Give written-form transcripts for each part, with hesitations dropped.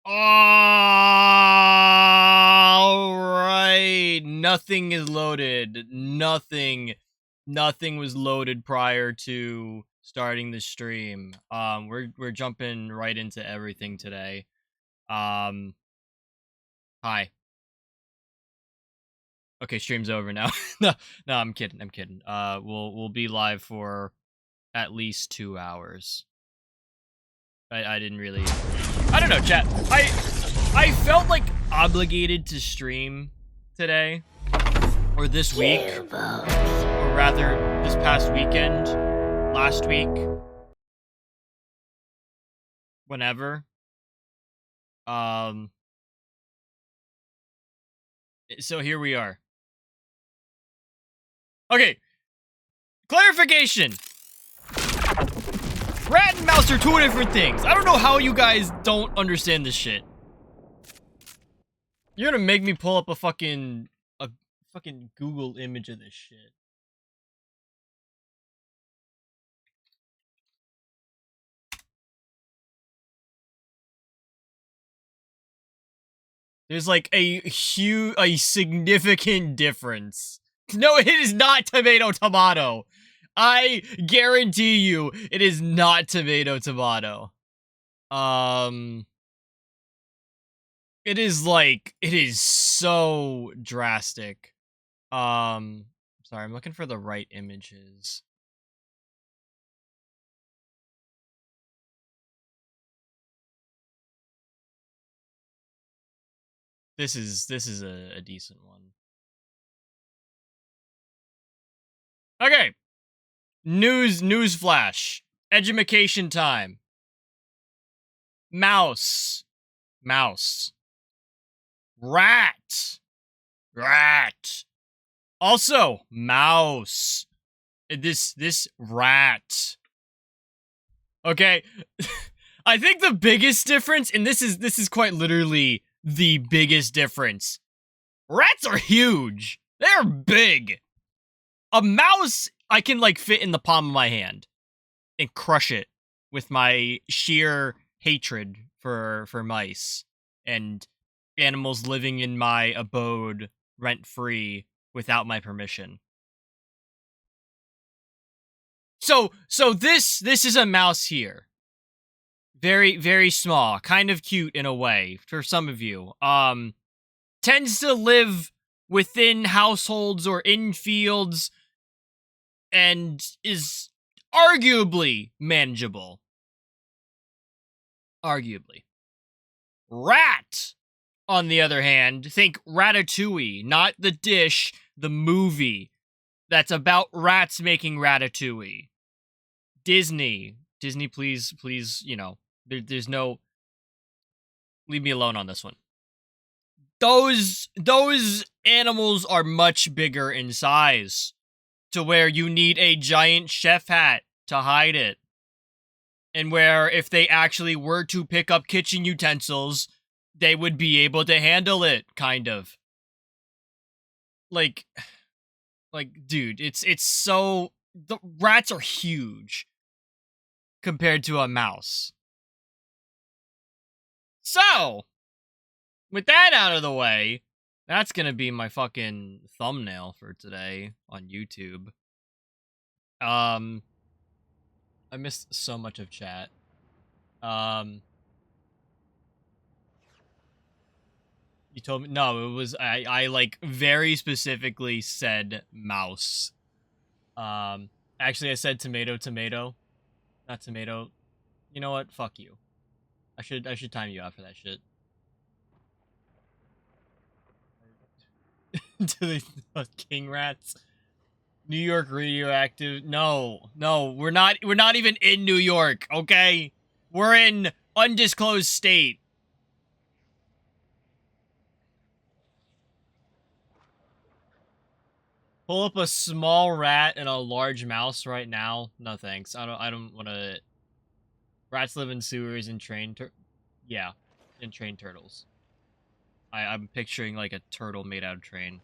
Alright. Nothing is loaded. Nothing was loaded prior to starting the stream. We're jumping right into everything today. Hi. Okay, stream's over now. no, I'm kidding. We'll be live for at least 2 hours. I didn't really... I don't know, chat. I felt like obligated to stream today. Or this week. Or rather, this past weekend. Last week. Whenever. So here we are. Okay. Clarification. Rat and mouse are two different things. I don't know how you guys don't understand this shit. You're gonna make me pull up a fucking Google image of this shit. There's like a significant difference. No, it is not tomato. I guarantee you, it is not tomato. It is so drastic. Sorry, I'm looking for the right images. This is a decent one. Okay. News flash. Edumacation time. Mouse. Rat. Also, mouse. This rat. Okay. I think the biggest difference, and this is quite literally the biggest difference. Rats are huge. They're big. A mouse, I can like fit in the palm of my hand and crush it with my sheer hatred for mice and animals living in my abode rent-free without my permission. So this is a mouse here. Very, very small, kind of cute in a way for some of you. Tends to live within households or in fields and is arguably manageable. Arguably. Rat, on the other hand, think Ratatouille, not the dish, the movie that's about rats making ratatouille. Disney, please, you know, there's no... Leave me alone on this one. Those animals are much bigger in size, to where you need a giant chef hat to hide it. And where if they actually were to pick up kitchen utensils, they would be able to handle it, kind of. Like, dude, it's so... The rats are huge compared to a mouse. So, with that out of the way, that's gonna be my fucking thumbnail for today on YouTube. I missed so much of chat. You told me... No, it was... I like, very specifically said mouse. Actually, I said tomato. Not tomato. You know what? Fuck you. I should time you out for that shit. To the king rats. New York radioactive. No, we're not even in New York, okay? We're in undisclosed state. Pull up a small rat and a large mouse right now. No thanks. I don't want to... Rats live in sewers and train turtles. I'm picturing like a turtle made out of train.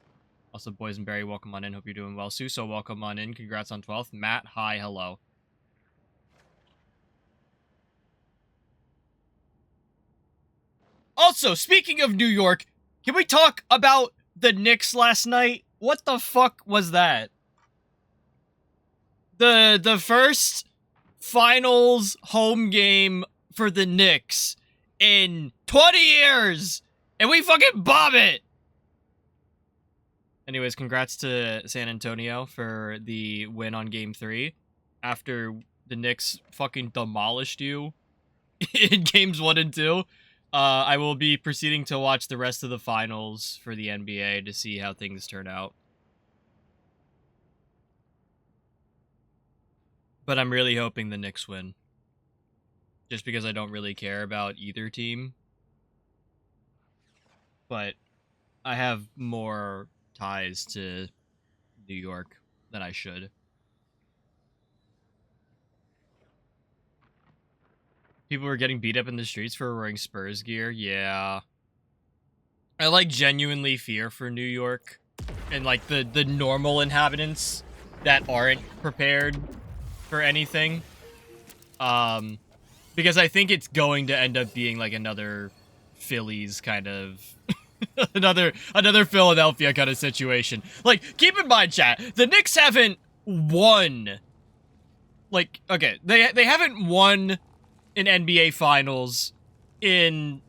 Also, Boysenberry, welcome on in. Hope you're doing well. Suso, welcome on in. Congrats on 12th. Matt, hi, hello. Also, speaking of New York, can we talk about the Knicks last night? What the fuck was that? The first finals home game for the Knicks in 20 years, and we fucking bomb it. Anyways, congrats to San Antonio for the win on Game 3 after the Knicks fucking demolished you in Games 1 and 2. I will be proceeding to watch the rest of the finals for the NBA to see how things turn out. But I'm really hoping the Knicks win. Just because I don't really care about either team. But I have more ties to New York than I should. People were getting beat up in the streets for wearing Spurs gear. Yeah. I like genuinely fear for New York and like the normal inhabitants that aren't prepared for anything. Because I think it's going to end up being like another Phillies kind of another Philadelphia kind of situation. Like, keep in mind, chat, the Knicks haven't won. Like, okay, they haven't won an NBA Finals in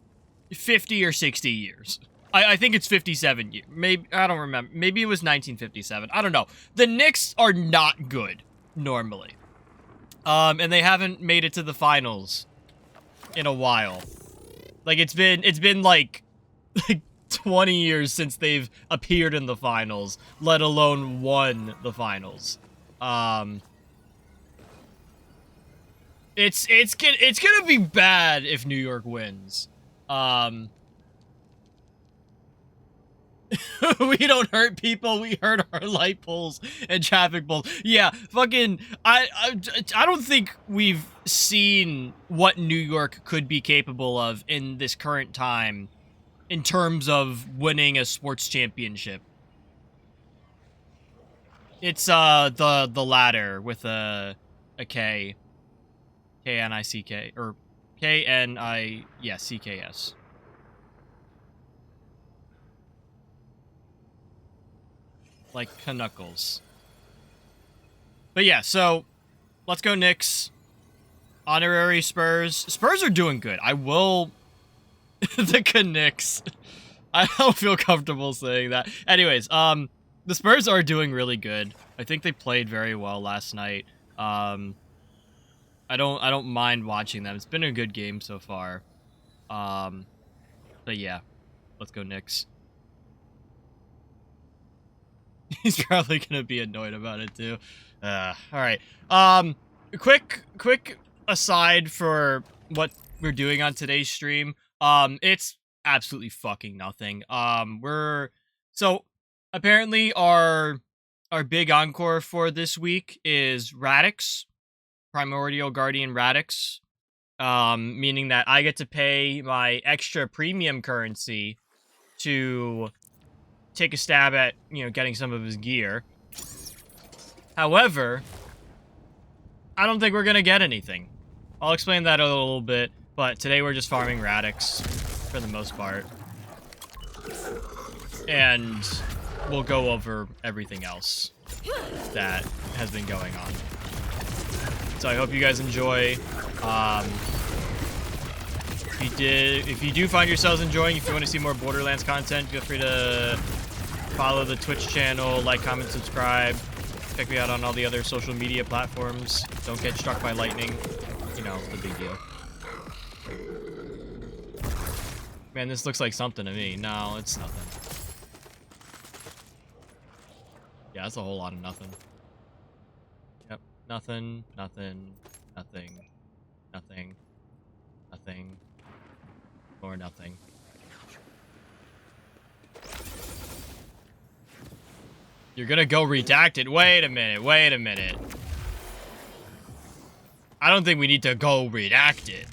50 or 60 years. I think it's 57 years. Maybe, I don't remember. Maybe it was 1957. I don't know. The Knicks are not good normally. And they haven't made it to the finals in a while. Like, it's been like 20 years since they've appeared in the finals, let alone won the finals. It's gonna be bad if New York wins. We don't hurt people, we hurt our light poles and traffic poles. Yeah, fucking, I don't think we've seen what New York could be capable of in this current time in terms of winning a sports championship. It's, the ladder with a K. K-N-I-C-K, or K-N-I, yeah, C-K-S. Like Knuckles. But yeah, so let's go Knicks. Honorary Spurs. Spurs are doing good. I will... the Knicks. I don't feel comfortable saying that. Anyways, the Spurs are doing really good. I think they played very well last night. I don't mind watching them. It's been a good game so far. But yeah, let's go Knicks. He's probably gonna be annoyed about it too. All right. Quick aside for what we're doing on today's stream. It's absolutely fucking nothing. So apparently our big encore for this week is Radix, Primordial Guardian Radix. Meaning that I get to pay my extra premium currency to take a stab at, you know, getting some of his gear. However, I don't think we're gonna get anything. I'll explain that a little bit, but today we're just farming Radix for the most part. And we'll go over everything else that has been going on. So I hope you guys enjoy. If you do find yourselves enjoying, if you want to see more Borderlands content, feel free to follow the Twitch channel, like, comment, subscribe. Check me out on all the other social media platforms. Don't get struck by lightning. You know, the big deal. Man, this looks like something to me. No, it's nothing. Yeah, that's a whole lot of nothing. Yep. Nothing, nothing, nothing, nothing, nothing, or nothing. You're gonna go redacted? Wait a minute, wait a minute. I don't think we need to go redacted.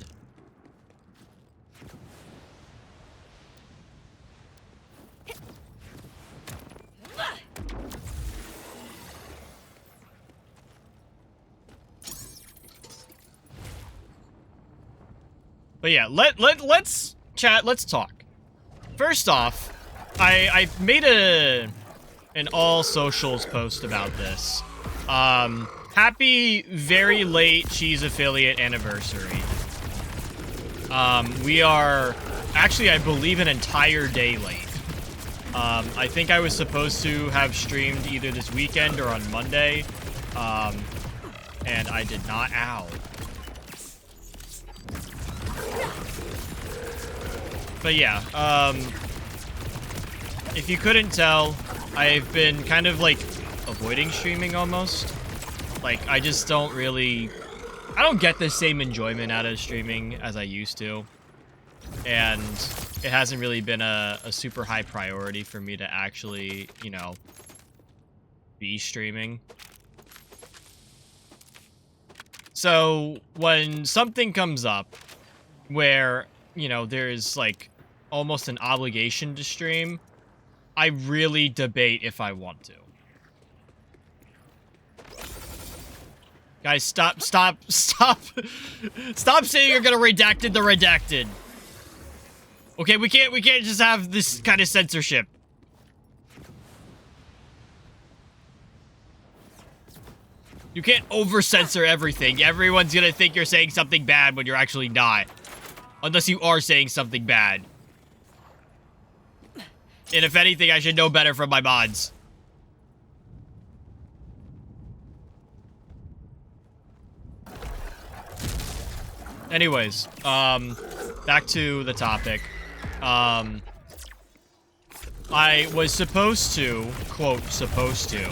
But yeah, let's chat, let's talk. First off, I made an all socials post about this. Happy very late Cheese affiliate anniversary. We are actually, I believe, an entire day late. I think I was supposed to have streamed either this weekend or on Monday. And I did not. Ow. But yeah, if you couldn't tell, I've been kind of like avoiding streaming almost. Like, I just don't really, I don't get the same enjoyment out of streaming as I used to. And it hasn't really been a super high priority for me to actually, you know, be streaming. So when something comes up where, you know, there's like almost an obligation to stream, I really debate if I want to. Guys, stop saying you're gonna redacted the redacted. Okay, we can't just have this kind of censorship. You can't over-censor everything. Everyone's gonna think you're saying something bad when you're actually not. Unless you are saying something bad. And if anything, I should know better from my mods. Anyways, back to the topic. I was supposed to, quote, supposed to,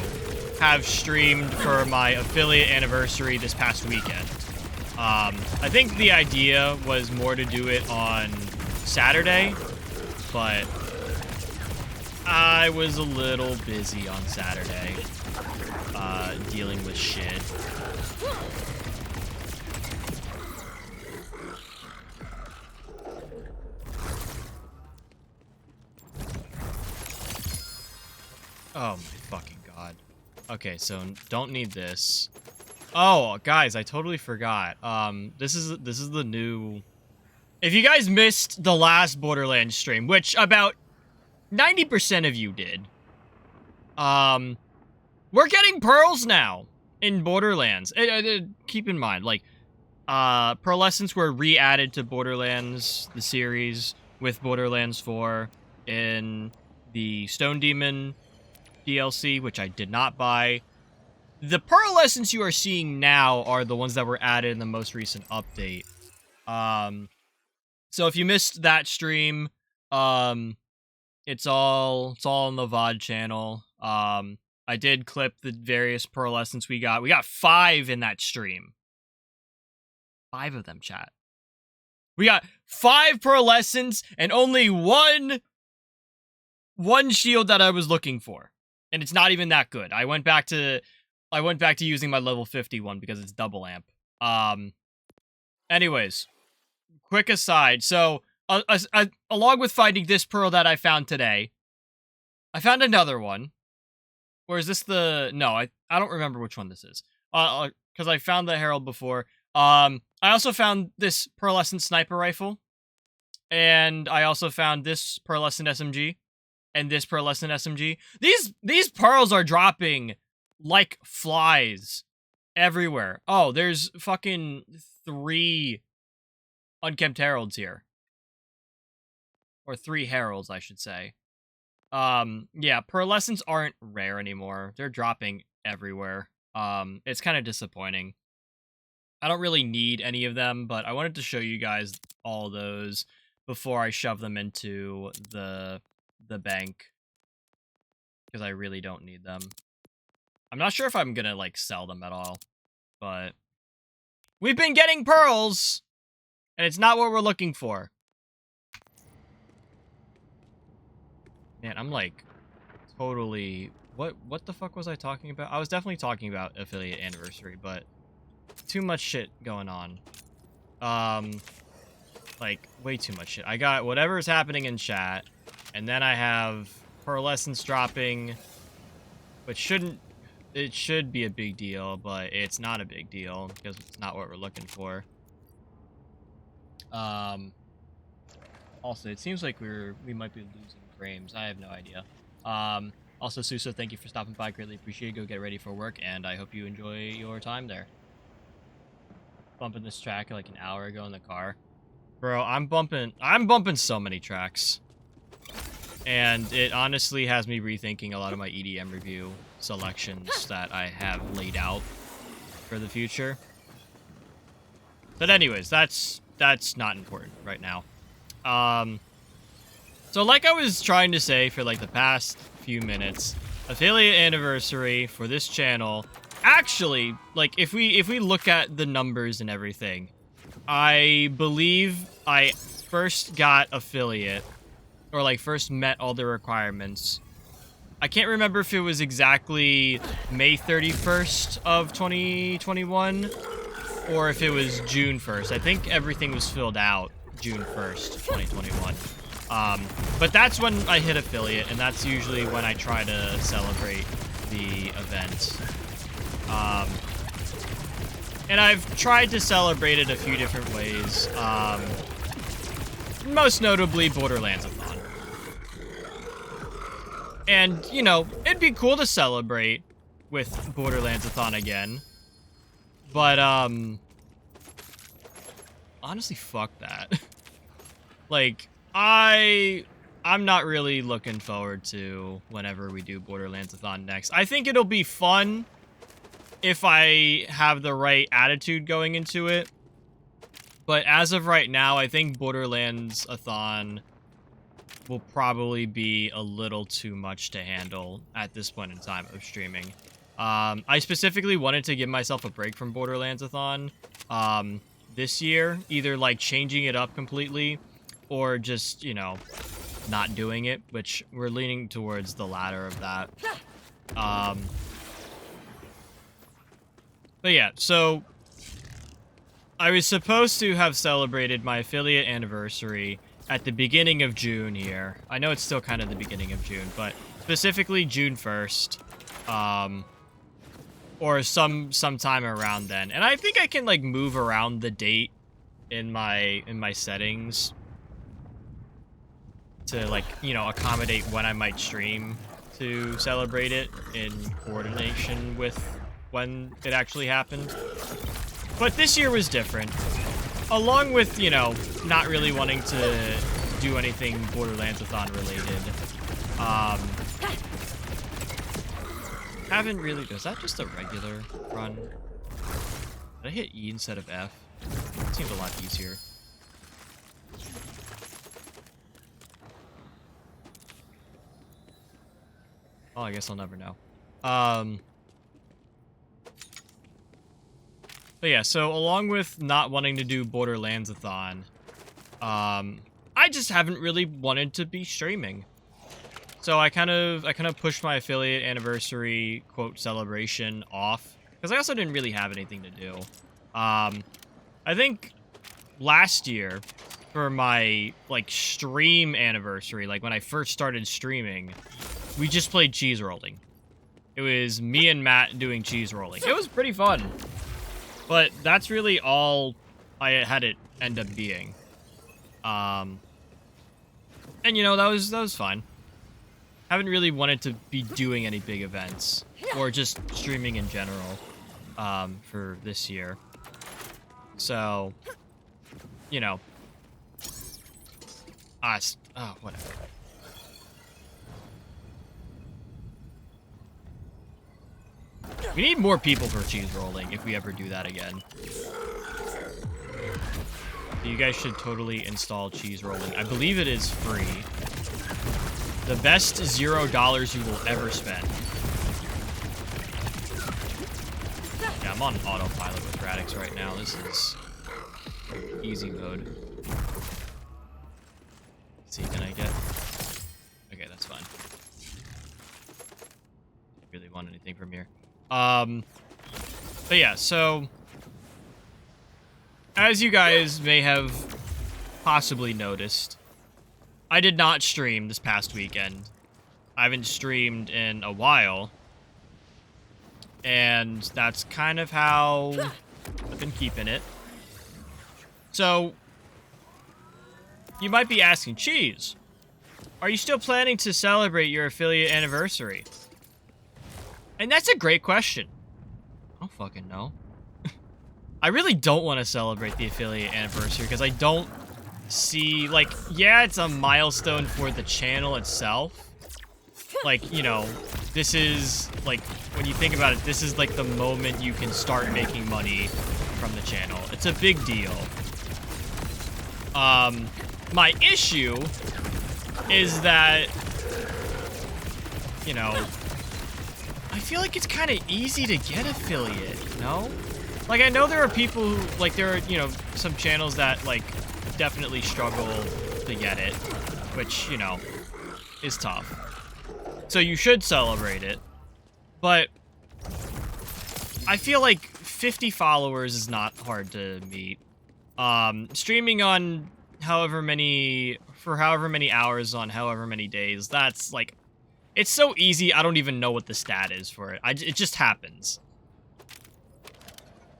have streamed for my affiliate anniversary this past weekend. I think the idea was more to do it on Saturday, but I was a little busy on Saturday, dealing with shit. Oh my fucking god. Okay, so don't need this. Oh, guys, I totally forgot. This is the new. If you guys missed the last Borderlands stream, which about 90% of you did, we're getting pearls now in Borderlands. Keep in mind, like, pearlescents were re-added to Borderlands the series with Borderlands 4 in the Stone Demon DLC, which I did not buy. The pearlescents you are seeing now are the ones that were added in the most recent update. So if you missed that stream, it's all on the VoD channel. I did clip the various pearlescents we got. We got 5 in that stream. 5 of them, chat. We got 5 pearlescents and only one shield that I was looking for. And it's not even that good. I went back to using my level 50 one because it's double amp. Anyways, quick aside. So, along with finding this pearl that I found today, I found another one. Or is this the... No, I don't remember which one this is. Because I found the Herald before. I also found this pearlescent sniper rifle. And I also found this pearlescent SMG. And this pearlescent SMG. These pearls are dropping like flies everywhere. Oh, there's fucking 3 unkempt heralds here. Or 3 heralds, I should say. Yeah, pearlescents aren't rare anymore. They're dropping everywhere. It's kind of disappointing. I don't really need any of them, but I wanted to show you guys all those before I shove them into the bank. Because I really don't need them. I'm not sure if I'm gonna, like, sell them at all. But we've been getting pearls! And it's not what we're looking for. Man, I'm, like, totally... What the fuck was I talking about? I was definitely talking about affiliate anniversary, but... Too much shit going on. Like, way too much shit. I got whatever's happening in chat, and then I have pearlescents dropping, which shouldn't... It should be a big deal, but it's not a big deal, because it's not what we're looking for. Also, it seems like we might be losing frames. I have no idea. Also, Suso, thank you for stopping by. Greatly appreciate it. Go get ready for work, and I hope you enjoy your time there. Bumping this track like an hour ago in the car. Bro, I'm bumping so many tracks. And it honestly has me rethinking a lot of my EDM review selections that I have laid out for the future. But anyways, that's not important right now. So like I was trying to say for like the past few minutes, affiliate anniversary for this channel, actually, like if we look at the numbers and everything, I believe I first got affiliate, or like first met all the requirements. I can't remember if it was exactly May 31st of 2021 or if it was June 1st. I think everything was filled out June 1st, 2021. But that's when I hit affiliate, and that's usually when I try to celebrate the event. And I've tried to celebrate it a few different ways. Most notably Borderlands-a-thon. And, you know, it'd be cool to celebrate with Borderlands-a-thon again. But, honestly, fuck that. Like, I'm not really looking forward to whenever we do Borderlands-a-thon next. I think it'll be fun if I have the right attitude going into it. But as of right now, I think Borderlands-a-thon will probably be a little too much to handle at this point in time of streaming. I specifically wanted to give myself a break from Borderlands-a-thon this year, either like changing it up completely or just, you know, not doing it, which we're leaning towards the latter of that. But yeah, so I was supposed to have celebrated my affiliate anniversary at the beginning of June here. I know it's still kind of the beginning of June, but specifically June 1st. Or sometime around then. And I think I can like move around the date in my settings to like, you know, accommodate when I might stream to celebrate it in coordination with when it actually happened. But this year was different. Along with, you know, not really wanting to do anything Borderlands-a-thon related. Haven't really... Is that just a regular run? Did I hit E instead of F? It seems a lot easier. Oh, I guess I'll never know. But yeah, so along with not wanting to do Borderlands-a-thon, I just haven't really wanted to be streaming. So I kind of pushed my affiliate anniversary quote celebration off because I also didn't really have anything to do. I think last year for my like stream anniversary, like when I first started streaming, we just played cheese rolling. It was me and Matt doing cheese rolling. It was pretty fun. But that's really all I had it end up being. And you know, that was fine. Haven't really wanted to be doing any big events or just streaming in general for this year. So, you know, whatever. We need more people for cheese rolling if we ever do that again. You guys should totally install cheese rolling. I believe it is free. The best $0 you will ever spend. Yeah, I'm on autopilot with Radix right now. This is easy mode. Let's see, can I get... Okay, that's fine. Don't really want anything from here. But yeah, so... As you guys may have possibly noticed, I did not stream this past weekend. I haven't streamed in a while. And that's kind of how I've been keeping it. So, You might be asking, Cheese, are you still planning to celebrate your affiliate anniversary? And that's a great question. I don't fucking know. I really don't want to celebrate the affiliate anniversary because I don't see, like, yeah, it's a milestone for the channel itself. Like, you know, this is, like, when you think about it, this is, like, the moment you can start making money from the channel. It's a big deal. My issue is that, you know, I feel like it's kind of easy to get affiliate, you know? Like, I know there are people who, like, there are, you know, some channels that, like, definitely struggle to get it, which, you know, is tough. So you should celebrate it, but I feel like 50 followers is not hard to meet. Streaming on however many hours on however many days, that's, like, it's so easy, I don't even know what the stat is for it. It just happens.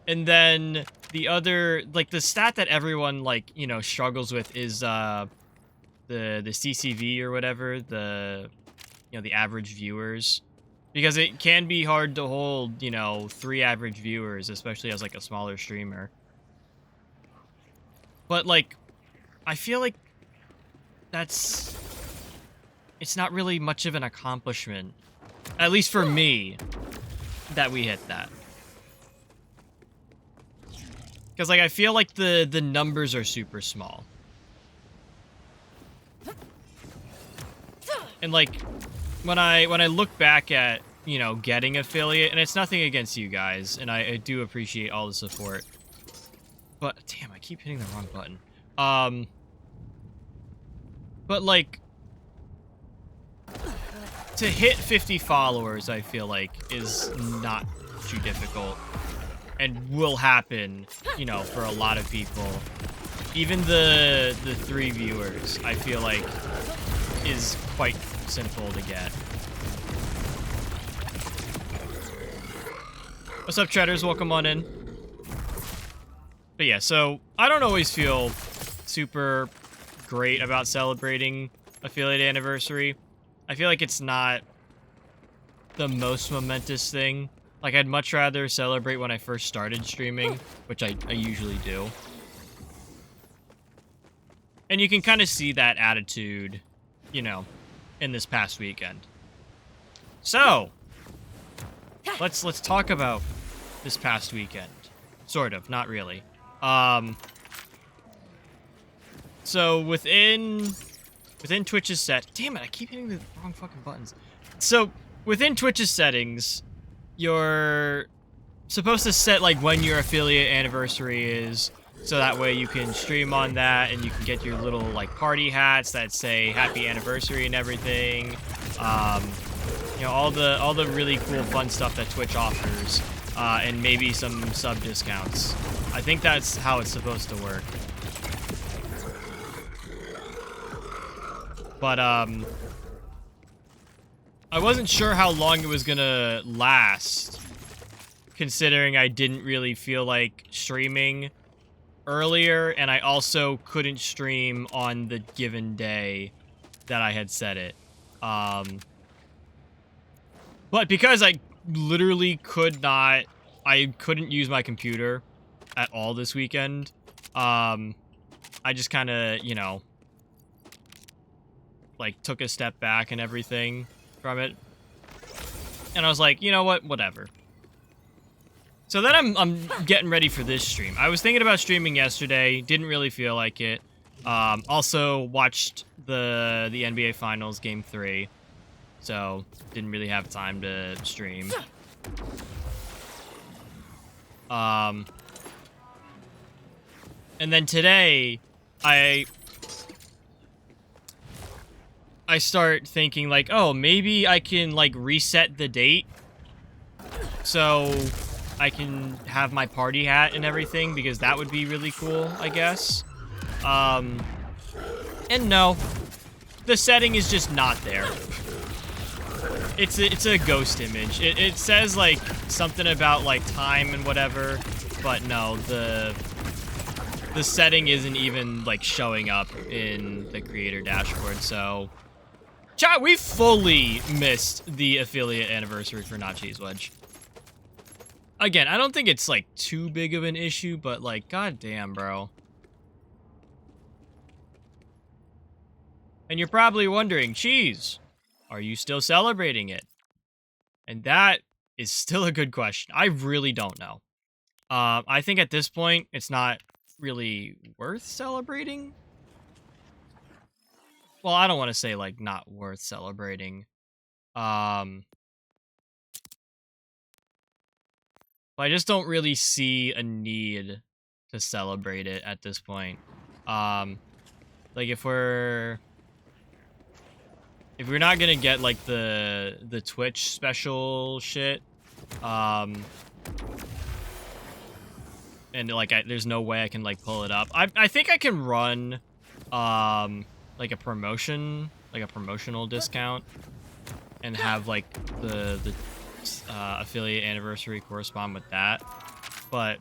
And then the other, like, the stat that everyone, like, you know, struggles with is, the CCV or whatever, the, you know, the average viewers. Because it can be hard to hold, you know, 3 average viewers, especially as, like, a smaller streamer. But, like, I feel like it's not really much of an accomplishment, at least for me, that we hit that. Because, like, I feel like the numbers are super small. And, like, when I look back at, you know, getting affiliate, and it's nothing against you guys, and I do appreciate all the support. But, damn, I keep hitting the wrong button. But, like, to hit 50 followers, I feel like, is not too difficult. And will happen, you know, for a lot of people. Even the 3 viewers, I feel like, is quite simple to get. What's up, Treaders? Welcome on in. But yeah, so I don't always feel super great about celebrating affiliate anniversary. I feel like it's not the most momentous thing. Like, I'd much rather celebrate when I first started streaming, which I usually do. And you can kind of see that attitude, you know, in this past weekend. So, let's talk about this past weekend. Sort of, not really. So within Twitch's damn it, I keep hitting the wrong fucking buttons. So within Twitch's settings, you're supposed to set, like, when your affiliate anniversary is, so that way you can stream on that and you can get your little, like, party hats that say happy anniversary and everything. You know, all the really cool fun stuff that Twitch offers, and maybe some sub discounts. I think that's how it's supposed to work. But I wasn't sure how long it was gonna last, considering I didn't really feel like streaming earlier, and I also couldn't stream on the given day that I had set it. But because I literally couldn't use my computer at all this weekend, I just kind of, you know, like, took a step back and everything from it. And I was like, you know what, whatever. So then I'm getting ready for this stream. I was thinking about streaming yesterday, didn't really feel like it. Also watched the NBA Finals Game 3, so didn't really have time to stream. And then today, I start thinking, like, oh, maybe I can, like, reset the date so I can have my party hat and everything, because that would be really cool, I guess. And no, the setting is just not there. It's a ghost image. It says, like, something about, like, time and whatever, but no, the the setting isn't even like showing up in the creator dashboard. So, chat, we fully missed the affiliate anniversary for Not Cheese Wedge. Again, I don't think it's like too big of an issue, but like, goddamn, bro. And you're probably wondering, Cheese, are you still celebrating it? And that is still a good question. I really don't know. I think at this point, it's not really worth celebrating. Well, I don't want to say, like, not worth celebrating. But I just don't really see a need to celebrate it at this point. Like, if we're not gonna get, like, the Twitch special shit, and like there's no way I can like pull it up. I think I can run like a promotional discount and have like the affiliate anniversary correspond with that, but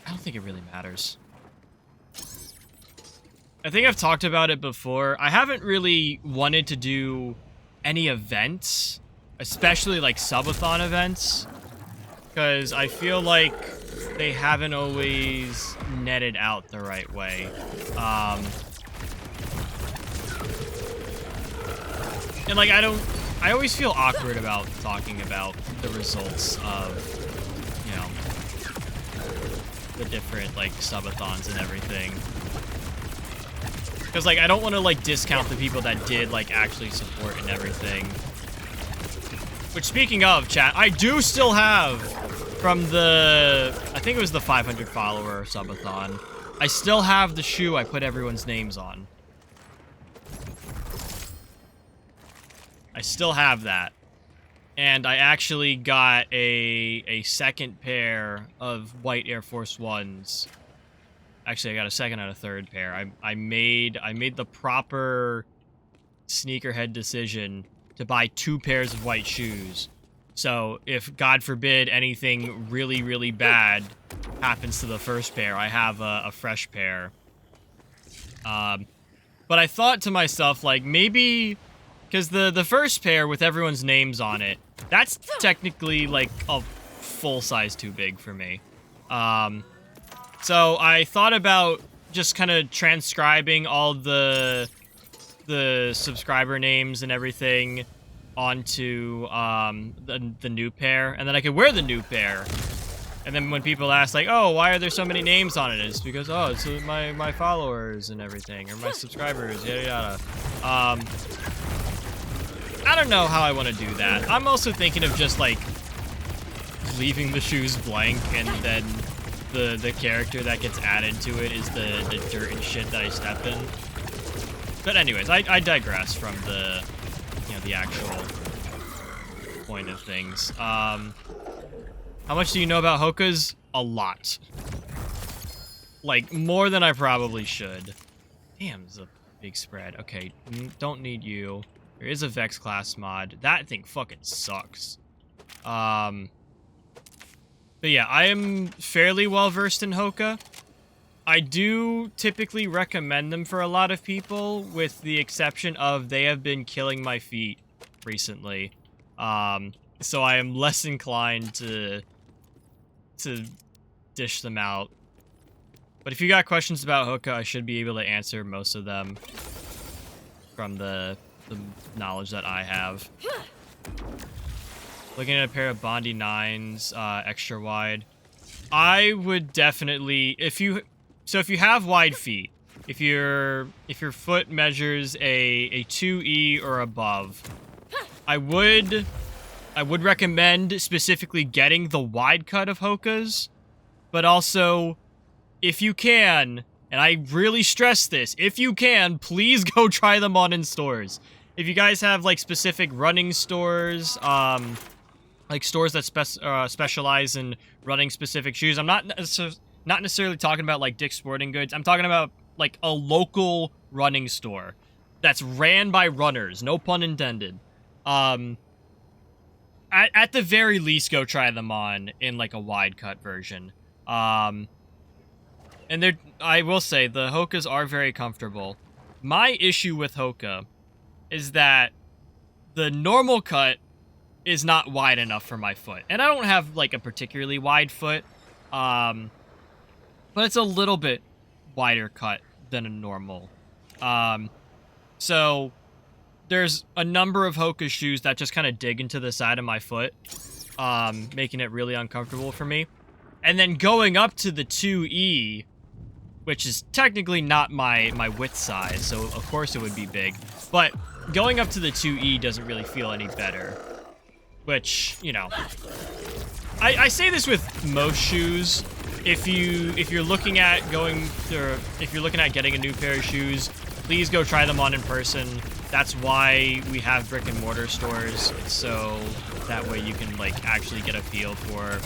I don't think it really matters. I think I've talked about it before. I haven't really wanted to do any events, especially like subathon events, because I feel like they haven't always netted out the right way. And like I always feel awkward about talking about the results of, you know, the different like subathons and everything. Because like I don't want to like discount the people that did like actually support and everything. Which, speaking of, chat, I do still have from the, I think it was the 500 follower subathon, I still have the shoe I put everyone's names on. I still have that. And I actually got a second pair of white Air Force Ones. Actually, I got a second and a third pair. I made the proper sneakerhead decision to buy 2 pairs of white shoes. So if, God forbid, anything really, really bad happens to the first pair, I have a fresh pair. But I thought to myself, like, maybe, because the first pair with everyone's names on it, that's technically like a full size too big for me. So I thought about just kind of transcribing all the subscriber names and everything onto the new pair, and then I could wear the new pair. And then when people ask, like, oh, why are there so many names on it? It's because, oh, it's my followers and everything, or my subscribers, yada yada. I don't know how I want to do that. I'm also thinking of just, like, leaving the shoes blank, and then the character that gets added to it is the dirt and shit that I step in. But anyways, I digress from the, you know, the actual point of things. How much do you know about Hokas? A lot. Like, more than I probably should. Damn, this is a big spread. Okay, don't need you. There is a Vex class mod. That thing fucking sucks. But yeah, I am fairly well versed in Hoka. I do typically recommend them for a lot of people, with the exception of they have been killing my feet recently. So I am less inclined to dish them out. But if you got questions about Hoka, I should be able to answer most of them from the knowledge that I have. Looking at a pair of Bondi 9s, extra wide. I would definitely, if you have wide feet, if your foot measures a 2E or above, I would recommend specifically getting the wide cut of Hokas, but also, if you can, and I really stress this, if you can, please go try them on in stores. If you guys have like specific running stores, like stores that specialize in running specific shoes, I'm not necessarily talking about like Dick's Sporting Goods. I'm talking about like a local running store that's ran by runners, no pun intended. At the very least, go try them on in like a wide cut version. And I will say, the Hokas are very comfortable. My issue with Hoka is that the normal cut is not wide enough for my foot. And I don't have, like, a particularly wide foot. But it's a little bit wider cut than a normal. So there's a number of Hoka shoes that just kind of dig into the side of my foot, making it really uncomfortable for me. And then going up to the 2E, which is technically not my width size, so of course it would be big. But going up to the 2E doesn't really feel any better. Which, you know, I say this with most shoes. If you're looking at getting a new pair of shoes, please go try them on in person. That's why we have brick and mortar stores. It's so that way you can like actually get a feel for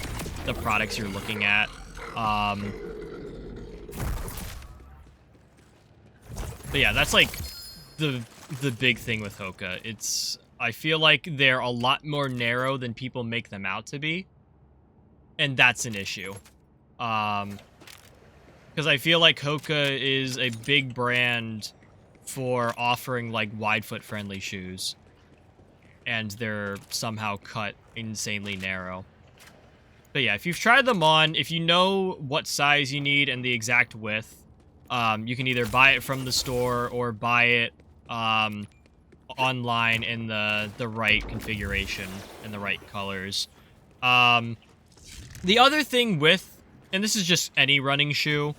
the products you're looking at. But yeah, that's like the big thing with Hoka. I feel like they're a lot more narrow than people make them out to be. And that's an issue. Because I feel like Hoka is a big brand for offering, like, wide foot friendly shoes. And they're somehow cut insanely narrow. But yeah, if you've tried them on, if you know what size you need and the exact width, you can either buy it from the store or buy it, online in the right configuration and the right colors. The other thing with, and this is just any running shoe,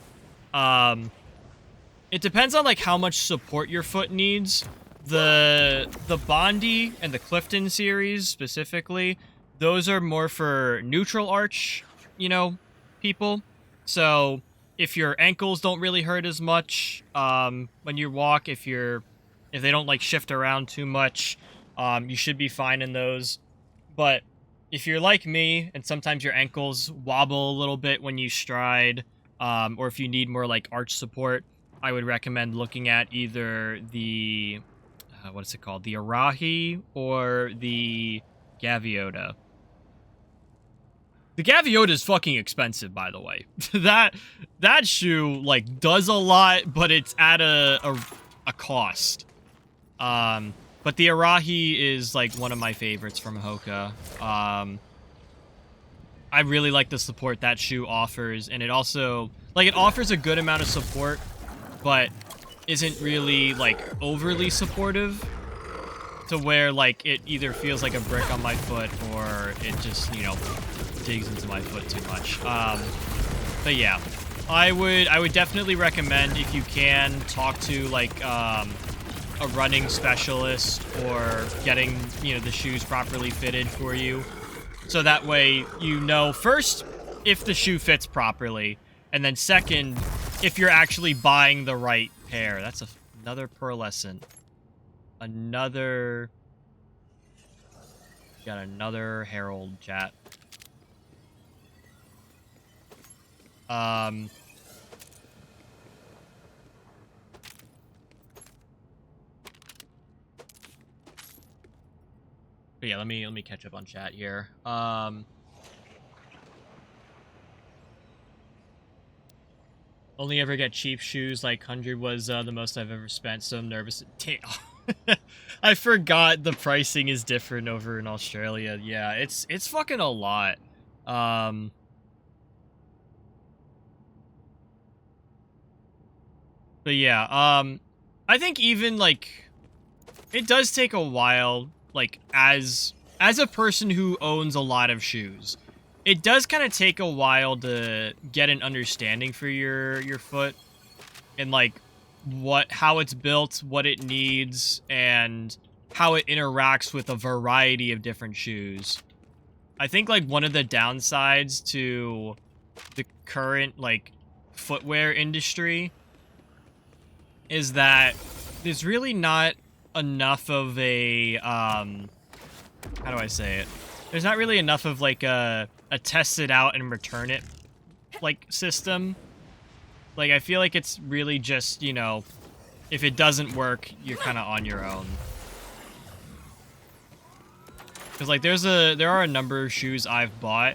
it depends on like how much support your foot needs. The Bondi and the Clifton series specifically, those are more for neutral arch, you know, people. So if your ankles don't really hurt as much when you walk, if they don't like shift around too much, you should be fine in those. But if you're like me and sometimes your ankles wobble a little bit when you stride, or if you need more like arch support, I would recommend looking at either the what is it called, the Arahi or the Gaviota. The Gaviota is fucking expensive, by the way. that shoe like does a lot, but it's at a cost. But the Arahi is, like, one of my favorites from Hoka. I really like the support that shoe offers, and it also, like, it offers a good amount of support, but isn't really, like, overly supportive to where, like, it either feels like a brick on my foot or it just, you know, digs into my foot too much. But yeah, I would definitely recommend, if you can, talk to, like, a running specialist or getting, you know, the shoes properly fitted for you. So that way, you know, first, if the shoe fits properly, and then second, if you're actually buying the right pair. That's another pearlescent. Got another Herald chat. But yeah, let me catch up on chat here. Only ever get cheap shoes. Like 100 was the most I've ever spent. So I'm nervous. I forgot the pricing is different over in Australia. Yeah, it's fucking a lot. But yeah, I think even like it does take a while. Like, as a person who owns a lot of shoes, it does kind of take a while to get an understanding for your foot and, like, how it's built, what it needs, and how it interacts with a variety of different shoes. I think, like, one of the downsides to the current, like, footwear industry is that there's really not enough of a, how do I say it? There's not really enough of, like, a test it out and return it, like, system. Like, I feel like it's really just, you know, if it doesn't work, you're kind of on your own. Because, like, there are a number of shoes I've bought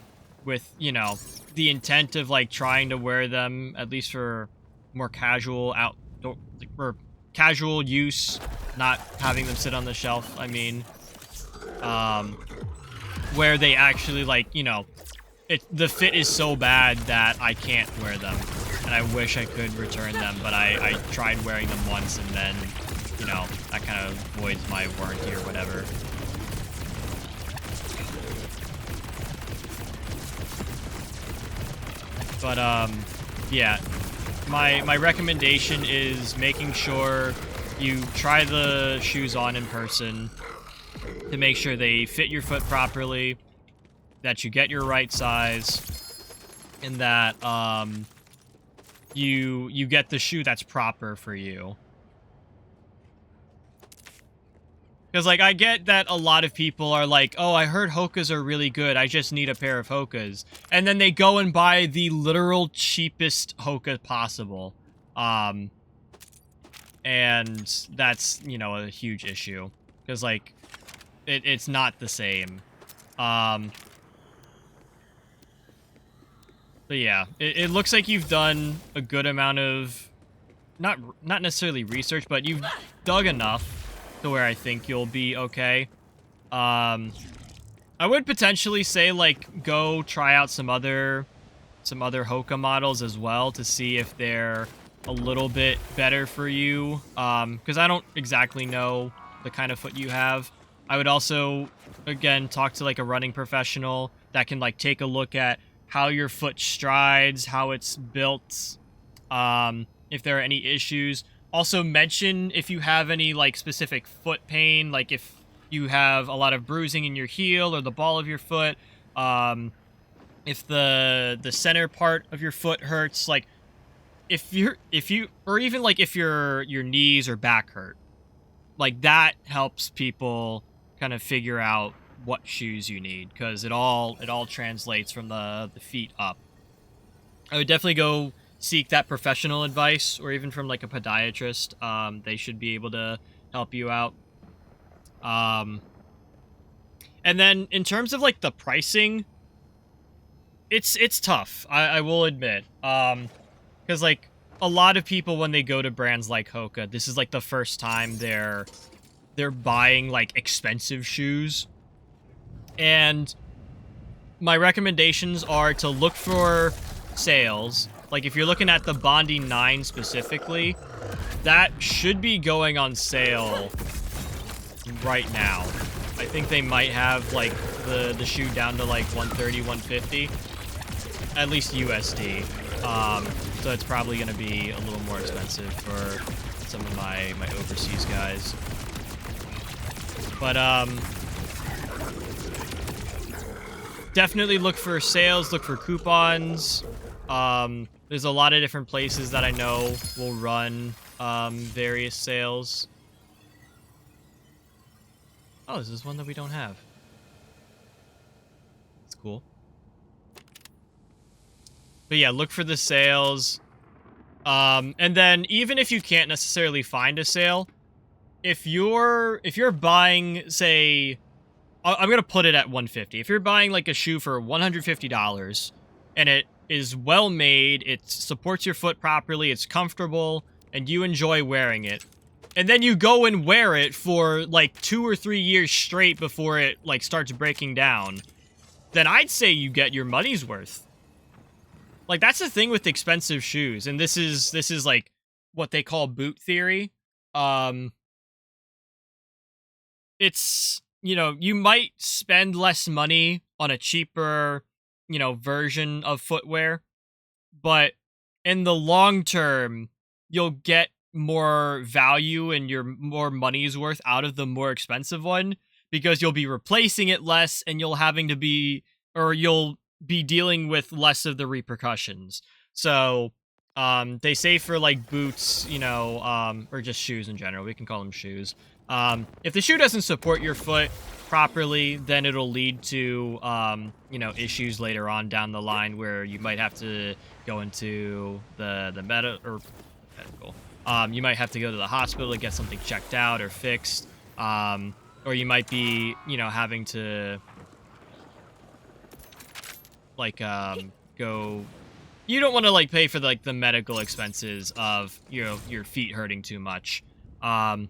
with, you know, the intent of like trying to wear them at least for more casual outdoor, for casual use, not having them sit on the shelf. I mean, where they actually like, you know, the fit is so bad that I can't wear them, and I wish I could return them, but I tried wearing them once, and then, you know, that kind of voids my warranty or whatever. But yeah, my recommendation is making sure you try the shoes on in person to make sure they fit your foot properly, that you get your right size, and that you get the shoe that's proper for you. Because, like, I get that a lot of people are like, oh, I heard Hokas are really good, I just need a pair of Hokas. And then they go and buy the literal cheapest Hoka possible. And that's, you know, a huge issue. Because, like, it's not the same. But yeah, it looks like you've done a good amount of, not necessarily research, but you've dug enough to where I think you'll be okay. I would potentially say, like, go try out some other Hoka models as well to see if they're a little bit better for you. Because I don't exactly know the kind of foot you have. I would also, again, talk to, like, a running professional that can, like, take a look at how your foot strides, how it's built, if there are any issues. Also mention if you have any, like, specific foot pain, like if you have a lot of bruising in your heel or the ball of your foot, if the center part of your foot hurts, like if you or even like if your knees or back hurt. Like, that helps people kind of figure out what shoes you need, because it all translates from the feet up. I would definitely go seek that professional advice, or even from like a podiatrist. They should be able to help you out. And then in terms of like the pricing, it's tough. I will admit, because like a lot of people, when they go to brands like Hoka, this is like the first time they're buying like expensive shoes. And my recommendations are to look for sales. Like, if you're looking at the Bondi 9 specifically, that should be going on sale right now. I think they might have, like, the shoe down to, like, 130, 150. At least USD. So it's probably going to be a little more expensive for some of my overseas guys. But, definitely look for sales, look for coupons. There's a lot of different places that I know will run various sales. Oh, this is one that we don't have. That's cool. But yeah, look for the sales. And then even if you can't necessarily find a sale, if you're buying, say, I'm gonna put it at 150. If you're buying like a shoe for $150 and it is well made, it supports your foot properly, it's comfortable, and you enjoy wearing it, and then you go and wear it for like 2 or 3 years straight before it like starts breaking down, then I'd say you get your money's worth. Like, that's the thing with expensive shoes, and this is like what they call boot theory. It's, you know, you might spend less money on a cheaper, you know, version of footwear, but in the long term, you'll get more value and your more money's worth out of the more expensive one, because you'll be replacing it less, and you'll be dealing with less of the repercussions. So, they say for like boots, you know, or just shoes in general, we can call them shoes. If the shoe doesn't support your foot properly, then it'll lead to, you know, issues later on down the line where you might have to go into the medical. You might have to go to the hospital to get something checked out or fixed. Or you might be, you know, having to, like go. You don't want to like pay for like the medical expenses of your feet hurting too much. And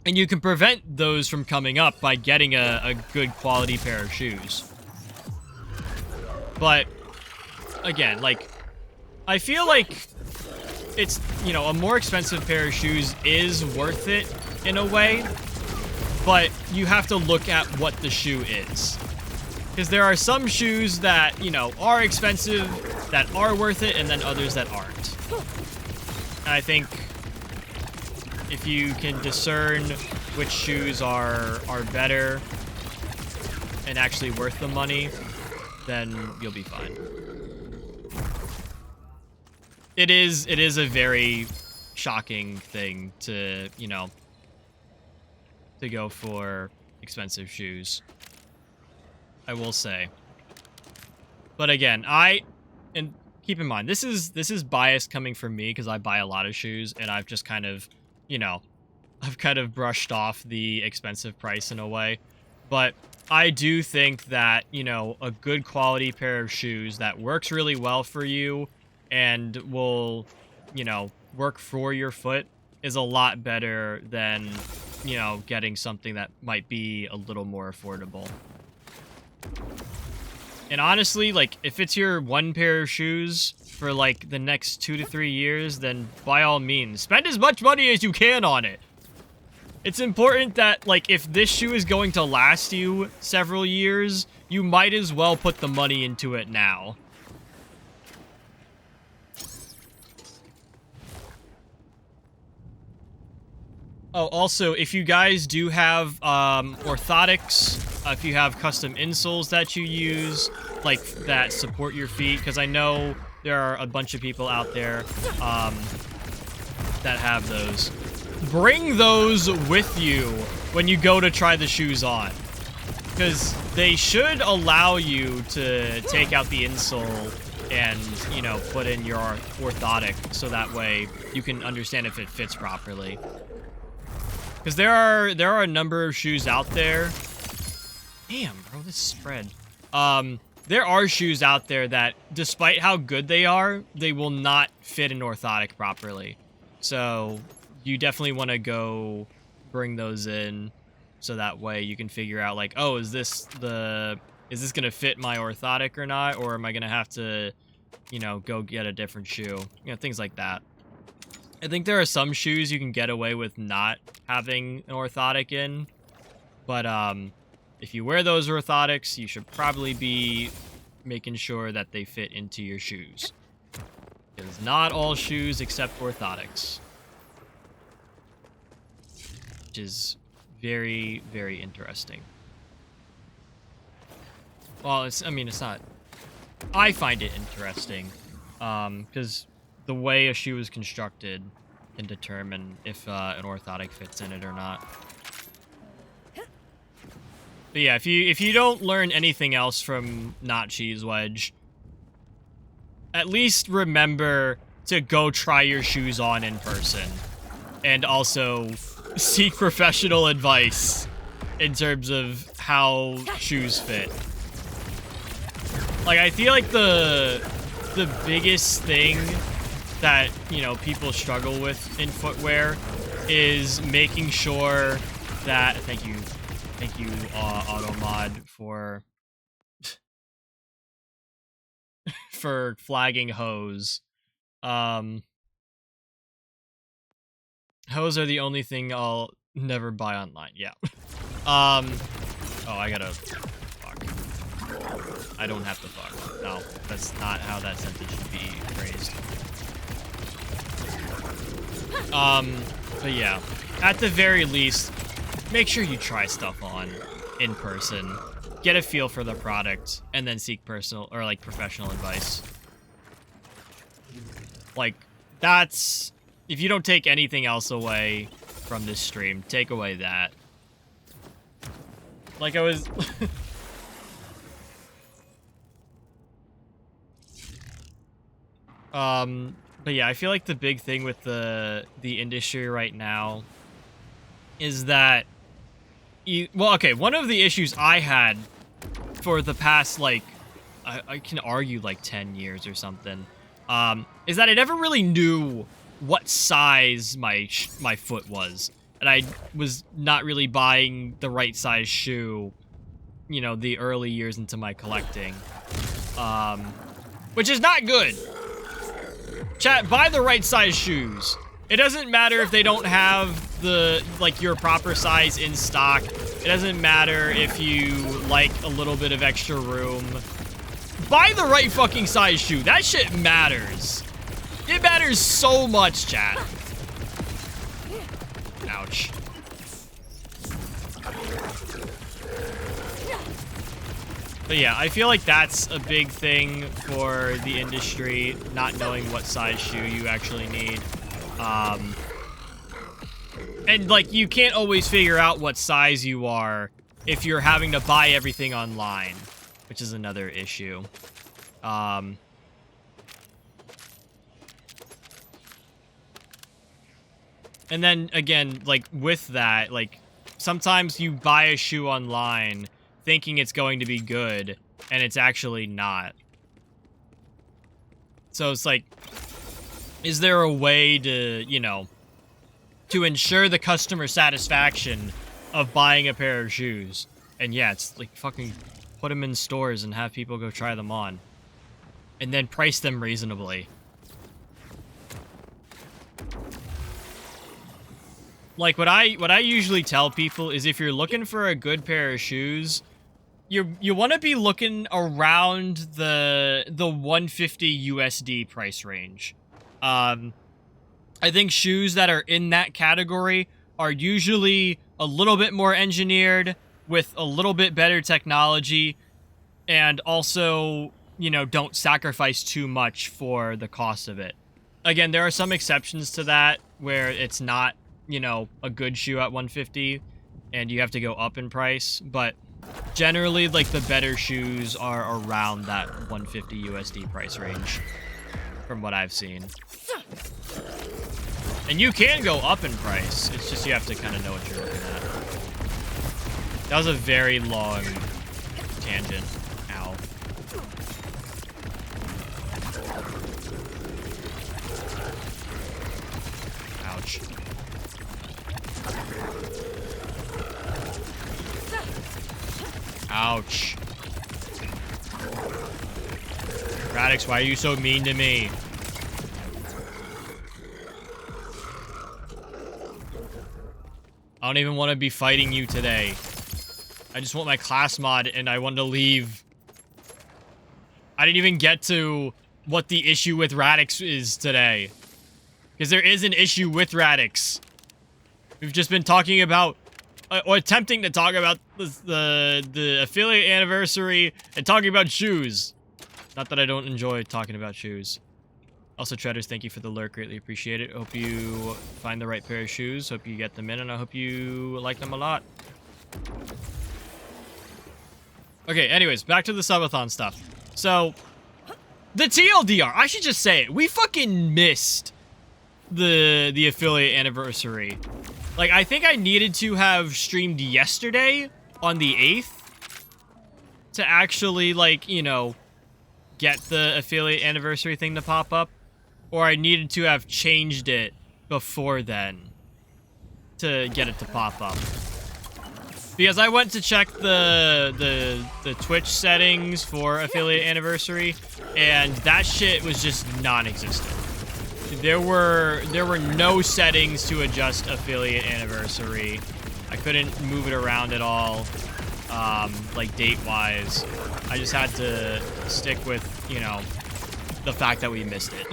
you can prevent those from coming up by getting a good quality pair of shoes. But again, like, I feel like it's, a more expensive pair of shoes is worth it in a way, but you have to look at what the shoe is. Because there are some shoes that, are expensive, that are worth it, and then others that aren't. And I think if you can discern which shoes are better and actually worth the money, then you'll be fine. It is a very shocking thing to, to go for expensive shoes, I will say. But again, and keep in mind, this is biased coming from me because I buy a lot of shoes, and I've just kind of, I've kind of brushed off the expensive price in a way. But I do think that, a good quality pair of shoes that works really well for you and will, work for your foot is a lot better than, getting something that might be a little more affordable. And honestly, like, if it's your one pair of shoes for, like, the next 2 to 3 years, then by all means, spend as much money as you can on it. It's important that, like, if this shoe is going to last you several years, you might as well put the money into it now. Oh, also, if you guys do have orthotics, if you have custom insoles that you use, like, that support your feet, because I know there are a bunch of people out there that have those. Bring those with you when you go to try the shoes on, because they should allow you to take out the insole and, put in your orthotic, so that way you can understand if it fits properly. Because there are a number of shoes out there. Damn, bro, this spread. There are shoes out there that, despite how good they are, they will not fit an orthotic properly. So you definitely want to go bring those in, so that way you can figure out, like, oh, is this gonna fit my orthotic or not, or am I gonna have to, go get a different shoe? Things like that. I think there are some shoes you can get away with not having an orthotic in, but if you wear those orthotics, you should probably be making sure that they fit into your shoes. Because not all shoes accept orthotics, which is very, very interesting. Well, it's not. I find it interesting, because the way a shoe is constructed can determine if an orthotic fits in it or not. But yeah, if you don't learn anything else from Not Cheese Wedge, at least remember to go try your shoes on in person, and also seek professional advice in terms of how shoes fit. Like, I feel like the biggest thing that, people struggle with in footwear is making sure that... Thank you, Automod, for flagging hose. Hose are the only thing I'll never buy online. Yeah. Oh, I gotta... Fuck. I don't have to fuck. No, that's not how that sentence should be phrased. But yeah, at the very least, make sure you try stuff on in person, get a feel for the product, and then seek personal or like professional advice. Like, that's, if you don't take anything else away from this stream, take away that. Like, I was but yeah, I feel like the big thing with the industry right now is that, well, okay, one of the issues I had for the past, like, I can argue like 10 years or something, is that I never really knew what size my foot was. And I was not really buying the right size shoe, you know, the early years into my collecting. Which is not good. Chat, buy the right size shoes. It doesn't matter if they don't have the, like, your proper size in stock. It doesn't matter if you like a little bit of extra room. Buy the right fucking size shoe. That shit matters. It matters so much, chat. Ouch. But yeah, I feel like that's a big thing for the industry, not knowing what size shoe you actually need. And, like, you can't always figure out what size you are if you're having to buy everything online, which is another issue. And then, again, like, with that, like, sometimes you buy a shoe online thinking it's going to be good, and it's actually not. So it's like, is there a way to, you know, to ensure the customer satisfaction of buying a pair of shoes? And yeah, it's like fucking put them in stores and have people go try them on. And then price them reasonably. Like, what I usually tell people is if you're looking for a good pair of shoes, you want to be looking around the 150 USD price range. I think shoes that are in that category are usually a little bit more engineered with a little bit better technology, and also, you know, don't sacrifice too much for the cost of it. Again, there are some exceptions to that where it's not, you know, a good shoe at 150 and you have to go up in price, but generally, like, the better shoes are around that 150 USD price range from what I've seen. And you can go up in price. It's just you have to kind of know what you're looking at. That was a very long tangent. Ow. Ouch. Ouch. Radix, why are you so mean to me? I don't even want to be fighting you today. I just want my class mod and I want to leave. I didn't even get to what the issue with Radix is today. Because there is an issue with Radix. We've just been talking about, or attempting to talk about the affiliate anniversary and talking about shoes. Not that I don't enjoy talking about shoes. Also, Treaders, thank you for the lurk. Greatly appreciate it. Hope you find the right pair of shoes. Hope you get them in, and I hope you like them a lot. Okay, anyways, back to the subathon stuff. So, the TLDR, I should just say it. We fucking missed the affiliate anniversary. Like, I think I needed to have streamed yesterday on the 8th to actually, like, you know, get the affiliate anniversary thing to pop up. Or I needed to have changed it before then to get it to pop up. Because I went to check the Twitch settings for affiliate anniversary, and that shit was just non-existent. There were no settings to adjust affiliate anniversary. I couldn't move it around at all, like date-wise. I just had to stick with, you know, the fact that we missed it.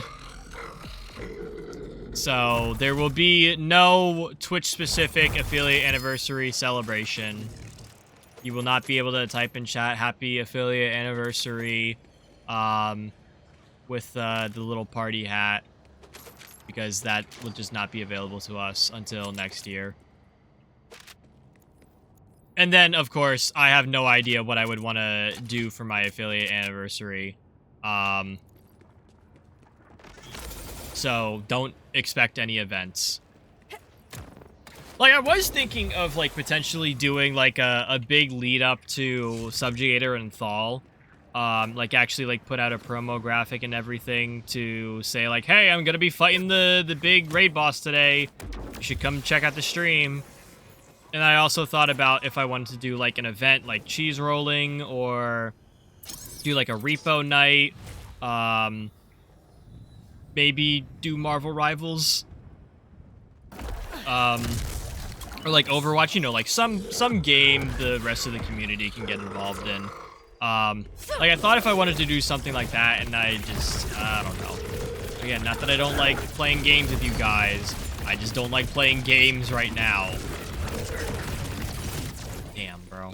So, there will be no Twitch-specific affiliate anniversary celebration. You will not be able to type in chat, happy affiliate anniversary, with the little party hat, because that will just not be available to us until next year. And then, of course, I have no idea what I would want to do for my affiliate anniversary. So, don't expect any events. Like, I was thinking of, like, potentially doing, like, a big lead-up to Subjugator and Thal. Like actually like put out a promo graphic and everything to say like, hey, I'm gonna be fighting the big raid boss today. You should come check out the stream. And I also thought about if I wanted to do like an event like cheese rolling or do like a repo night. Maybe do Marvel Rivals. Or like Overwatch, you know, like some game the rest of the community can get involved in. Like I thought if I wanted to do something like that, and I don't know. Again, not that I don't like playing games with you guys, I just don't like playing games right now. Damn, bro.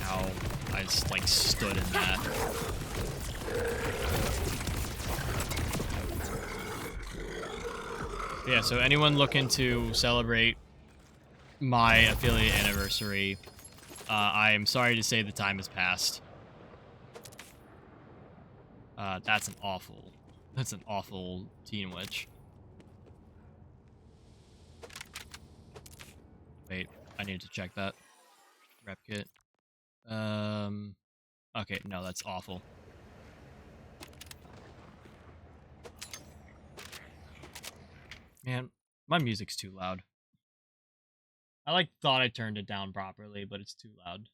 Ow, I just like stood in that. Yeah, so anyone looking to celebrate my affiliate anniversary, I am sorry to say the time has passed. That's an awful Teen Witch. Wait, I need to check that. Rep kit. Okay, no, that's awful. Man, my music's too loud. I thought I turned it down properly, but it's too loud.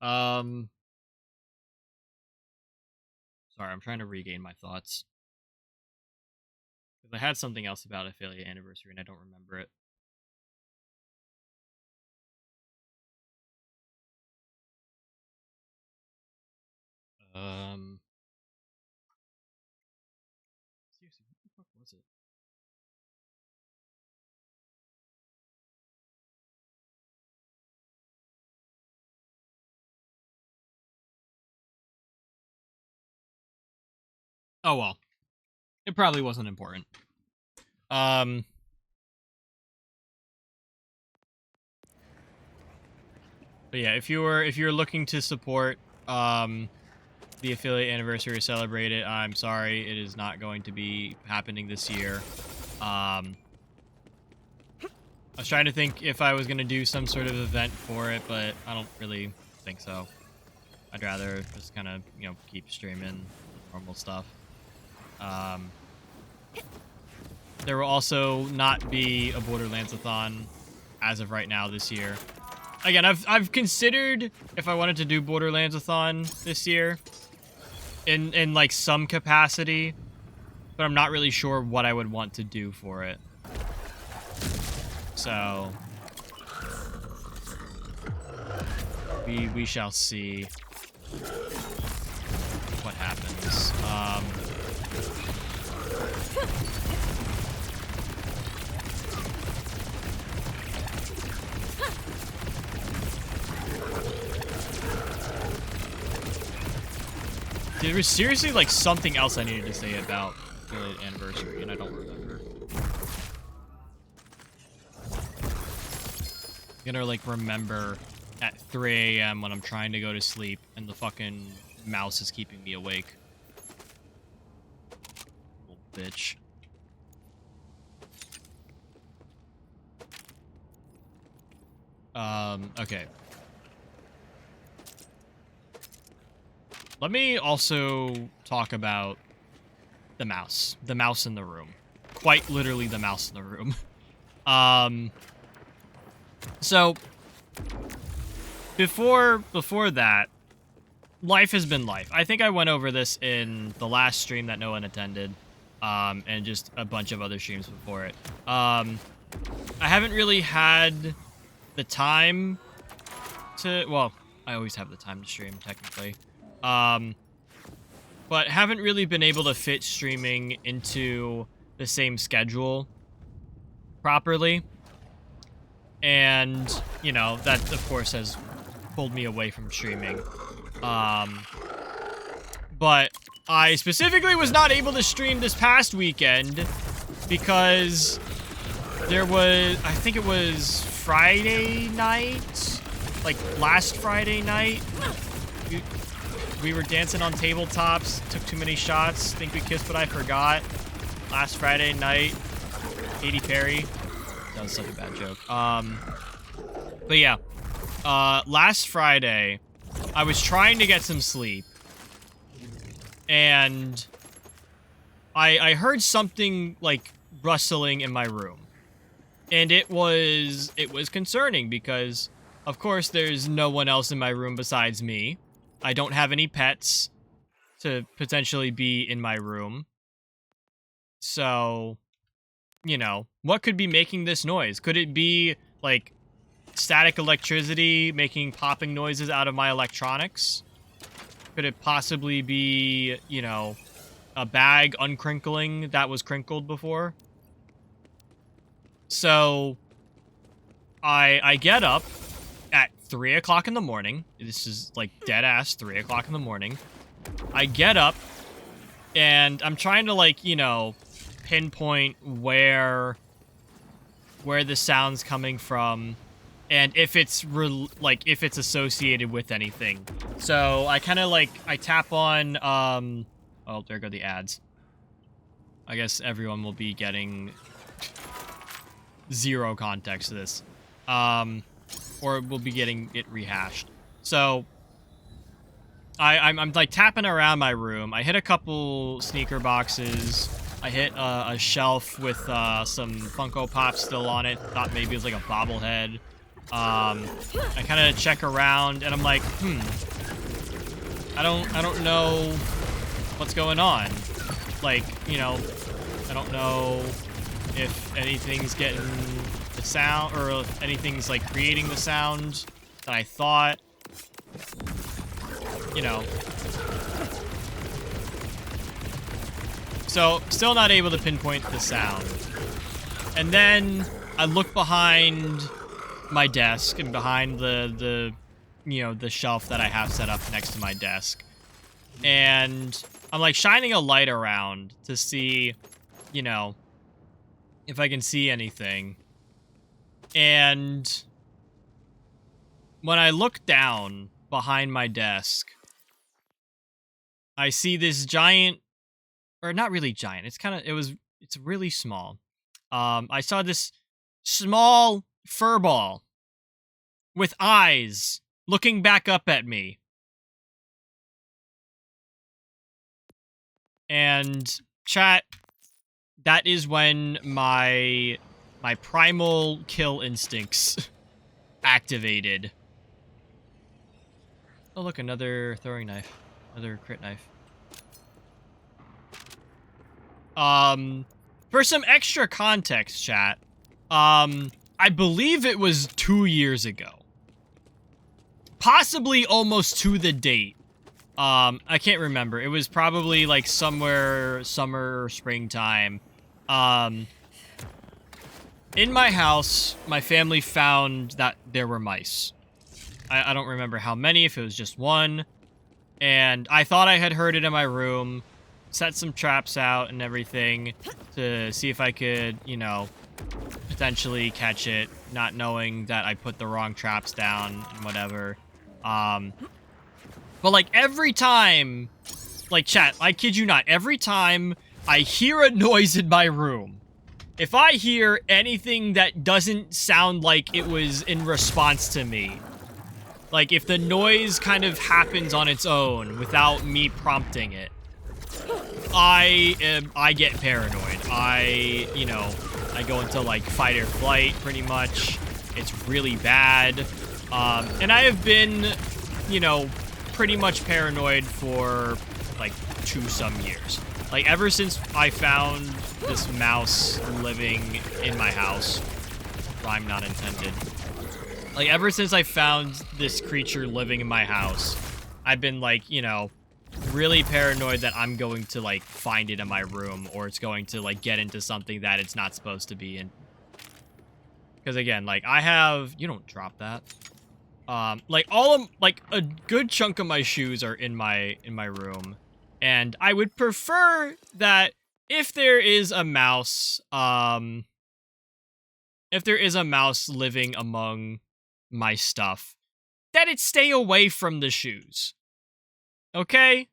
Sorry, I'm trying to regain my thoughts. Because I had something else about affiliate anniversary and I don't remember it. Seriously, what the fuck was it? Oh well. It probably wasn't important. But yeah, if you're looking to support the affiliate anniversary or celebrate it, I'm sorry, it is not going to be happening this year. I was trying to think if I was going to do some sort of event for it, but I don't really think so. I'd rather just kind of, you know, keep streaming normal stuff. There will also not be a Borderlands-a-thon as of right now this year. Again, I've considered if I wanted to do Borderlands-a-thon this year in like some capacity, but I'm not really sure what I would want to do for it. So we shall see what happens. There was seriously like something else I needed to say about the anniversary, and I don't remember. I'm gonna like remember at 3 a.m. when I'm trying to go to sleep and the fucking mouse is keeping me awake. Little bitch. Okay. Let me also talk about the mouse. The mouse in the room. Quite literally the mouse in the room. So before that, life has been life. I think I went over this in the last stream that no one attended, and just a bunch of other streams before it. I haven't really had the time to, well, I always have the time to stream, technically. But haven't really been able to fit streaming into the same schedule properly. And, you know, that, of course, has pulled me away from streaming. But I specifically was not able to stream this past weekend because there was, I think it was Friday night? Like, last Friday night? we were dancing on tabletops, took too many shots, think we kissed but I forgot. Last Friday night, Katy Perry. That was such a bad joke. But yeah, last Friday, I was trying to get some sleep, and I heard something like rustling in my room, and it was concerning because, of course, there's no one else in my room besides me. I don't have any pets to potentially be in my room. So, you know, what could be making this noise? Could it be, like, static electricity making popping noises out of my electronics? Could it possibly be, you know, a bag uncrinkling that was crinkled before? So, I get up at 3 o'clock in the morning. This is, like, dead-ass 3 o'clock in the morning. I get up, and I'm trying to, like, you know, pinpoint where the sound's coming from, and if it's if it's associated with anything. So I kind of like I tap on oh, there go the ads. I guess everyone will be getting zero context to this, or we'll be getting it rehashed. So I'm like tapping around my room. I hit a couple sneaker boxes. I hit a shelf with some Funko Pops still on it. Thought maybe it was like a bobblehead. I kind of check around, and I'm like, I don't know what's going on. Like, you know, I don't know if anything's getting the sound, or if anything's like creating the sound that I thought. You know. So, still not able to pinpoint the sound. And then I look behind my desk and behind the you know, the shelf that I have set up next to my desk. And I'm like shining a light around to see, you know, if I can see anything. And when I look down behind my desk, I see this giant, or not really giant, it's really small. I saw this small fur ball with eyes looking back up at me. And chat, that is when my primal kill instincts activated. Oh look, another throwing knife. Another crit knife. For some extra context, chat, I believe it was 2 years ago. Possibly almost to the date. I can't remember. It was probably like somewhere summer or springtime. In my house, my family found that there were mice. I don't remember how many, if it was just one. And I thought I had heard it in my room. Set some traps out and everything to see if I could, you know, potentially catch it, not knowing that I put the wrong traps down and whatever. But like every time, like chat, I kid you not, every time I hear a noise in my room, if I hear anything that doesn't sound like it was in response to me, like if the noise kind of happens on its own without me prompting it, I get paranoid. You know, I go into like fight or flight pretty much. It's really bad. And I have been, you know, pretty much paranoid for like some years. Like ever since I found this mouse living in my house, rhyme not intended. Like ever since I found this creature living in my house, I've been like, you know, really paranoid that I'm going to like find it in my room, or it's going to like get into something that it's not supposed to be in. Because again, like I have, you don't drop that. Like like a good chunk of my shoes are in my room, and I would prefer that if there is a mouse, living among my stuff, that it stay away from the shoes. Okay?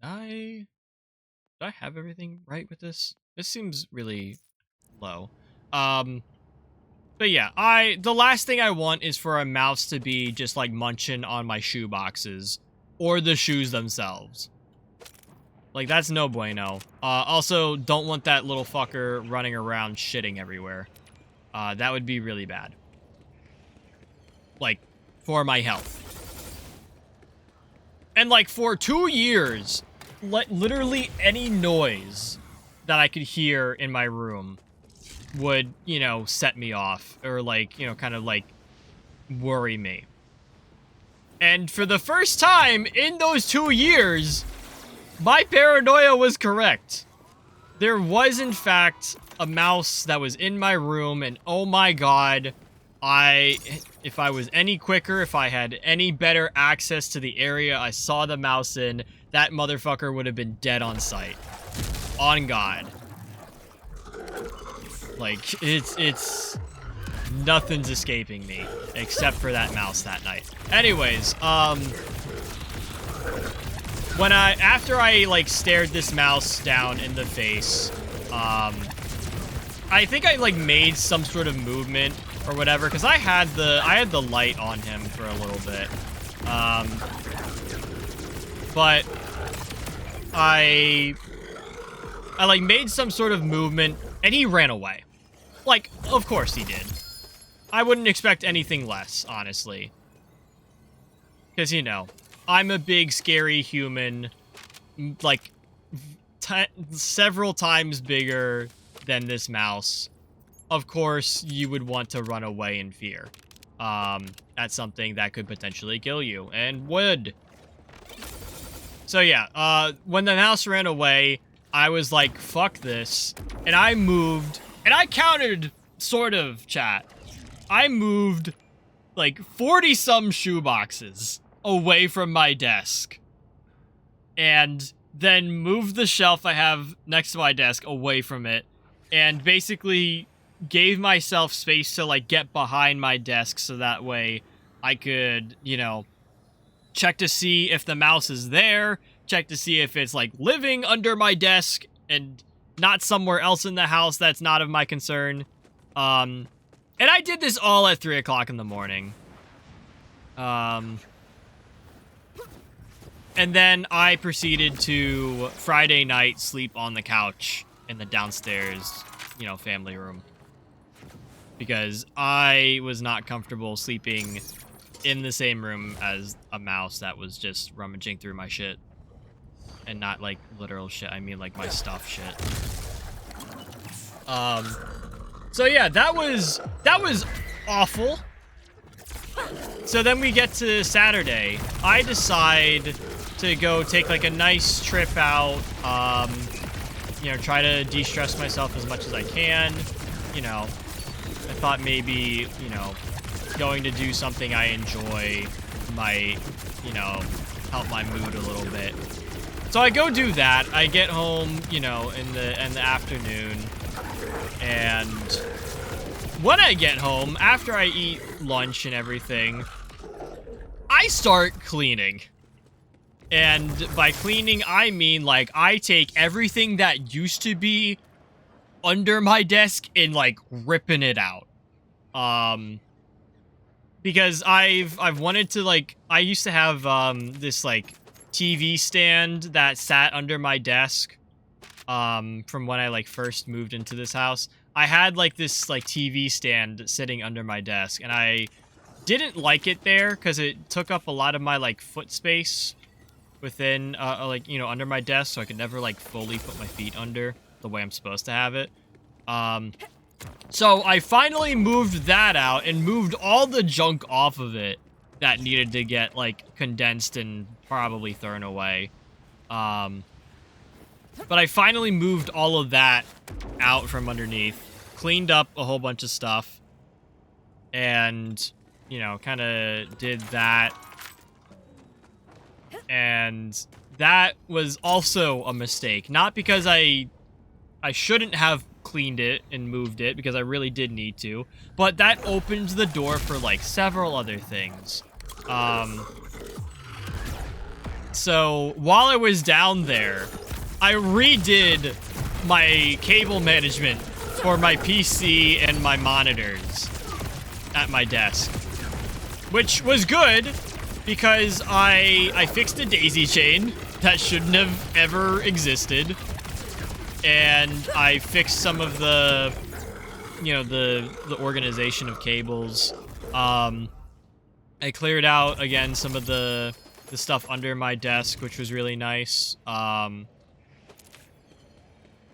Do I have everything right with this? This seems really low. But yeah, the last thing I want is for a mouse to be just like munching on my shoe boxes or the shoes themselves. Like, that's no bueno. Also, don't want that little fucker running around shitting everywhere. That would be really bad. Like, for my health. And like, for 2 years, literally any noise that I could hear in my room would, you know, set me off. Or like, you know, kind of like, worry me. And for the first time in those 2 years, my paranoia was correct. There was, in fact, a mouse that was in my room, and oh my god, if I was any quicker, if I had any better access to the area I saw the mouse in, that motherfucker would have been dead on sight. On God. Like, it's... Nothing's escaping me, except for that mouse that night. Anyways, after I, like, stared this mouse down in the face, I think I, like, made some sort of movement or whatever, because I had the light on him for a little bit. But I like, made some sort of movement, and he ran away. Like, of course he did. I wouldn't expect anything less, honestly. Because, you know, I'm a big, scary human, like, several times bigger than this mouse. Of course, you would want to run away in fear. That's something that could potentially kill you, and would. So yeah, when the mouse ran away, I was like, fuck this, and I moved, and I counted, sort of, chat. I moved, like, 40-some shoeboxes away from my desk. And then moved the shelf I have next to my desk away from it. And basically gave myself space to, like, get behind my desk so that way I could, you know, check to see if the mouse is there, check to see if it's, like, living under my desk and not somewhere else in the house that's not of my concern. And I did this all at 3 o'clock in the morning. And then I proceeded to Friday night sleep on the couch in the downstairs, you know, family room. Because I was not comfortable sleeping in the same room as a mouse that was just rummaging through my shit. And not, like, literal shit, I mean, like, my stuff shit. So yeah, that was awful. So then we get to Saturday. I decide to go take, like, a nice trip out, you know, try to de-stress myself as much as I can. You know, I thought maybe, you know, going to do something I enjoy might, you know, help my mood a little bit. So I go do that. I get home, you know, in the afternoon. And when I get home, after I eat lunch and everything, I start cleaning. And by cleaning, I mean, like, I take everything that used to be under my desk and, like, ripping it out. Because I've wanted to, like, I used to have, this, like, TV stand that sat under my desk, from when I, like, first moved into this house. I had, like, this, like, TV stand sitting under my desk, and I didn't like it there, because it took up a lot of my, like, foot space within, like, you know, under my desk, so I could never, like, fully put my feet under the way I'm supposed to have it. So I finally moved that out, and moved all the junk off of it that needed to get, like, condensed and probably thrown away. But I finally moved all of that out from underneath, cleaned up a whole bunch of stuff, and, you know, kind of did that. And that was also a mistake. Not because I shouldn't have cleaned it and moved it because I really did need to. But that opened the door for, like, several other things. So while I was down there, I redid my cable management for my PC and my monitors at my desk, which was good because I fixed a daisy chain that shouldn't have ever existed, and I fixed some of the, you know, the organization of cables. I cleared out again some of the stuff under my desk, which was really nice.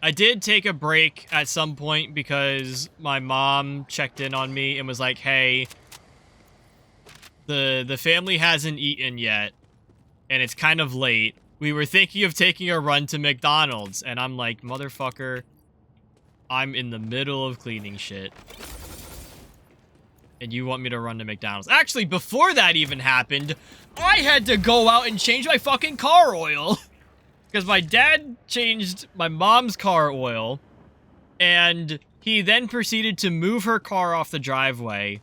I did take a break at some point because my mom checked in on me and was like, hey, the family hasn't eaten yet, and it's kind of late. We were thinking of taking a run to McDonald's, and I'm like, motherfucker, I'm in the middle of cleaning shit, and you want me to run to McDonald's. Actually, before that even happened, I had to go out and change my fucking car oil. Because my dad changed my mom's car oil, and he then proceeded to move her car off the driveway,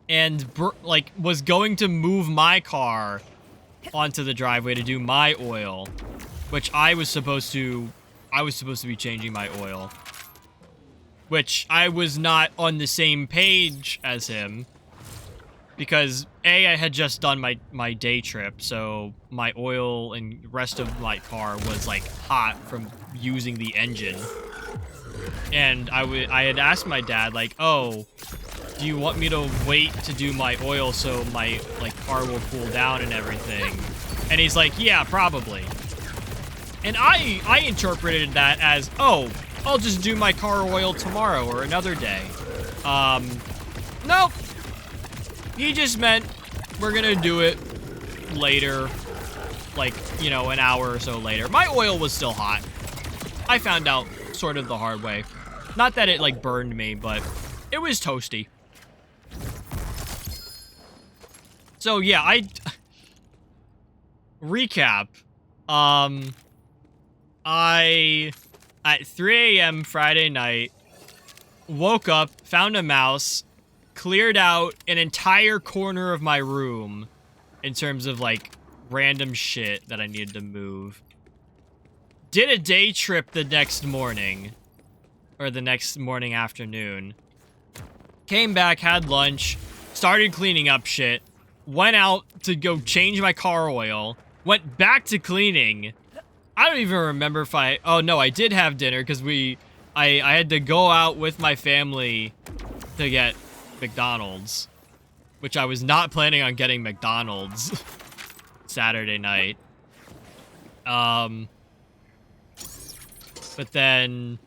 and, like, was going to move my car onto the driveway to do my oil, which I was supposed to be changing my oil, which I was not on the same page as him, because A, I had just done my day trip, so my oil and rest of my car was, like, hot from using the engine. And I had asked my dad, like, oh, do you want me to wait to do my oil so my, like, car will cool down and everything? And he's like, yeah, probably. And I interpreted that as, oh, I'll just do my car oil tomorrow or another day. Nope. He just meant we're gonna do it later, like, you know, an hour or so later. My oil was still hot. I found out sort of the hard way. Not that it, like, burned me, but it was toasty. So, yeah, recap. I, at 3 a.m. Friday night, woke up, found a mouse, cleared out an entire corner of my room in terms of, like, random shit that I needed to move. Did a day trip the next morning, or the next morning afternoon. Came back, had lunch, started cleaning up shit, went out to go change my car oil, went back to cleaning. I don't even remember if oh no, I did have dinner because I had to go out with my family to get McDonald's, which I was not planning on getting McDonald's Saturday night. But then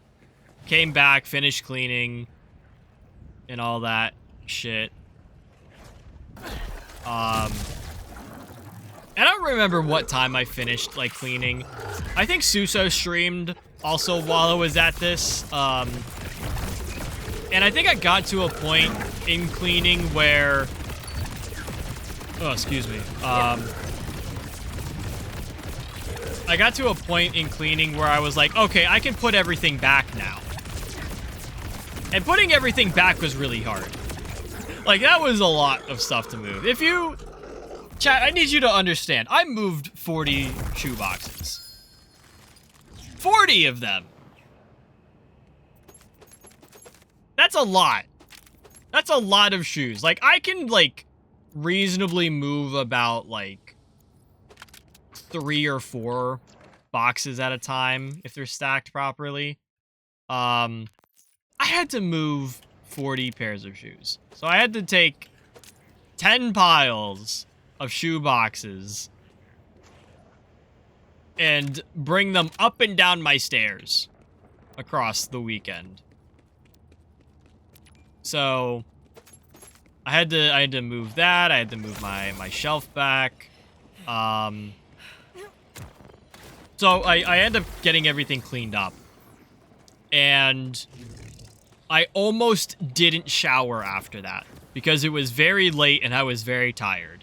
came back, finished cleaning, and all that shit. I don't remember what time I finished, like, cleaning. I think Suso streamed also while I was at this. And I think I got to a point in cleaning where... Oh, excuse me. I got to a point in cleaning where I was like, okay, I can put everything back now. And putting everything back was really hard. Like, that was a lot of stuff to move. If you... Chat, I need you to understand. I moved 40 shoe boxes. 40 of them! That's a lot. That's a lot of shoes. Like, I can, like, reasonably move about, like, 3 or 4 boxes at a time if they're stacked properly. I had to move 40 pairs of shoes. So I had to take 10 piles of shoe boxes and bring them up and down my stairs across the weekend. So I had to move that. I had to move my shelf back. So I ended up getting everything cleaned up. And I almost didn't shower after that because it was very late and I was very tired.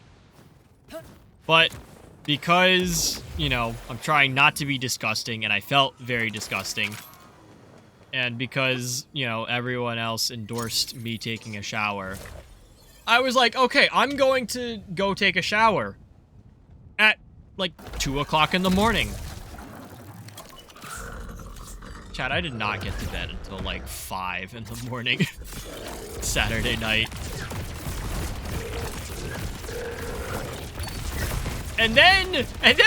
But because, you know, I'm trying not to be disgusting and I felt very disgusting, And because, you know, everyone else endorsed me taking a shower, I was like, okay, I'm going to go take a shower at, like, 2 o'clock in the morning. Chad, I did not get to bed until, like, 5 in the morning. Saturday night. And then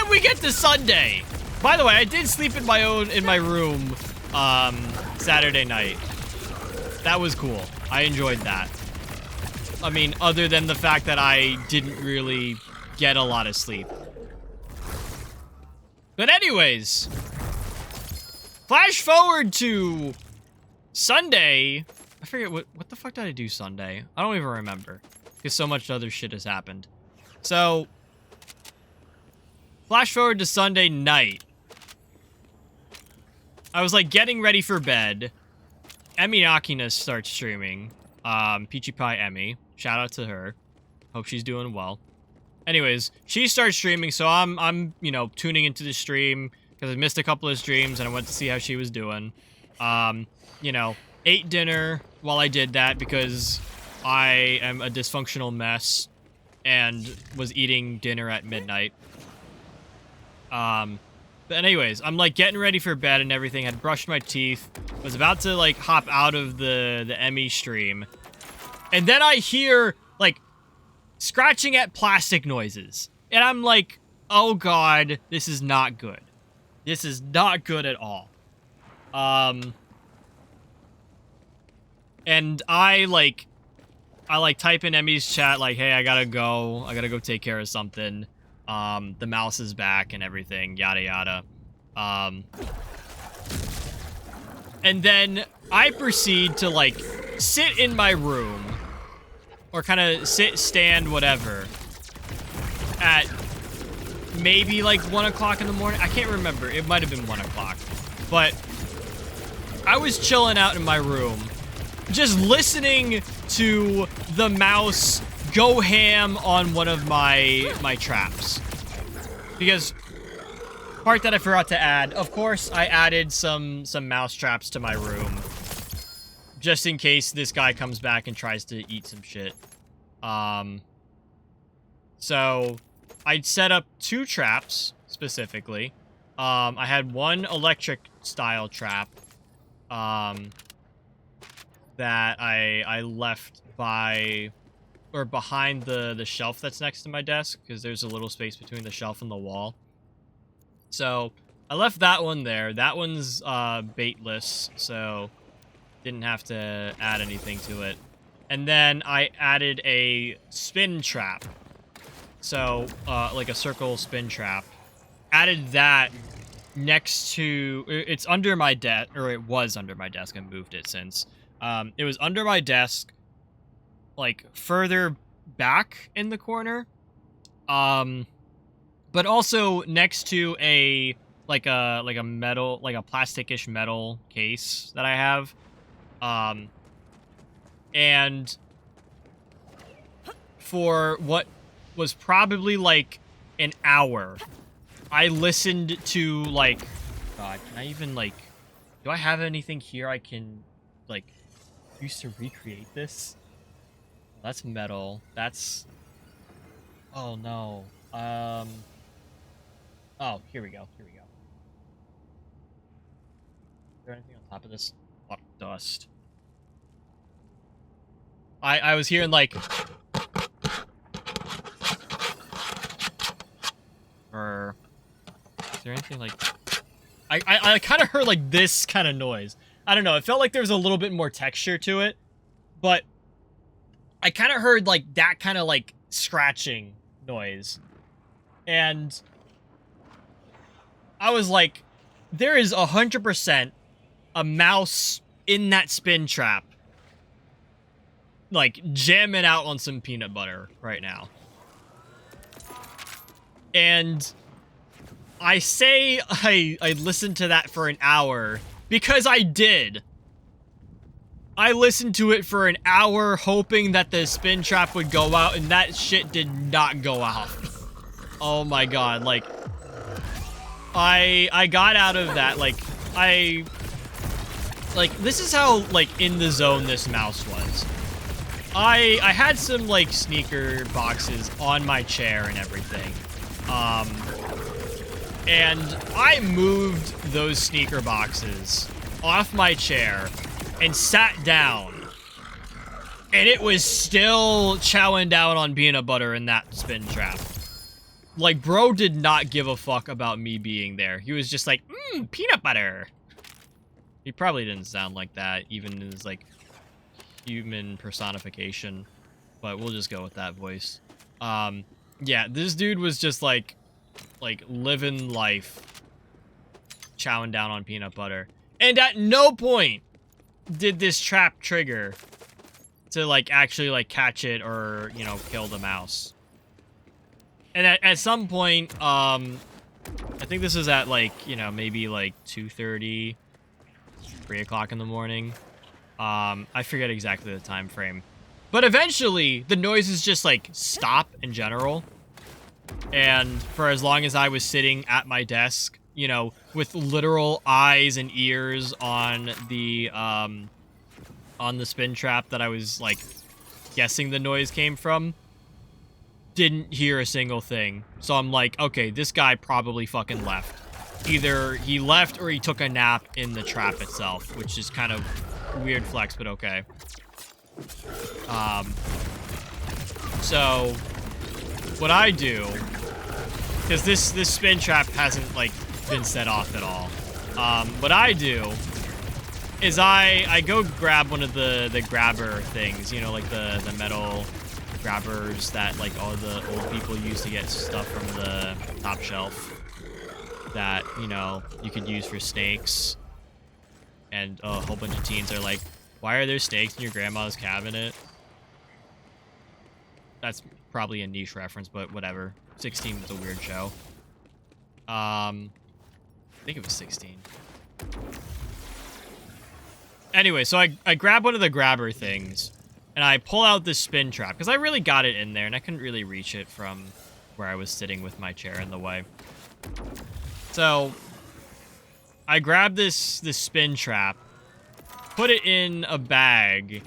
we get to Sunday. By the way, I did sleep in my room, Saturday night. That was cool. I enjoyed that. I mean, other than the fact that I didn't really get a lot of sleep. But anyways, flash forward to Sunday. I forget what the fuck did I do Sunday? I don't even remember because so much other shit has happened. So, flash forward to Sunday night. I was like getting ready for bed. Emmy Akina starts streaming. Peachy Pie Emmy. Shout out to her. Hope she's doing well. Anyways, she starts streaming, so I'm you know, tuning into the stream because I missed a couple of streams and I went to see how she was doing. You know, ate dinner while I did that because I am a dysfunctional mess and was eating dinner at midnight. But anyways, I'm like getting ready for bed and everything. Had brushed my teeth. Was about to like hop out of the Emmy stream. And then I hear like scratching at plastic noises. And I'm like, oh god, this is not good. This is not good at all. And I type in Emmy's chat like, hey, I gotta go take care of something. The mouse is back and everything, yada yada. And then I proceed to like sit in my room or kind of stand, whatever, at maybe like 1 o'clock in the morning. I can't remember. It might have been 1 o'clock, but I was chilling out in my room, just listening to the mouse go ham on one of my traps. Because part that I forgot to add, of course, I added some mouse traps to my room just in case this guy comes back and tries to eat some shit. So I set up 2 traps specifically. I had one electric style trap that I left by or behind the shelf that's next to my desk, because there's a little space between the shelf and the wall. So I left that one there. That one's baitless, so didn't have to add anything to it. And then I added a spin trap. So like a circle spin trap. Added that next to, it's under my desk, or it was under my desk. I moved it since. It was under my desk, like further back in the corner, but also next to a metal, like a plasticish metal case that I have, and for what was probably like an hour, I listened to like, God, can I even like, do I have anything here I can like use to recreate this? That's metal. That's... Oh, no. Oh, here we go. Here we go. Is there anything on top of this? A lot of dust. I was hearing, like... Or... Is there anything, like... I kind of heard, like, this kind of noise. I don't know. It felt like there was a little bit more texture to it. But... I kind of heard, like, that kind of, like, scratching noise. And I was like, there is 100% a mouse in that spin trap, like, jamming out on some peanut butter right now. And I say I listened to that for an hour because I did. I listened to it for an hour hoping that the spin trap would go out, and that shit did not go out. Oh my god, like, I got out of that, like, Like, this is how, like, in the zone this mouse was. I had some, like, sneaker boxes on my chair and everything. And I moved those sneaker boxes off my chair and sat down. And it was still chowing down on peanut butter in that spin trap. Like, bro did not give a fuck about me being there. He was just like, peanut butter. He probably didn't sound like that, even in his, like, human personification. But we'll just go with that voice. Yeah, this dude was just, like living life. Chowing down on peanut butter. And at no point did this trap trigger to, like, actually, like, catch it or, you know, kill the mouse. And at some point, I think this was at, like, you know, maybe, like, 2:30, 3 o'clock in the morning. I forget exactly the time frame. But eventually, the noises just, like, stop in general. And for as long as I was sitting at my desk, you know, with literal eyes and ears on the spin trap that I was, like, guessing the noise came from, didn't hear a single thing. So I'm like, okay, this guy probably fucking left. Either he left or he took a nap in the trap itself, which is kind of weird flex, but okay. So what I do, because this spin trap hasn't, like, been set off at all. What I do is I go grab one of the grabber things, you know, like the metal grabbers that, like, all the old people used to get stuff from the top shelf that, you know, you could use for snakes. And a whole bunch of teens are like, why are there snakes in your grandma's cabinet? That's probably a niche reference, but whatever. 16 was a weird show. I think it was 16. Anyway, so I grab one of the grabber things, and I pull out this spin trap, because I really got it in there, and I couldn't really reach it from where I was sitting with my chair in the way. So I grab this spin trap, put it in a bag,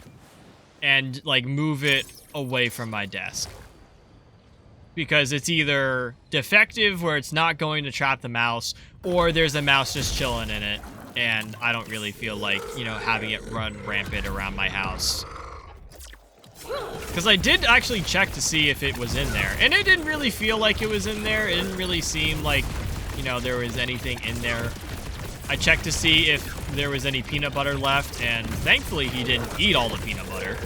and, like, move it away from my desk. Because it's either defective, where it's not going to trap the mouse, or there's a mouse just chilling in it, and I don't really feel like, you know, having it run rampant around my house. Because I did actually check to see if it was in there, and it didn't really feel like it was in there. It didn't really seem like, you know, there was anything in there. I checked to see if there was any peanut butter left, and thankfully he didn't eat all the peanut butter.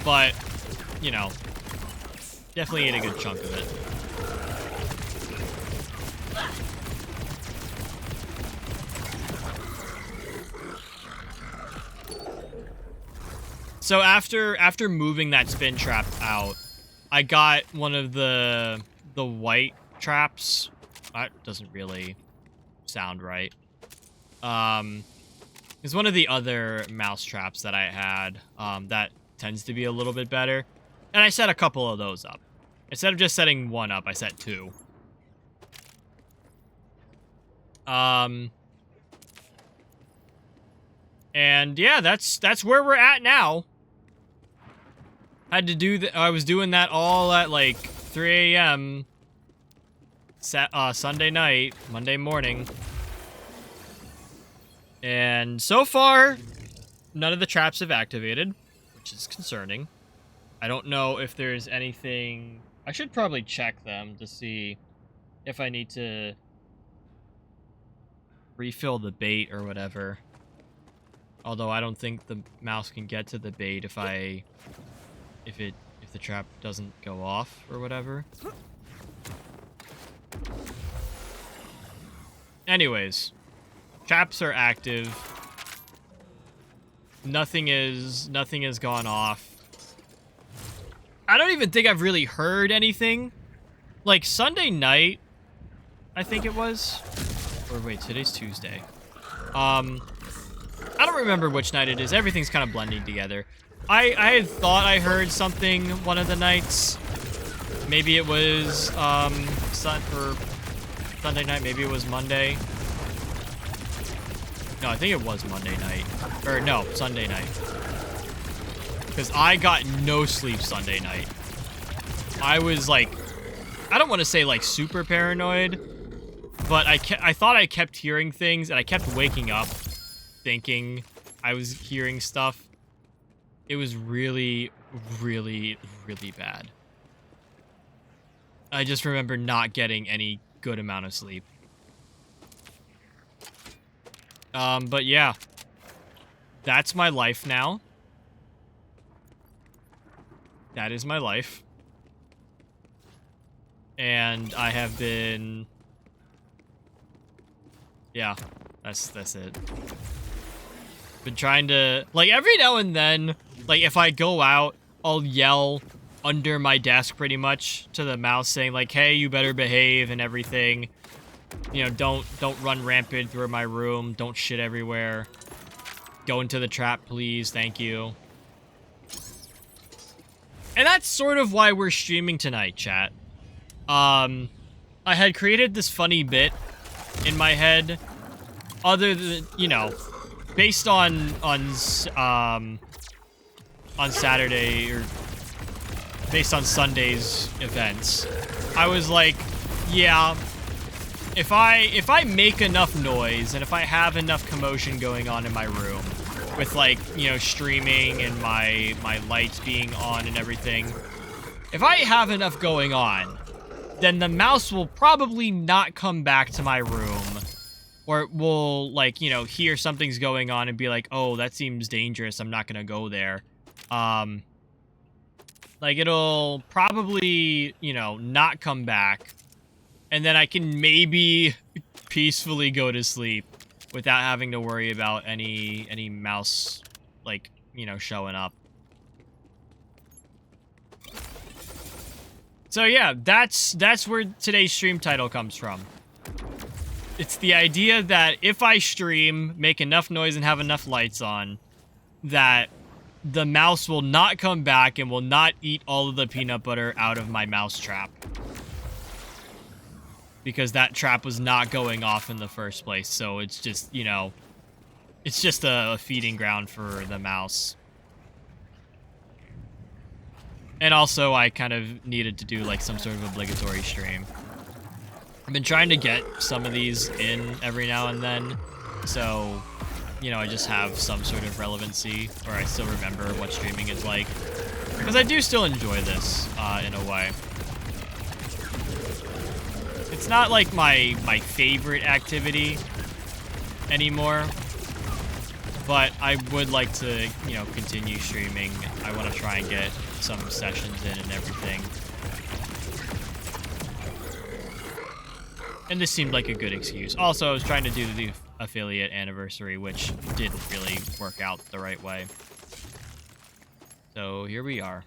But, you know, definitely ate a good chunk of it. So after moving that spin trap out, I got one of the white traps. That doesn't really sound right. It's one of the other mouse traps that I had that tends to be a little bit better. And I set a couple of those up. Instead of just setting one up, I set two. And yeah, that's where we're at now. Had to do I was doing that all at like 3 a.m. Sunday night, Monday morning. And so far, none of the traps have activated, which is concerning. I don't know if there's anything... I should probably check them to see if I need to refill the bait or whatever. Although I don't think the mouse can get to the bait if the trap doesn't go off or whatever. Anyways, traps are active. Nothing has gone off. I don't even think I've really heard anything. Like Sunday night, I think it was. Or wait, today's Tuesday. I don't remember which night it is. Everything's kind of blending together. I had thought I heard something one of the nights. Maybe it was Sunday night. Maybe it was Monday. No, I think it was Monday night. Or no, Sunday night. Because I got no sleep Sunday night. I was like, I don't want to say like super paranoid, but I thought I kept hearing things, and I kept waking up thinking I was hearing stuff. It was really, really, really bad. I just remember not getting any good amount of sleep. But yeah. That's my life now. That is my life. And I have been... Yeah, that's it. Been trying to... Like, every now and then, like, if I go out, I'll yell under my desk, pretty much, to the mouse, saying, like, hey, you better behave and everything. You know, don't run rampant through my room. Don't shit everywhere. Go into the trap, please. Thank you. And that's sort of why we're streaming tonight, chat. I had created this funny bit in my head, other than, you know, based on Saturday, or based on Sunday's events. I was like, yeah, if I make enough noise and if I have enough commotion going on in my room, with, like, you know, streaming and my lights being on and everything, if I have enough going on, then the mouse will probably not come back to my room, or it will, like, you know, hear something's going on and be like, oh, that seems dangerous, I'm not gonna go there. Like, it'll probably, you know, not come back, and then I can maybe peacefully go to sleep without having to worry about any mouse, like, you know, showing up. So yeah, that's where today's stream title comes from. It's the idea that if I stream, make enough noise, and have enough lights on, that the mouse will not come back and will not eat all of the peanut butter out of my mouse trap. Because that trap was not going off in the first place, so it's just, you know, it's just a feeding ground for the mouse. And also, I kind of needed to do, like, some sort of obligatory stream. I've been trying to get some of these in every now and then, so, you know, I just have some sort of relevancy, or I still remember what streaming is like. Because I do still enjoy this, in a way. It's not, like, my favorite activity anymore, but I would like to, you know, continue streaming. I want to try and get some sessions in and everything. And this seemed like a good excuse. Also, I was trying to do the affiliate anniversary, which didn't really work out the right way. So here we are.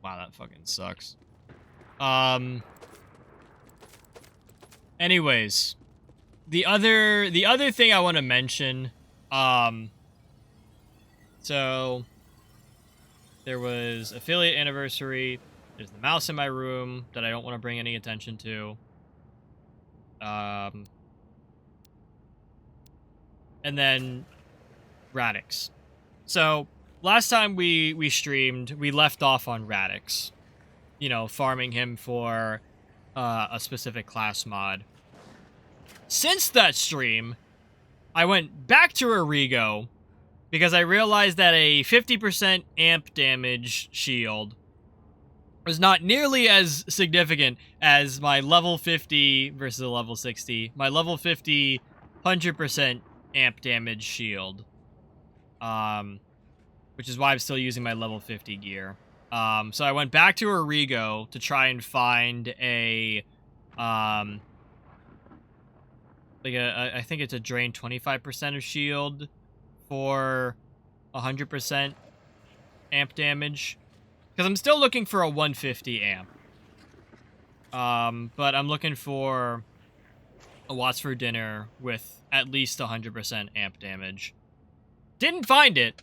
Wow, that fucking sucks. Anyways, the other thing I want to mention, so there was affiliate anniversary. There's the mouse in my room that I don't want to bring any attention to. And then Radix. So last time we streamed, we left off on Radix. You know, farming him for a specific class mod. Since that stream, I went back to Origo because I realized that a 50% amp damage shield was not nearly as significant as my level 50 versus a level 60. My level 50 100% amp damage shield. Which is why I'm still using my level 50 gear. So I went back to Origo to try and find a, I think it's a drain 25% of shield for 100% amp damage. Because I'm still looking for a 150 amp. But I'm looking for a Watts for Dinner with at least 100% amp damage. Didn't find it,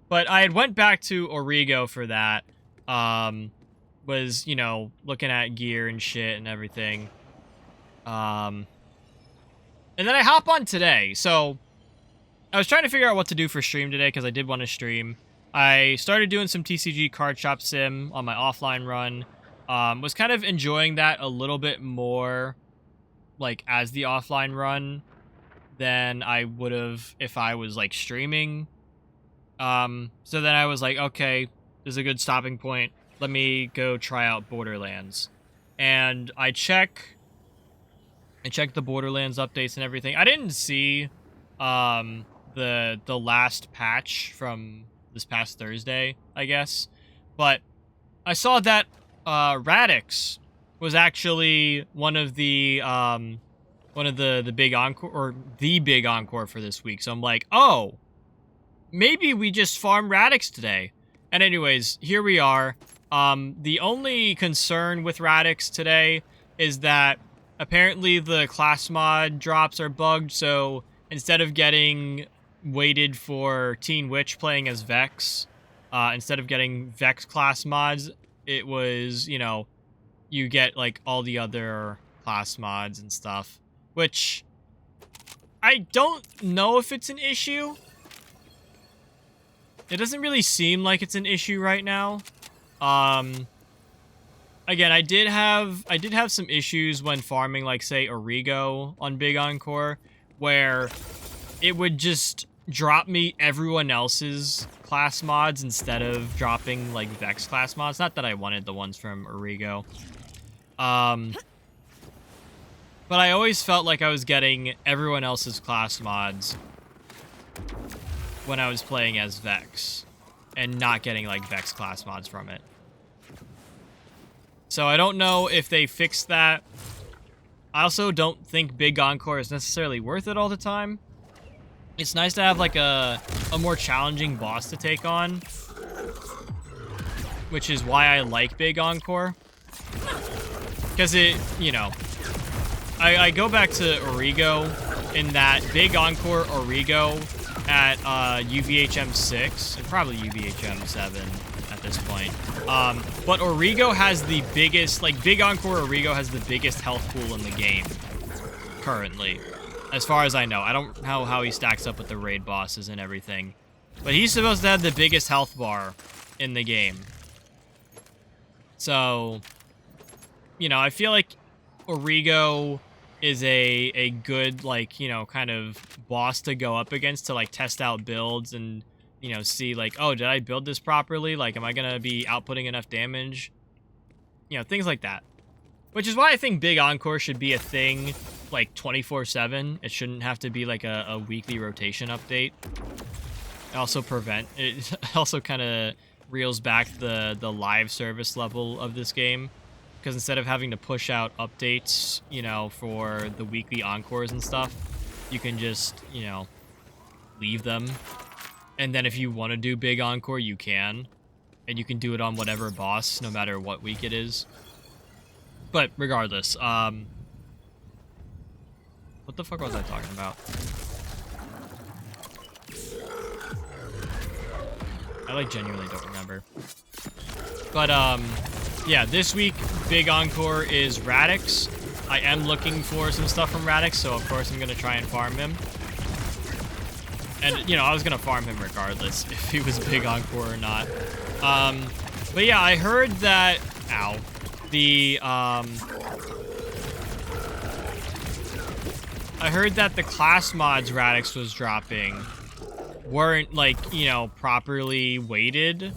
but I had went back to Origo for that. Was, you know, looking at gear and shit and everything. And then I hop on today. So I was trying to figure out what to do for stream today because I did want to stream. I started doing some TCG card shop sim on my offline run. Was kind of enjoying that a little bit more, like, as the offline run than I would have if I was, like, streaming. So then I was like, okay, this is a good stopping point. Let me go try out Borderlands. And I check the Borderlands updates and everything. I didn't see the last patch from this past Thursday, I guess. But I saw that Radix was actually one of the big encore, or the big encore for this week. So I'm like, oh, maybe we just farm Radix today. And anyways, here we are. The only concern with Radix today is that apparently the class mod drops are bugged, so instead of getting weighted for Teen Witch playing as Vex, instead of getting Vex class mods, it was, you know, you get, like, all the other class mods and stuff, which I don't know if it's an issue. It doesn't really seem like it's an issue right now. Again, I did have some issues when farming, like, say, Origo on Big Encore, where it would just drop me everyone else's class mods instead of dropping, like, Vex class mods. Not that I wanted the ones from Origo. But I always felt like I was getting everyone else's class mods when I was playing as Vex, and not getting, like, Vex class mods from it. So I don't know if they fixed that. I also don't think Big Encore is necessarily worth it all the time. It's nice to have, like, a more challenging boss to take on, which is why I like Big Encore. Because it, you know, I go back to Origo in that Big Encore Origo at UVHM 6, and probably UVHM 7 at this point. But Origo has the biggest, like, Big Encore Origo has the biggest health pool in the game currently, as far as I know. I don't know how he stacks up with the raid bosses and everything, but he's supposed to have the biggest health bar in the game. So, you know, I feel like Origo is a good, like, you know, kind of boss to go up against to, like, test out builds and, you know, see, like, oh, did I build this properly? Like, am I gonna be outputting enough damage? You know, things like that. Which is why I think Big Encore should be a thing, like, 24/7. It shouldn't have to be, like, a weekly rotation update. It also kind of reels back the live service level of this game. Because instead of having to push out updates, you know, for the weekly encores and stuff, you can just, you know, leave them. And then if you want to do Big Encore, you can. And you can do it on whatever boss, no matter what week it is. But regardless, what the fuck was I talking about? I, like, genuinely don't remember. But, yeah, this week, Big Encore is Radix. I am looking for some stuff from Radix, so of course I'm going to try and farm him. And, you know, I was going to farm him regardless if he was Big Encore or not. But yeah, I heard that... Ow. I heard that the class mods Radix was dropping weren't, like, you know, properly weighted.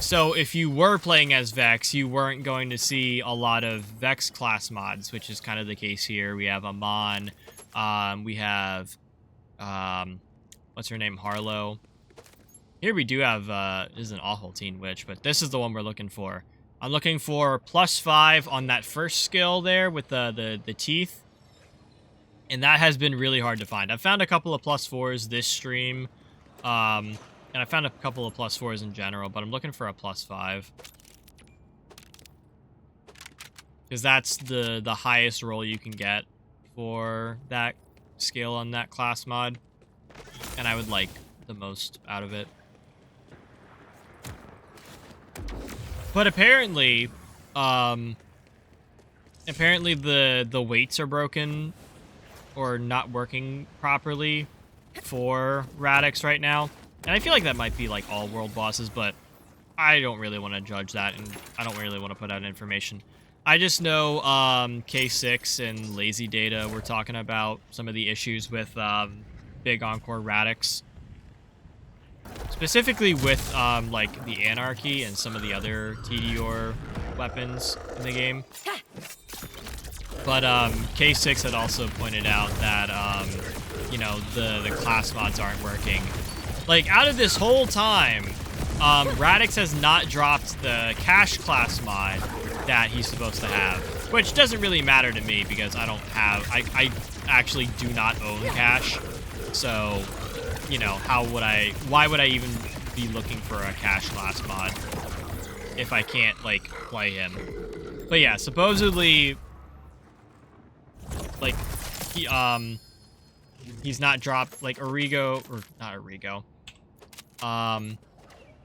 So if you were playing as Vex, you weren't going to see a lot of Vex class mods, which is kind of the case here. We have Amon, we have, what's her name, Harlow. Here we do have, this is an awful Teen Witch, but this is the one we're looking for. I'm looking for +5 on that first skill there with the teeth. And that has been really hard to find. I've found a couple of +4s this stream. And I found a couple of +4s in general, but I'm looking for a +5. Because that's the highest roll you can get for that skill on that class mod. And I would like the most out of it. But apparently, the weights are broken or not working properly for Radix right now. And I feel like that might be like all world bosses, but I don't really want to judge that, and I don't really want to put out information. I just know K6 and Lazy Data were talking about some of the issues with Big Encore Radix. Specifically with like the Anarchy and some of the other TDR weapons in the game. But K6 had also pointed out that you know, the class mods aren't working. Like, out of this whole time, Radix has not dropped the cash class mod that he's supposed to have, which doesn't really matter to me because I don't have, I actually do not own cash. So, you know, why would I even be looking for a cash class mod if I can't, like, play him? But yeah, supposedly, like, he's not dropped, like, Origo, or not Origo.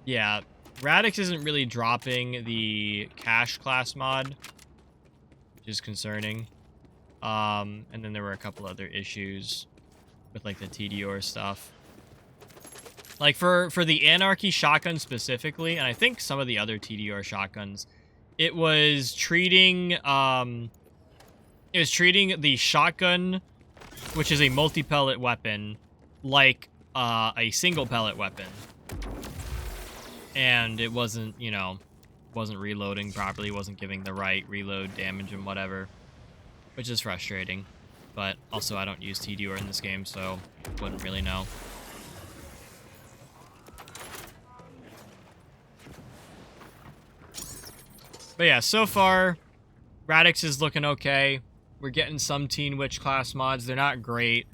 Yeah, Radix isn't really dropping the cash class mod, which is concerning. And then there were a couple other issues with, like, the TDR stuff. Like, for the Anarchy shotgun specifically, and I think some of the other TDR shotguns, it was treating the shotgun, which is a multi-pellet weapon, like a single pellet weapon. And it wasn't, you know, wasn't reloading properly, wasn't giving the right reload damage and whatever, which is frustrating. But also, I don't use TDR in this game, so wouldn't really know. But yeah, so far, Radix is looking okay. We're getting some Teen Witch class mods. They're not great.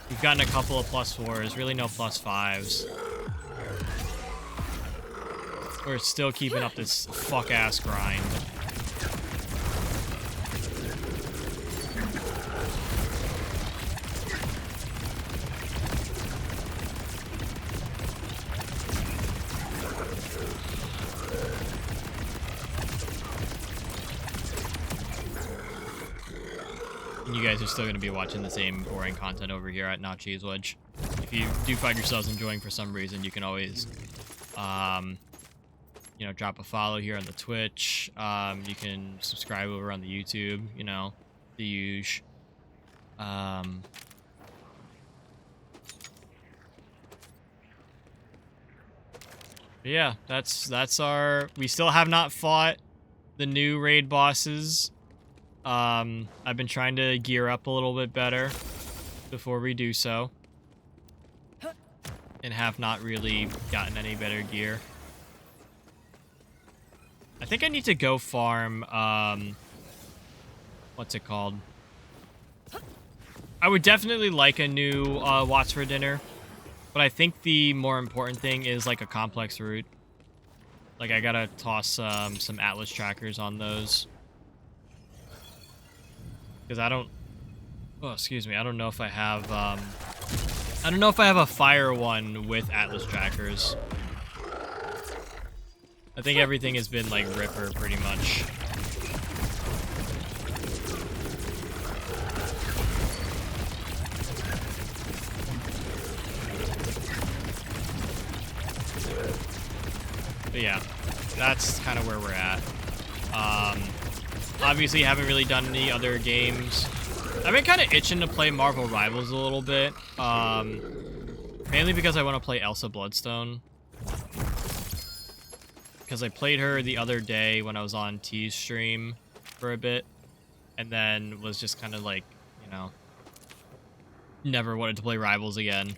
We've gotten a couple of +4s, really no +5s. We're still keeping up this fuck-ass grind. And you guys are still going to be watching the same boring content over here at Not Cheese Wedge. If you do find yourselves enjoying for some reason, you can always, you know, drop a follow here on the Twitch. You can subscribe over on the YouTube, you know, the usual. But yeah, that's our. We still have not fought the new raid bosses. I've been trying to gear up a little bit better before we do so, and have not really gotten any better gear. I think I need to go farm, what's it called? I would definitely like a new, Watts for dinner, but I think the more important thing is, like, a complex route. Like, I gotta toss, some Atlas trackers on those. Because I don't, oh, excuse me, I don't know if I have, I don't know if I have a fire one with Atlas trackers. I think everything has been, like, Ripper, pretty much. But yeah, that's kind of where we're at. Obviously, haven't really done any other games. I've been kind of itching to play Marvel Rivals a little bit. Mainly because I want to play Elsa Bloodstone. Because I played her the other day when I was on T's stream for a bit. And then was just kind of like, you know, never wanted to play Rivals again.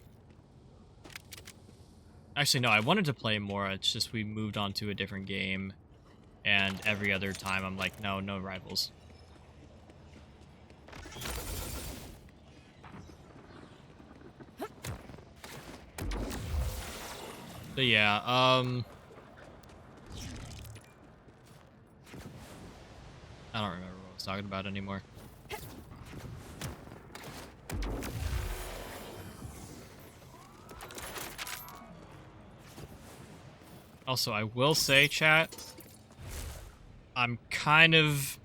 Actually, no, I wanted to play more. It's just we moved on to a different game. And every other time I'm like, no, no Rivals. But yeah, I don't remember what I was talking about anymore. Also, I will say, chat, I'm kind of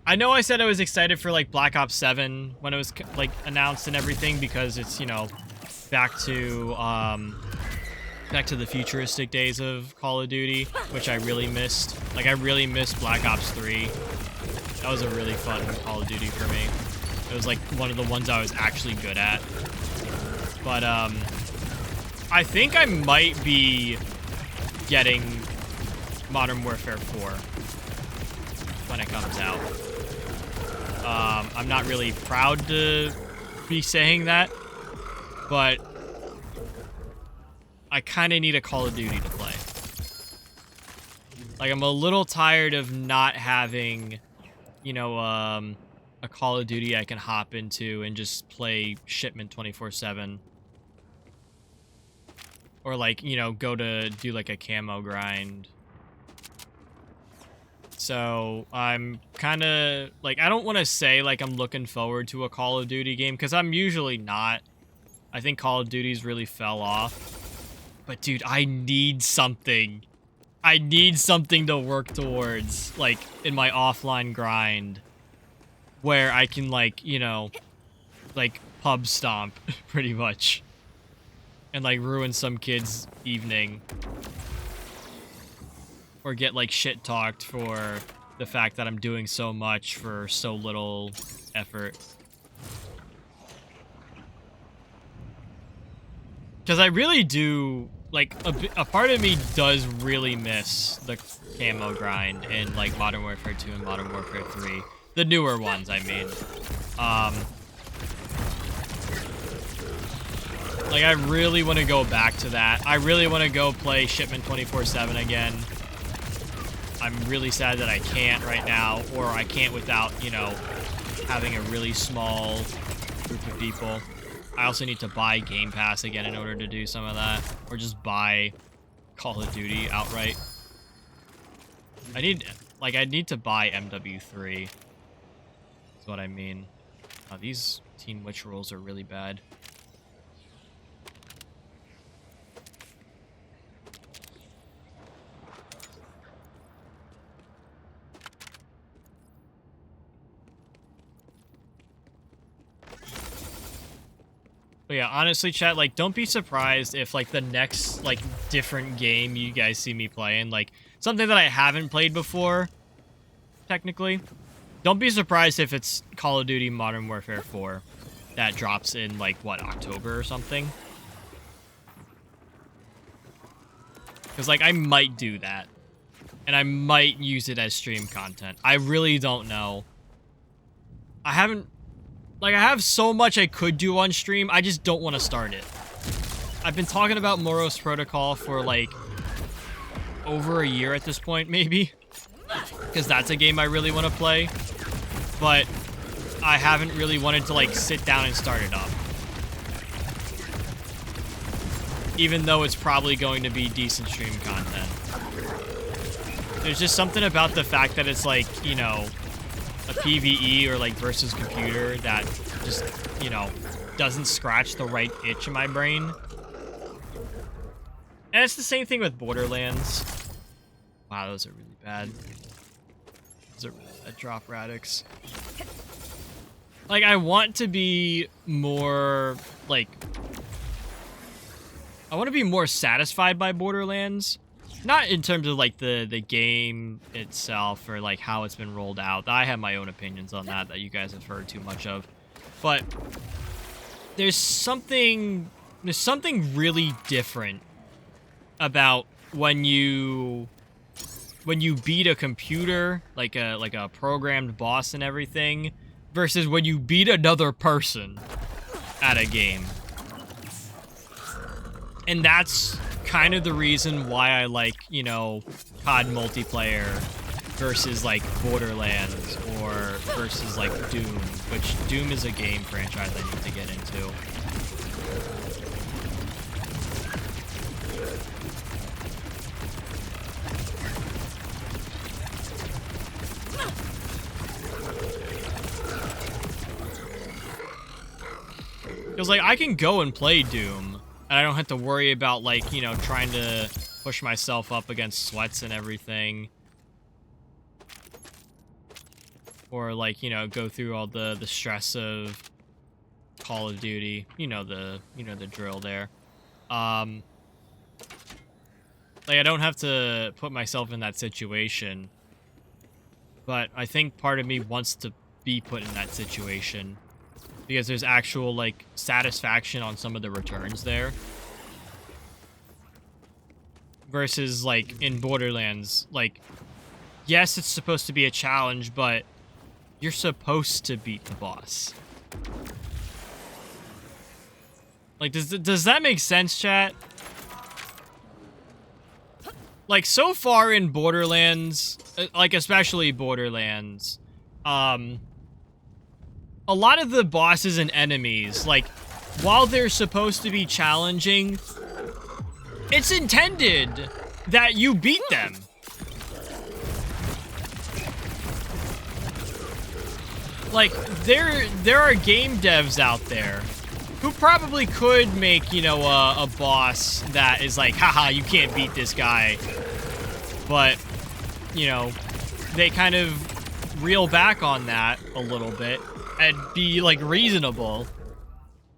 I know I said I was excited for like Black Ops 7 when it was like announced and everything because it's, you know, back to the futuristic days of Call of Duty, which I really missed. Like I really missed Black Ops 3. That was a really fun Call of Duty for me. It was like one of the ones I was actually good at. But I think I might be getting Modern Warfare 4 when it comes out. I'm not really proud to be saying that, but I kind of need a Call of Duty to play. Like, I'm a little tired of not having, you know, a Call of Duty I can hop into and just play Shipment 24/7. Or, like, you know, go to do, like, a camo grind. So, I'm kind of, like, I don't want to say, like, I'm looking forward to a Call of Duty game, because I'm usually not. I think Call of Duty's really fell off. But, dude, I need something. I need something to work towards, like, in my offline grind. Where I can, like, you know, like, pub stomp, pretty much. And, like, ruin some kid's evening. Or get, like, shit talked for the fact that I'm doing so much for so little effort. Because I really do, like, a part of me does really miss the camo grind in, like, Modern Warfare 2 and Modern Warfare 3. The newer ones, I mean. Like, I really want to go back to that. I really want to go play Shipment 24/7 again. I'm really sad that I can't right now, or I can't without, you know, having a really small group of people. I also need to buy Game Pass again in order to do some of that, or just buy Call of Duty outright. I need to buy MW3. That's what I mean. Oh, these Teen Witch rolls are really bad. But yeah, honestly, chat, like, don't be surprised if, like, the next, like, different game you guys see me playing, like, something that I haven't played before, technically. Don't be surprised if it's Call of Duty Modern Warfare 4 that drops in, like, what, October or something? Because, like, I might do that. And I might use it as stream content. I really don't know. I haven't... Like, I have so much I could do on stream, I just don't want to start it. I've been talking about Moros Protocol for, like, over a year at this point, maybe. Because that's a game I really want to play. But I haven't really wanted to, like, sit down and start it up. Even though it's probably going to be decent stream content. There's just something about the fact that it's, like, you know, a PvE or, like, versus computer that just, you know, doesn't scratch the right itch in my brain. And it's the same thing with Borderlands. Wow, those are really bad. Those are really bad drop Radix. Like, I want to be more, like... I want to be more satisfied by Borderlands. Not in terms of, like, the game itself or, like, how it's been rolled out. I have my own opinions on that you guys have heard too much of. But there's something really different about when you beat a computer, like a programmed boss and everything, versus when you beat another person at a game. And that's kind of the reason why I like, you know, COD multiplayer versus, like, Borderlands or versus, like, Doom, which Doom is a game franchise I need to get into. Because, like, I can go and play Doom, and I don't have to worry about, like, you know, trying to push myself up against sweats and everything. or like, you know, go through all the stress of Call of Duty. You know the drill there. Like, I don't have to put myself in that situation, but I think part of me wants to be put in that situation because there's actual, like, satisfaction on some of the returns there. Versus, like, in Borderlands, like, yes, it's supposed to be a challenge, but you're supposed to beat the boss. Like, does that make sense, chat? Like, so far in Borderlands, like, especially Borderlands, a lot of the bosses and enemies, like, while they're supposed to be challenging, it's intended that you beat them. Like, there are game devs out there who probably could make, you know, a boss that is like, haha, you can't beat this guy. But, you know, they kind of reel back on that a little bit and be, like, reasonable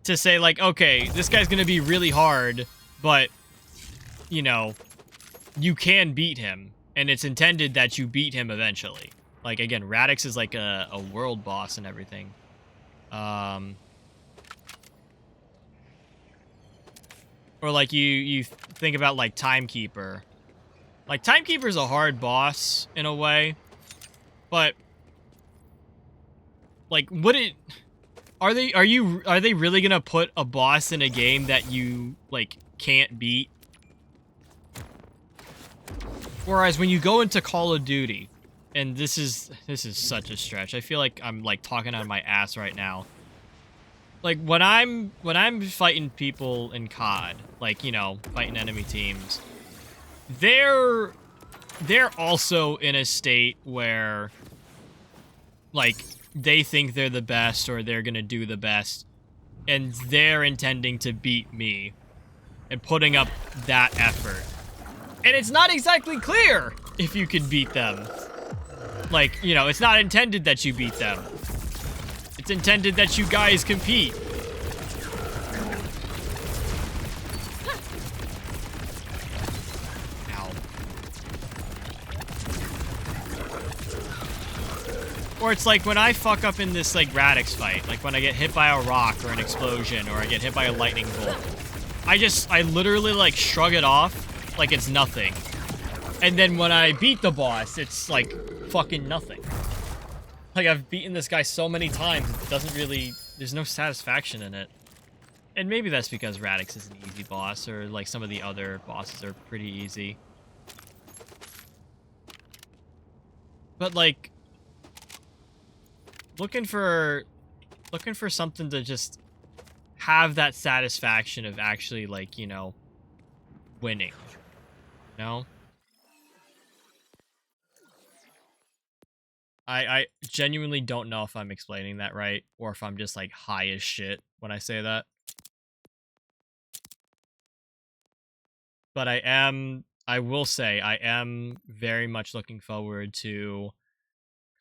to say, like, okay, this guy's gonna be really hard, but, you know, you can beat him, and it's intended that you beat him eventually. Like, again, Radix is like a world boss and everything. Or like you think about like Timekeeper. Like, Timekeeper's a hard boss in a way, but like, are they really gonna put a boss in a game that you like can't beat? Whereas when you go into Call of Duty, and this is such a stretch. I feel like I'm like talking out of my ass right now. Like, when I'm fighting people in COD, like, you know, fighting enemy teams, they're also in a state where, like, they think they're the best or they're gonna do the best, and they're intending to beat me and putting up that effort. And it's not exactly clear if you can beat them. Like, you know, it's not intended that you beat them. It's intended that you guys compete. Ow. Or it's like when I fuck up in this, like, Radix fight. Like, when I get hit by a rock or an explosion or I get hit by a lightning bolt. I literally, like, shrug it off like it's nothing. And then when I beat the boss, it's, like, fucking nothing. Like, I've beaten this guy so many times, it doesn't really... There's no satisfaction in it. And maybe that's because Radix is an easy boss, or, like, some of the other bosses are pretty easy. But, like... Looking for something to just have that satisfaction of actually, like, you know, winning. You know? I genuinely don't know if I'm explaining that right, or if I'm just, like, high as shit when I say that. But I will say, I am very much looking forward to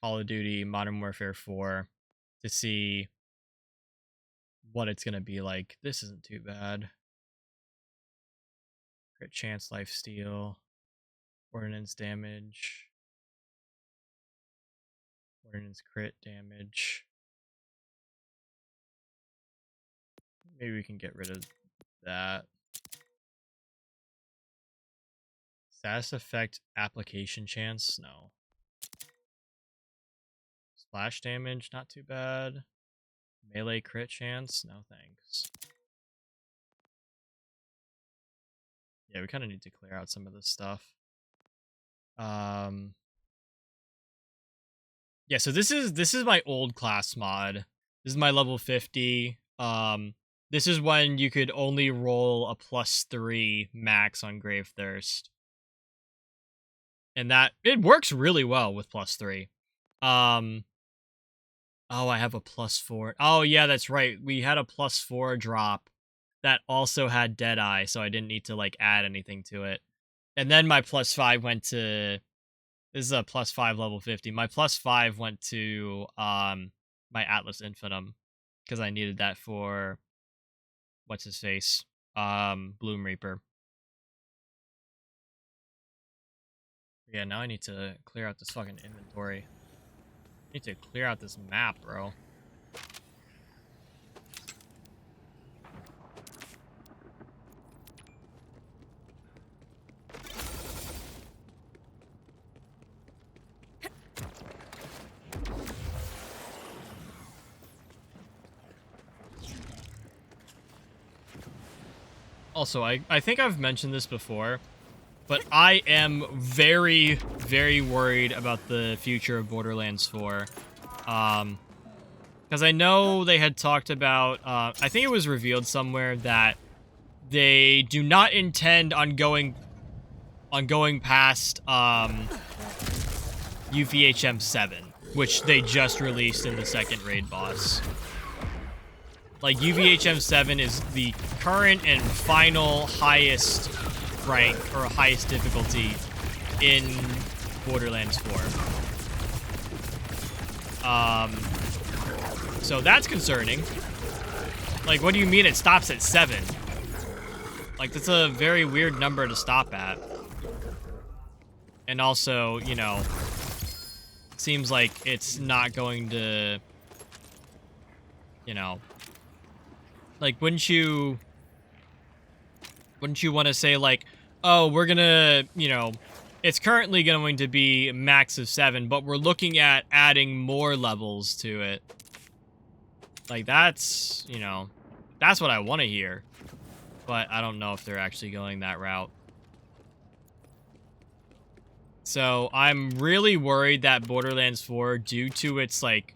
Call of Duty Modern Warfare 4 to see what it's gonna be like. This isn't too bad. Crit chance, lifesteal, ordnance damage, ordnance crit damage. Maybe we can get rid of that. Status effect application chance? No. Splash damage? Not too bad. Melee crit chance? No thanks. Yeah, we kind of need to clear out some of this stuff. Yeah, so this is my old class mod. This is my level 50. This is when you could only roll a +3 max on Grave Thirst. And that, it works really well with +3. Oh, I have a +4. Oh, yeah, that's right. We had a +4 drop that also had Deadeye, so I didn't need to, like, add anything to it. And then my +5 went to This is a +5 level 50. My +5 went to my Atlas Infinitum because I needed that for what's his face, Bloom Reaper. Yeah, now I need to clear out this fucking inventory. I need to clear out this map, bro. Also, I think I've mentioned this before, but I am very, very worried about the future of Borderlands 4. Because I know they had talked about, I think it was revealed somewhere that they do not intend on going past UVHM 7, which they just released in the second raid boss. Like, UVHM 7 is the current and final highest rank, or highest difficulty in Borderlands 4. So that's concerning. Like, what do you mean it stops at 7? Like, that's a very weird number to stop at. And also, you know, seems like it's not going to, you know, like, wouldn't you want to say, like, oh, we're gonna, you know, it's currently going to be max of 7, but we're looking at adding more levels to it. Like, that's, you know, that's what I want to hear. But I don't know if they're actually going that route. So I'm really worried that Borderlands 4, due to its, like,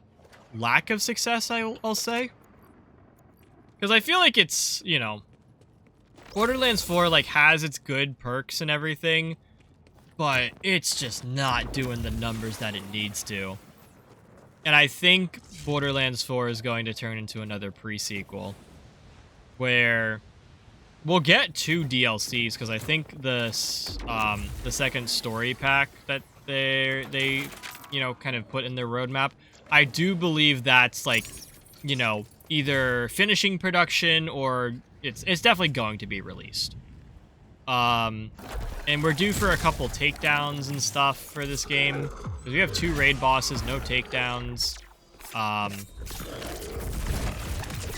lack of success, I'll say. Because I feel like it's, you know, Borderlands 4, like, has its good perks and everything, but it's just not doing the numbers that it needs to. And I think Borderlands 4 is going to turn into another pre-sequel, where we'll get 2 DLCs, because I think the second story pack that they you know, kind of put in their roadmap, I do believe that's, like, you know, either finishing production or it's definitely going to be released. And we're due for a couple takedowns and stuff for this game, because we have 2 raid bosses, no takedowns.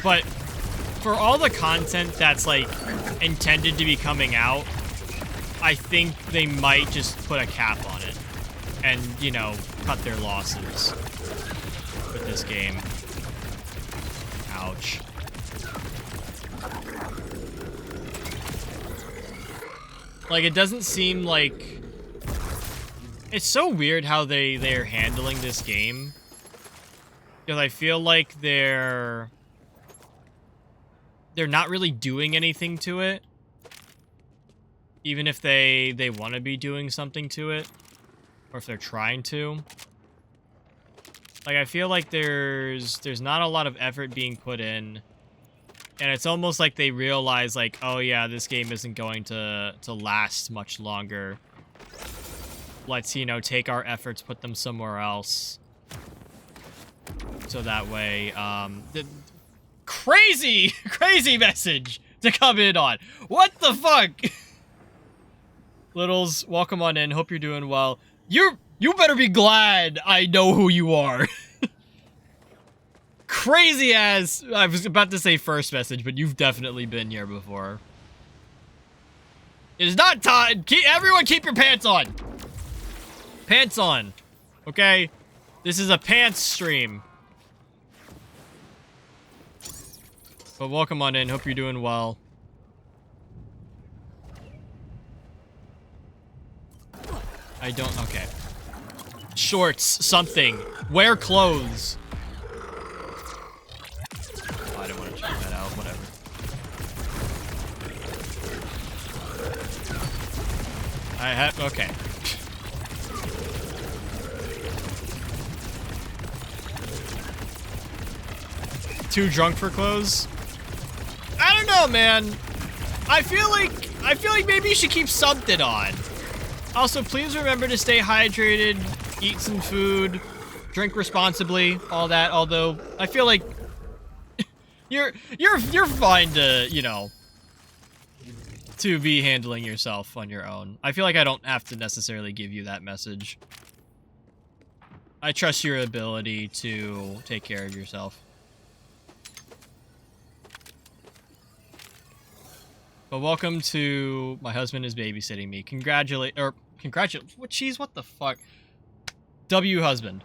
But for all the content that's, like, intended to be coming out, I think they might just put a cap on it and, you know, cut their losses with this game. Ouch. Like, it doesn't seem like... It's so weird how they're handling this game. Because I feel like they're not really doing anything to it. Even if they want to be doing something to it. Or if they're trying to. Like, I feel like there's not a lot of effort being put in. And it's almost like they realize, like, oh yeah, this game isn't going to last much longer. Let's, you know, take our efforts, put them somewhere else. So that way, crazy message to come in on. What the fuck? Littles, welcome on in. Hope you're doing well. You better be glad I know who you are. Crazy ass. I was about to say first message, but you've definitely been here before. It is not time. Everyone keep your pants on. Pants on. Okay? This is a pants stream. But welcome on in. Hope you're doing well. I don't... Okay. Shorts. Something. Wear clothes. Oh, I don't want to check that out. Whatever. I have... Okay. Too drunk for clothes? I don't know, man. I feel like maybe you should keep something on. Also, please remember to stay hydrated, eat some food, drink responsibly, all that. Although I feel like you're fine to, you know, to be handling yourself on your own. I feel like I don't have to necessarily give you that message. I trust your ability to take care of yourself. But welcome to my husband is babysitting me. Congratulate. What? Jeez, what the fuck? W husband.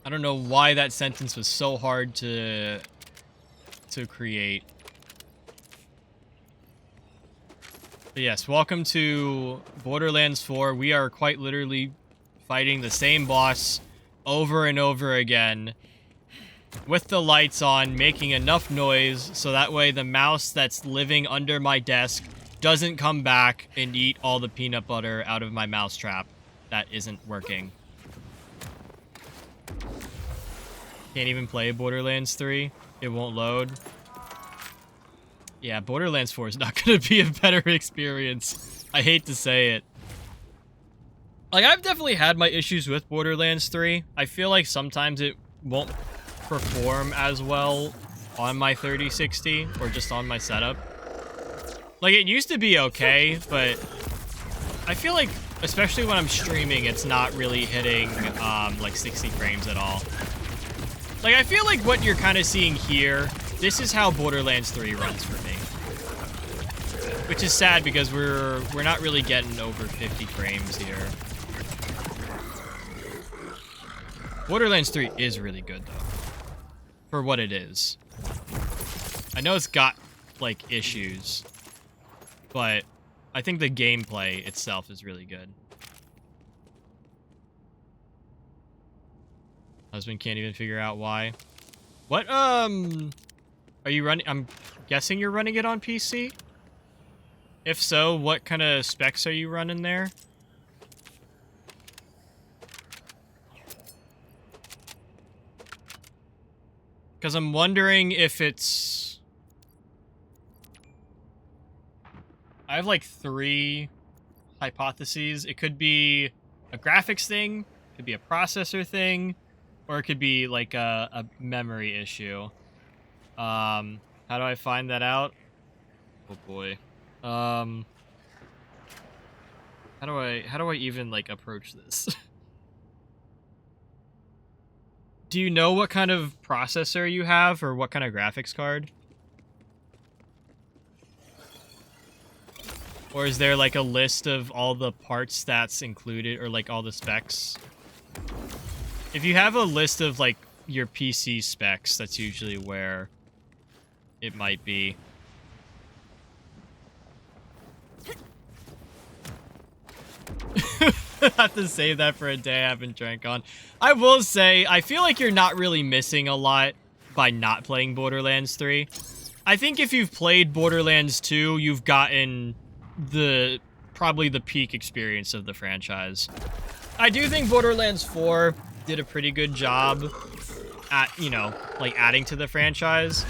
I don't know why that sentence was so hard to create. But yes, welcome to Borderlands 4. We are quite literally fighting the same boss over and over again with the lights on, making enough noise so that way the mouse that's living under my desk doesn't come back and eat all the peanut butter out of my mousetrap that isn't working. Can't even play Borderlands 3. It won't load. Yeah, Borderlands 4 is not going to be a better experience. I hate to say it. Like, I've definitely had my issues with Borderlands 3. I feel like sometimes it won't perform as well on my 3060 or just on my setup. Like, it used to be okay, but I feel like, especially when I'm streaming, it's not really hitting, like 60 frames at all. Like, I feel like what you're kind of seeing here, this is how Borderlands 3 runs for me. Which is sad because we're not really getting over 50 frames here. Borderlands 3 is really good, though. For what it is. I know it's got, like, issues. But I think the gameplay itself is really good. Husband can't even figure out why. What, are you running? I'm guessing you're running it on PC? If so, what kind of specs are you running there? Because I'm wondering if it's... I have like 3 hypotheses. It could be a graphics thing, it could be a processor thing, or it could be like a memory issue. How do I find that out? Oh boy. How do I even like approach this? Do you know what kind of processor you have or what kind of graphics card? Or is there like a list of all the parts that's included or like all the specs? If you have a list of like your PC specs, that's usually where it might be. I have to save that for a day I haven't drank on. I will say, I feel like you're not really missing a lot by not playing Borderlands 3. I think if you've played Borderlands 2, you've gotten probably the peak experience of the franchise. I do think Borderlands 4 did a pretty good job at, you know, like adding to the franchise,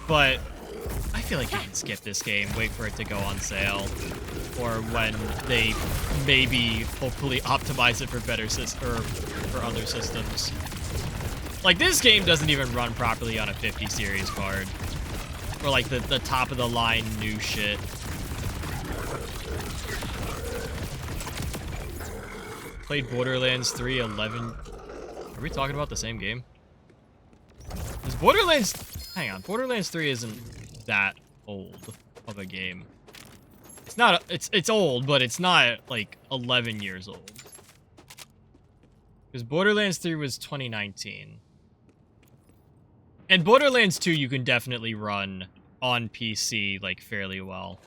but I feel like you can skip this game, wait for it to go on sale, or when they maybe hopefully optimize it for better or for other systems. Like, this game doesn't even run properly on a 50 series card, or like the top of the line new shit. Played Borderlands 3 11. Are we talking about the same game? Is Borderlands... Hang on, Borderlands 3 isn't that old of a game. It's not... It's old, but it's not, like, 11 years old. Because Borderlands 3 was 2019. And Borderlands 2 you can definitely run on PC, like, fairly well.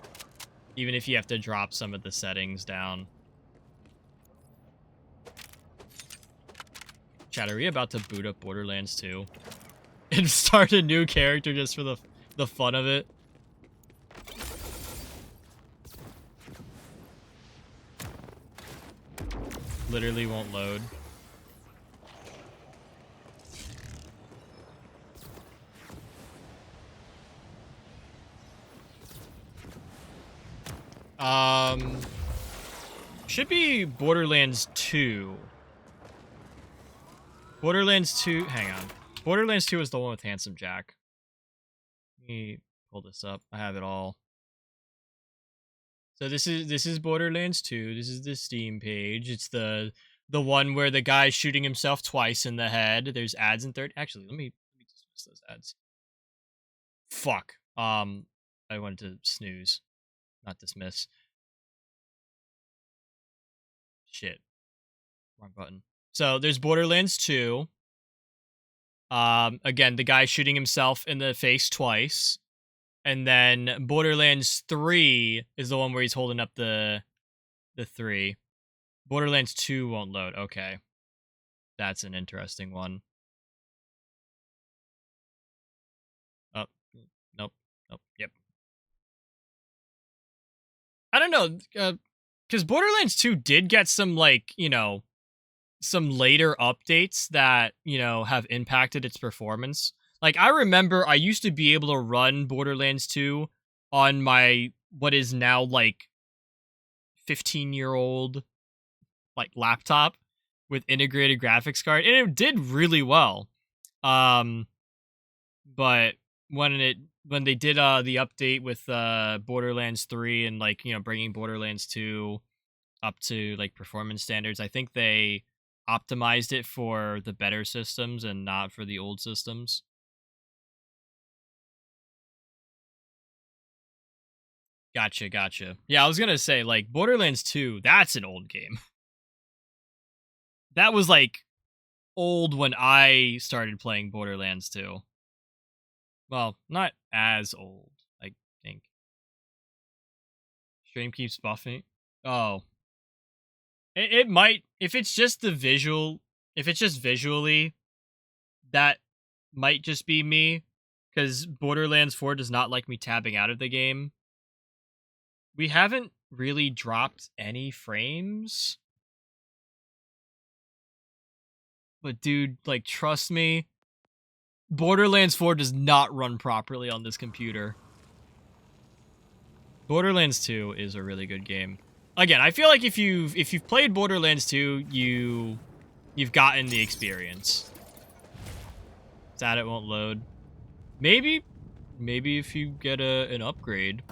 Even if you have to drop some of the settings down. Chat, are we about to boot up Borderlands 2? And start a new character just for the fun of it? Literally won't load. Should be Borderlands 2. Borderlands 2, hang on. Borderlands 2 is the one with Handsome Jack. Let me pull this up. I have it all. So this is Borderlands 2. This is the Steam page. It's the one where the guy's shooting himself twice in the head. There's ads in third. Actually, let me dismiss those ads. Fuck. I wanted to snooze, not dismiss. Shit. Wrong button. So there's Borderlands 2. Again, the guy shooting himself in the face twice. And then Borderlands 3 is the one where he's holding up the 3. Borderlands 2 won't load. Okay. That's an interesting one. Oh, nope. Nope. Yep. I don't know, because Borderlands 2 did get some, like, you know, some later updates that, you know, have impacted its performance. Like, I remember I used to be able to run Borderlands 2 on my, what is now, like, 15-year-old, like, laptop with integrated graphics card, and it did really well. But when they did the update with Borderlands 3 and, like, you know, bringing Borderlands 2 up to, like, performance standards, I think they optimized it for the better systems and not for the old systems. Gotcha. Yeah, I was gonna say, like, Borderlands 2, that's an old game. That was, like, old when I started playing Borderlands 2. Well, not as old, I think. Stream keeps buffing. Oh. It might, if it's just visually, that might just be me, because Borderlands 4 does not like me tabbing out of the game. We haven't really dropped any frames. But dude, like, trust me, Borderlands 4 does not run properly on this computer. Borderlands 2 is a really good game. Again, I feel like if you've played Borderlands 2, you've gotten the experience. Sad it won't load. Maybe if you get an upgrade.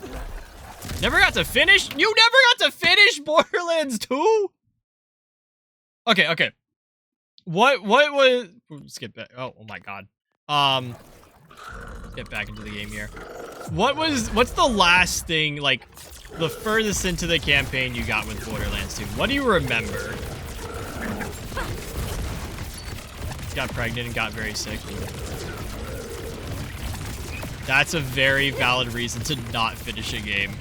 Never got to finish? You never got to finish Borderlands 2? Okay. What was... Let's get back. Oh my god. Let's get back into the game here. What's the last thing, like, the furthest into the campaign you got with Borderlands 2? What do you remember? Got pregnant and got very sick. That's a very valid reason to not finish a game.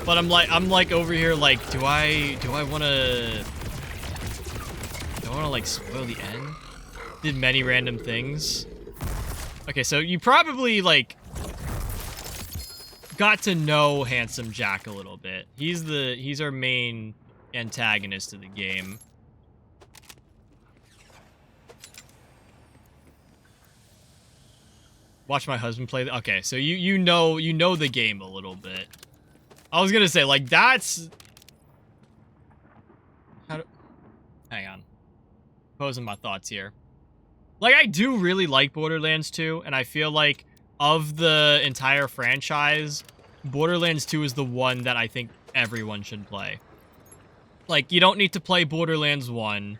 But I'm like over here like, do I wanna like spoil the end? Did many random things. Okay, so you probably like got to know Handsome Jack a little bit. He's our main antagonist of the game. Watch my husband play. Okay, so you know the game a little bit. I was gonna say, like, that's... Hang on. Posing my thoughts here. Like, I do really like Borderlands 2, and I feel like of the entire franchise, Borderlands 2 is the one that I think everyone should play. Like, you don't need to play Borderlands 1.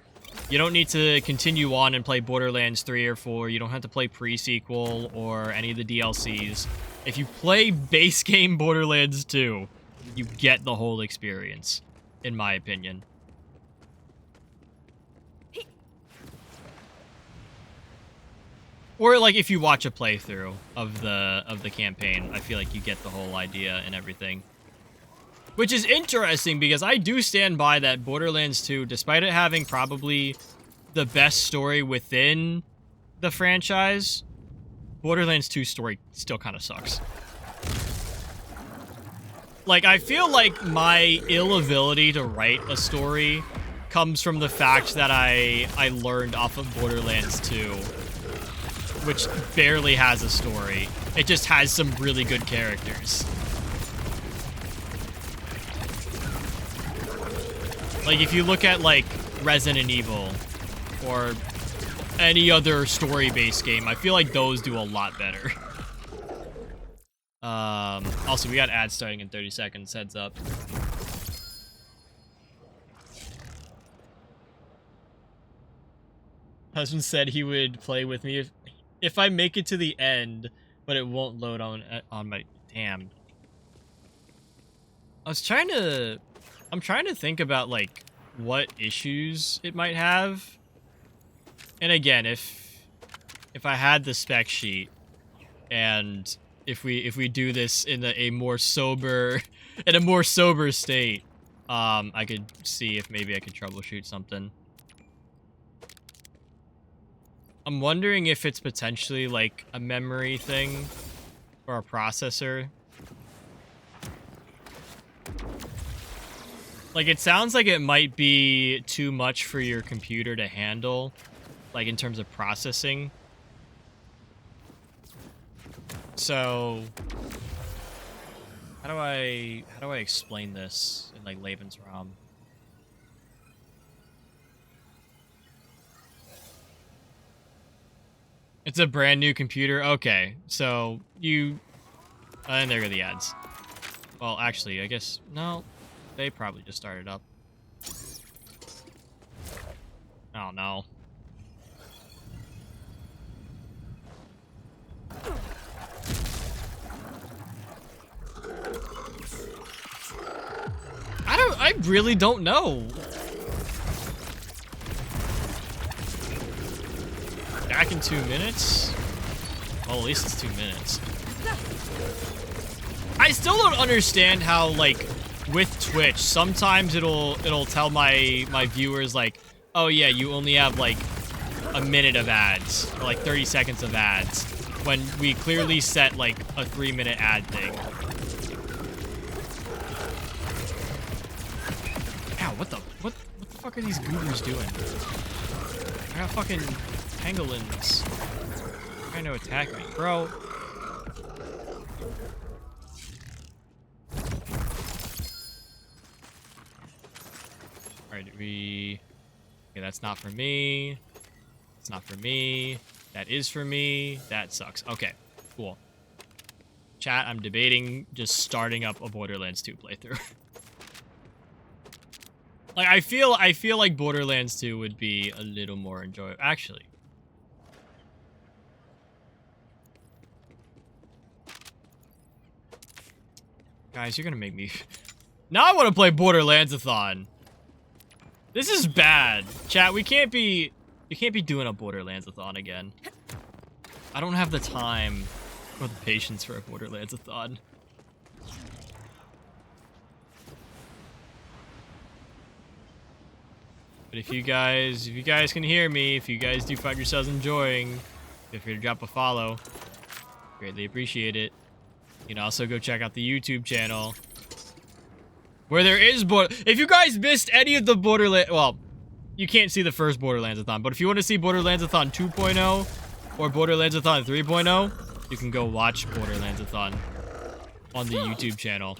You don't need to continue on and play Borderlands 3 or 4. You don't have to play pre-sequel or any of the DLCs. If you play base game Borderlands 2, you get the whole experience, in my opinion. Or, like, if you watch a playthrough of the campaign, I feel like you get the whole idea and everything. Which is interesting, because I do stand by that Borderlands 2, despite it having probably the best story within the franchise, Borderlands 2 story still kind of sucks. Like, I feel like my ill ability to write a story comes from the fact that I learned off of Borderlands 2. which barely has a story. It just has some really good characters. Like, if you look at, like, Resident Evil or any other story-based game, I feel like those do a lot better. Also, we got ads starting in 30 seconds, heads up. Husband said he would play with me if I make it to the end, but it won't load on my... Damn. I'm trying to think about, like, what issues it might have. And again, if I had the spec sheet, and if we do this in a more sober state, I could see if maybe I could troubleshoot something. I'm wondering if it's potentially like a memory thing or a processor. Like, it sounds like it might be too much for your computer to handle, like in terms of processing. So how do I explain this in like layman's ROM? It's a brand new computer. Okay, so you and there go the ads. Well, actually, I guess no, they probably just started up. Oh no. I really don't know. Back in 2 minutes? Well, at least it's 2 minutes. I still don't understand how, like, with Twitch, sometimes it'll tell my viewers, like, oh yeah, you only have, like, a minute of ads, or, like, 30 seconds of ads, when we clearly set, like, a 3-minute ad thing. Ow, what the fuck are these goobers doing? I got fucking pangolins trying to attack me, bro. Alright, okay, that's not for me. It's not for me. That is for me. That sucks. Okay, cool. Chat, I'm debating just starting up a Borderlands 2 playthrough. Like, I feel like Borderlands 2 would be a little more enjoyable. Actually. Guys, you're gonna make me... Now I want to play Borderlands-a-thon. This is bad. Chat, we can't be doing a Borderlands-a-thon again. I don't have the time or the patience for a Borderlands-a-thon. But if you guys can hear me, if you guys do find yourselves enjoying, feel free to drop a follow. Greatly appreciate it. You can also go check out the YouTube channel, where there is if you guys missed any of the Borderlands, well, you can't see the first Borderlands-a-thon, but if you want to see Borderlands-a-thon 2.0 or Borderlands-a-thon 3.0, you can go watch Borderlands-a-thon on the YouTube channel.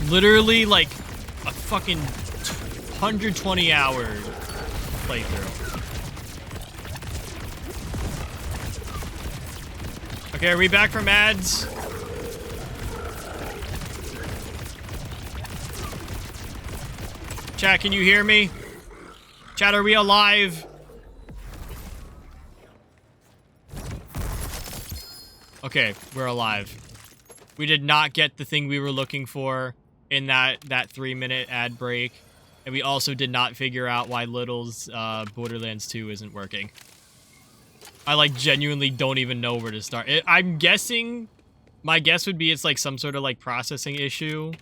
Literally, like, a fucking 120-hour playthrough. Okay, are we back from ads? Chat, can you hear me? Chat, are we alive? Okay, we're alive. We did not get the thing we were looking for in that 3-minute ad break. And we also did not figure out why Little's Borderlands 2 isn't working. I, like, genuinely don't even know where to start. I'm guessing... My guess would be it's, like, some sort of, like, processing issue.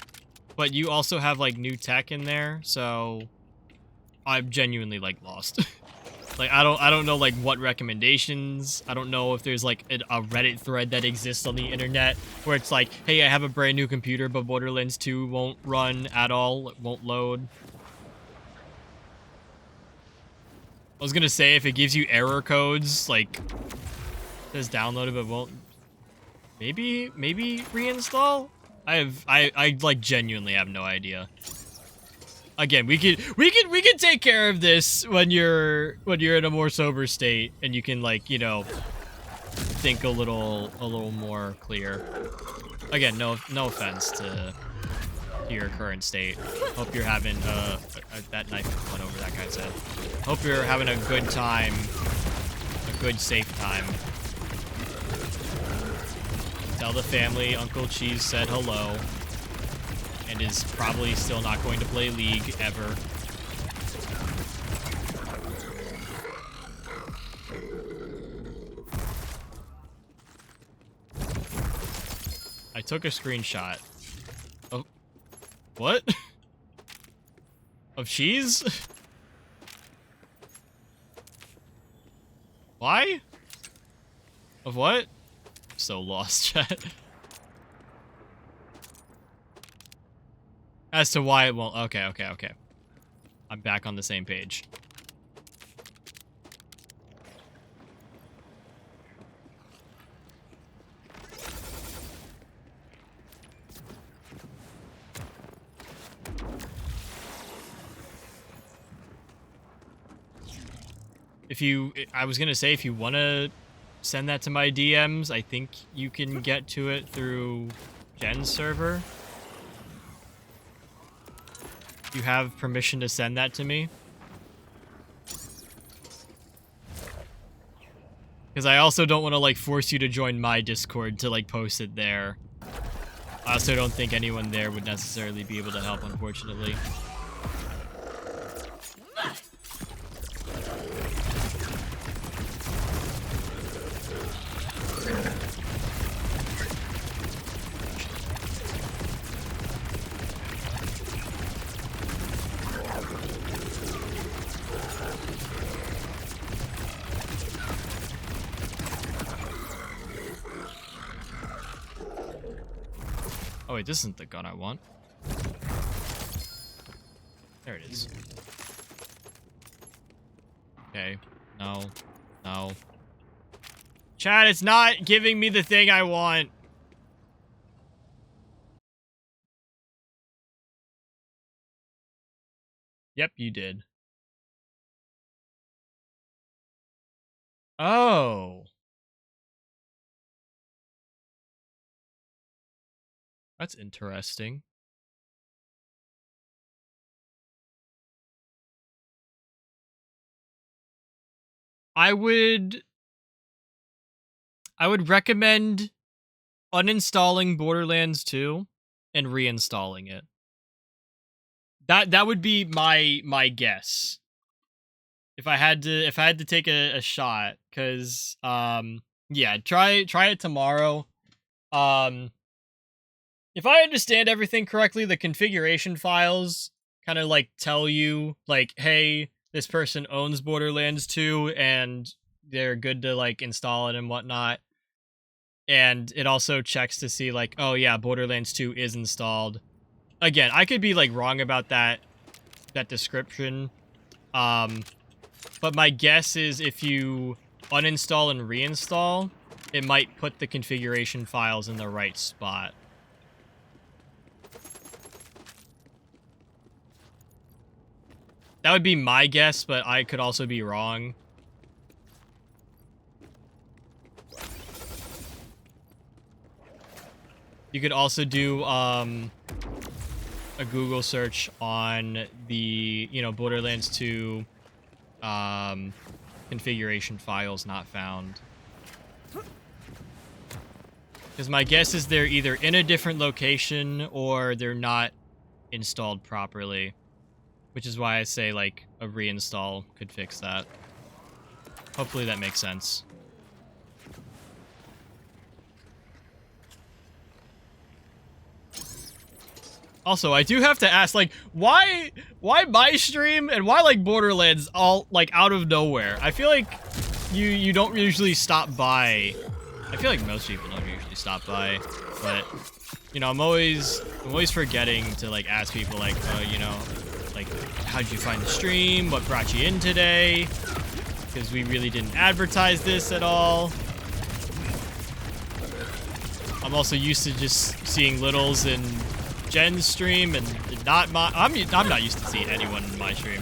But you also have, like, new tech in there, so... I'm genuinely, like, lost. Like, I don't know, like, what recommendations. I don't know if there's, like, a Reddit thread that exists on the internet where it's like, hey, I have a brand new computer, but Borderlands 2 won't run at all. It won't load. I was gonna say, if it gives you error codes, like, says downloaded but won't. Maybe reinstall? I like genuinely have no idea. Again, we could take care of this when you're in a more sober state and you can, like, you know, think a little more clear. Again, no offense to your current state. Hope you're having that knife went over that guy's head. Hope you're having a good time, a good safe time. Tell the family Uncle Cheese said hello and is probably still not going to play League ever. I took a screenshot. Oh, what? Of cheese? Why? Of what? So lost, chat. As to why it won't. Okay. I'm back on the same page. I was gonna say, if you want to send that to my DMs, I think you can get to it through Jen's server. You have permission to send that to me? Because I also don't want to, like, force you to join my Discord to, like, post it there. I also don't think anyone there would necessarily be able to help, unfortunately. Oh wait, this isn't the gun I want. There it is. Okay. No. Chat, it's not giving me the thing I want. Yep, you did. Oh. That's interesting. I would recommend uninstalling Borderlands 2 and reinstalling it. That would be my guess. If I had to take a shot, cuz yeah, try it tomorrow. If I understand everything correctly, the configuration files kind of, like, tell you, like, hey, this person owns Borderlands 2 and they're good to, like, install it and whatnot. And it also checks to see, like, oh yeah, Borderlands 2 is installed. Again, I could be, like, wrong about that description. But my guess is if you uninstall and reinstall, it might put the configuration files in the right spot. That would be my guess, but I could also be wrong. You could also do a Google search on the, you know, Borderlands 2 configuration files not found. Because my guess is they're either in a different location or they're not installed properly. Which is why I say, like, a reinstall could fix that. Hopefully that makes sense. Also, I do have to ask, like, why my stream and why, like, Borderlands all, like, out of nowhere? I feel like you don't usually stop by. I feel like most people don't usually stop by, but, you know, I'm always forgetting to, like, ask people, like, you know, like, how'd you find the stream? What brought you in today? Because we really didn't advertise this at all. I'm also used to just seeing Littles and Jen's stream and not my... I'm not used to seeing anyone in my stream.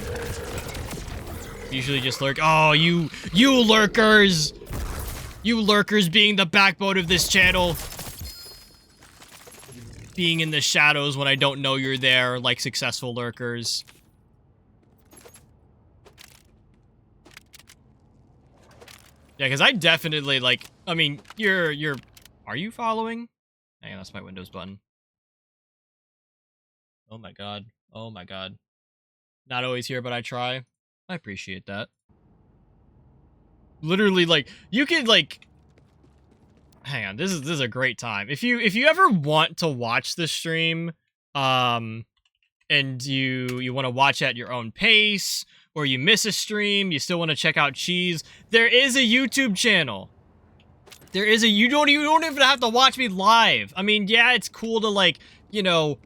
Usually just lurk. Oh, you lurkers! You lurkers being the backbone of this channel. Being in the shadows when I don't know you're there, like successful lurkers. Yeah, because I definitely, like, I mean, you're... Are you following? Hang on, that's my Windows button. Oh my god. Oh my god. Not always here, but I try. I appreciate that. Literally, like, you could, like... Hang on, this is a great time. If you ever want to watch the stream, and you want to watch at your own pace, or you miss a stream, you still want to check out Cheese, there is a YouTube channel. There is a... You don't even have to watch me live. I mean, yeah, it's cool to, like, you know,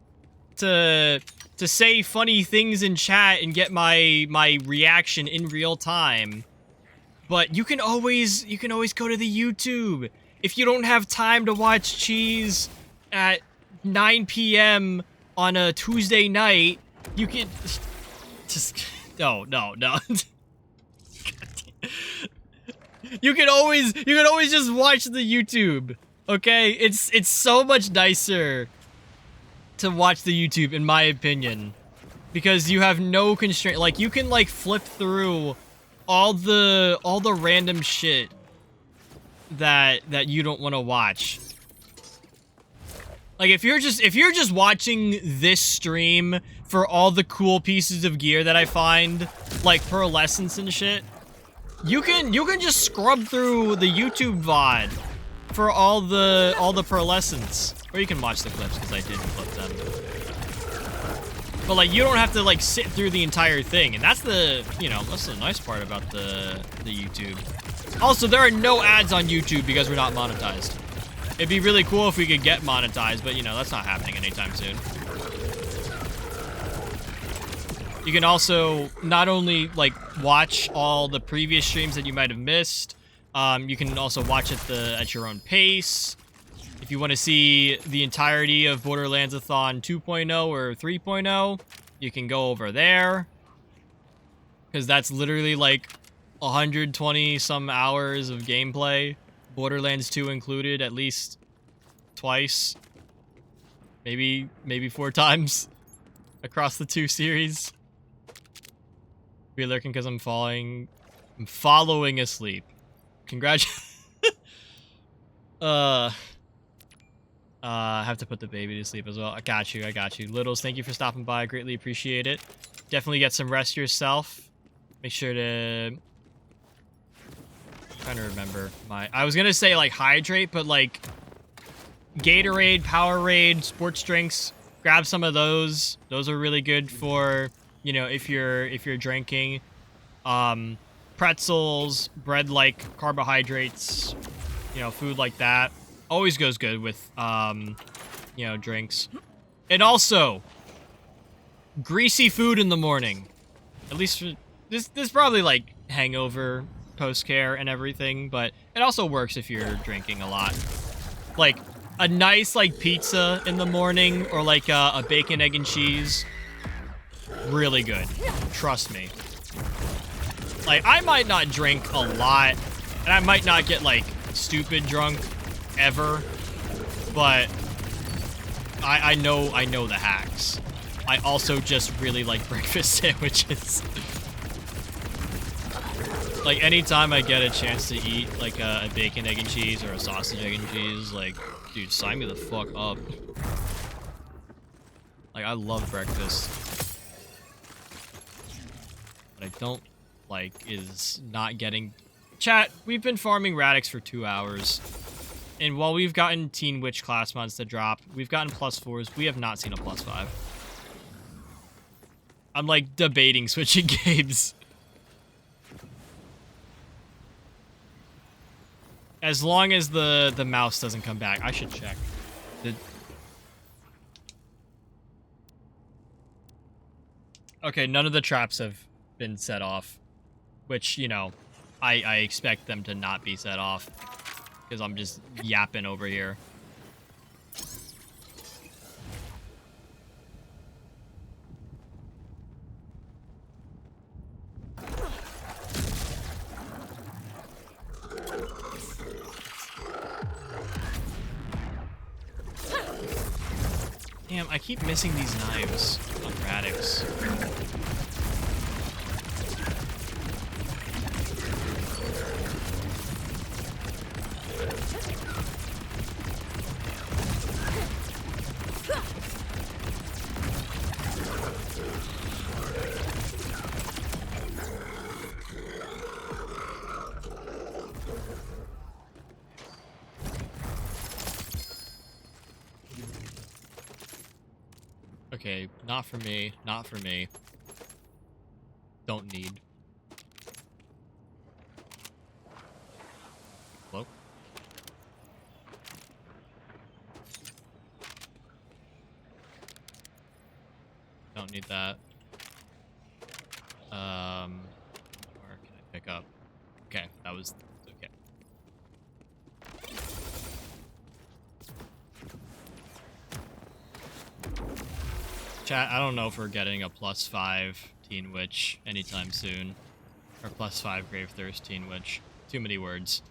to say funny things in chat and get my reaction in real time. But you can always go to the YouTube. If you don't have time to watch Cheese at 9 p.m. on a Tuesday night, you can just... No. You can always just watch the YouTube, okay? It's so much nicer to watch the YouTube, in my opinion, because you have no constraint. Like, you can, like, flip through all the random shit that you don't want to watch. Like, if you're just watching this stream for all the cool pieces of gear that I find, like pearlescence and shit, you can just scrub through the YouTube VoD for all the pearlescence. Or you can watch the clips, because I did clip them. But, like, you don't have to, like, sit through the entire thing. And that's the, you know, that's the nice part about the YouTube. Also, there are no ads on YouTube because we're not monetized. It'd be really cool if we could get monetized, but, you know, that's not happening anytime soon. You can also not only, like, watch all the previous streams that you might have missed, you can also watch at your own pace. If you want to see the entirety of Borderlands-a-thon 2.0 or 3.0, you can go over there. Because that's literally, like, 120 some hours of gameplay. Borderlands 2 included at least twice. Maybe 4 times across the 2 series. Be lurking because I'm following asleep. I have to put the baby to sleep as well. I got you. Littles, thank you for stopping by. I greatly appreciate it. Definitely get some rest yourself. Make sure to... I'm trying to remember my... I was gonna say, like, hydrate, but, like, Gatorade, Powerade, sports drinks, grab some of those. Those are really good for, you know, if you're drinking. Pretzels, bread-like carbohydrates, you know, food like that. Always goes good with, you know, drinks. And also, greasy food in the morning. At least for, this probably, like, hangover, post-care, and everything, but it also works if you're drinking a lot. Like, a nice, like, pizza in the morning, or, like, a bacon, egg, and cheese. Really good. Trust me. Like, I might not drink a lot, and I might not get, like, stupid drunk ever, but I know the hacks. I also just really like breakfast sandwiches. Like, anytime I get a chance to eat, like, a bacon, egg, and cheese, or a sausage, egg, and cheese, like, dude, sign me the fuck up. Like, I love breakfast. What I don't like is not getting... Chat, we've been farming Radix for 2 hours. And while we've gotten Teen Witch class mods to drop, we've gotten +4s, we have not seen a +5. I'm, like, debating switching games. As long as the mouse doesn't come back. I should check. Okay, none of the traps have been set off. Which, you know, I expect them to not be set off. Because I'm just yapping over here. Damn, I keep missing these knives on Radix. Okay, not for me, not for me. Don't need. Hello? Don't need that. Where can I pick up? Okay, that was okay. Chat, I don't know if we're getting a +5 Teen Witch anytime soon. Or +5 Grave Thirst Teen Witch. Too many words.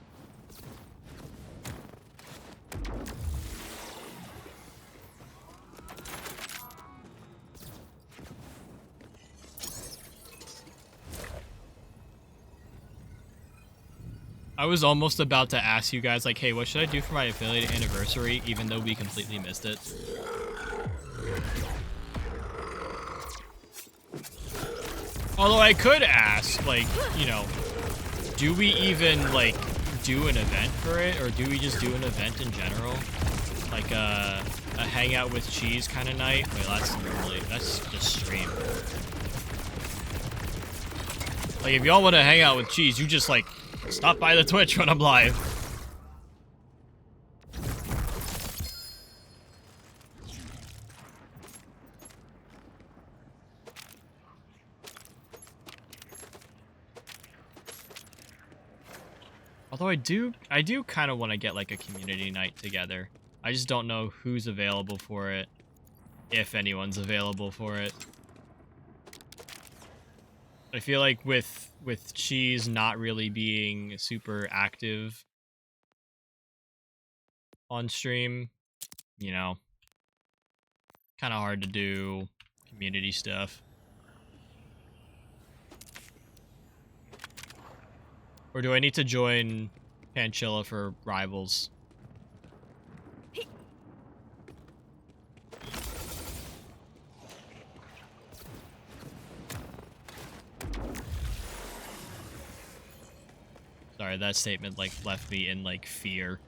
I was almost about to ask you guys, like, hey, what should I do for my affiliate anniversary, even though we completely missed it? Although I could ask, like, you know, do we even, like, do an event for it, or do we just do an event in general? Like a hangout with cheese kind of night? Wait, that's just stream. Like, if y'all want to hang out with cheese, you just, like, stop by the Twitch when I'm live. Although I do kind of want to get like a community night together. I just don't know who's available for it, if anyone's available for it. I feel like with Cheese not really being super active on stream, you know, kind of hard to do community stuff. Or do I need to join Panchilla for Rivals? Sorry, that statement, like, left me in, like, fear.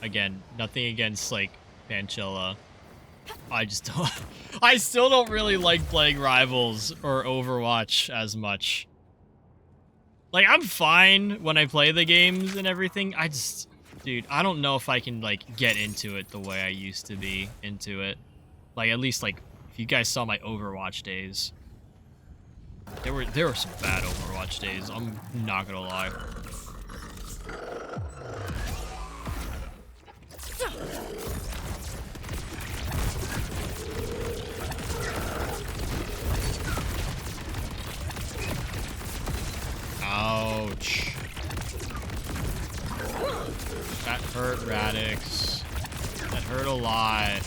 Again, nothing against, like, Panchilla. I just don't... I still don't really like playing Rivals or Overwatch as much. Like, I'm fine when I play the games and everything. I just... Dude, I don't know if I can, like, get into it the way I used to be into it. Like, at least, like, if you guys saw my Overwatch days. There were some bad Overwatch days, I'm not gonna lie. Ouch. That hurt, Radix. That hurt a lot.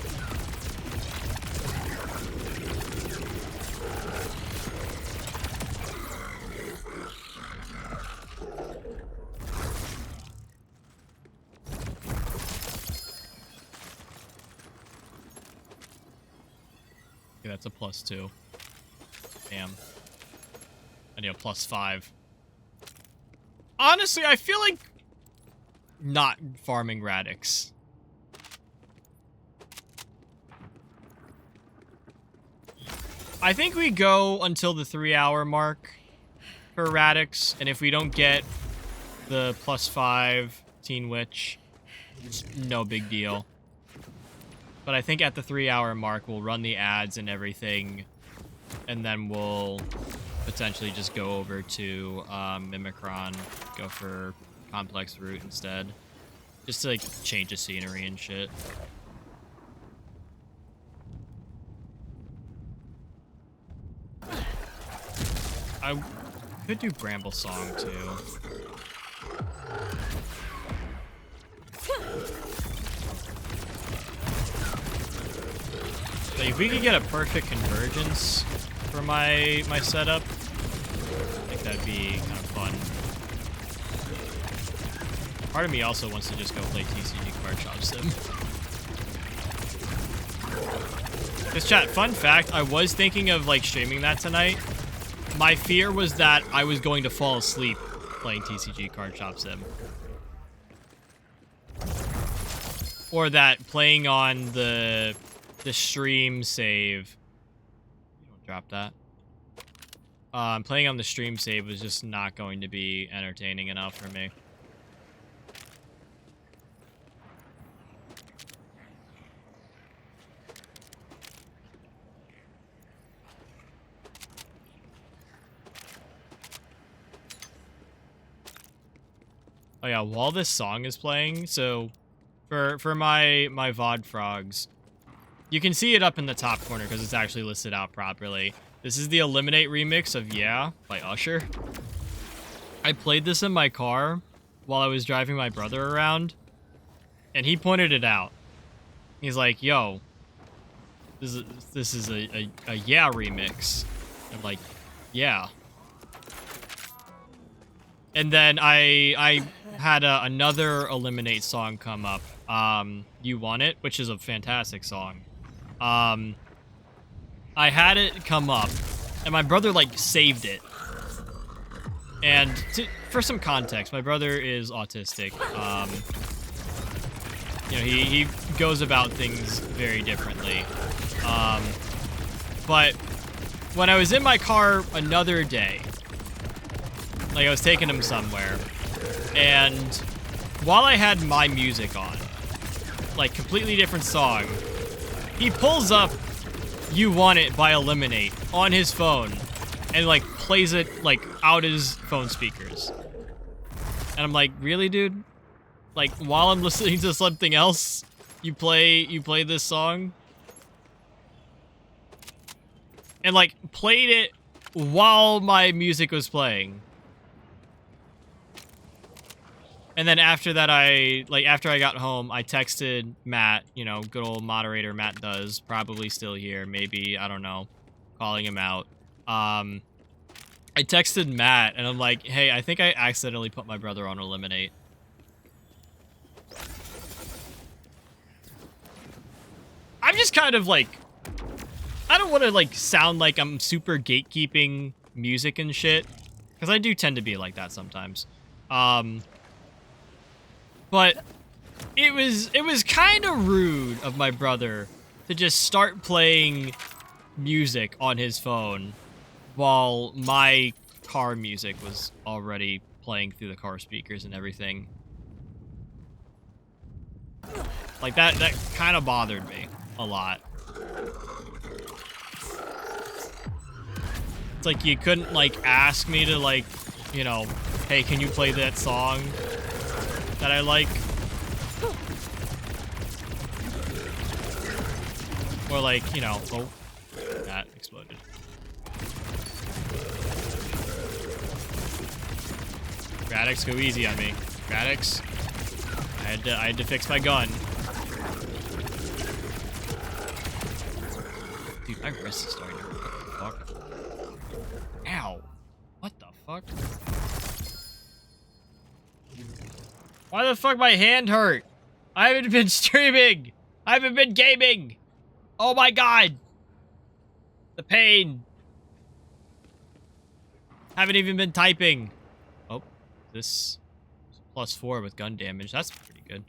Okay, that's a +2. Damn. I need a +5. Honestly, I feel like not farming Radix. I think we go until the 3-hour mark for Radix, and if we don't get the +5 Teen Witch, it's no big deal. But I think at the 3-hour mark, we'll run the ads and everything, and then we'll potentially just go over to Mimicron, go for Complex Route instead. Just to, like, change the scenery and shit. I could do Bramble Song, too. Like, if we could get a perfect convergence for my setup, I think that'd be kind of fun. Part of me also wants to just go play TCG Card Shop Sim. Because chat, fun fact, I was thinking of like streaming that tonight. My fear was that I was going to fall asleep playing TCG Card Shop Sim. Or that playing on the stream save. You don't drop that. Playing on the stream save was just not going to be entertaining enough for me. Oh yeah, while this song is playing, so for my VoD frogs, you can see it up in the top corner because it's actually listed out properly. This is the Eliminate remix of Yeah by Usher. I played this in my car while I was driving my brother around, and he pointed it out. He's like, yo, this is a Yeah remix. I'm like, yeah. And then I had another Eliminate song come up, You Want It, which is a fantastic song. I had it come up, and my brother, like, saved it. And for some context, my brother is autistic. You know, he goes about things very differently. But when I was in my car another day, like, I was taking him somewhere, and while I had my music on, like, completely different song, he pulls up You Want It by Eliminate on his phone and, like, plays it, like, out his phone speakers. And I'm like, really, dude? Like, while I'm listening to something else, you play this song? And, like, played it while my music was playing. And then after that, after I got home, I texted Matt, you know, good old moderator Matt does, probably still here, maybe, I don't know, calling him out. I texted Matt, and I'm like, hey, I think I accidentally put my brother on Eliminate. I'm just kind of like, I don't want to, like, sound like I'm super gatekeeping music and shit, because I do tend to be like that sometimes. But it was kind of rude of my brother to just start playing music on his phone while my car music was already playing through the car speakers and everything. Like, that kind of bothered me a lot. It's like you couldn't, like, ask me to, like, you know, hey, can you play that song that I like? Or, like, you know, oh, that exploded. Radix, go easy on me. Radix, I had to fix my gun. Dude, my wrist is starting to hurt. What the fuck? Ow. What the fuck? Why the fuck my hand hurt? I haven't been streaming. I haven't been gaming. Oh my god. The pain. Haven't even been typing. Oh, this is +4 with gun damage. That's pretty good.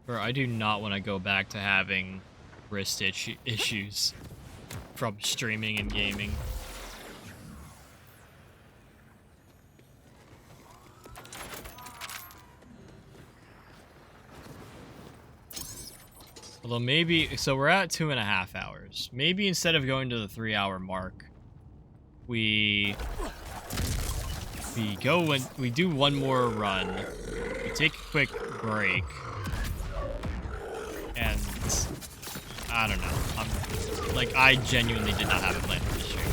Bro, I do not want to go back to having wrist issues from streaming and gaming. Although maybe, so we're at 2.5 hours. Maybe instead of going to the 3-hour mark, we go and we do one more run. We take a quick break. And I don't know. I genuinely did not have a plan for this stream.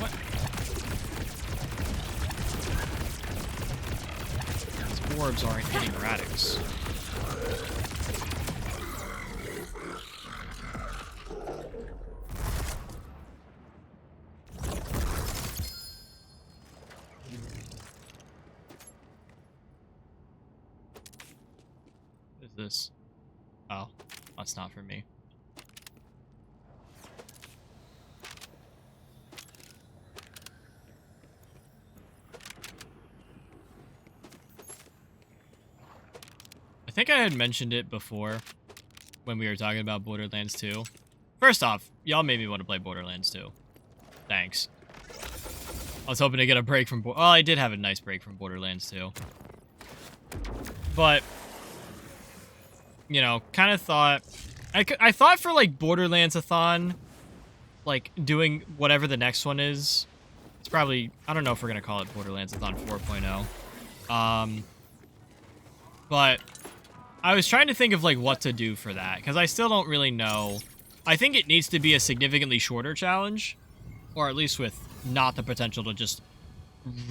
What? These orbs aren't hitting Radix. This. Oh, that's not for me. I think I had mentioned it before when we were talking about Borderlands 2. First off, y'all made me want to play Borderlands 2. Thanks. I was hoping to get a break from... Well, I did have a nice break from Borderlands 2. But... you know, kind of thought... I thought for, Borderlands-a-thon, doing whatever the next one is, it's probably... I don't know if we're going to call it Borderlands-a-thon 4.0. But I was trying to think of, what to do for that, because I still don't really know. I think it needs to be a significantly shorter challenge, or at least with not the potential to just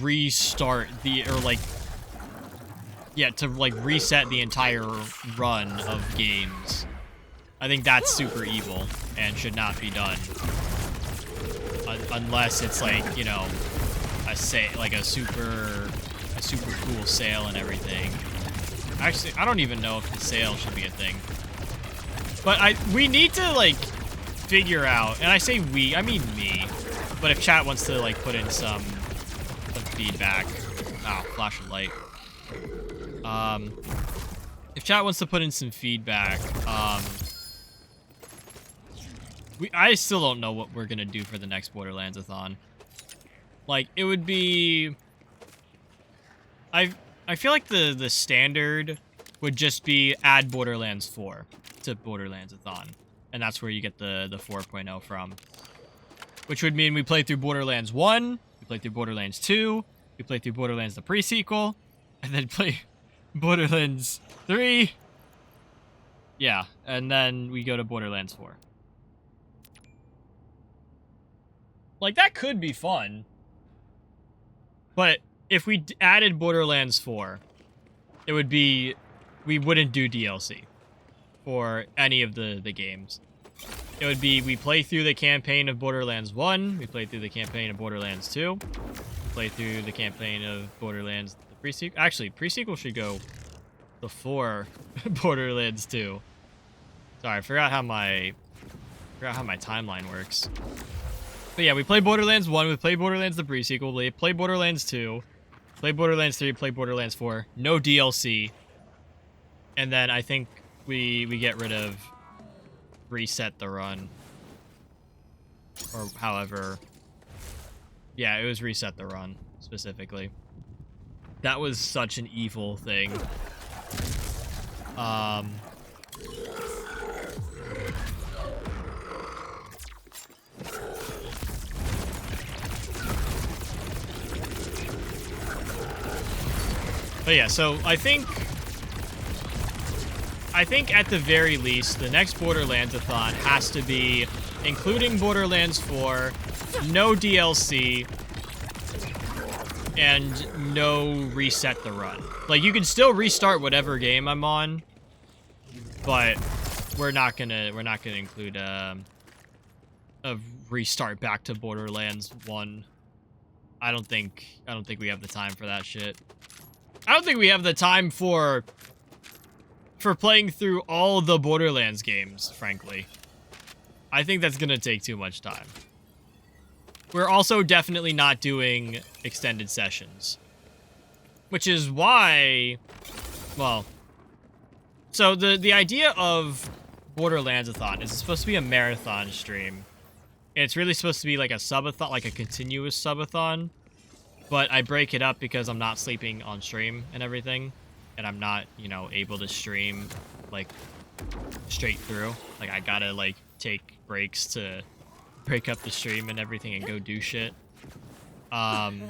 restart the... to reset the entire run of games. I think that's super evil and should not be done. Unless it's you know, a super cool sale and everything. Actually, I don't even know if the sale should be a thing. But we need to figure out, and I say we, I mean me. But if chat wants to put in some feedback. Oh, flash of light. If chat wants to put in some feedback, I still don't know what we're gonna do for the next Borderlands-a-thon. It would be... I feel like the standard would just be add Borderlands 4 to Borderlands-a-thon. And that's where you get the 4.0 from. Which would mean we play through Borderlands 1, we play through Borderlands 2, we play through Borderlands the pre-sequel, and then play Borderlands 3. Yeah, and then we go to Borderlands 4. That could be fun. But if we added Borderlands 4, it would be... we wouldn't do DLC for any of the games. It would be, we play through the campaign of Borderlands 1, we play through the campaign of Borderlands 2, play through the campaign of Borderlands the pre-sequel. Actually, pre-sequel should go before Borderlands 2. Sorry, I forgot how my timeline works. But yeah, we play Borderlands 1, we play Borderlands the pre-sequel, we play Borderlands 2, play Borderlands 3, play Borderlands 4, no DLC. And then I think we get rid of reset the run. Or however. Yeah, it was reset the run, specifically. That was such an evil thing. But yeah, so I think at the very least, the next Borderlands-a-thon has to be including Borderlands 4, no DLC, and no reset the run. You can still restart whatever game I'm on, but we're not gonna include a restart back to Borderlands 1. I don't think we have the time for that shit. I don't think we have the time for playing through all the Borderlands games, frankly. I think that's gonna take too much time. We're also definitely not doing extended sessions. Which is why... well... so the idea of Borderlands-a-thon is it's supposed to be a marathon stream. And it's really supposed to be a subathon, a continuous subathon. but I break it up because I'm not sleeping on stream and everything, and I'm not, you know, able to stream, like, straight through. Like, I gotta, like, take breaks to break up the stream and everything and go do shit. But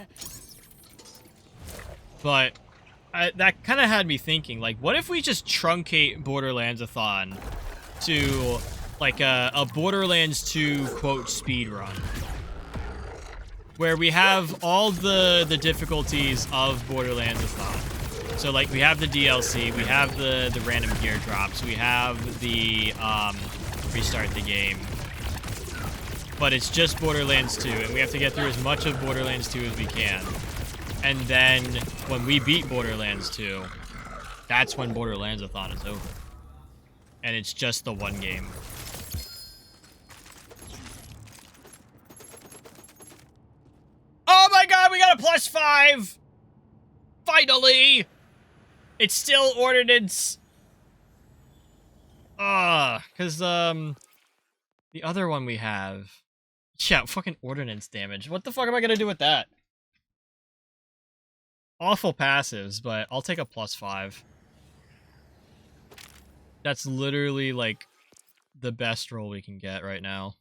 that kind of had me thinking, like, what if we just truncate Borderlands-a-thon to, like, a Borderlands 2, quote, speed run, where we have all the difficulties of Borderlands-a-thon. So, like, we have the DLC, we have the random gear drops, we have the restart the game, but it's just Borderlands 2, and we have to get through as much of Borderlands 2 as we can. And then, when we beat Borderlands 2, that's when Borderlands-a-thon is over. And it's just the one game. Oh my god, we got a +5! Finally! It's still Ordnance. Because, the other one we have... Yeah, fucking Ordnance damage. What the fuck am I gonna do with that? Awful passives, but I'll take a +5. That's literally, like, the best roll we can get right now.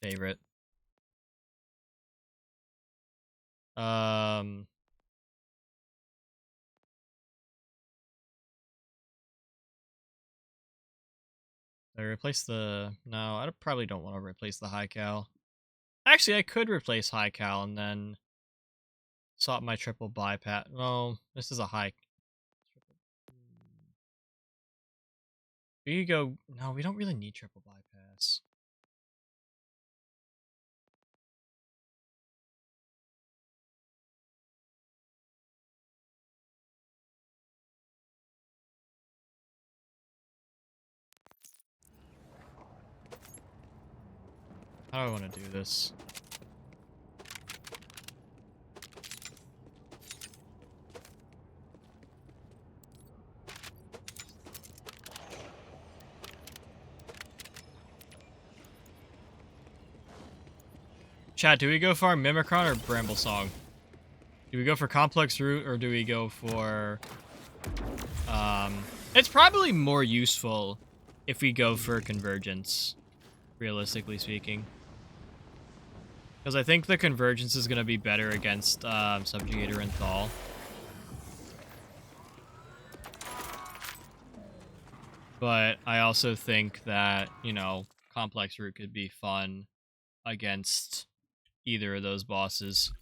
Favorite. Did I replace the... No, I probably don't want to replace the high cal. Actually, I could replace high cal and then swap my triple bypass. No, this is a high... We could go... No, we don't really need triple bypass. How do I want to do this? Chat, do we go for our Mimicron or Bramble Song? Do we go for Complex Root or do we go for... It's probably more useful if we go for Convergence, realistically speaking. Because I think the Convergence is going to be better against Subjugator and Thal. But I also think that, you know, Complex Root could be fun against either of those bosses.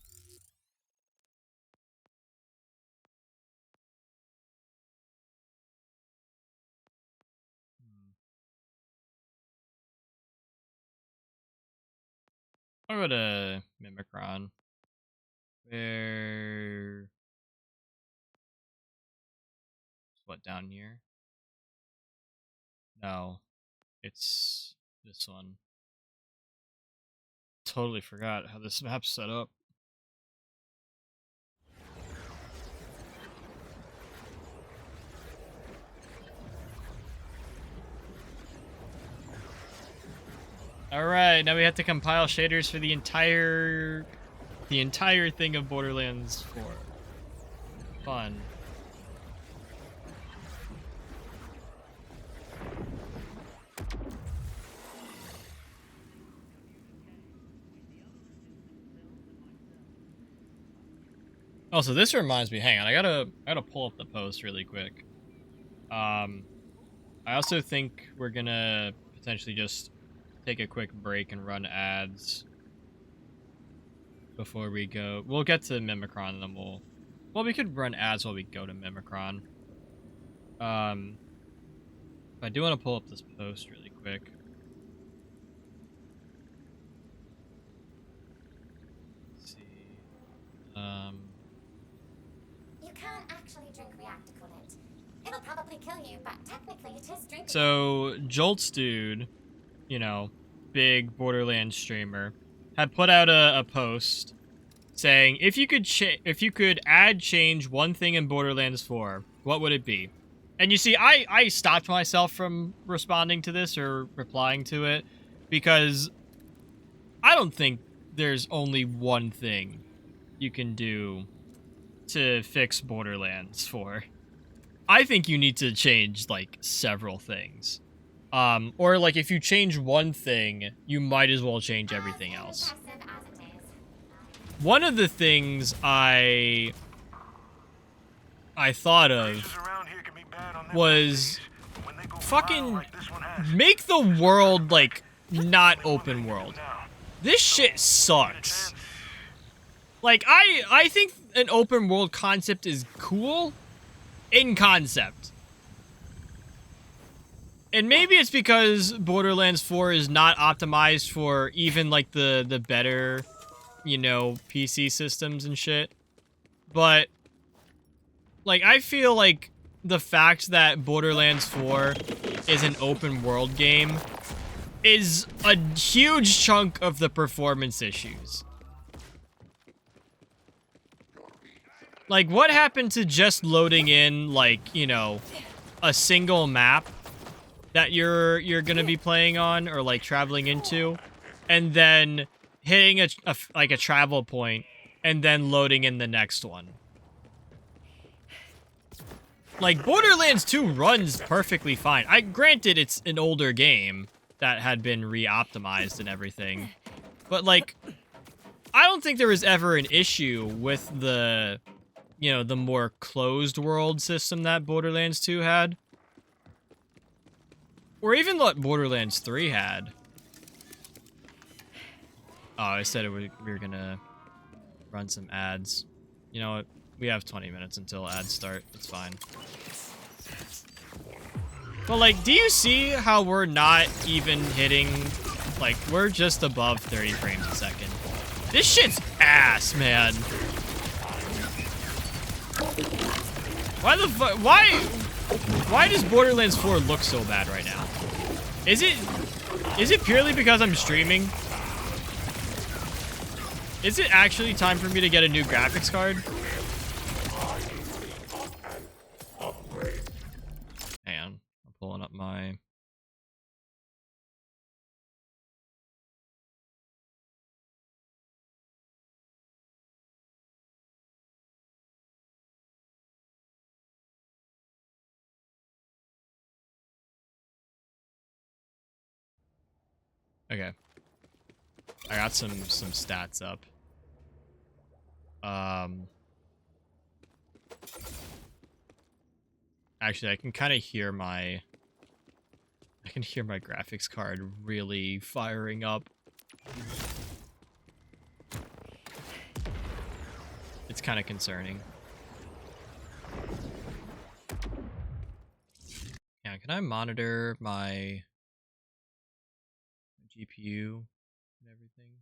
I'll go to Mimicron. Where... What, down here? No. It's this one. Totally forgot how this map's set up. Alright, now we have to compile shaders for the entire thing of Borderlands 4. Fun. Also, this reminds me, hang on, I gotta pull up the post really quick. I also think we're gonna potentially just take a quick break and run ads before we go. We'll get to Mimicron and then well, we could run ads while we go to Mimicron. I do want to pull up this post really quick. Let's see. You can't actually drink reactor coolant. It'll probably kill you, but technically it is drinkable. So, Jolt's dude, you know, big Borderlands streamer, had put out a post saying, if you could change one thing in Borderlands 4, what would it be? And you see, I stopped myself from responding to this or replying to it because I don't think there's only one thing you can do to fix Borderlands 4. I think you need to change like several things. Or like if you change one thing, you might as well change everything else. One of the things I thought of was fucking make the world like not open world. This shit sucks. Like I think an open world concept is cool in concept. And maybe it's because Borderlands 4 is not optimized for even like the better, you know, PC systems and shit. But like I feel like the fact that Borderlands 4 is an open world game is a huge chunk of the performance issues. Like, what happened to just loading in, like, you know, a single map that you're gonna be playing on or like traveling into, and then hitting a travel point and then loading in the next one? Like, Borderlands 2 runs perfectly fine. Granted, it's an older game that had been re-optimized and everything, but like, I don't think there was ever an issue with the, you know, the more closed world system that Borderlands 2 had. Or even what Borderlands 3 had. Oh, I said we were gonna run some ads. You know what? We have 20 minutes until ads start. It's fine. But like, do you see how we're not even hitting, like, we're just above 30 frames a second. This shit's ass, man. Why the fuck? Why does Borderlands 4 look so bad right now? Is it purely because I'm streaming? Is it actually time for me to get a new graphics card? Hang on, I'm pulling up my... Okay. I got some stats up. Actually, I can kind of hear my... I can hear my graphics card really firing up. It's kind of concerning. Yeah, can I monitor my GPU and everything?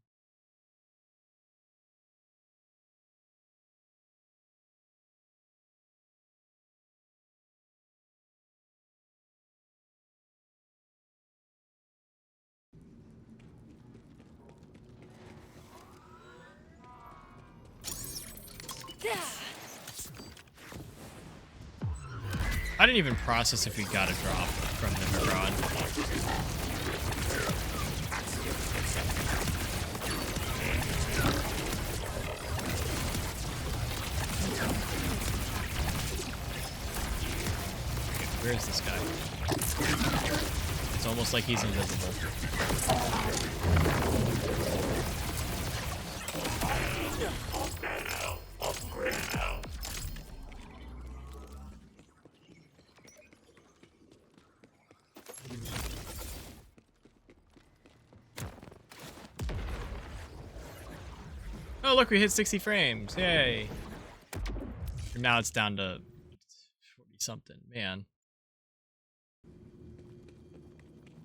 I didn't even process if we got a drop from the Necron. Where is this guy? It's almost like he's invisible. Oh, look, we hit 60 frames. Yay. And now it's down to 40-something. Man.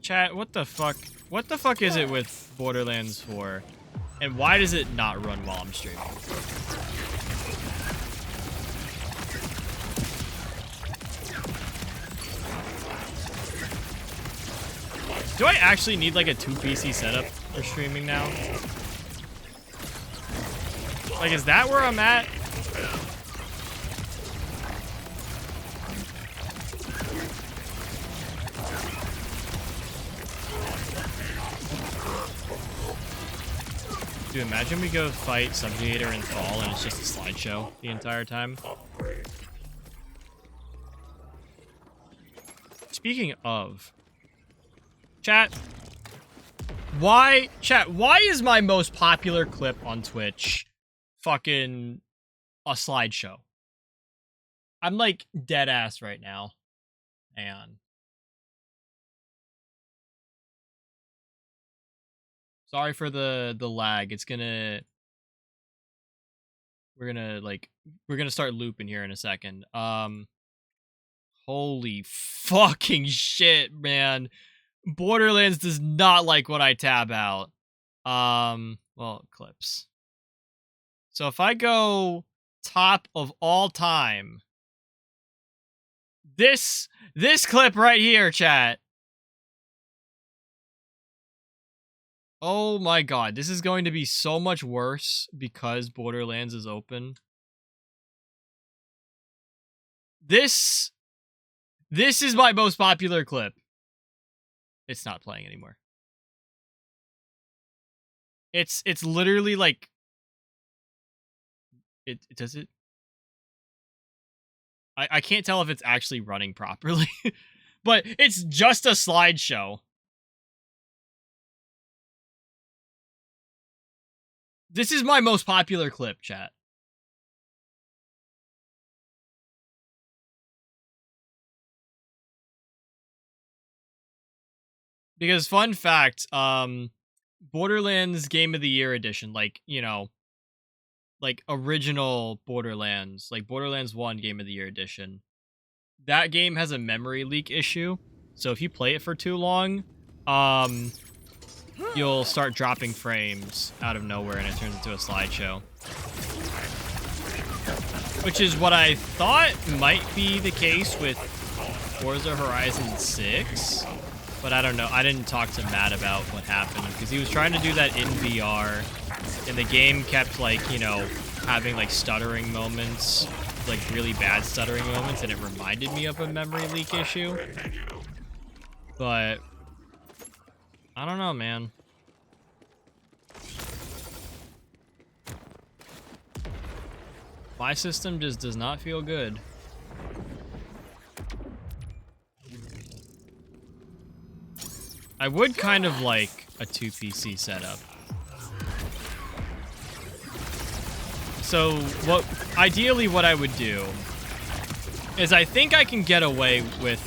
Chat, what the fuck? What the fuck is it with Borderlands 4? And why does it not run while I'm streaming? Do I actually need like a 2 PC setup for streaming now? Like, is that where I'm at? Dude, imagine we go fight Subjugator and Thrall and it's just a slideshow the entire time. Speaking of... Chat, why is my most popular clip on Twitch fucking a slideshow? I'm like dead ass right now. And sorry for the lag. It's gonna we're gonna start looping here in a second. Holy fucking shit, man. Borderlands does not like when I tab out. Well, clips. So if I go top of all time, this clip right here, chat. Oh my god, this is going to be so much worse because Borderlands is open. This is my most popular clip. It's not playing anymore. It's literally like it does it. I can't tell if it's actually running properly, but it's just a slideshow. This is my most popular clip, chat. Because fun fact, Borderlands Game of the Year edition, like, you know, like original Borderlands, like Borderlands 1 Game of the Year edition. That game has a memory leak issue. So if you play it for too long, you'll start dropping frames out of nowhere and it turns into a slideshow. Which is what I thought might be the case with Forza Horizon 6. But I don't know. I didn't talk to Matt about what happened because he was trying to do that in VR and the game kept like, you know, having like stuttering moments, like really bad stuttering moments, and it reminded me of a memory leak issue. But I don't know, man. My system just does not feel good. I would kind of like a 2 PC setup. So ideally what I would do is I think I can get away with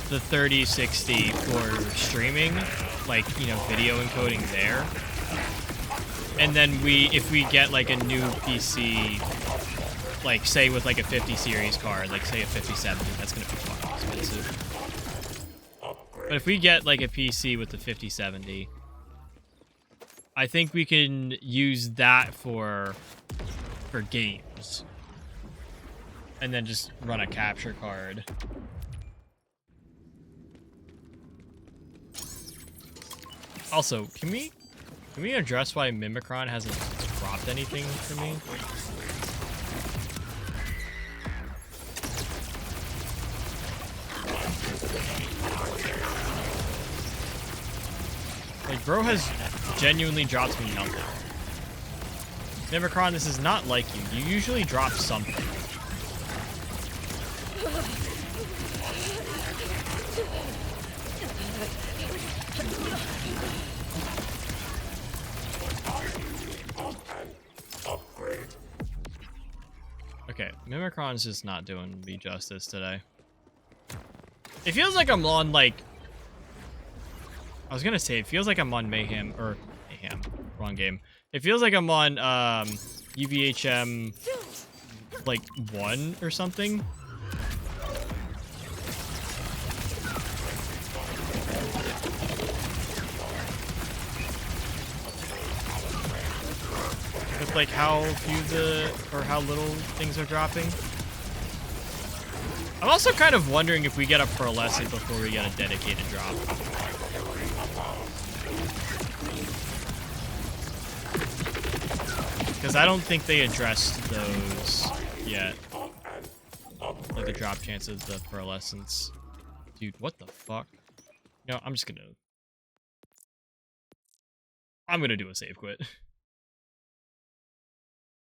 the 3060 for streaming, like, you know, video encoding there. And then if we get like a new PC, like say with like a 50 series card, like say a 5070, that's gonna be fucking expensive. But if we get like a PC with the 5070, I think we can use that for games. And then just run a capture card. Also, can we address why Mimikron hasn't dropped anything for me? Like, bro has genuinely dropped me nothing. Mimikron, this is not like you. You usually drop something. Okay, Mimikron's just not doing me justice today. It feels like I'm on, like... I was gonna say, it feels like I'm on Mayhem, or Mayhem, wrong game. It feels like I'm on, UVHM, like, 1 or something. With, like, how few how little things are dropping. I'm also kind of wondering if we get a pearlescent before we get a dedicated drop. Because I don't think they addressed those yet. Like the drop chances, the pearlescence. Dude, what the fuck? No, I'm gonna do a save quit.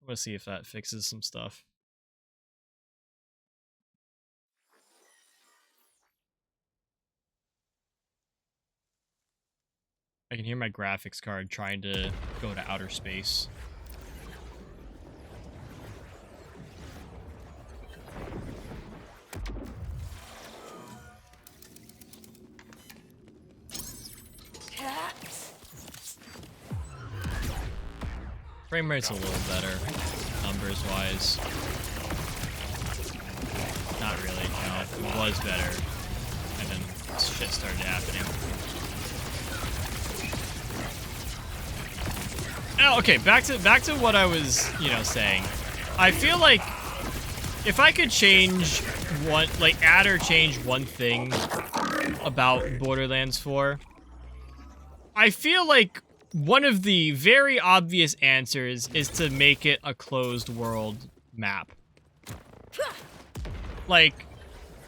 Let's see if that fixes some stuff. I can hear my graphics card trying to go to outer space. Frame rate's a little better, numbers-wise. Not really, no. It was better. And then shit started happening. Oh, okay, back to what I was, saying. I feel like if I could change one, add or change one thing about Borderlands 4, I feel like one of the very obvious answers is to make it a closed world map. Like,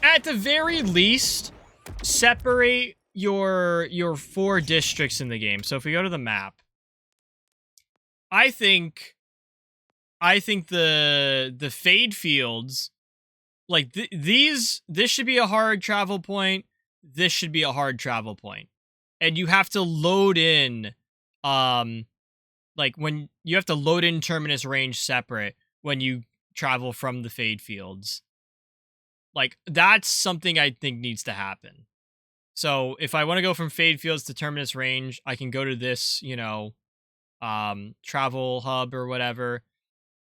at the very least, separate your 4 districts in the game. So if we go to the map, I think the Fade Fields, like this should be a hard travel point. This should be a hard travel point, and you have to load in, when you have to load in Terminus Range separate when you travel from the Fade Fields. Like, that's something I think needs to happen. So if I want to go from Fade Fields to Terminus Range, I can go to this, travel hub or whatever,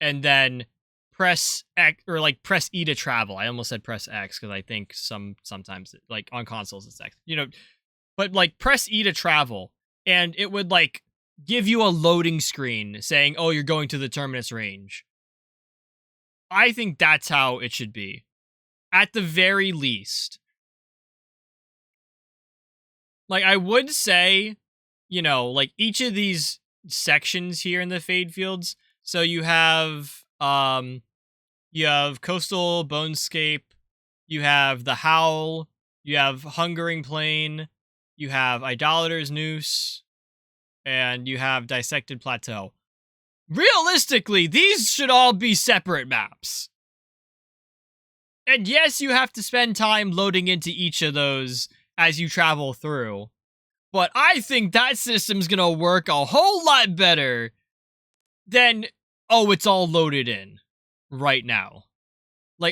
and then press X, or press E to travel. I almost said press X because I think sometimes on consoles it's X, but press E to travel, and it would give you a loading screen saying, oh, you're going to the Terminus Range. I think that's how it should be, at the very least. I would say, each of these sections here in the Fade Fields. So you have Coastal Bonescape, you have the Howl, you have Hungering Plain, you have Idolater's Noose, and you have Dissected Plateau. Realistically, these should all be separate maps. And yes, you have to spend time loading into each of those as you travel through. But I think that system's gonna work a whole lot better than, oh, it's all loaded in right now.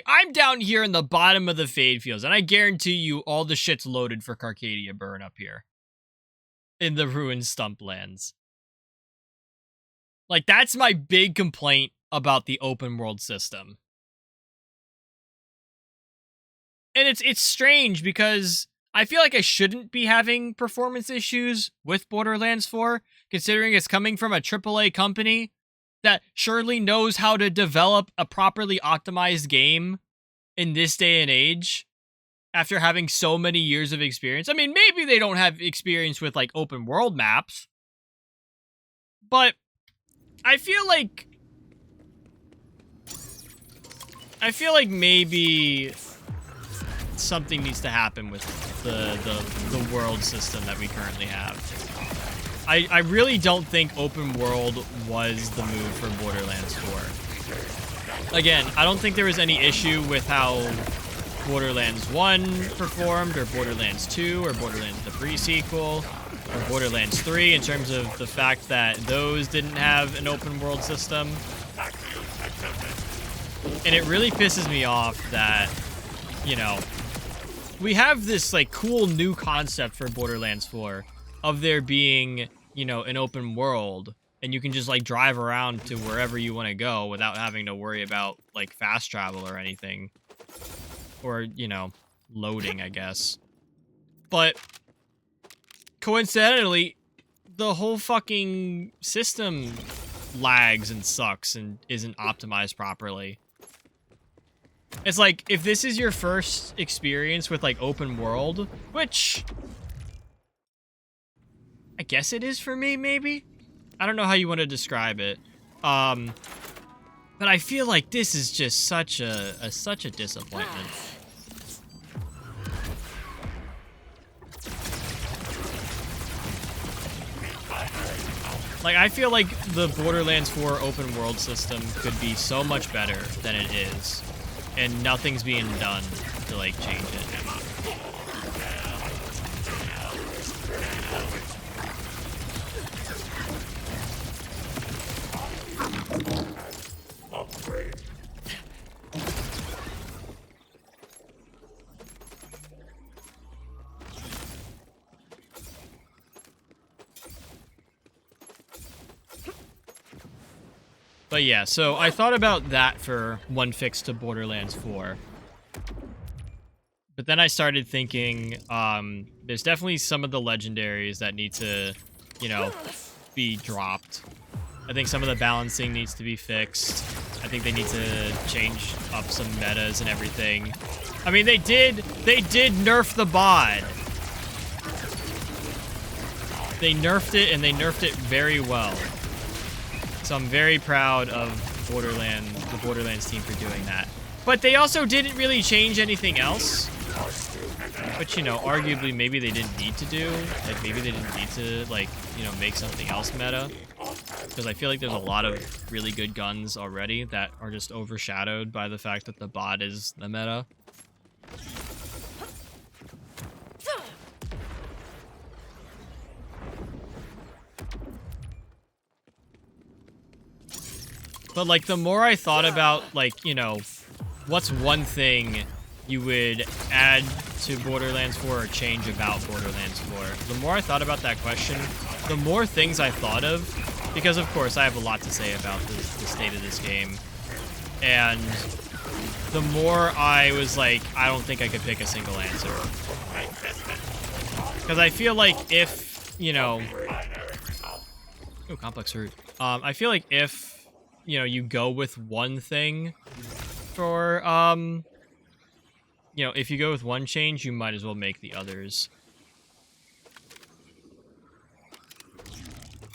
I'm down here in the bottom of the Fade Fields, and I guarantee you all the shit's loaded for Carcadia Burn up here in the Ruined Stumplands. That's my big complaint about the open world system. And it's strange because I feel like I shouldn't be having performance issues with Borderlands 4, considering it's coming from a AAA company that surely knows how to develop a properly optimized game in this day and age after having so many years of experience. I mean, maybe they don't have experience with open world maps, but I feel like maybe something needs to happen with the world system that we currently have. I really don't think open world was the move for Borderlands 4. Again, I don't think there was any issue with how Borderlands 1 performed, or Borderlands 2, or Borderlands the pre-sequel, or Borderlands 3 in terms of the fact that those didn't have an open world system. And it really pisses me off that, we have this cool new concept for Borderlands 4 of there being, an open world, and you can just drive around to wherever you want to go without having to worry about fast travel or anything, or loading, I guess. But coincidentally, the whole fucking system lags and sucks and isn't optimized properly. It's if this is your first experience with open world, which I guess it is for me, maybe? I don't know how you want to describe it. But I feel like this is just such a disappointment. Like, I feel like the Borderlands 4 open world system could be so much better than it is, and nothing's being done to, like, change it. But yeah, so I thought about that for one fix to Borderlands 4. But then I started thinking, there's definitely some of the legendaries that need to, you know, be dropped. I think some of the balancing needs to be fixed. I think they need to change up some metas and everything. I mean, they did nerf the bod. They nerfed it, and they nerfed it very well. So I'm very proud of the Borderlands team for doing that. But they also didn't really change anything else. But, you know, arguably maybe they didn't need to do. Like, maybe they didn't need to, like, you know, make something else meta. Because I feel like there's a lot of really good guns already that are just overshadowed by the fact that the bot is the meta. But, like, the more I thought about, like, you know, what's one thing you would add to Borderlands 4 or change about Borderlands 4, the more I thought about that question, the more things I thought of, because, of course, I have a lot to say about the state of this game. And the more I was like, I don't think I could pick a single answer. Because I feel like if, you know... Oh, complex hurt. I feel like if, you know, you go with one thing for, you know, if you go with one change, you might as well make the others.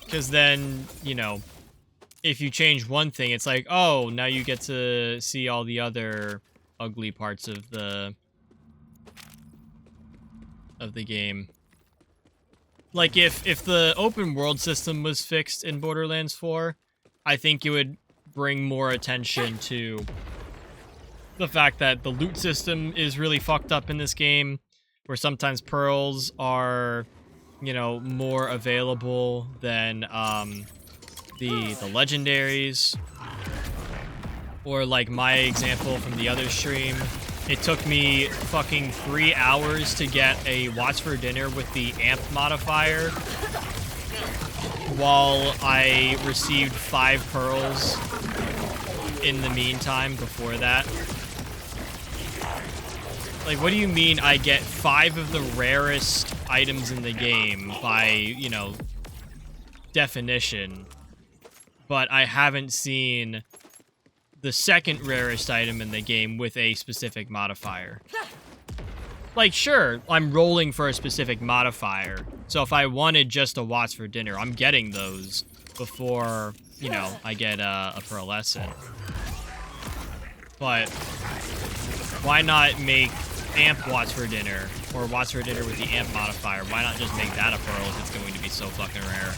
Because then, you know, if you change one thing, it's like, oh, now you get to see all the other ugly parts of the game. Like, if the open world system was fixed in Borderlands 4, I think it would bring more attention to the fact that the loot system is really fucked up in this game, where sometimes pearls are, you know, more available than the legendaries. Or like my example from the other stream, it took me fucking 3 hours to get a Watch for Dinner with the amp modifier, while I received 5 pearls in the meantime before that. Like, what do you mean I get 5 of the rarest items in the game by, you know, definition, but I haven't seen the second rarest item in the game with a specific modifier? Like, sure, I'm rolling for a specific modifier, so if I wanted just a Watch for Dinner, I'm getting those before, you know, I get a pearlescent. But why not make amp Watch for Dinner, or Watch for Dinner with the amp modifier? Why not just make that a pearl if it's going to be so fucking rare?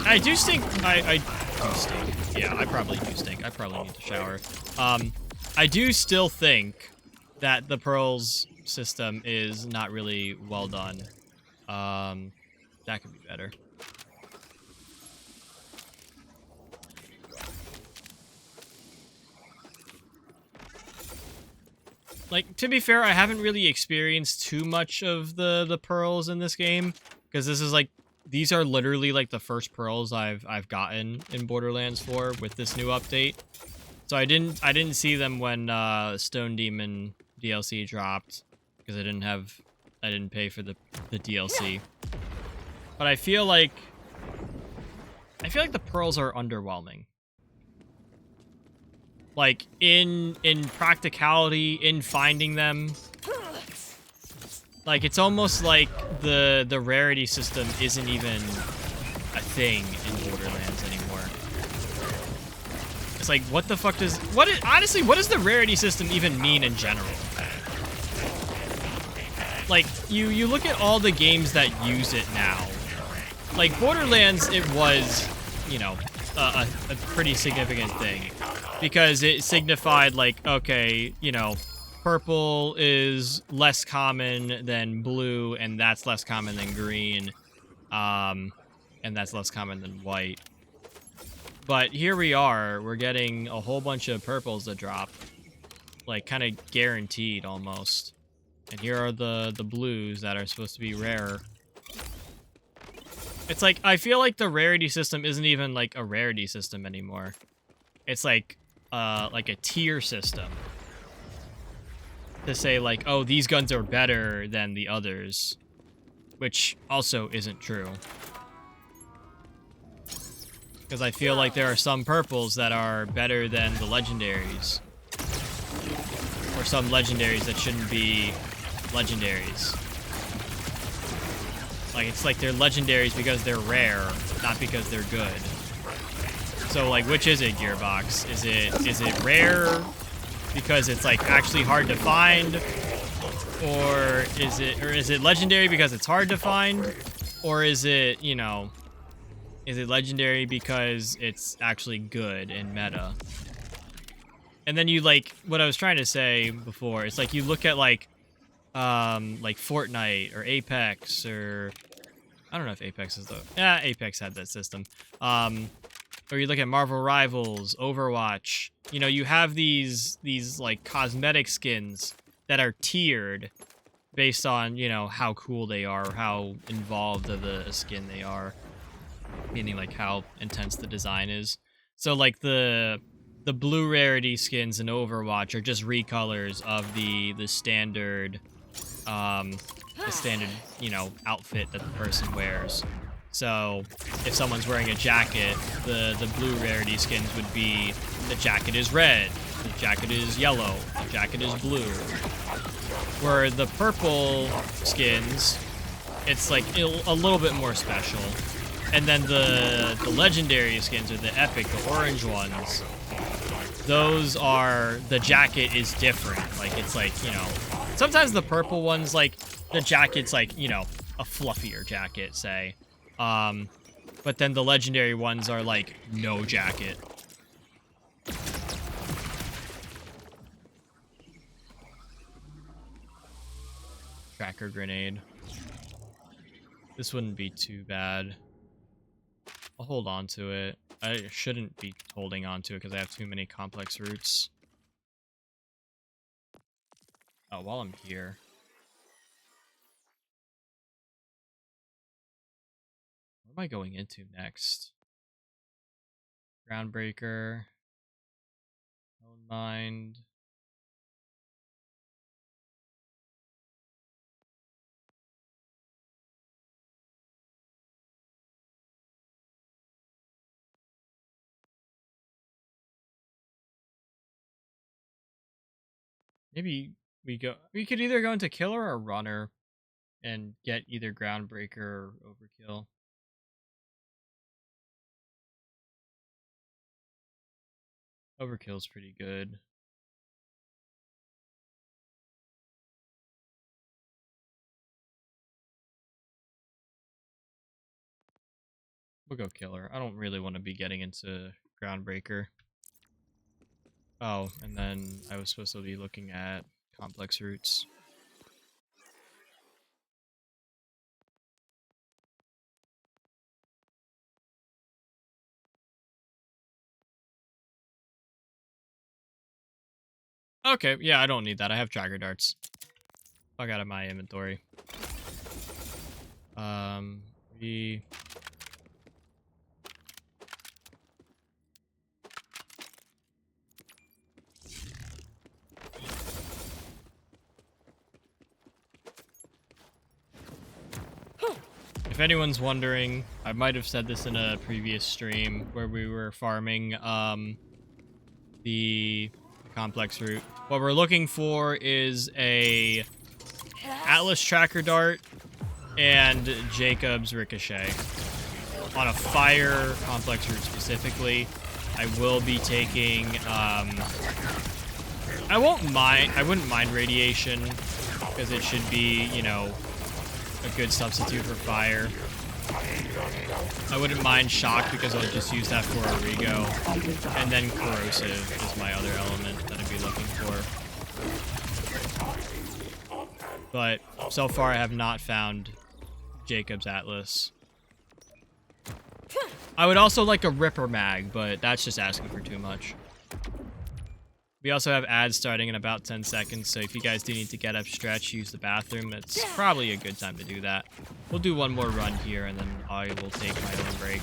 I do stink. I do stink. Yeah, I probably do stink. I probably need to shower. I do still think that the pearls system is not really well done. That could be better. Like, to be fair, I haven't really experienced too much of the pearls in this game, because this is like, these are literally like the first pearls I've gotten in Borderlands 4 with this new update. So I didn't see them when Stone Demon DLC dropped, because I didn't pay for the DLC. But I feel like the pearls are underwhelming. Like, in practicality, in finding them, like, it's almost like the rarity system isn't even a thing in Borderlands anymore. It's like, what the fuck does... honestly, what does the rarity system even mean in general? Like, you look at all the games that use it now. Like, Borderlands, it was, you know, a pretty significant thing. Because it signified, like, okay, you know, purple is less common than blue, and that's less common than green. And that's less common than white. But here we are, we're getting a whole bunch of purples that drop. Like, kind of guaranteed, almost. And here are the blues that are supposed to be rarer. It's like, I feel like the rarity system isn't even, like, a rarity system anymore. It's like a tier system. To say, like, oh, these guns are better than the others. Which also isn't true. Because I feel like there are some purples that are better than the legendaries. Or some legendaries that shouldn't be legendaries. Like, it's like they're legendaries because they're rare, not because they're good. So, like, which is it, Gearbox? Is it rare because it's, like, actually hard to find? Or is it legendary because it's hard to find? Or is it, you know, is it legendary because it's actually good in meta? And then you, like, what I was trying to say before, it's like you look at, like Fortnite or Apex, or I don't know if Apex is the... Yeah, Apex had that system. Or you look at Marvel Rivals, Overwatch. You know, you have these like cosmetic skins that are tiered based on, you know, how cool they are, or how involved of a skin they are, meaning like how intense the design is. So like the blue rarity skins in Overwatch are just recolors of the standard you know, outfit that the person wears. So if someone's wearing a jacket, the blue rarity skins would be the jacket is red, the jacket is yellow, the jacket is blue. Where the purple skins, it's like a little bit more special. And then the legendary skins, or the epic, the orange ones, those are, the jacket is different. Like, it's like, you know, sometimes the purple ones, like, the jacket's like, you know, a fluffier jacket, say. But then the legendary ones are like, no jacket. Tracker grenade. This wouldn't be too bad. I'll hold on to it. I shouldn't be holding on to it because I have too many complex routes. Oh, while I'm here. What am I going into next? Groundbreaker. Lone Mind. Maybe we could either go into Killer or Runner and get either Groundbreaker or Overkill. Overkill's pretty good. We'll go Killer. I don't really want to be getting into Groundbreaker. Oh, and then I was supposed to be looking at complex routes. Okay, yeah, I don't need that. I have tracker darts. Fuck out of my inventory. If anyone's wondering, I might have said this in a previous stream where we were farming the complex route. What we're looking for is a Atlas tracker dart and Jacob's ricochet on a fire complex route specifically. I will be taking, I wouldn't mind radiation, because it should be, you know, a good substitute for fire. I wouldn't mind shock, because I'll just use that for Origo. And then corrosive is my other element that I'd be looking for. But so far I have not found Jacob's Atlas. I would also like a Ripper Mag, but that's just asking for too much. We also have ads starting in about 10 seconds, so if you guys do need to get up, stretch, use the bathroom, it's probably a good time to do that. We'll do one more run here, and then I will take my own break.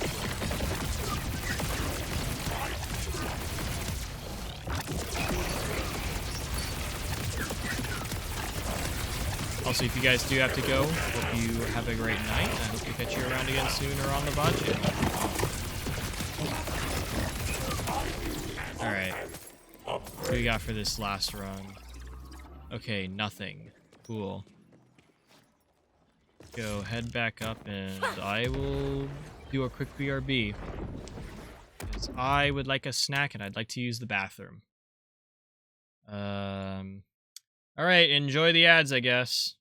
Also, if you guys do have to go, hope you have a great night. I hope to catch you around again soon or on the VoD channel. Alright. What do we got for this last run? Okay, nothing. Cool. Go head back up and I will do a quick BRB. Because I would like a snack and I'd like to use the bathroom. Alright, enjoy the ads, I guess.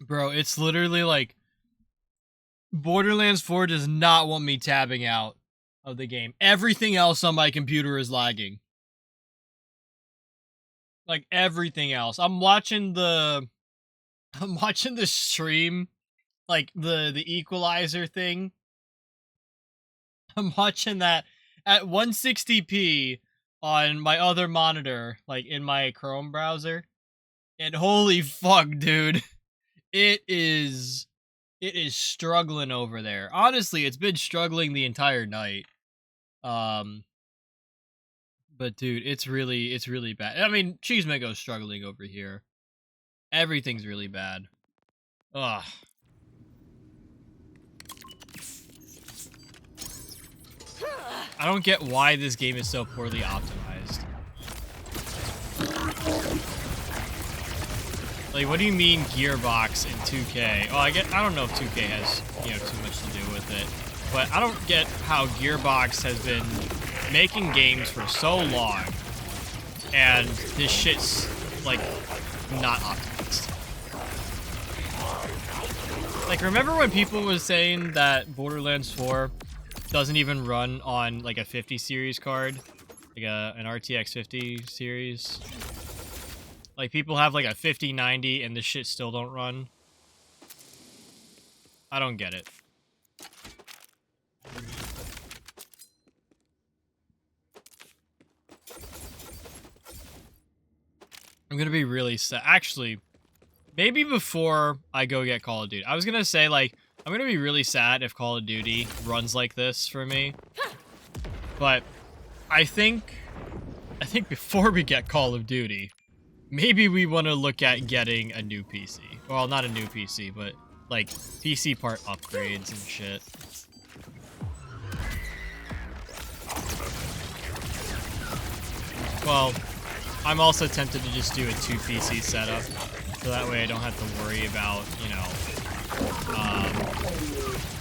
Bro, it's literally like Borderlands 4 does not want me tabbing out of the game. Everything else on my computer is lagging. Like everything else. I'm watching the stream, like the equalizer thing. I'm watching that at 160p on my other monitor, like in my Chrome browser. And holy fuck, dude. It is struggling over there. Honestly, it's been struggling the entire night. But dude, it's really bad. I mean, Cheesemango's struggling over here. Everything's really bad. Ugh. I don't get why this game is so poorly optimized. Like, what do you mean Gearbox in 2K? Oh, I don't know if 2K has, too much to do with it. But I don't get how Gearbox has been making games for so long, and this shit's, like, not optimized. Like, remember when people were saying that Borderlands 4 doesn't even run on, like, a 50 series card? Like, an RTX 50 series? Like, people have, like, a 5090 and the shit still don't run? I don't get it. I'm gonna be really sad. Actually, maybe before I go get Call of Duty. I was gonna say, like, I'm gonna be really sad if Call of Duty runs like this for me. But I think before we get Call of Duty, maybe we want to look at getting a new PC. Well, not a new PC, but, like, PC part upgrades and shit. Well, I'm also tempted to just do a 2 PC setup, so that way I don't have to worry about,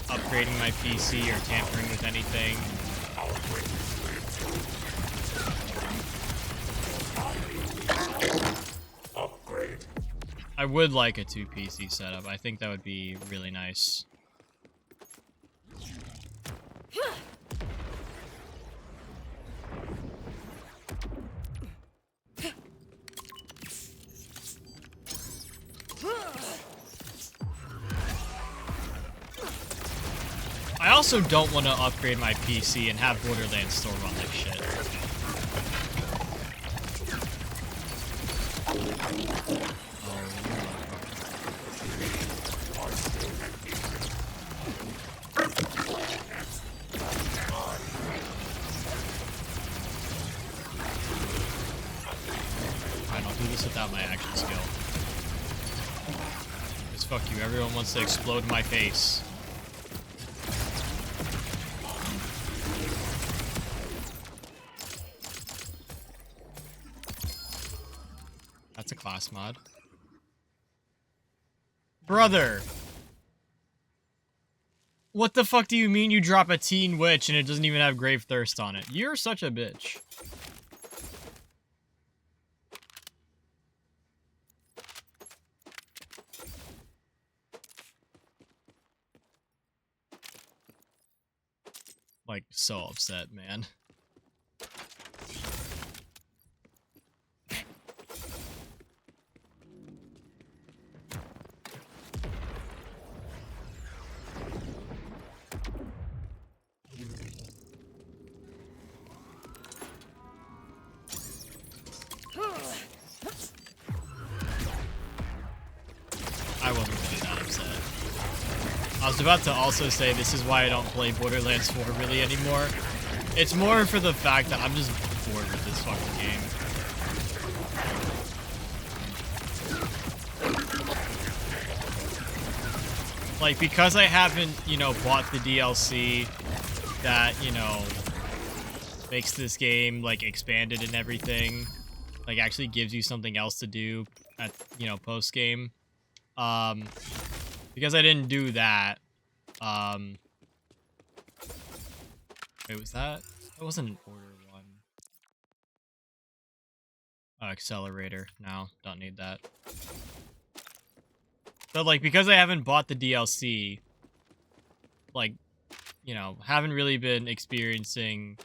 upgrading my PC or tampering with anything. Upgrade. I would like a 2 PC setup. I think that would be really nice. I also don't want to upgrade my PC and have Borderlands still run like shit. Alright, I'll do this without my action skill. Because fuck you, everyone wants to explode my face. That's a class mod. Brother! What the fuck do you mean you drop a teen witch and it doesn't even have grave thirst on it? You're such a bitch. Like, so upset, man. I wasn't really that upset. I was about to also say this is why I don't play Borderlands 4 really anymore. It's more for the fact that I'm just bored with this fucking game. Like, because I haven't, bought the DLC that, makes this game, like, expanded and everything, like, actually gives you something else to do at, post-game. Because I didn't do that, wait, was that? That wasn't an order one. Accelerator. No, don't need that. But, like, because I haven't bought the DLC, like, you know, haven't really been experiencing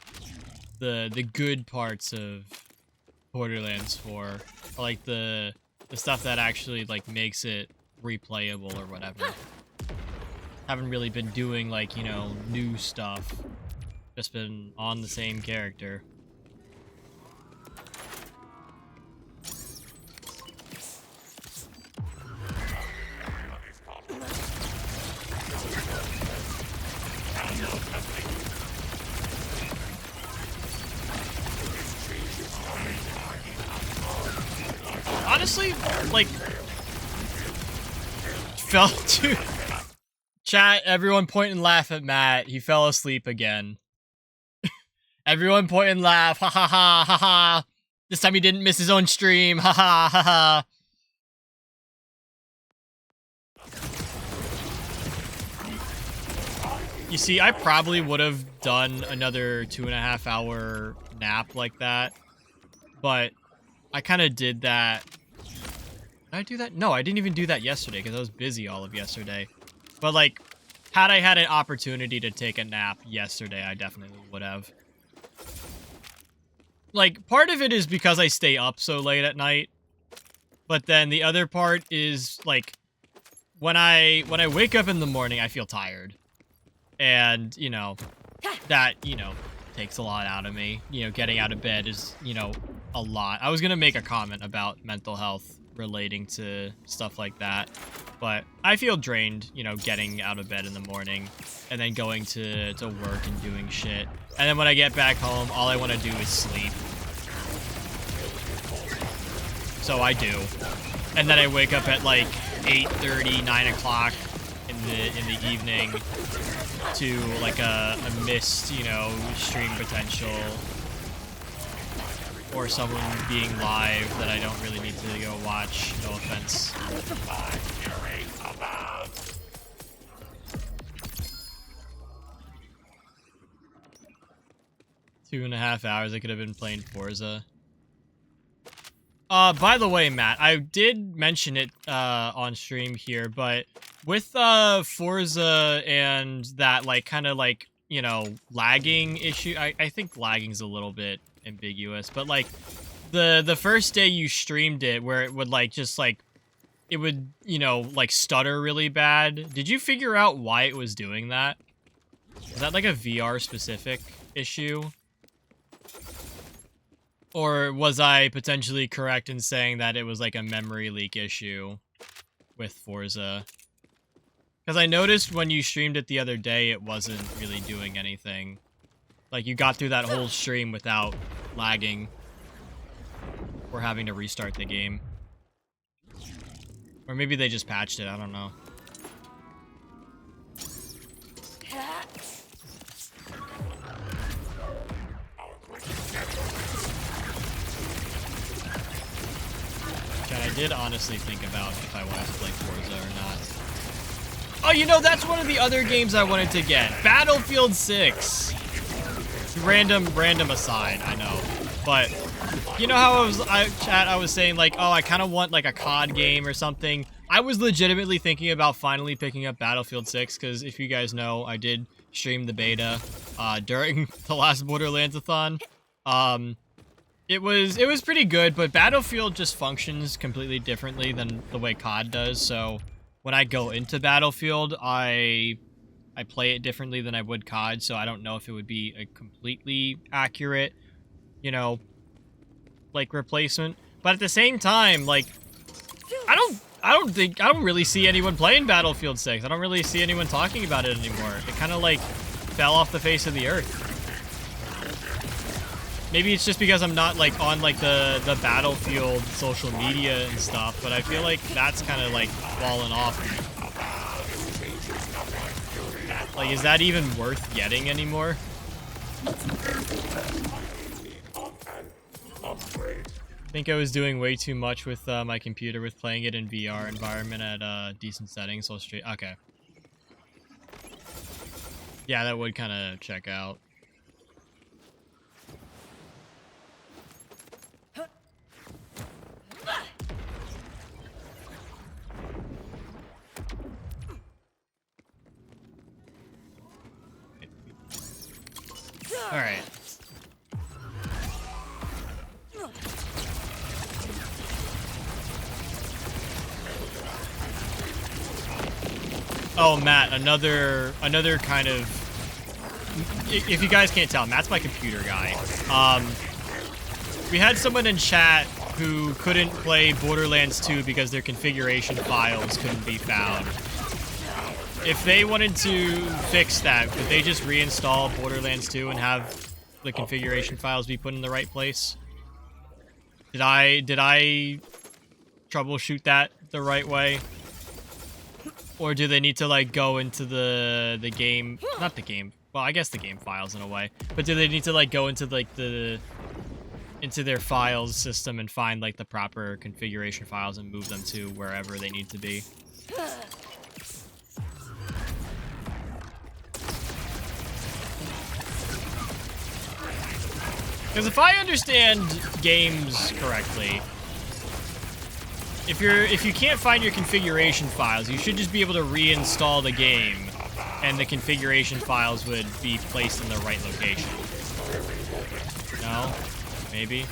the good parts of Borderlands 4. Or, like, the stuff that actually, like, makes it replayable or whatever. Haven't really been doing, like, you know, new stuff. Just been on the same character. Honestly, like, fell to chat, everyone point and laugh at Matt. He fell asleep again. Everyone point and laugh. Ha ha ha ha ha. This time he didn't miss his own stream. Ha ha ha ha. You see, I probably would have done another 2.5 hour nap like that, but I kind of did that. Did I do that? No, I didn't even do that yesterday because I was busy all of yesterday. But, like, had I had an opportunity to take a nap yesterday, I definitely would have. Like, part of it is because I stay up so late at night. But then the other part is, like, when I wake up in the morning, I feel tired. And, you know, that, you know, takes a lot out of me. You know, getting out of bed is, you know, a lot. I was going to make a comment about mental health relating to stuff like that. But I feel drained, you know, getting out of bed in the morning and then going to work and doing shit. And then when I get back home, all I want to do is sleep. So I do. And then I wake up at like 8:30, 9 o'clock in the evening to like a missed, you know, stream potential. Or someone being live that I don't really need to go watch. No offense. 2.5 hours, I could have been playing Forza. By the way, Matt, I did mention it, on stream here, but with, Forza and that, like, kind of, like, you know, lagging issue, I think lagging's a little bit ambiguous, but, like, the first day you streamed it, where it would, like, just, like, it would, you know, like, stutter really bad, did you figure out why it was doing that? Is that, like, a VR-specific issue? Or was I potentially correct in saying that it was like a memory leak issue with Forza? Because I noticed when you streamed it the other day, it wasn't really doing anything. Like, you got through that whole stream without lagging or having to restart the game. Or maybe they just patched it, I don't know. I did honestly think about if I wanted to play Forza or not. Oh, you know, that's one of the other games I wanted to get. Battlefield 6. Random aside, I know. But, you know how I was saying, like, oh, I kind of want, like, a COD game or something. I was legitimately thinking about finally picking up Battlefield 6, because if you guys know, I did stream the beta, during the last Borderlands-a-thon. It was pretty good, but Battlefield just functions completely differently than the way COD does, so when I go into Battlefield, I play it differently than I would COD, so I don't know if it would be a completely accurate, you know, like, replacement. But at the same time, like, I don't really see anyone playing Battlefield 6. I don't really see anyone talking about it anymore. It kind of, like, fell off the face of the earth. Maybe it's just because I'm not, like, on, like, the Battlefield social media and stuff, but I feel like that's kind of, like, fallen off. Like, is that even worth getting anymore? I think I was doing way too much with my computer with playing it in VR environment at decent settings, so straight. Okay. Yeah, that would kind of check out. All right. Oh, Matt, another kind of... If you guys can't tell, Matt's my computer guy. We had someone in chat who couldn't play Borderlands 2 because their configuration files couldn't be found. If they wanted to fix that, could they just reinstall Borderlands 2 and have the configuration files be put in the right place? Did I troubleshoot that the right way? Or do they need to, like, go into the game... Not the game. Well, I guess the game files in a way. But do they need to, like, go into, like, into their files system and find, like, the proper configuration files and move them to wherever they need to be? Because if I understand games correctly... If you can't find your configuration files, you should just be able to reinstall the game, and the configuration files would be placed in the right location. No? Maybe?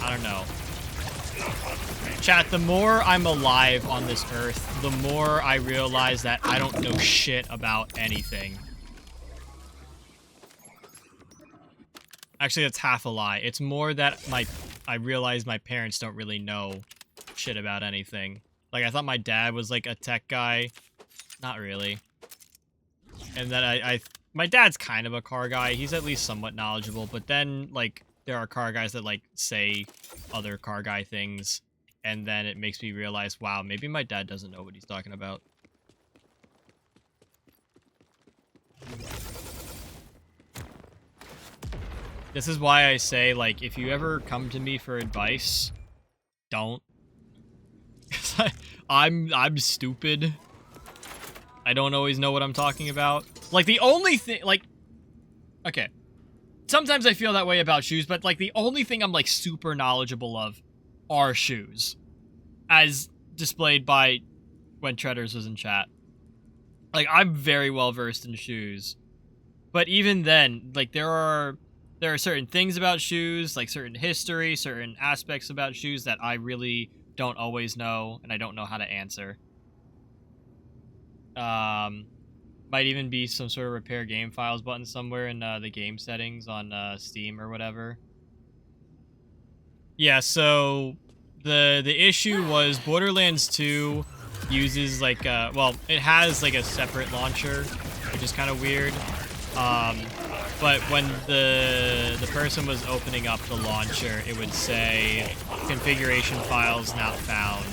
I don't know. Chat, the more I'm alive on this earth, the more I realize that I don't know shit about anything. Actually, that's half a lie. It's more that I realize my parents don't really know shit about anything. Like, I thought my dad was, like, a tech guy. Not really. And then my dad's kind of a car guy. He's at least somewhat knowledgeable. But then, like, there are car guys that, like, say other car guy things. And then it makes me realize, wow, maybe my dad doesn't know what he's talking about. This is why I say, like, if you ever come to me for advice, don't. I'm stupid. I don't always know what I'm talking about. Like, the only thing, like, okay. Sometimes I feel that way about shoes, but, like, the only thing I'm, like, super knowledgeable of are shoes. As displayed by when Treaders was in chat. Like, I'm very well versed in shoes. But even then, like, there are certain things about shoes, like certain history, certain aspects about shoes that I really don't always know, and I don't know how to answer. Might even be some sort of repair game files button somewhere in the game settings on Steam or whatever. Yeah, so the issue was Borderlands 2 uses like well, it has like a separate launcher, which is kind of weird. But when the person was opening up the launcher, it would say configuration files not found,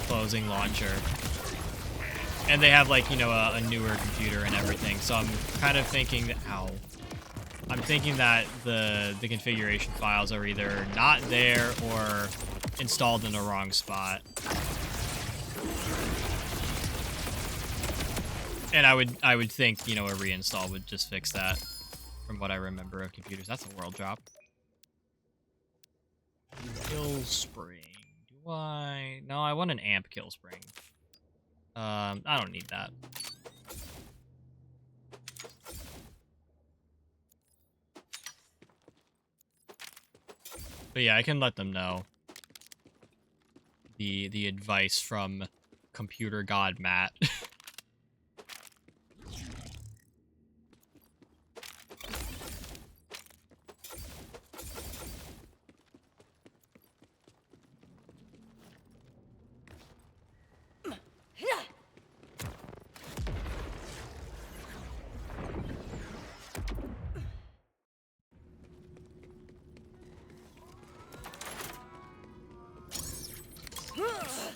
closing launcher. And they have, like, you know, a newer computer and everything. So I'm kind of thinking that, I'm thinking that the configuration files are either not there or installed in the wrong spot. And I would think, you know, a reinstall would just fix that. From what I remember of computers. That's a world drop. Kill spring. Do I? No, I want an amp kill spring. I don't need that. But yeah, I can let them know. The advice from computer god Matt.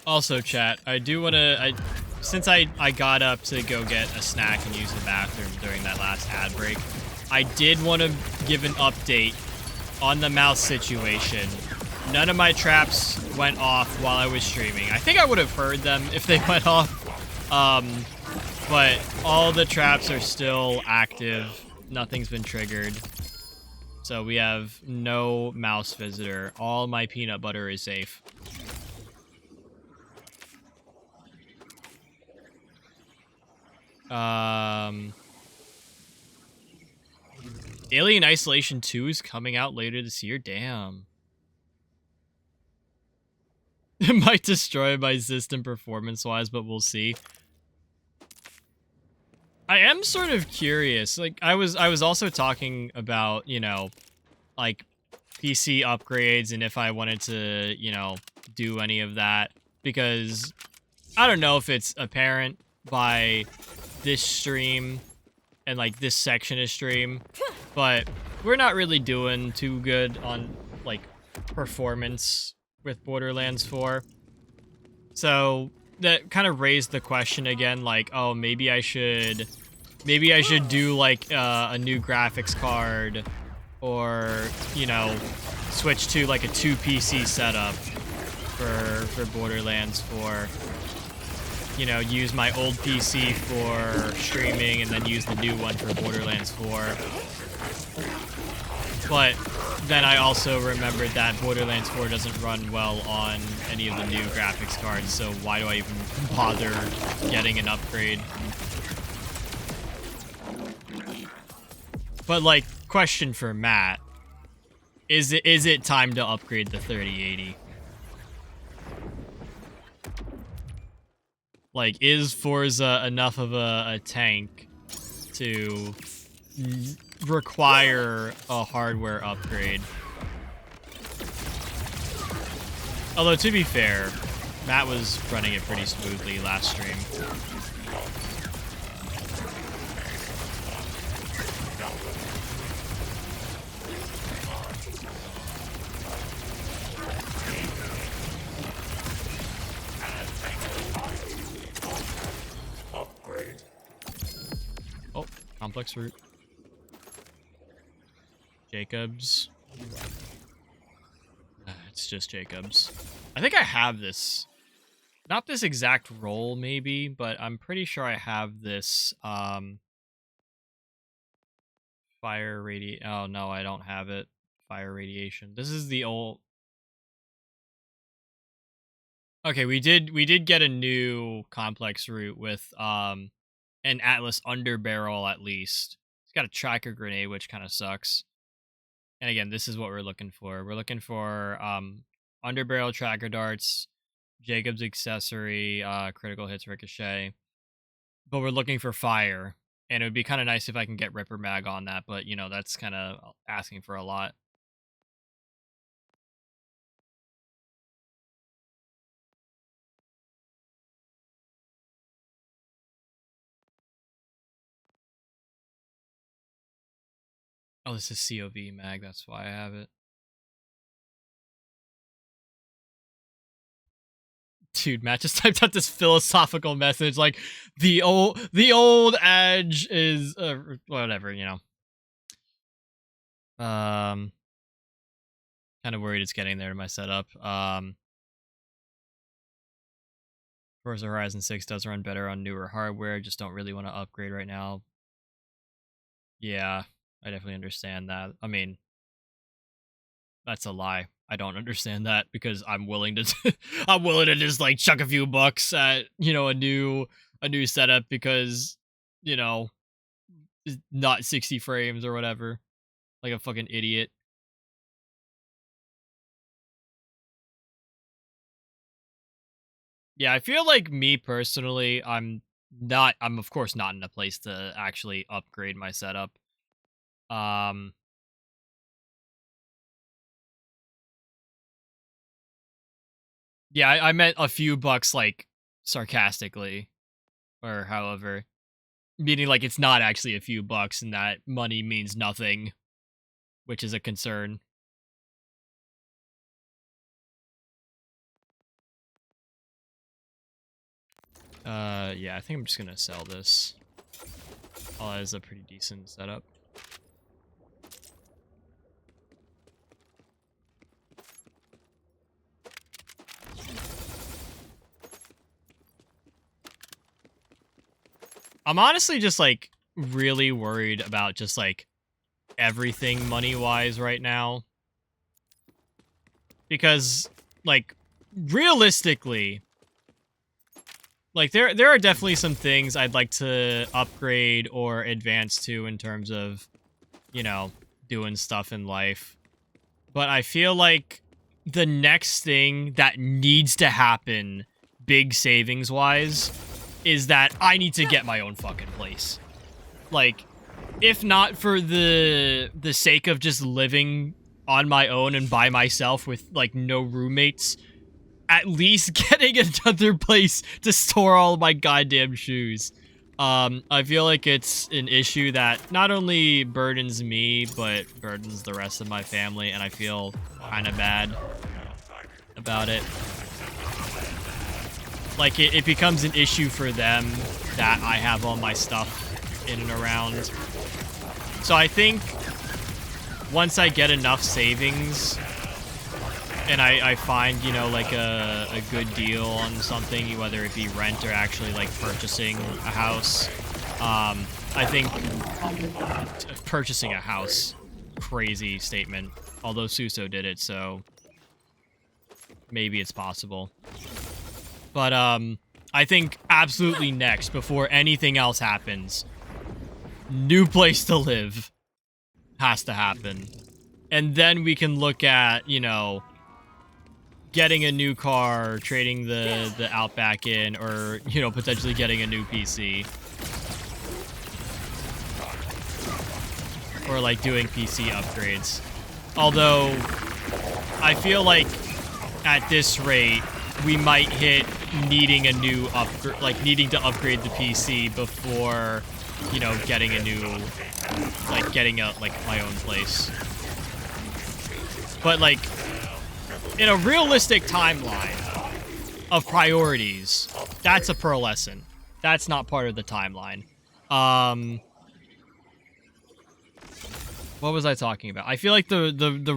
Also, chat, I do want to... Since I got up to go get a snack and use the bathroom during that last ad break, I did want to give an update on the mouse situation. None of my traps went off while I was streaming. I think I would have heard them if they went off. But all the traps are still active. Nothing's been triggered. So we have no mouse visitor. All my peanut butter is safe. Alien Isolation 2 is coming out later this year. Damn. It might destroy my system performance-wise, but we'll see. I am sort of curious. Like, I was also talking about, you know, like, PC upgrades and if I wanted to, you know, do any of that. Because I don't know if it's apparent by this stream and, like, this section of stream, but we're not really doing too good on, like, performance with Borderlands 4. So that kind of raised the question again, like, oh, maybe I should do, like, a new graphics card, or, you know, switch to, like, a 2 PC setup for Borderlands 4. You know, use my old PC for streaming and then use the new one for Borderlands 4. But then I also remembered that Borderlands 4 doesn't run well on any of the new graphics cards, so why do I even bother getting an upgrade? But, like, question for Matt. Is it time to upgrade the 3080? Like, is Forza enough of a tank to require a hardware upgrade? Although, to be fair, Matt was running it pretty smoothly last stream. Oh, complex route. Jacobs. It's just Jacobs. I think I have this. Not this exact role, maybe, but I'm pretty sure I have this, fire oh, no, I don't have it. Fire radiation. This is the old... Okay, we did get a new complex route with, an Atlas underbarrel, at least. It's got a tracker grenade, which kind of sucks. And again, this is what we're looking for. We're looking for underbarrel tracker darts, Jacob's accessory, critical hits ricochet. But we're looking for fire. And it would be kind of nice if I can get Ripper Mag on that, but, you know, that's kind of asking for a lot. Oh, this is COV Mag, that's why I have it. Dude, Matt just typed out this philosophical message, like, the old adage is, whatever, you know. Kind of worried it's getting there to my setup. Forza Horizon 6 does run better on newer hardware, just don't really want to upgrade right now. Yeah, I definitely understand that. I mean, that's a lie. I don't understand that because I'm willing to I'm willing to just, like, chuck a few bucks at, you know, a new setup because, you know, it's not 60 frames or whatever. Like a fucking idiot. Yeah, I feel like me personally, I'm of course not in a place to actually upgrade my setup. Yeah, I meant a few bucks, like, sarcastically, or however. Meaning, like, it's not actually a few bucks, and that money means nothing, which is a concern. Yeah, I think I'm just gonna sell this. Oh, that is a pretty decent setup. I'm honestly just, like, really worried about just, like, everything money-wise right now. Because, like, realistically, like, there are definitely some things I'd like to upgrade or advance to in terms of, you know, doing stuff in life. But I feel like the next thing that needs to happen, big savings-wise, is that I need to get my own fucking place. Like, if not for the sake of just living on my own and by myself with, like, no roommates, at least getting another place to store all my goddamn shoes. I feel like it's an issue that not only burdens me, but burdens the rest of my family, and I feel kind of bad about it. Like, it becomes an issue for them that I have all my stuff in and around. So I think once I get enough savings and I find, you know, like a good deal on something, whether it be rent or actually like purchasing a house, I think purchasing a house, crazy statement, although Suso did it, so maybe it's possible. But I think absolutely next, before anything else happens, new place to live has to happen. And then we can look at, you know, getting a new car, trading the Outback in, or, you know, potentially getting a new PC. Or, like, doing PC upgrades. Although, I feel like, at this rate, we might hit needing a new upgrade, like, needing to upgrade the PC before, you know, getting a new, like, getting a, like, my own place. But, like, in a realistic timeline of priorities, that's a pearlescent. That's not part of the timeline. What was I talking about? I feel like the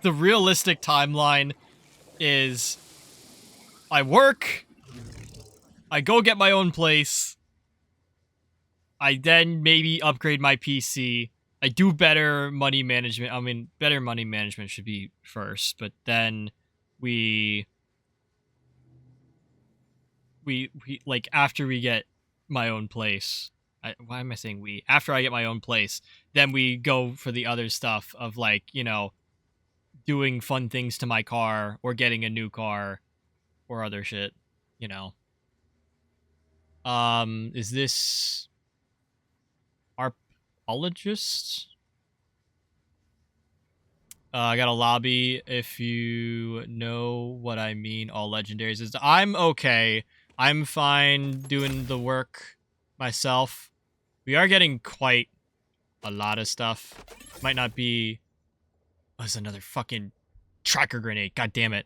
realistic timeline is I work, I go get my own place, I then maybe upgrade my PC, I do better money management. I mean, better money management should be first, but then we like, after we get my own place, why am I saying we? After I get my own place, then we go for the other stuff of, like, you know, doing fun things to my car or getting a new car or other shit, you know. Is this arpologist? I got a lobby, if you know what I mean. All legendaries is... I'm okay. I'm fine doing the work myself. We are getting quite a lot of stuff. Might not be... Oh, there's another fucking tracker grenade. God damn it.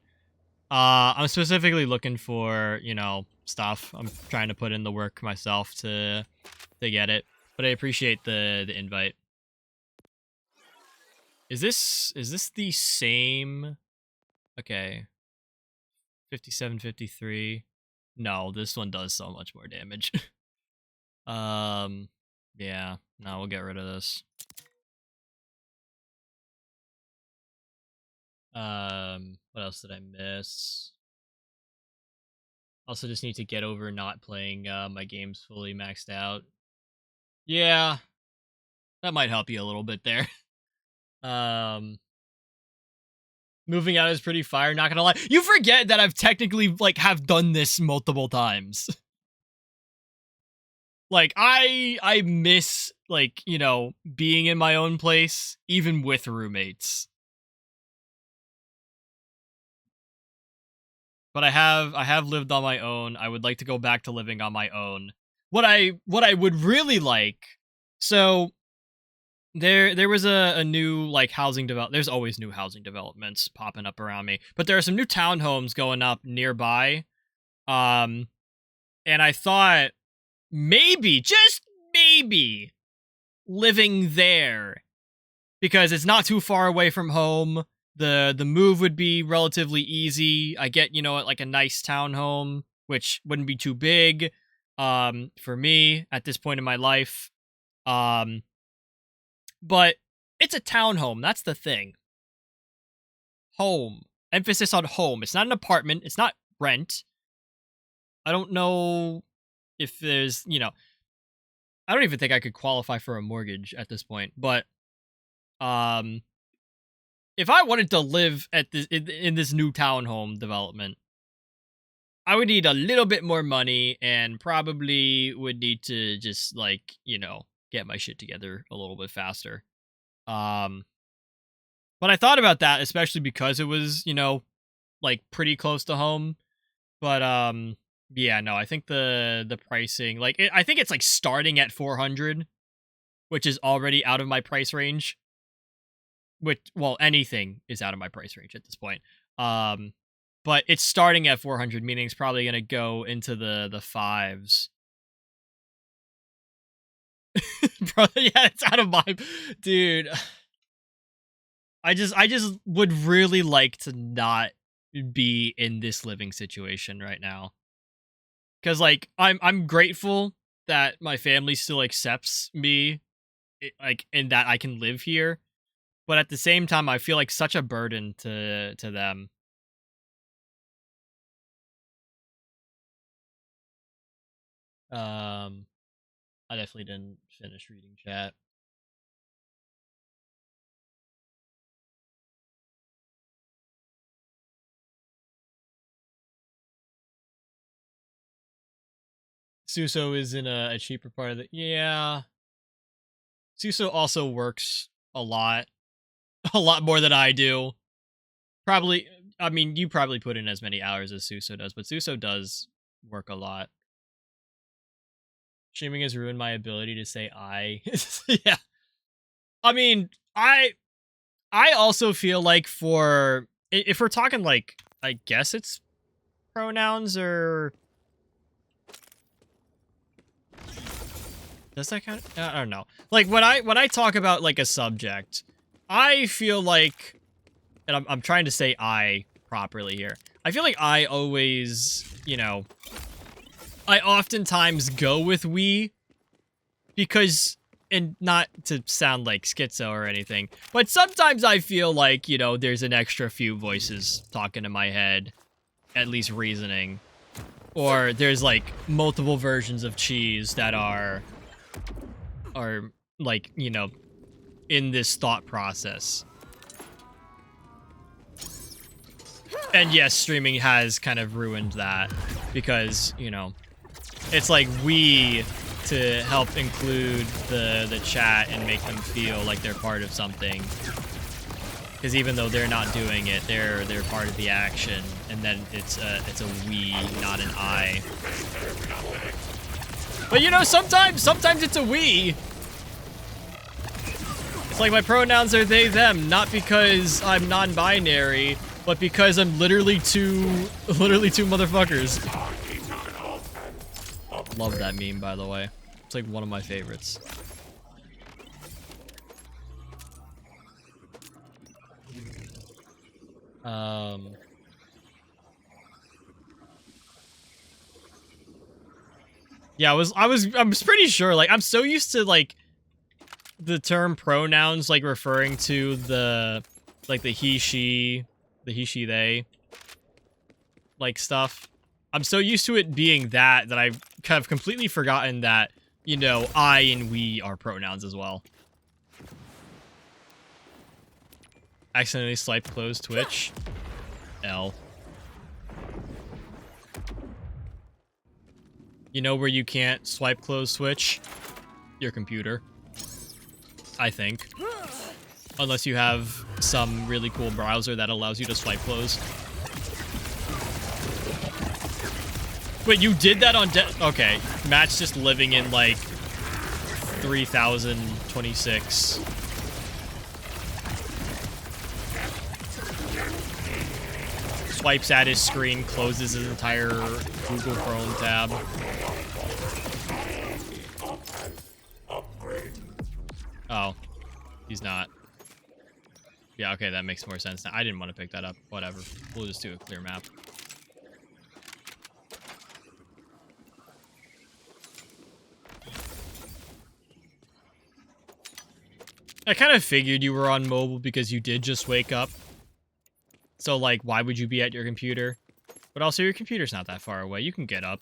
I'm specifically looking for, you know, stuff. I'm trying to put in the work myself to get it. But I appreciate the invite. Is this the same? Okay. 57, 53. No, this one does so much more damage. Yeah. No, we'll get rid of this. What else did I miss? Also just need to get over not playing my games fully maxed out. Yeah. That might help you a little bit there. Moving out is pretty fire, not gonna lie. You forget that I've technically, like, have done this multiple times. Like, I miss, like, you know, being in my own place, even with roommates. But I have lived on my own. I would like to go back to living on my own. What I would really like, so there was a new, like, housing develop. There's always new housing developments popping up around me, but there are some new townhomes going up nearby. And I thought maybe, just maybe, living there, because it's not too far away from home. The move would be relatively easy. I get, you know, like a nice townhome, which wouldn't be too big for me at this point in my life. But it's a townhome. That's the thing. Home. Emphasis on home. It's not an apartment. It's not rent. I don't know if there's, you know, I don't even think I could qualify for a mortgage at this point, but If I wanted to live at this in this new townhome development, I would need a little bit more money and probably would need to just like, get my shit together a little bit faster. Um but I thought about that especially because it was, like pretty close to home. But yeah, no, I think the pricing, like I think it's like starting at 400, which is already out of my price range. Which, well, anything is out of my price range at this point. But it's starting at 400, meaning it's probably gonna go into the fives. Bro, yeah, it's out of my dude. I just would really like to not be in this living situation right now. Cause like I'm grateful that my family still accepts me, like, and that I can live here. But at the same time, I feel like such a burden to them. I definitely didn't finish reading chat. Suso is in a cheaper part of the... Yeah. Suso also works a lot. A lot more than I do. Probably... I mean, you probably put in as many hours as Suso does, but Suso does work a lot. Streaming has ruined my ability to say I. Yeah. I mean, I also feel like for... If we're talking, like, I guess it's pronouns or... Does that count? I don't know. Like, when I talk about, like, a subject, I feel like... And I'm trying to say I properly here. I feel like I always, I oftentimes go with we because... And not to sound like schizo or anything, but sometimes I feel like, there's an extra few voices talking in my head, at least reasoning. Or there's, like, multiple versions of cheese that are like, in this thought process. And yes, streaming has kind of ruined that because, it's like we... to help include the chat and make them feel like they're part of something. Because even though they're not doing it, they're part of the action, and then it's a we, not an I. But sometimes it's a we. It's like my pronouns are they, them, not because I'm non-binary, but because I'm literally two motherfuckers. Love that meme, by the way. It's like one of my favorites. Yeah, I was pretty sure, like, I'm so used to, like, the term pronouns, like, referring to the he, she, they, like, stuff. I'm so used to it being that I've kind of completely forgotten that, I and we are pronouns as well. Accidentally swiped close Twitch. L. You know where you can't swipe close Twitch? Your computer. I think. Unless you have some really cool browser that allows you to swipe close. Wait, you did that on okay. Matt's just living in, like, 3026. Swipes at his screen, closes his entire Google Chrome tab. Oh. He's not. Yeah, okay, that makes more sense now. I didn't want to pick that up. Whatever. We'll just do a clear map. I kind of figured you were on mobile because you did just wake up. So, like, why would you be at your computer? But also, your computer's not that far away. You can get up.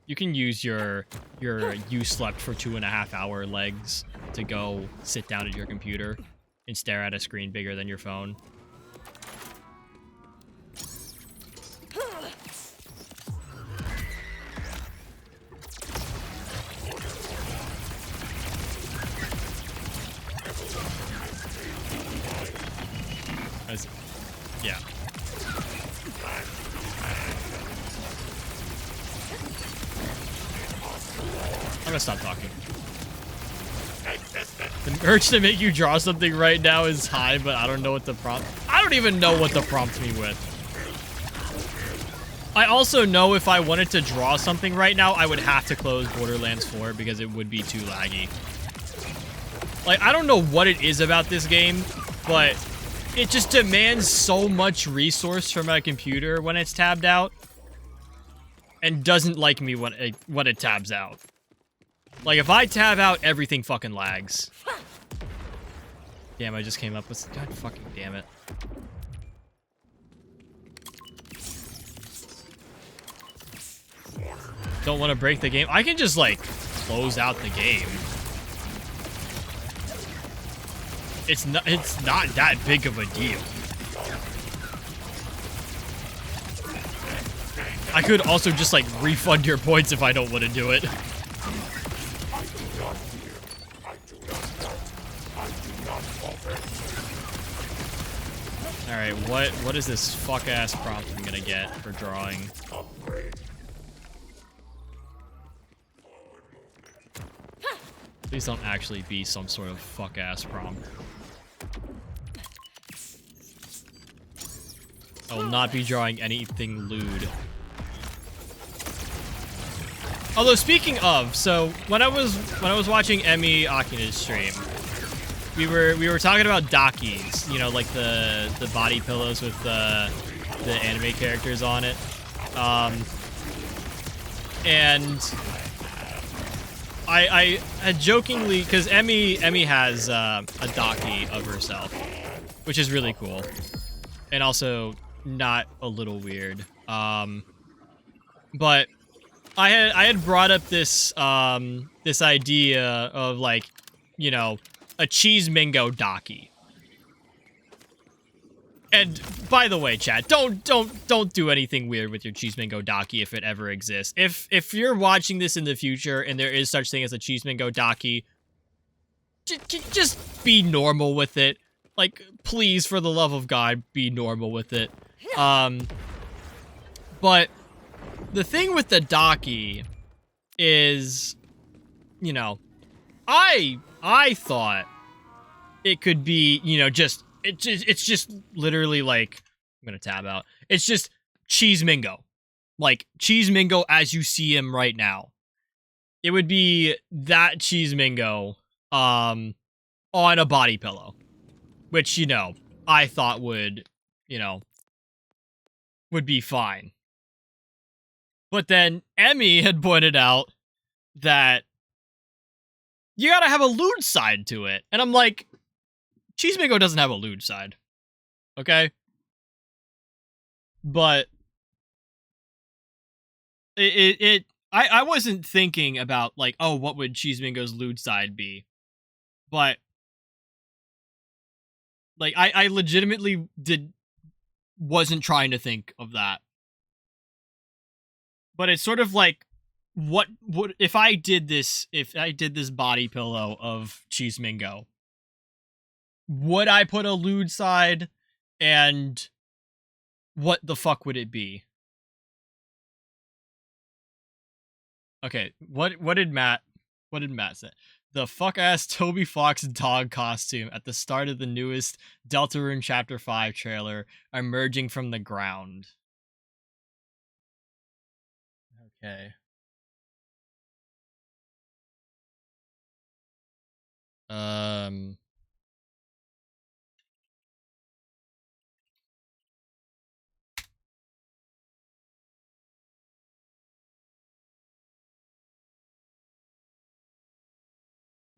You can use your you slept for 2.5 hour legs to go sit down at your computer. and stare at a screen bigger than your phone. Yeah. I'm gonna stop talking. The urge to make you draw something right now is high, but I don't know what the prompt... I don't even know what to prompt me with. I also know if I wanted to draw something right now, I would have to close Borderlands 4 because it would be too laggy. Like, I don't know what it is about this game, but it just demands so much resource from my computer when it's tabbed out, and doesn't like me when it tabs out. Like, if I tab out, everything fucking lags. Damn, I just came up with... God fucking damn it. Don't want to break the game. I can just, like, close out the game. It's not that big of a deal. I could also just, like, refund your points if I don't want to do it. Alright, what is this fuck-ass prompt I'm gonna get for drawing? Please don't actually be some sort of fuck-ass prompt. I will not be drawing anything lewd. Although, speaking of, so when I was watching Emi Akina's stream, we were talking about dakis, you know, like the body pillows with the anime characters on it, and I had jokingly, because Emi has a daki of herself, which is really cool, and also not a little weird. But I had brought up this this idea of, like, you know, a cheese mingo daki. And by the way, chat, don't do anything weird with your cheese mingo daki if it ever exists. If you're watching this in the future and there is such thing as a cheese mingo daki, just be normal with it. Like, please, for the love of God, be normal with it. But the thing with the daki is, you know, I thought it could be, you know, it's just literally, like, I'm gonna tab out. It's just Cheese Mingo. Like, Cheese Mingo as you see him right now. It would be that Cheese Mingo, on a body pillow. Which, you know, I thought would, you know, would be fine. But then Emmy had pointed out that you gotta have a lewd side to it. And I'm like, Cheese Mingo doesn't have a lewd side. Okay? But I wasn't thinking about, like, oh, what would Cheese Mingo's lewd side be? But, like, I legitimately wasn't trying to think of that. But it's sort of like, what would, if I did this body pillow of Cheese Mingo, would I put a lewd side, and what the fuck would it be? Okay, what did Matt say? The fuck-ass Toby Fox dog costume at the start of the newest Deltarune Chapter 5 trailer emerging from the ground. Okay.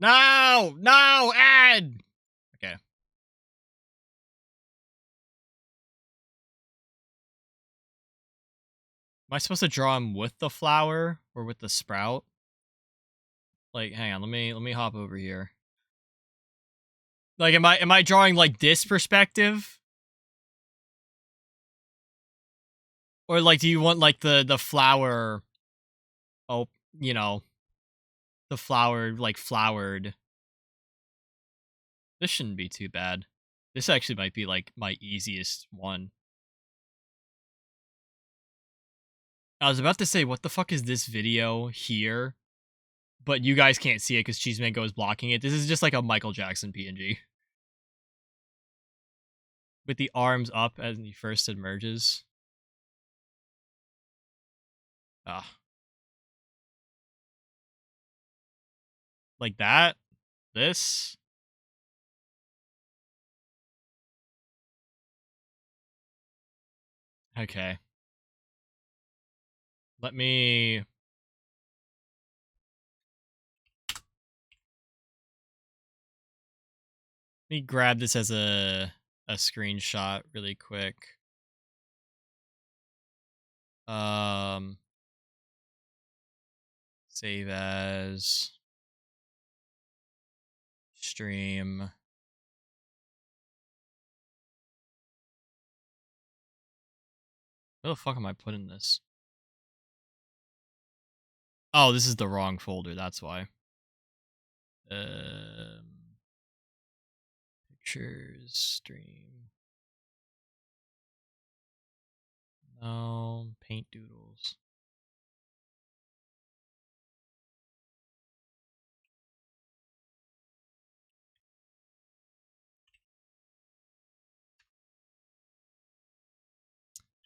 No, Ed! Okay. Am I supposed to draw him with the flower or with the sprout? Like, hang on, let me hop over here. Like, am I drawing like this perspective? Or like, do you want like the flower? Oh, you know, the flower like flowered. This shouldn't be too bad. This actually might be like my easiest one. I was about to say, what the fuck is this video here? But you guys can't see it because Cheesemango is blocking it. This is just like a Michael Jackson PNG. With the arms up as he first emerges. Ah. Like that? This? Okay. Let me grab this as a screenshot really quick. Save as stream. Where the fuck am I putting this? Oh, this is the wrong folder, that's why. Pictures, stream. No, paint doodles.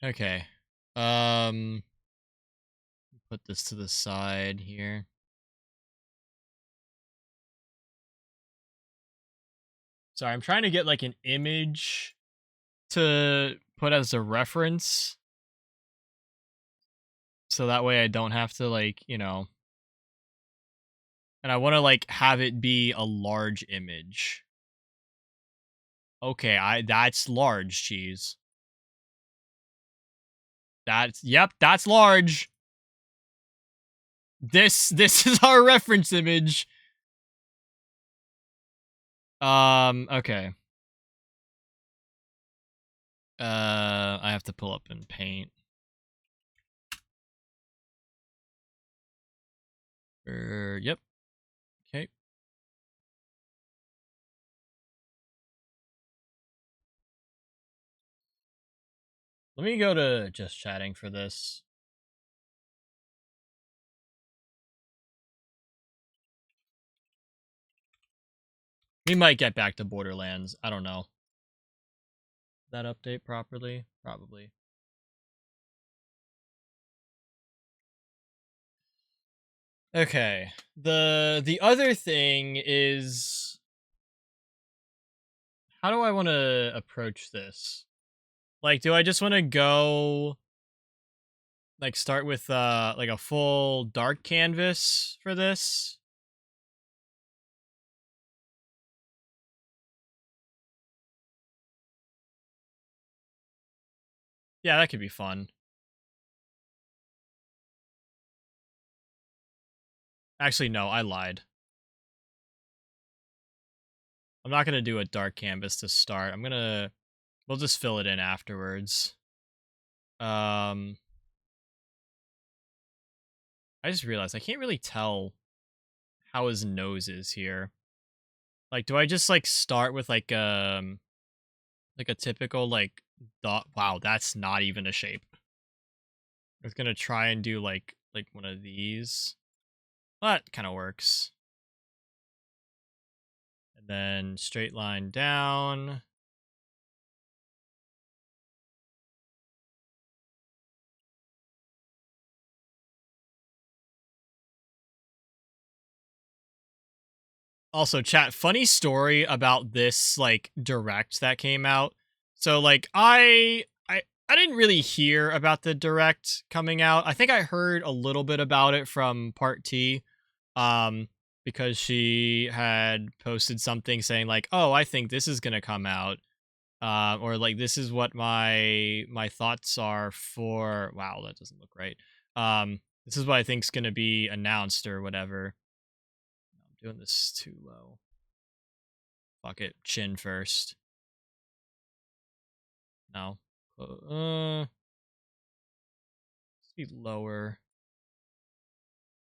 Okay. Put this to the side here. Sorry, I'm trying to get like an image to put as a reference. So that way I don't have to like, you know. And I want to like have it be a large image. Okay, that's large, cheese. That's large. This is our reference image. Okay. I have to pull up in Paint. Yep. Okay. Let me go to just chatting for this. We might get back to Borderlands. I don't know. That update properly? Probably. Okay. The other thing is, how do I want to approach this? Like, do I just want to go like start with like a full dark canvas for this? Yeah, that could be fun. Actually, no, I lied. I'm not going to do a dark canvas to start. We'll just fill it in afterwards. I just realized I can't really tell how his nose is here. Like, do I just like start with like a typical like dot? Wow, that's not even a shape. I was gonna try and do like one of these. That kind of works. And then straight line down. Also, chat, funny story about this like direct that came out. So like I didn't really hear about the direct coming out. I think I heard a little bit about it from Part T. Because she had posted something saying like, "Oh, I think this is gonna come out," or like, "This is what my thoughts are for." Wow, that doesn't look right. This is what I think's gonna be announced or whatever. I'm doing this too low. Fuck it. Chin first. No. Let's be lower.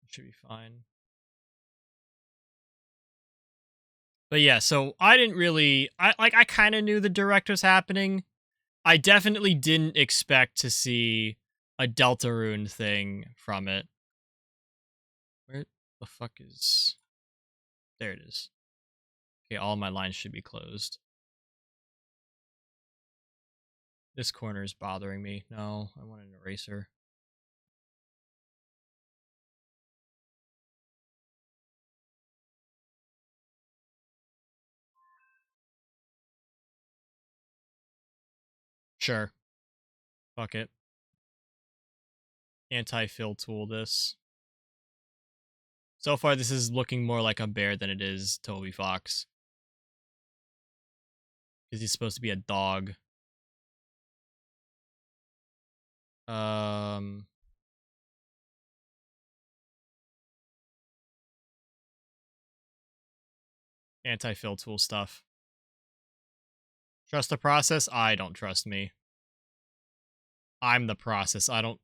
Should be fine. But yeah, so I didn't really I kind of knew the direct was happening. I definitely didn't expect to see a Deltarune thing from it. Where the fuck is... There it is. Okay, all my lines should be closed. This corner is bothering me. No, I want an eraser. Sure. Fuck it. Anti-fill tool this. So far, this is looking more like a bear than it is Toby Fox. Because he's supposed to be a dog. Anti-fill tool stuff. Trust the process? I don't trust me. I'm the process. I don't...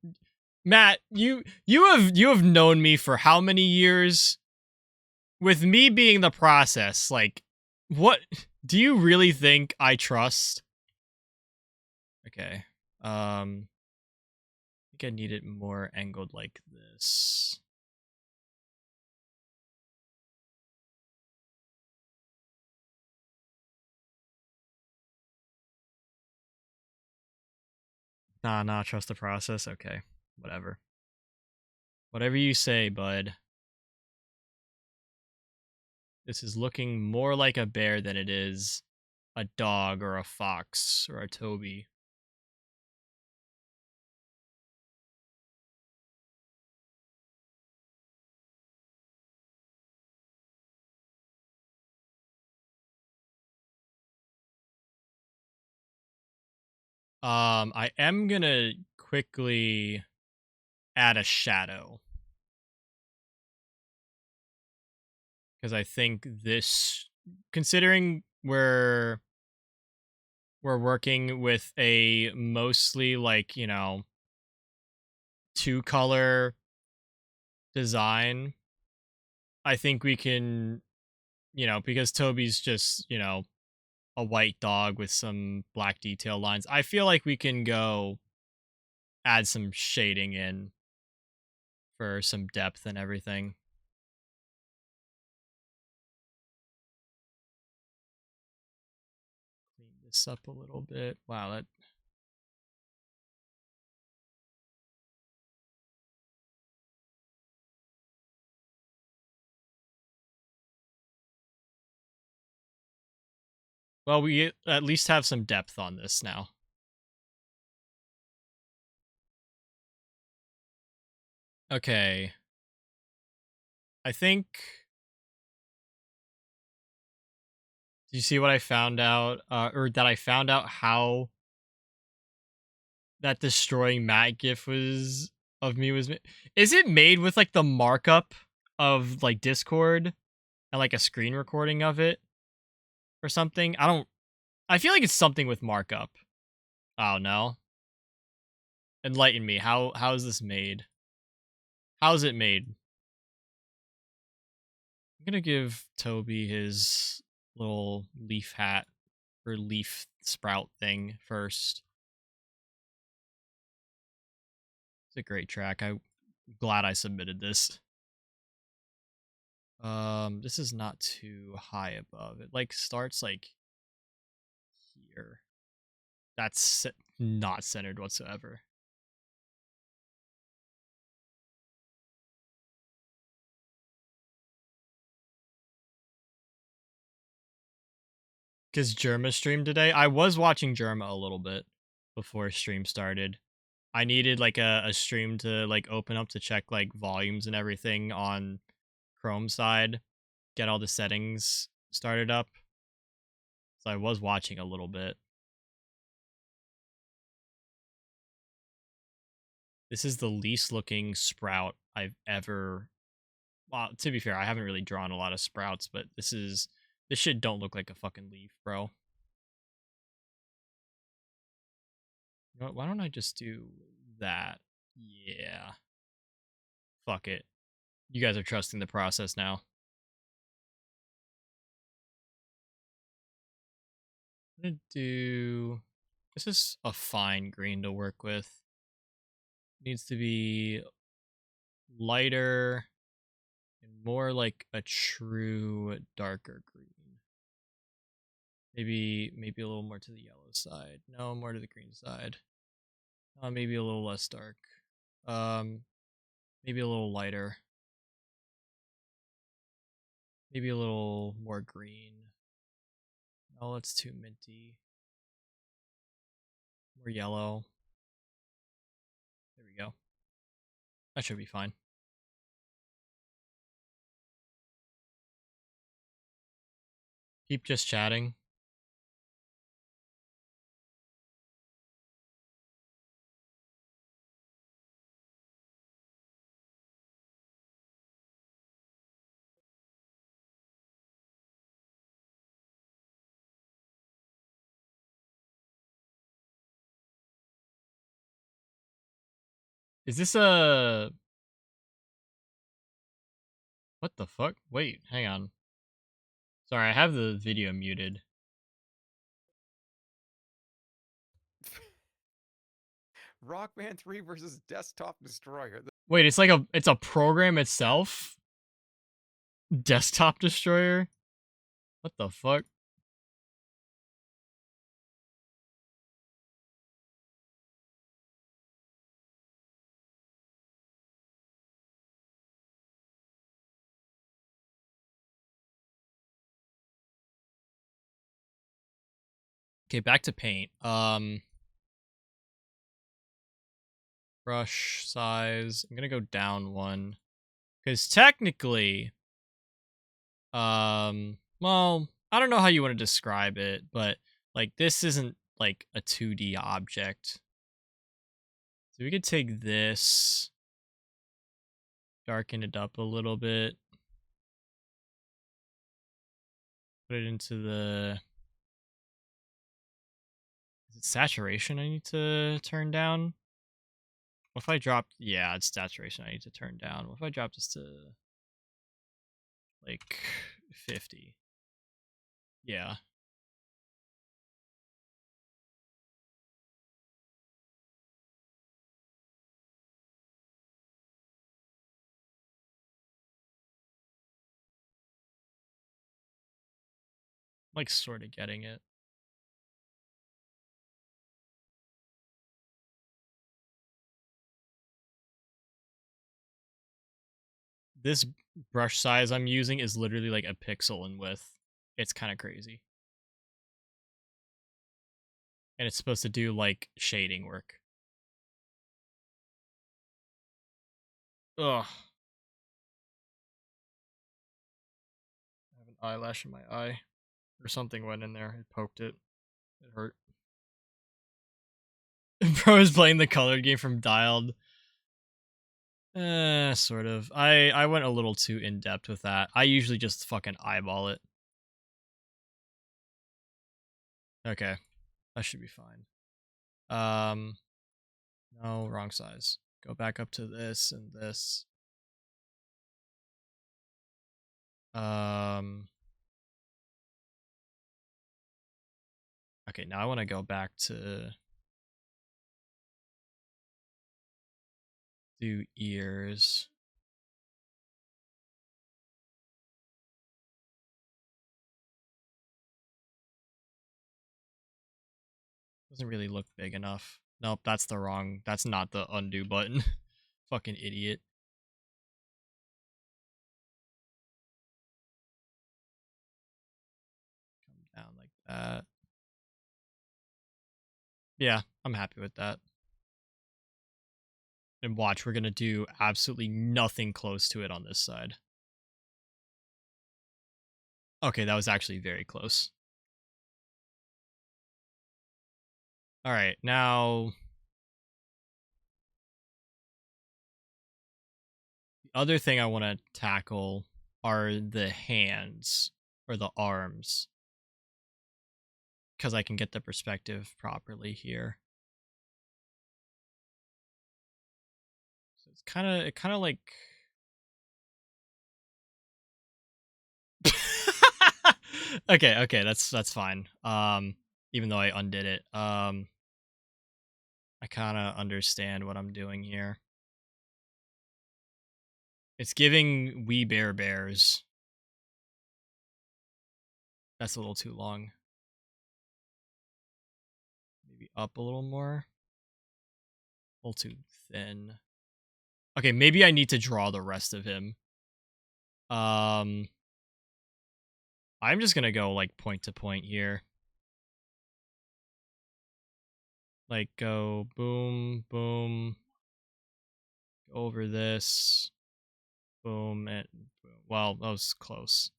Matt, you have known me for how many years? With me being the process, like, what do you really think I trust? Okay. I think I need it more angled like this. Nah, trust the process. Okay. Whatever. Whatever you say, bud. This is looking more like a bear than it is a dog or a fox or a Toby. I am gonna quickly add a shadow. Because I think this, considering we're working with a mostly, like, you know, 2-color design, I think we can, you know, because Toby's just, you know, a white dog with some black detail lines, I feel like we can go add some shading in for some depth and everything. Clean this up a little bit. Wow, that... Well, we at least have some depth on this now. Okay. I think... Do you see what I found out? Or that I found out how that destroying Matt gif was of me was... Is it made with, like, the markup of, like, Discord and, like, a screen recording of it or something? I feel like it's something with markup. Oh, no? Enlighten me. How is this made? How is it made? I'm gonna give Toby his little leaf hat or leaf sprout thing first. It's a great track. I'm glad I submitted this. This is not too high above. It, like, starts, like, here. That's not centered whatsoever. Because Germa streamed today. I was watching Germa a little bit before stream started. I needed, like, a stream to, like, open up to check, like, volumes and everything on Chrome side, get all the settings started up. So I was watching a little bit. This is the least looking sprout I've ever... Well, to be fair, I haven't really drawn a lot of sprouts, but this is This shit don't look like a fucking leaf, bro. You know what, why don't I just do that? Yeah. Fuck it. You guys are trusting the process now. I'm gonna do... This is a fine green to work with. Needs to be lighter and more like a true darker green. Maybe a little more to the yellow side. No, more to the green side. Maybe a little less dark. Maybe a little lighter. Maybe a little more green. Oh, that's too minty. More yellow. There we go. That should be fine. Keep just chatting. Is this a... What the fuck? Wait, hang on. Sorry, I have the video muted. Rockman 3 versus Desktop Destroyer. Wait, it's like it's a program itself? Desktop Destroyer? What the fuck? Okay, back to paint. Brush size. I'm gonna go down one. Because technically, well, I don't know how you want to describe it, but like this isn't like a 2D object. So we could take this, darken it up a little bit, put it into the... Is it saturation I need to turn down? What if I drop... Yeah, it's saturation I need to turn down. What if I drop this to like 50? Yeah. Like sort of getting it. This brush size I'm using is literally like a pixel in width. It's kind of crazy. And it's supposed to do like shading work. Ugh. I have an eyelash in my eye. Or something went in there. It poked it. It hurt. Bro is playing the colored game from Dialed. Sort of. I went a little too in-depth with that. I usually just fucking eyeball it. Okay. That should be fine. No, wrong size. Go back up to this and this. Okay, now I want to go back to do ears. Doesn't really look big enough. Nope, that's the wrong... That's not the undo button. Fucking idiot. Come down like that. Yeah, I'm happy with that. And watch, we're gonna do absolutely nothing close to it on this side. Okay, that was actually very close. Alright, now... The other thing I want to tackle are the hands. or the arms, because I can get the perspective properly here. So it's kind of like okay, that's fine. Even though I undid it. I kind of understand what I'm doing here. It's giving We Bare Bears. That's a little too long. Maybe up a little more. A little too thin. Okay, maybe I need to draw the rest of him. I'm just gonna go like point to point here. Like go boom, boom, over this, boom, and boom. Well, that was close.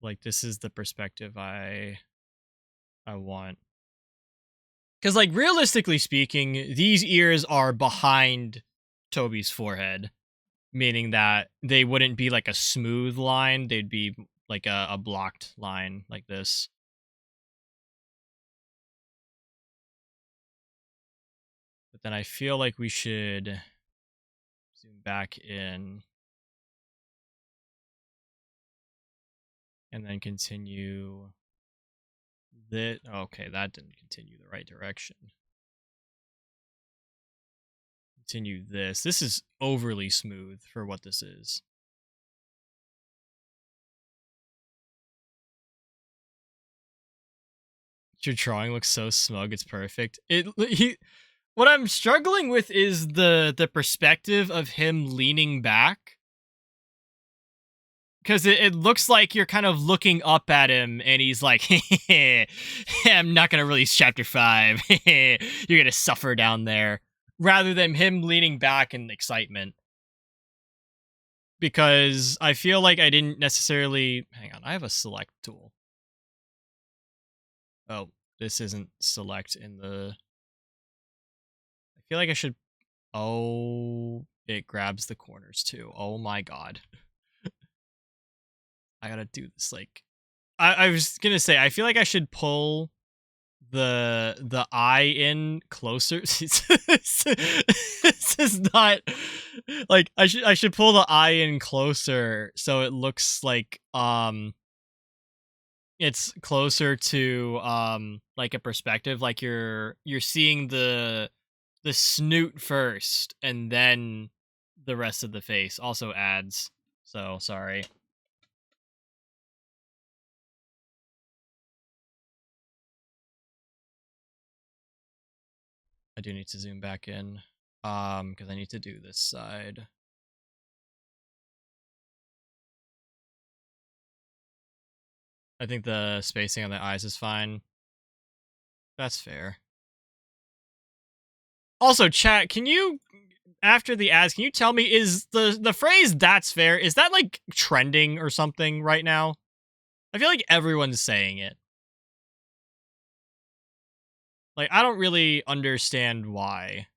Like this is the perspective I want. Because like realistically speaking, these ears are behind Toby's forehead, meaning that they wouldn't be like a smooth line, they'd be like a blocked line like this. But then I feel like we should zoom back in and then continue this. Okay, that didn't continue the right direction. Continue this. This is overly smooth for what this is. Your drawing looks so smug, it's perfect. What I'm struggling with is the perspective of him leaning back. Because it looks like you're kind of looking up at him, and he's like, I'm not going to release Chapter 5. You're going to suffer down there. Rather than him leaning back in excitement. Because I feel like I didn't necessarily... Hang on, I have a select tool. Oh, this isn't select in the... I feel like I should... Oh, it grabs the corners too. Oh my god. I gotta do this, like... I was gonna say, I feel like I should pull the eye in closer. This is not... Like, I should pull the eye in closer so it looks like, it's closer to, like a perspective, like you're seeing the snoot first, and then the rest of the face. Also adds. So, sorry. I do need to zoom back in, because I need to do this side. I think the spacing on the eyes is fine. That's fair. Also, chat, can you, after the ads, can you tell me, is the phrase "that's fair," is that like trending or something right now? I feel like everyone's saying it. Like, I don't really understand why.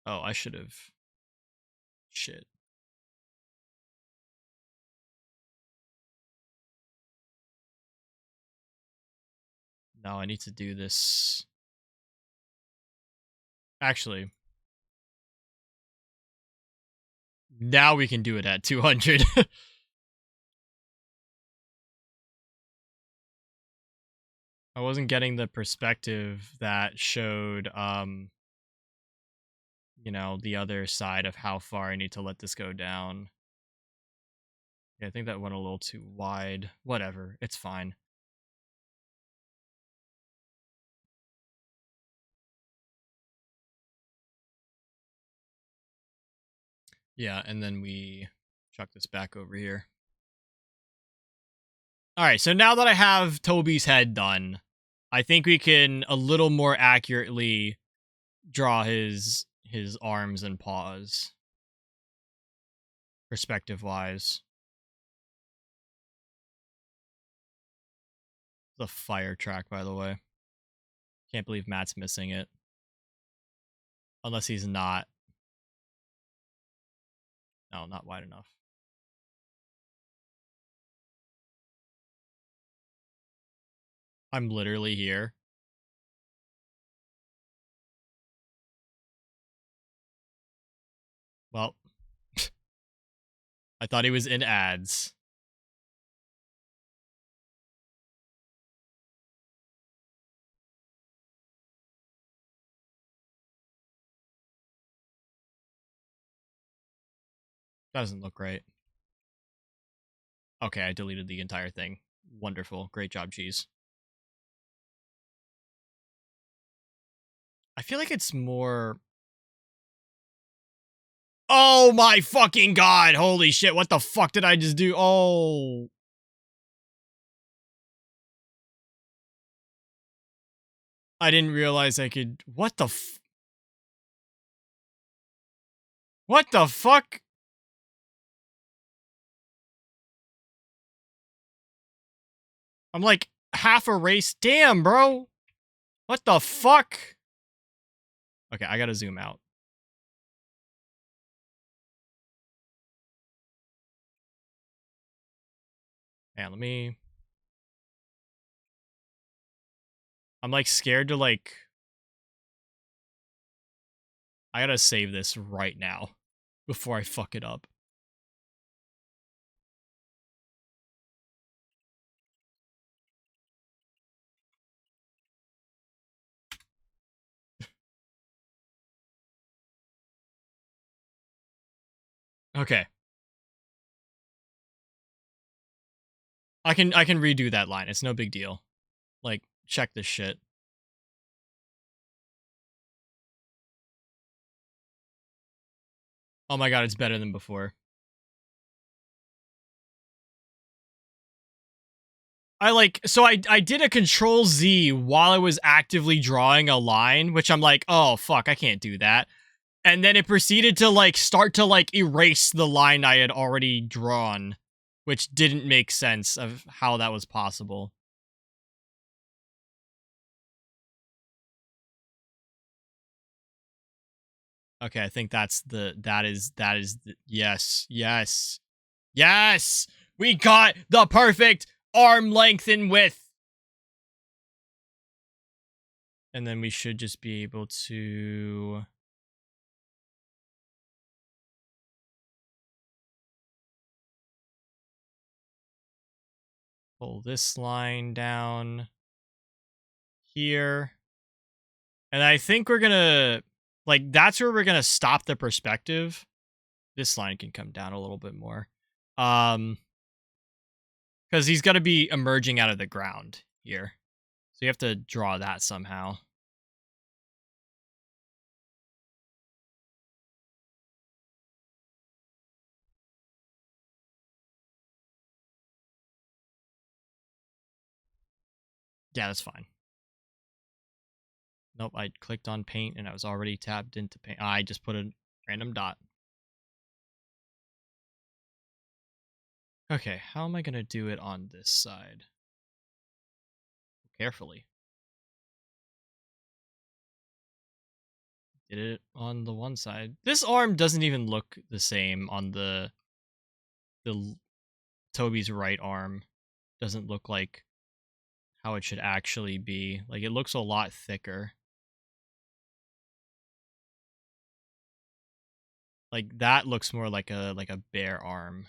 Oh, I should have. Shit. No, I need to do this. Actually. Now we can do it at 200. I wasn't getting the perspective that showed, you know, the other side of how far I need to let this go down. Yeah, I think that went a little too wide. Whatever, it's fine. Yeah, and then we chuck this back over here. Alright, so now that I have Toby's head done, I think we can a little more accurately draw his arms and paws. Perspective-wise. The fire track, by the way. Can't believe Matt's missing it. Unless he's not. No, not wide enough. I'm literally here. Well, I thought he was in ads. That doesn't look right. Okay, I deleted the entire thing. Wonderful. Great job, Cheese. I feel like it's more... Oh my fucking god! Holy shit, what the fuck did I just do? Oh... I didn't realize I could... What the f... What the fuck? I'm like half erased. Damn, bro. What the fuck? Okay, I gotta zoom out. And let me... I'm like scared to like... I gotta save this right now before I fuck it up. Okay. I can redo that line. It's no big deal. Like, check this shit. Oh my god, it's better than before. I did a Control Z while I was actively drawing a line, which I'm like, oh fuck, I can't do that. And then it proceeded to like start to like erase the line I had already drawn, which didn't make sense of how that was possible. Okay, I think that is the, yes, yes, yes! We got the perfect arm length and width! And then we should just be able to... pull this line down here. And I think we're gonna... like, that's where we're gonna stop the perspective. This line can come down a little bit more. Because he's gonna be emerging out of the ground here. So you have to draw that somehow. Yeah, that's fine. Nope, I clicked on paint and I was already tabbed into paint. I just put a random dot. Okay, how am I gonna do it on this side? Carefully. Did it on the one side. This arm doesn't even look the same on the Toby's right arm. Doesn't look like how it should actually be. Like, it looks a lot thicker. Like, that looks more like a bare arm.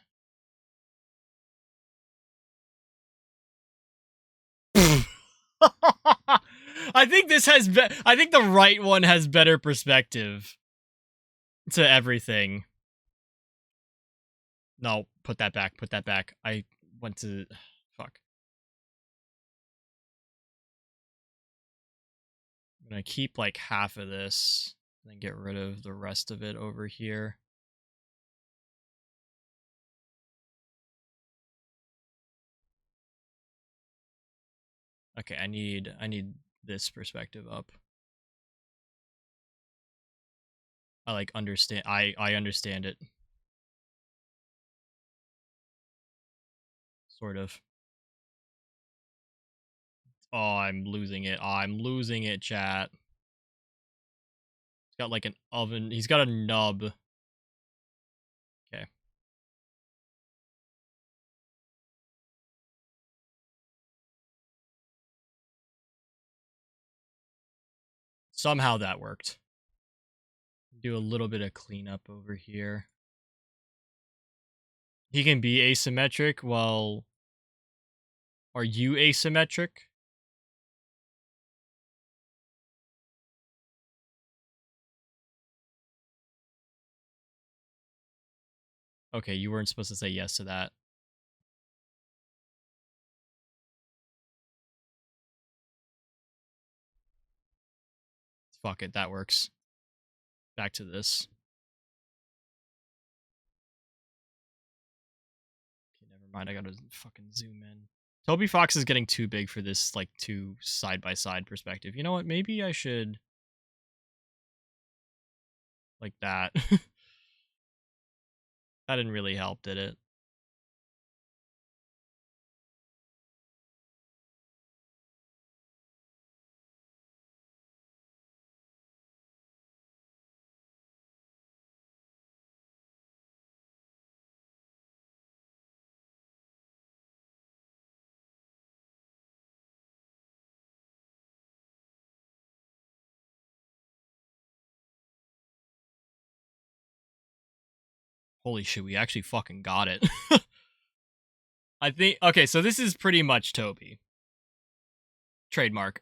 I think this has I think the right one has better perspective to everything. No, put that back. Put that back. I went to... fuck. I'm gonna keep like half of this, and then get rid of the rest of it over here. Okay, I need this perspective up. I like understand. I understand it. Sort of. Oh, I'm losing it. I'm losing it, chat. Got like an oven. He's got a nub. Okay. Somehow that worked. Do a little bit of cleanup over here. He can be asymmetric. Well, are you asymmetric? Okay, you weren't supposed to say yes to that. Fuck it, that works. Back to this. Okay, never mind, I gotta fucking zoom in. Toby Fox is getting too big for this, like, two side-by-side perspective. You know what, maybe I should... like that. That didn't really help, did it? Holy shit, we actually fucking got it. I think... okay, so this is pretty much Toby. Trademark.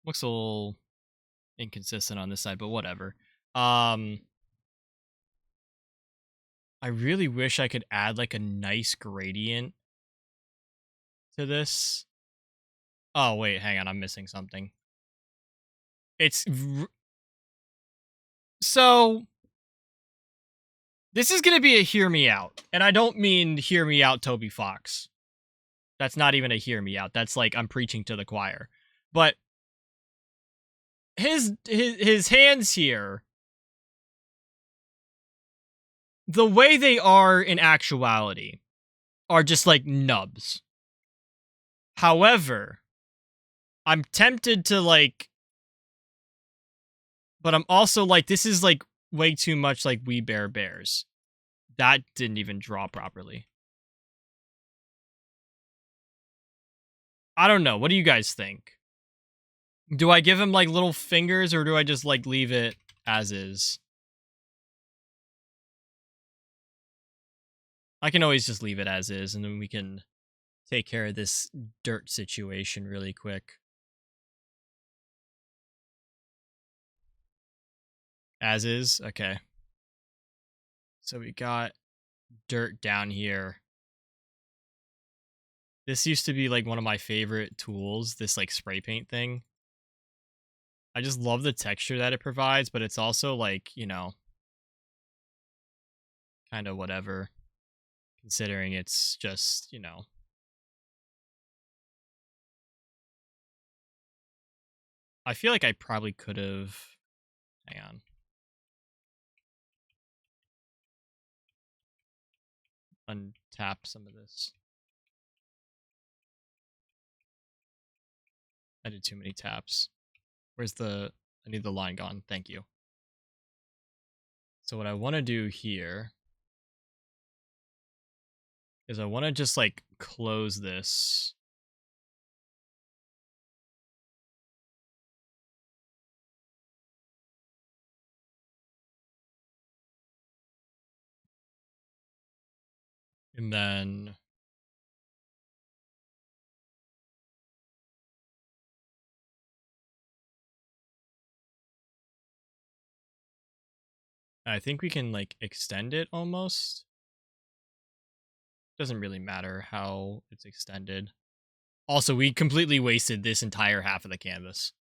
Looks a little inconsistent on this side, but whatever. I really wish I could add, like, a nice gradient to this. Oh, wait, hang on, I'm missing something. It's... so... this is gonna be a hear me out. And I don't mean hear me out Toby Fox. That's not even a hear me out. That's like, I'm preaching to the choir. But... his hands here... the way they are in actuality are just like nubs. However, I'm tempted to like... but I'm also like, this is like way too much like We Bear Bears. That didn't even draw properly. I don't know. What do you guys think? Do I give him like little fingers or do I just like leave it as is? I can always just leave it as is and then we can take care of this dirt situation really quick. As is? Okay. So we got dirt down here. This used to be like one of my favorite tools, this like spray paint thing. I just love the texture that it provides, but it's also like, you know, kind of whatever, considering it's just, you know. I feel like I probably could have... hang on. Untap some of this. I did too many taps. Where's the... I need the line gone. Thank you. So what I want to do here is I want to just like close this. And then I think we can like extend it almost. Doesn't really matter how it's extended. Also, we completely wasted this entire half of the canvas.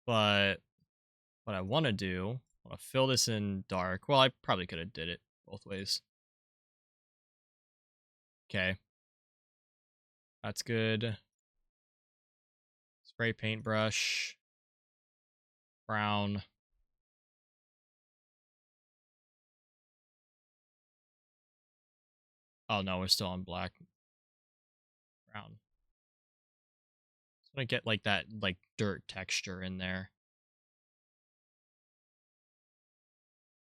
But what I want to do, I want to fill this in dark. Well, I probably could have did it both ways. Okay. That's good. Spray paintbrush. Brown. Oh no, we're still on black. Brown. I get like that like dirt texture in there,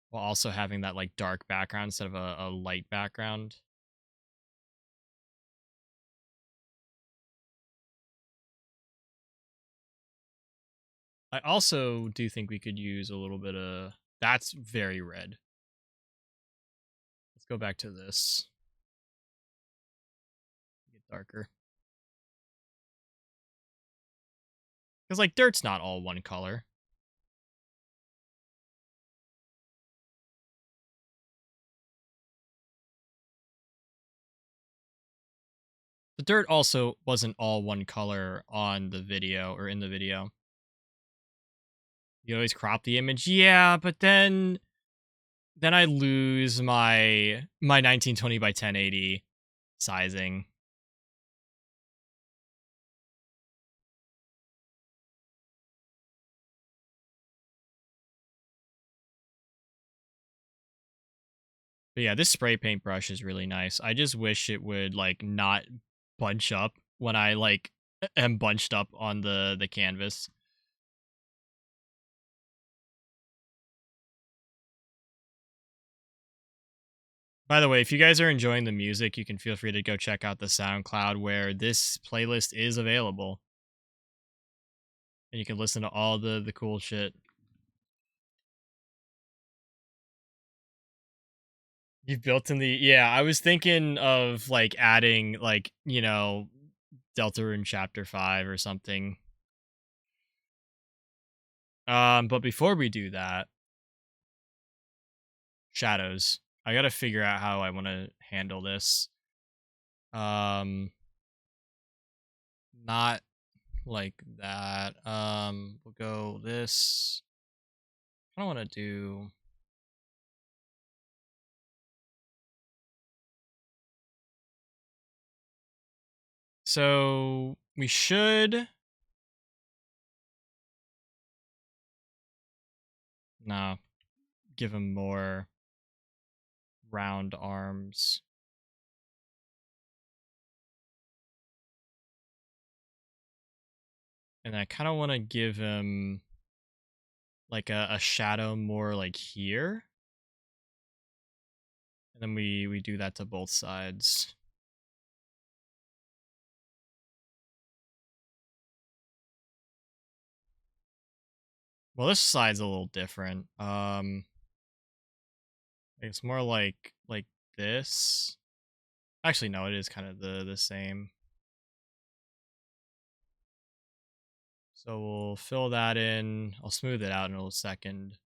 while also having that like dark background instead of a light background. I also do think we could use a little bit of... That's very red. Let's go back to this. Get darker. Because, like, dirt's not all one color. The dirt also wasn't all one color on the video, or in the video. You always crop the image. Yeah, but then I lose my 1920 by 1080 sizing. But yeah, this spray paint brush is really nice. I just wish it would like not bunch up when I like am bunched up on the canvas. By the way, if you guys are enjoying the music, you can feel free to go check out the SoundCloud where this playlist is available. And you can listen to all the cool shit. You've built in the... Yeah, I was thinking of like adding like, you know, Deltarune Chapter 5 or something. But before we do that, shadows. I gotta figure out how I want to handle this. Not like that. We'll go this. I don't want to do... So we should... No, give him more round arms. And I kind of want to give him like a shadow more like here. And then we do that to both sides. Well, this side's a little different. It's more like this. Actually, no, it is kind of the same. So we'll fill that in. I'll smooth it out in a second.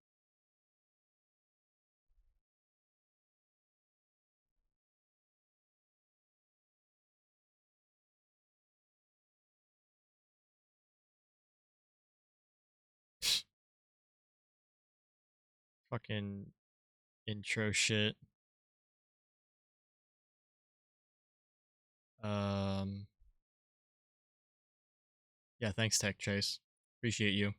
Fucking intro shit. Yeah, thanks, Tech Chase. Appreciate you.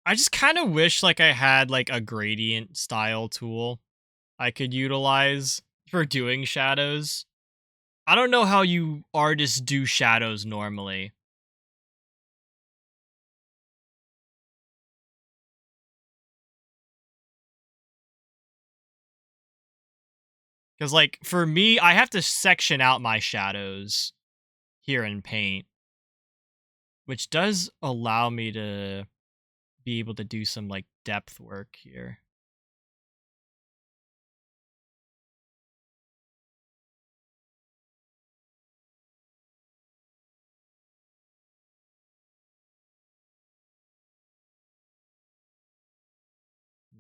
I just kind of wish like I had like a gradient style tool I could utilize for doing shadows. I don't know how you artists do shadows normally. Because, like, for me, I have to section out my shadows here in Paint, which does allow me to be able to do some, like, depth work here.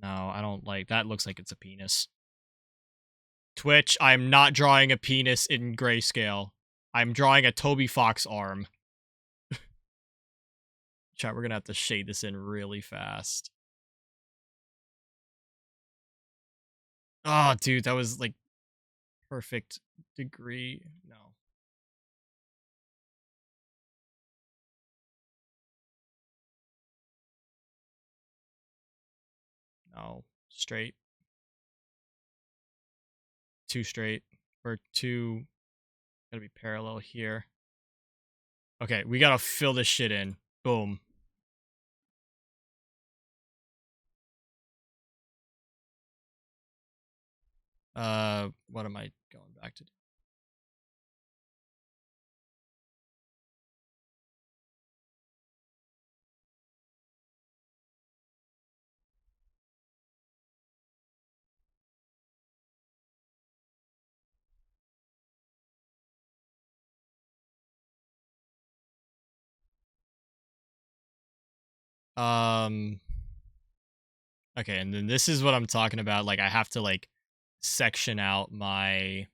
No, I don't like... That looks like it's a penis. Twitch, I'm not drawing a penis in grayscale. I'm drawing a Toby Fox arm. Chat, we're gonna have to shade this in really fast. Oh, dude, that was like perfect degree. No. No. Straight. Two straight. Or two. Gotta be parallel here. Okay, we gotta fill this shit in. Boom. What am I going back to do? Okay, and then this is what I'm talking about. Like, I have to like section out my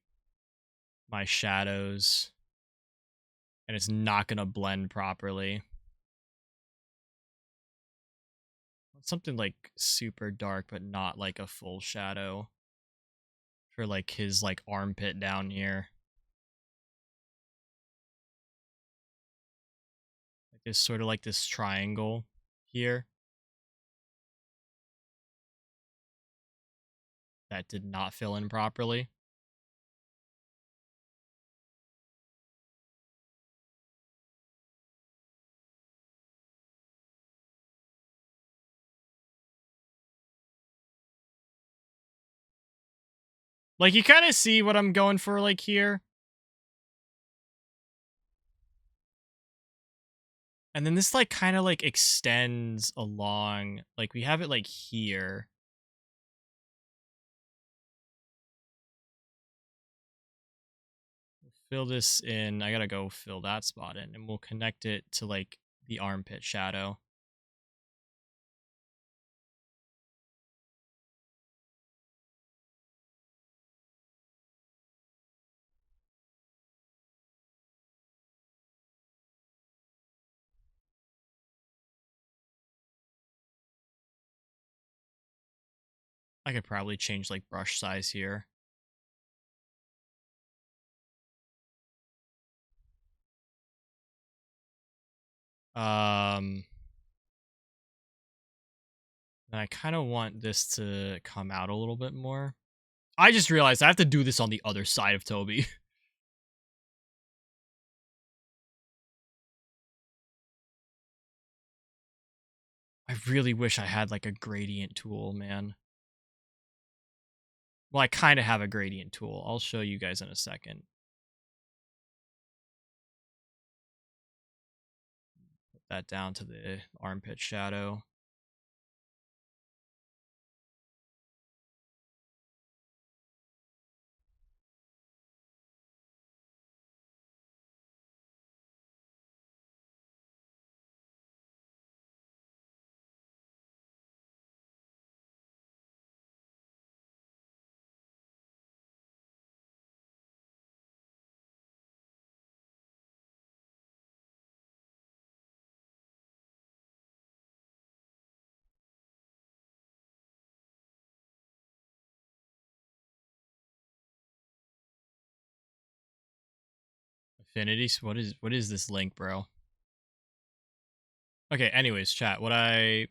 shadows, and it's not gonna blend properly. Something like super dark, but not like a full shadow for like his like armpit down here. Like this sort of like this triangle here. That did not fill in properly. Like, you kind of see what I'm going for, like, here. And then this, like, kind of, like, extends along. Like, we have it, like, here. Fill this in. I gotta go fill that spot in. And we'll connect it to, like, the armpit shadow. I could probably change, like, brush size here. And I kind of want this to come out a little bit more. I just realized I have to do this on the other side of Toby. I really wish I had, like, a gradient tool, man. Well, I kind of have a gradient tool. I'll show you guys in a second. Put that down to the armpit shadow. Affinities? What is this link, bro? Okay, anyways, chat. What I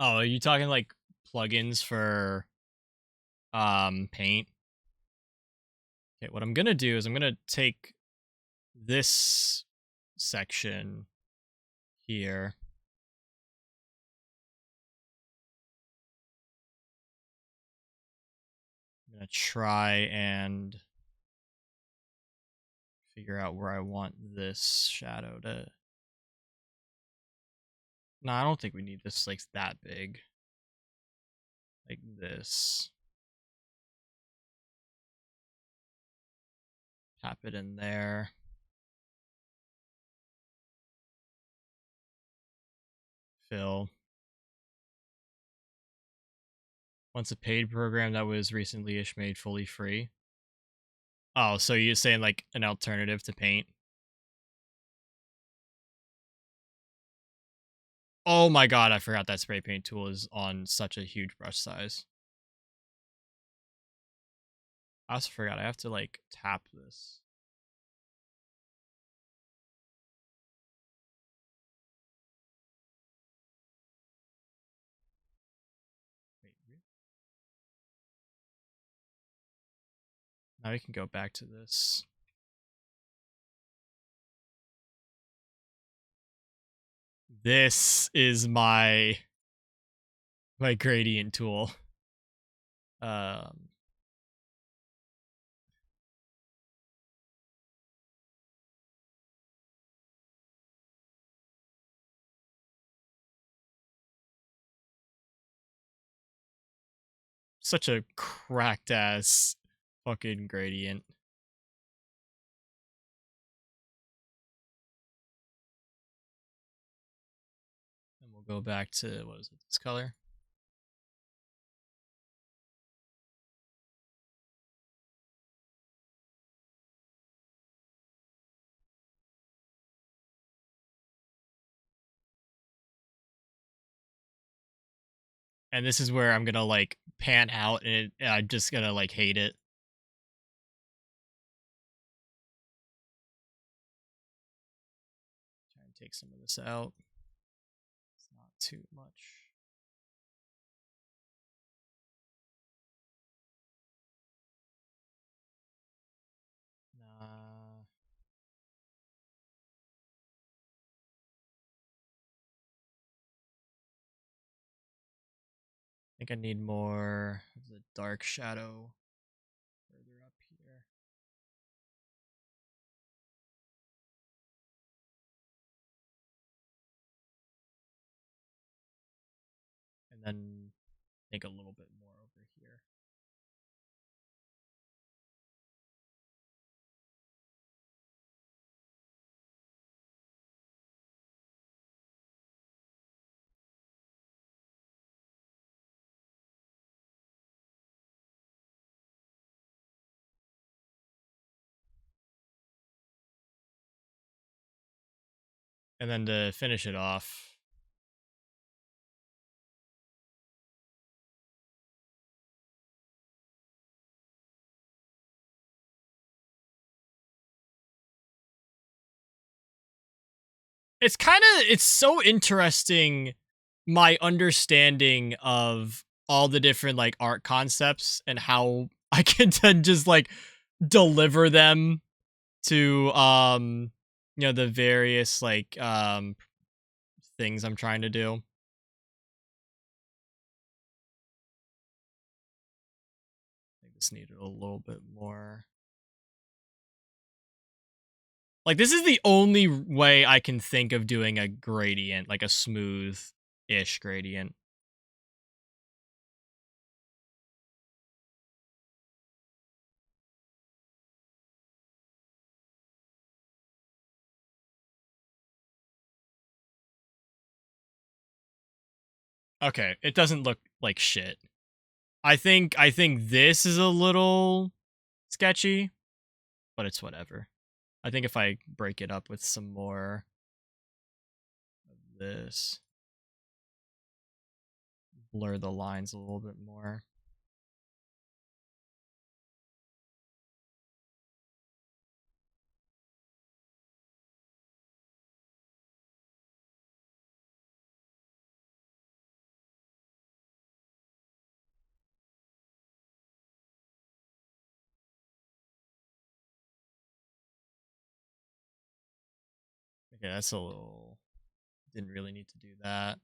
Oh, are you talking like plugins for paint? Okay, what I'm gonna do is I'm gonna take this section here. I'm gonna try and figure out where I want this shadow to. No, I don't think we need this like that big. Like this. Tap it in there. Fill. Once a paid program that was recently made fully free. Oh, so you're saying like an alternative to paint? Oh my god, I forgot that spray paint tool is on such a huge brush size. I also forgot I have to like tap this. Wait, really? Now we can go back to this. This is my gradient tool. Um Such a cracked ass fucking gradient. And we'll go back to, what is it, this color? And this is where I'm gonna like pan out and I'm just gonna like hate it. Try and take some of this out. It's not too much. Nah. I think I need more of the dark shadow further up here. And then make a little bit more over here. And then to finish it off, it's so interesting, my understanding of all the different like art concepts and how I can then just like deliver them to the various like things I'm trying to do. I think this needed a little bit more. Like, this is the only way I can think of doing a gradient, like a smooth-ish gradient. Okay, it doesn't look like shit. I think this is a little sketchy, but it's whatever. I think if I break it up with some more of this, blur the lines a little bit more. Okay, that's a little... Didn't really need to do that.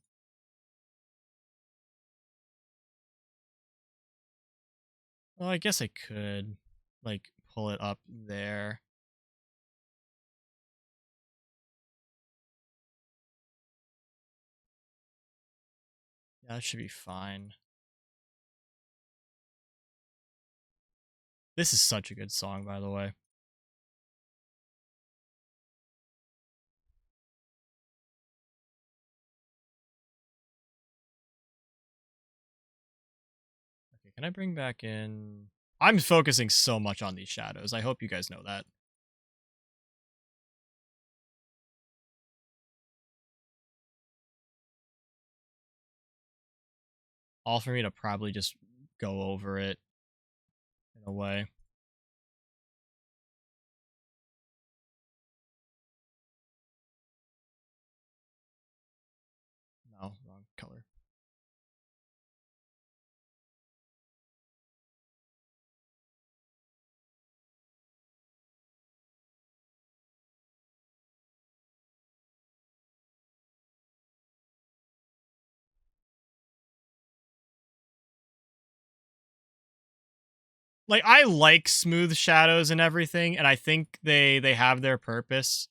Well, I guess I could, like, pull it up there. Yeah, that should be fine. This is such a good song, by the way. Okay, can I bring back in... I'm focusing so much on these shadows. I hope you guys know that. All for me to probably just go over it in a way. No, wrong color. Like, I like smooth shadows and everything, and I think they have their purpose.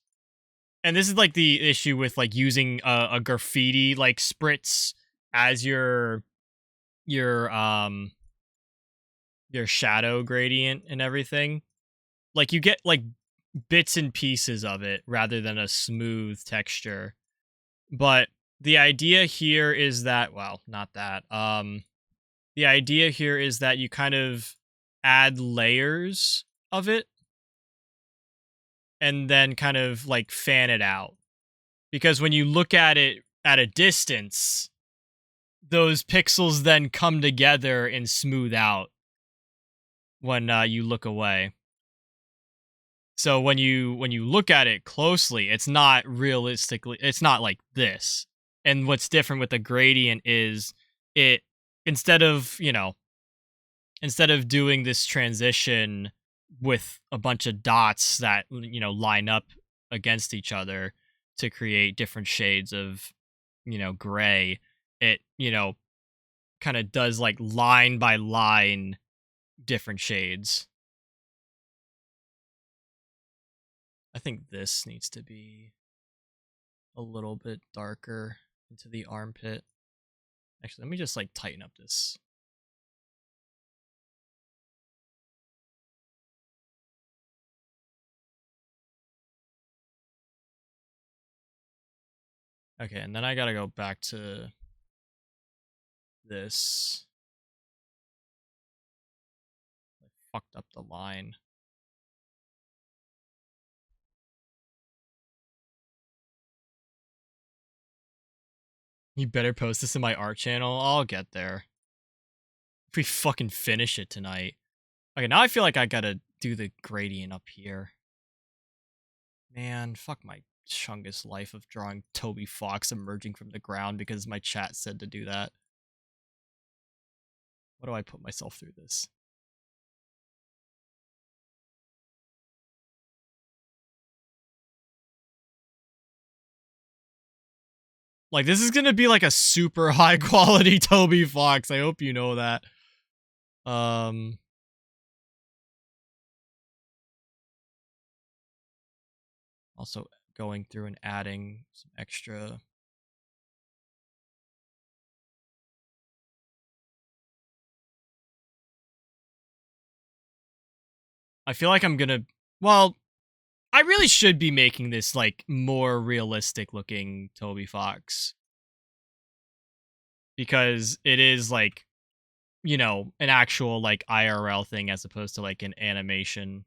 And this is like the issue with like using a graffiti like spritz as your your shadow gradient and everything. Like, you get like bits and pieces of it rather than a smooth texture. But the idea here is that, well, not that. The idea here is that you kind of add layers of it and then kind of like fan it out. Because when you look at it at a distance, those pixels then come together and smooth out when you look away. So when you look at it closely, it's not realistically, it's not like this. And what's different with the gradient is it, instead of, instead of doing this transition with a bunch of dots that, line up against each other to create different shades of, gray, it, kind of does like line by line different shades. I think this needs to be a little bit darker into the armpit. Actually, let me just like tighten up this. Okay, and then I gotta go back to this. I fucked up the line. You better post this in my art channel. I'll get there. If we fucking finish it tonight. Okay, now I feel like I gotta do the gradient up here. Man, fuck my chungus life of drawing Toby Fox emerging from the ground because my chat said to do that. What do I put myself through this? Like, this is gonna be like a super high quality Toby Fox. I hope you know that. Also going through and adding some extra. I feel like I'm gonna, well, I really should be making this like more realistic looking Toby Fox. Because it is like, an actual like IRL thing as opposed to like an animation.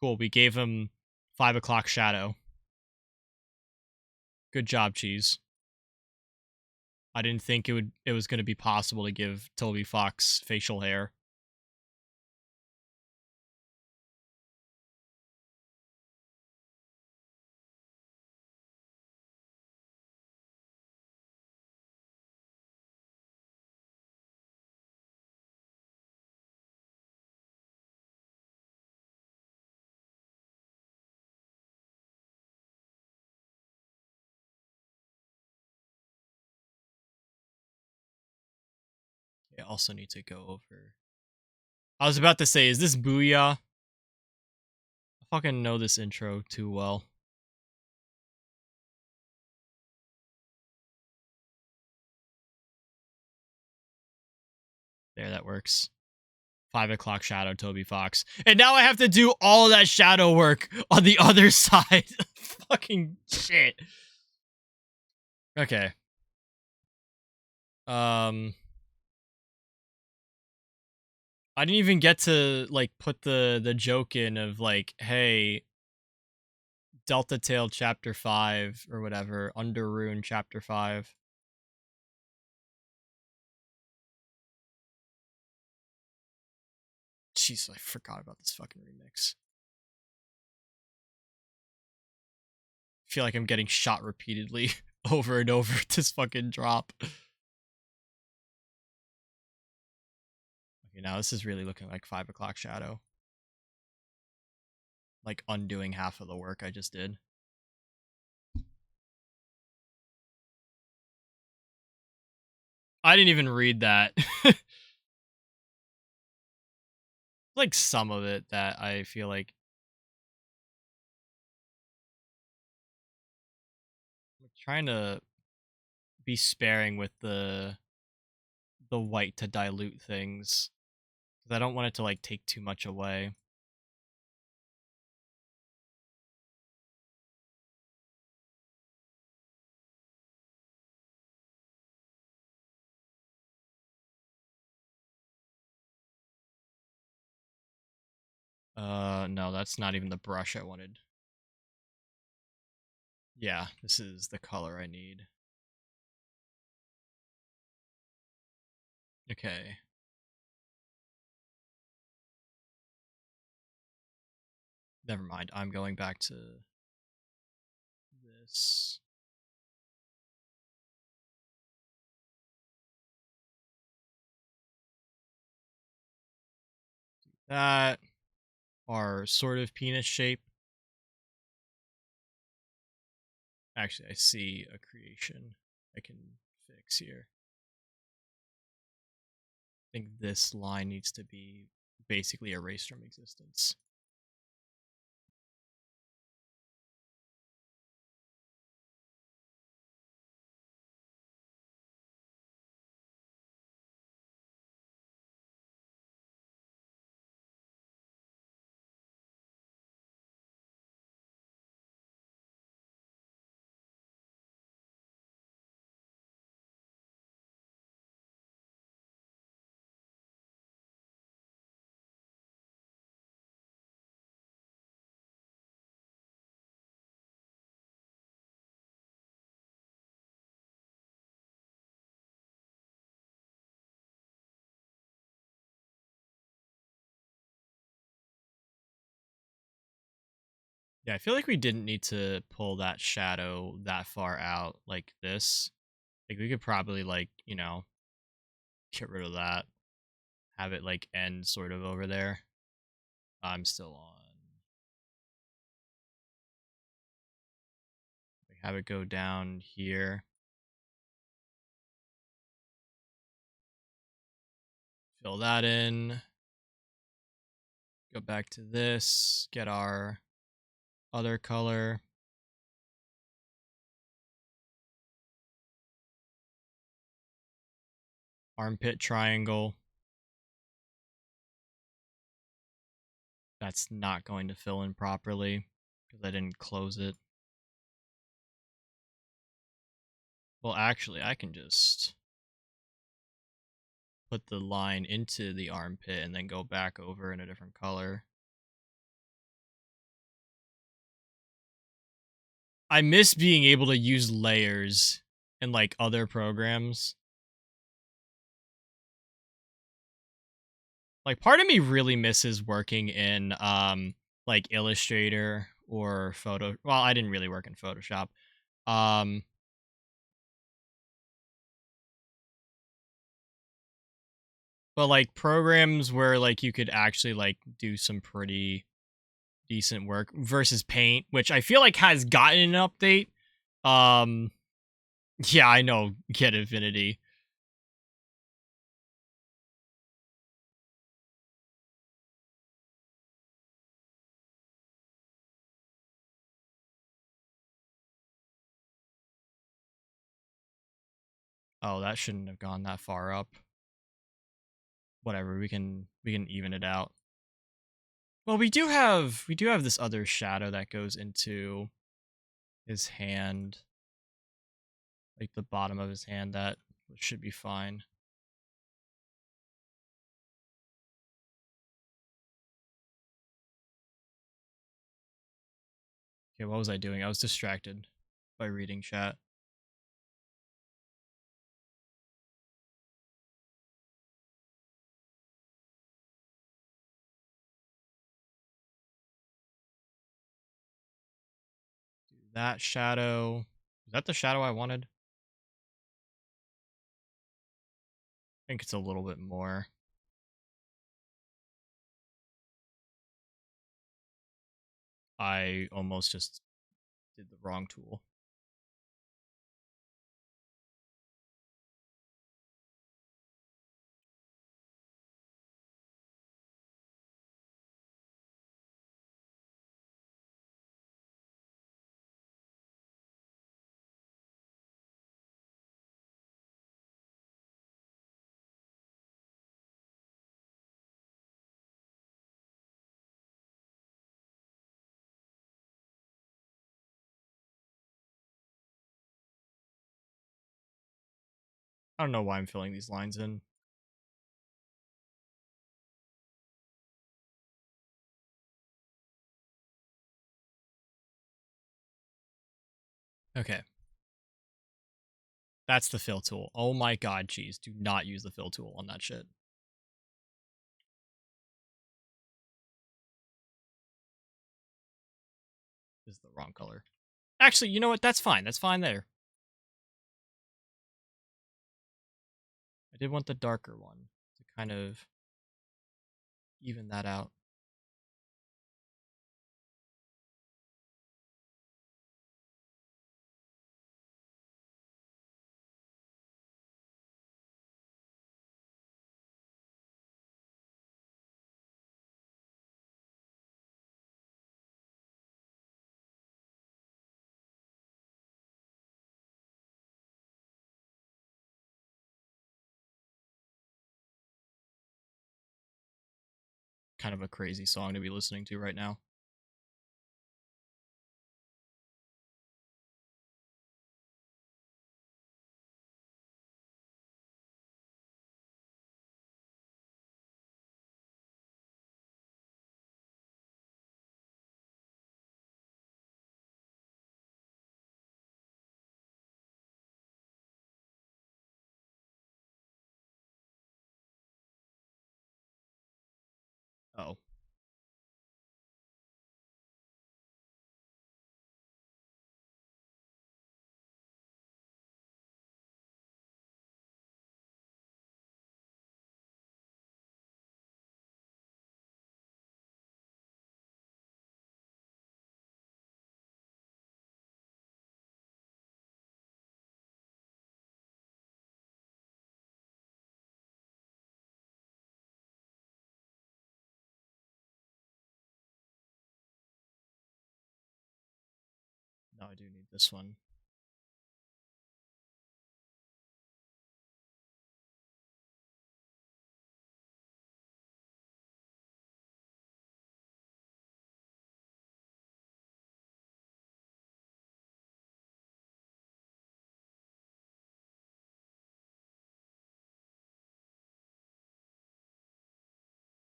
Cool, we gave him 5 o'clock shadow. Good job, Cheese. I didn't think it was going to be possible to give Toby Fox facial hair. I also need to go over. I was about to say, is this Booyah? I fucking know this intro too well. There, that works. 5 o'clock shadow, Toby Fox. And now I have to do all of that shadow work on the other side. Fucking shit. Okay. I didn't even get to, like, put the joke in of, like, hey, Delta Tail Chapter 5, or whatever, Under Rune Chapter 5. Jeez, I forgot about this fucking remix. I feel like I'm getting shot repeatedly over and over at this fucking drop. Okay, now this is really looking like 5 o'clock shadow. Like undoing half of the work I just did. I didn't even read that. Like some of it that I feel like I'm trying to be sparing with the white to dilute things, because I don't want it to like take too much away. No, that's not even the brush I wanted. Yeah, this is the color I need. Okay. Never mind. I'm going back to this. That are sort of penis shape. Actually, I see a creation I can fix here. I think this line needs to be basically erased from existence. Yeah, I feel like we didn't need to pull that shadow that far out like this. Like, we could probably, like, you know, get rid of that. Have it, like, end sort of over there. I'm still on. Like, have it go down here. Fill that in. Go back to this. Get our other color. Armpit triangle. That's not going to fill in properly because I didn't close it. Well, actually, I can just put the line into the armpit and then go back over in a different color. I miss being able to use layers in like other programs. Like, part of me really misses working in like Illustrator or Photo. Well, I didn't really work in Photoshop. But like programs where like you could actually like do some pretty decent work versus Paint, which I feel like has gotten an update. Yeah, I know, get Infinity. Oh, that shouldn't have gone that far up. whatever, we can even it out. Well, we do have this other shadow that goes into his hand, like the bottom of his hand, that should be fine. Okay, what was I doing? I was distracted by reading chat. Do that shadow. Is that the shadow I wanted? I think it's a little bit more. I almost just did the wrong tool. I don't know why I'm filling these lines in. Okay. That's the fill tool. Oh my god, geez. Do not use the fill tool on that shit. This is the wrong color. Actually, you know what? That's fine. That's fine there. I did want the darker one to kind of even that out. Kind of a crazy song to be listening to right now. Oh. No, I do need this one.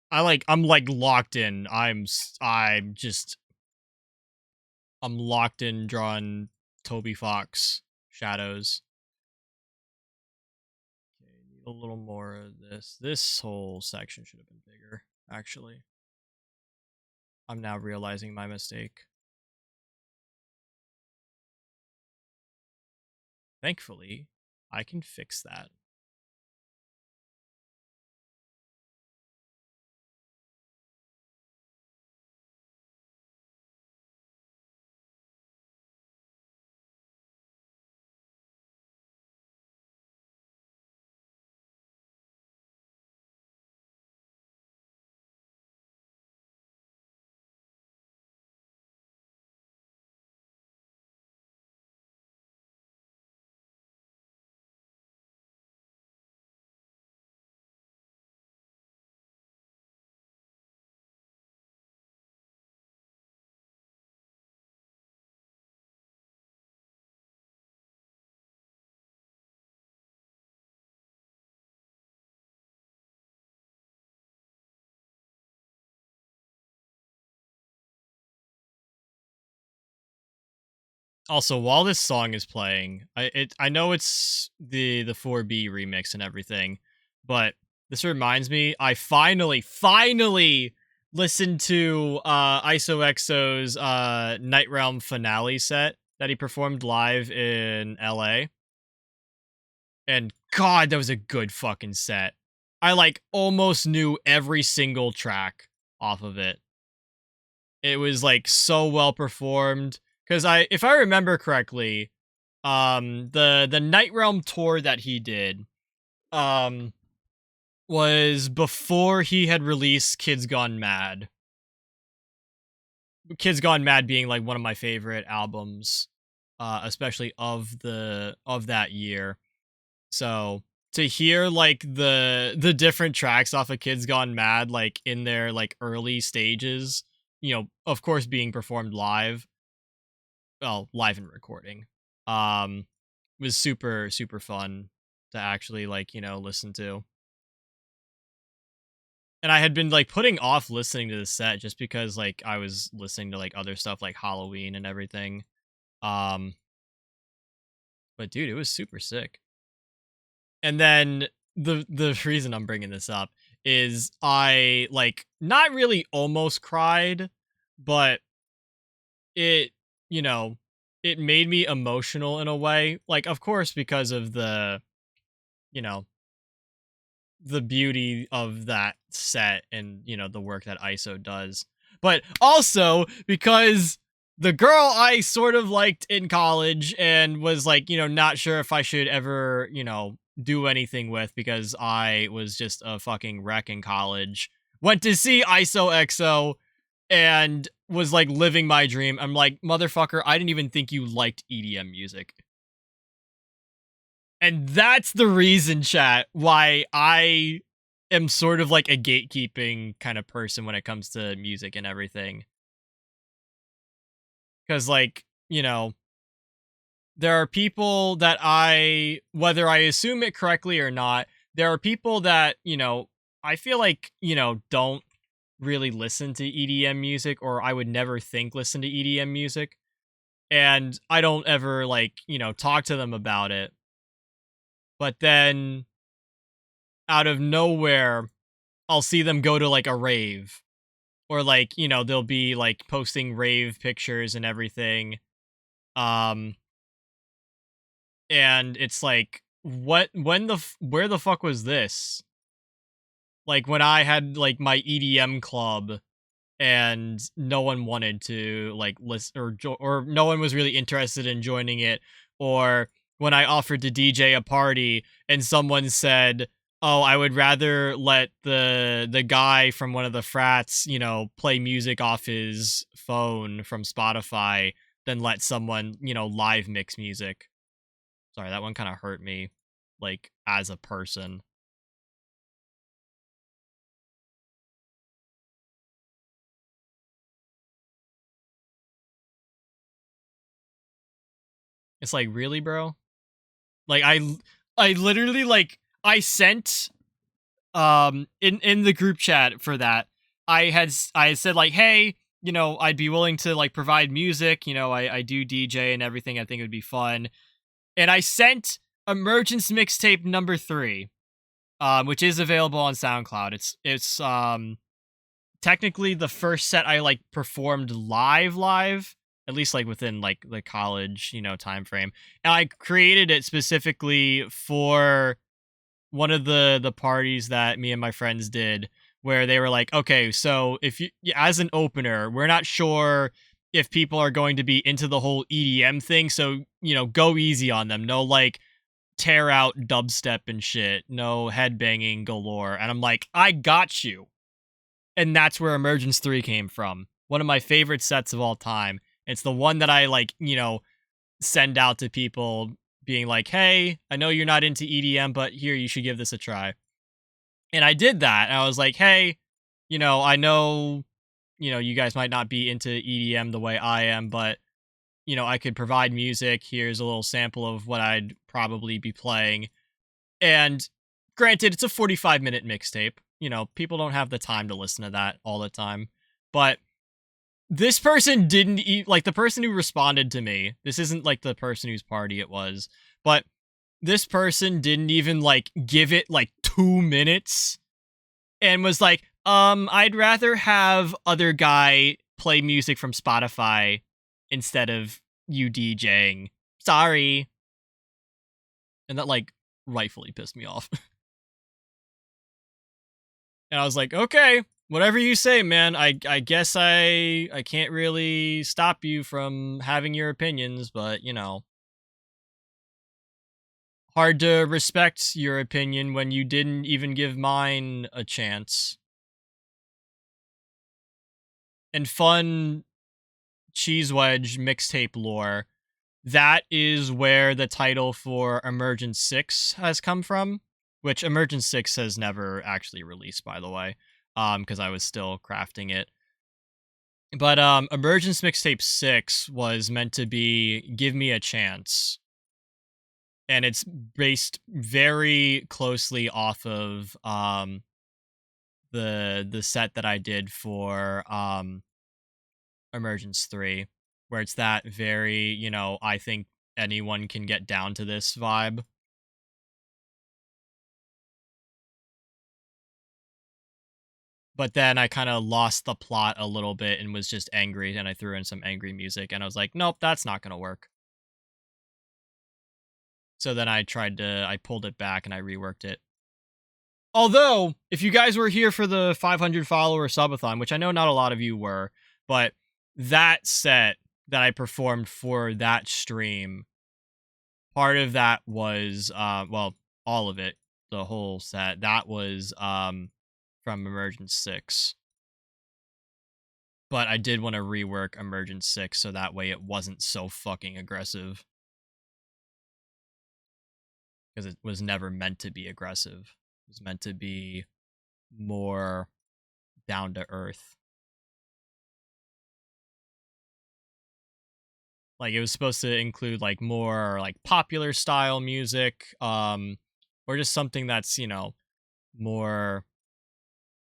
I'm like locked in. I'm locked in drawing Toby Fox shadows. Okay, need a little more of this. This whole section should have been bigger, actually. I'm now realizing my mistake. Thankfully, I can fix that. Also, while this song is playing, I know it's the 4B remix and everything, but this reminds me, I finally listened to ISOXO's Night Realm finale set that he performed live in LA. And God, that was a good fucking set. I like almost knew every single track off of it. It was like so well performed. Cause if I remember correctly, the Night Realm tour that he did, was before he had released Kids Gone Mad. Kids Gone Mad being like one of my favorite albums, especially of that year. So to hear like the different tracks off of Kids Gone Mad, like in their like early stages, of course being performed live, well, live and recording, um, was super super fun to actually like listen to. And I had been like putting off listening to the set just because like I was listening to like other stuff like Halloween and everything. Um, but dude, it was super sick. And then the reason I'm bringing this up is I like not really almost cried, but it you know it made me emotional in a way. Like of course because of you know the beauty of that set and the work that ISO does, but also because the girl I sort of liked in college and was like not sure if I should ever do anything with because I was just a fucking wreck in college, went to see ISO XO and was like living my dream. I'm like, motherfucker, I didn't even think you liked EDM music. And that's the reason, chat, why I am sort of like a gatekeeping kind of person when it comes to music and everything. Because, like, there are people that whether I assume it correctly or not, there are people that, I feel like, don't really listen to EDM music, or I would never think listen to EDM music. And I don't ever, like, talk to them about it. But then out of nowhere, I'll see them go to like a rave, or like, they'll be like posting rave pictures and everything. Um, and it's like, where the fuck was this? Like when I had like my EDM club and no one wanted to like listen, or no one was really interested in joining it, or when I offered to DJ a party and someone said, "Oh, I would rather let the guy from one of the frats, play music off his phone from Spotify than let someone, live mix music." Sorry, that one kind of hurt me, like as a person. It's like, really, bro? Like I literally like I sent in the group chat for that, I had said like, hey, I'd be willing to like provide music, I do DJ and everything, I think it would be fun. And I sent Emergence mixtape number 3, which is available on SoundCloud. It's technically the first set I like performed live, at least like within like the college time frame, and I created it specifically for one of the parties that me and my friends did, where they were like, okay, so if you, as an opener, we're not sure if people are going to be into the whole EDM thing, so go easy on them. No, like, tear out dubstep and shit, no headbanging galore. And I'm like, I got you. And that's where Emergence 3 came from, one of my favorite sets of all time. It's the one that I like send out to people being like, hey, I know you're not into EDM, but here, you should give this a try. And I did that. And I was like, hey, I know, you guys might not be into EDM the way I am, but, I could provide music. Here's a little sample of what I'd probably be playing. And granted, it's a 45-minute mixtape. People don't have the time to listen to that all the time. But this person didn't like the person who responded to me. This isn't like the person whose party it was, but this person didn't even like give it like 2 minutes and was like, I'd rather have other guy play music from Spotify instead of you DJing. Sorry. And that like rightfully pissed me off. And I was like, okay, whatever you say, man. I guess I can't really stop you from having your opinions, but you know, hard to respect your opinion when you didn't even give mine a chance. And fun cheese wedge mixtape lore, that is where the title for Emergence 6 has come from, which Emergence 6 has never actually released, by the way, because I was still crafting it. But Emergence Mixtape 6 was meant to be Give Me a Chance. And it's based very closely off of the set that I did for Emergence 3, where it's that very, you know, I think anyone can get down to this vibe. But then I kind of lost the plot a little bit and was just angry, and I threw in some angry music, and I was like, nope, that's not going to work. So then I pulled it back and I reworked it. Although, if you guys were here for the 500 follower subathon, which I know not a lot of you were, but that set that I performed for that stream, part of that was, well, all of it, the whole set, that was from Emergence 6. But I did want to rework Emergence 6 so that way it wasn't so fucking aggressive. Because it was never meant to be aggressive. It was meant to be more down to earth. Like, it was supposed to include, like, more, like, popular style music, or just something that's, you know, more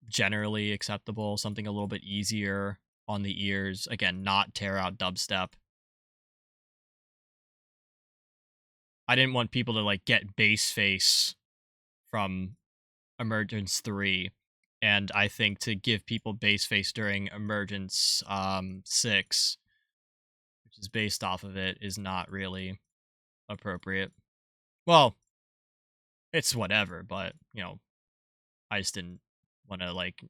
generally acceptable, something a little bit easier on the ears. Again, not tear out dubstep. I didn't want people to, like, get bass face from Emergence 3, and I think to give people bass face during Emergence 6, which is based off of it, is not really appropriate. Well, it's whatever, but, you know, I just didn't want to, like,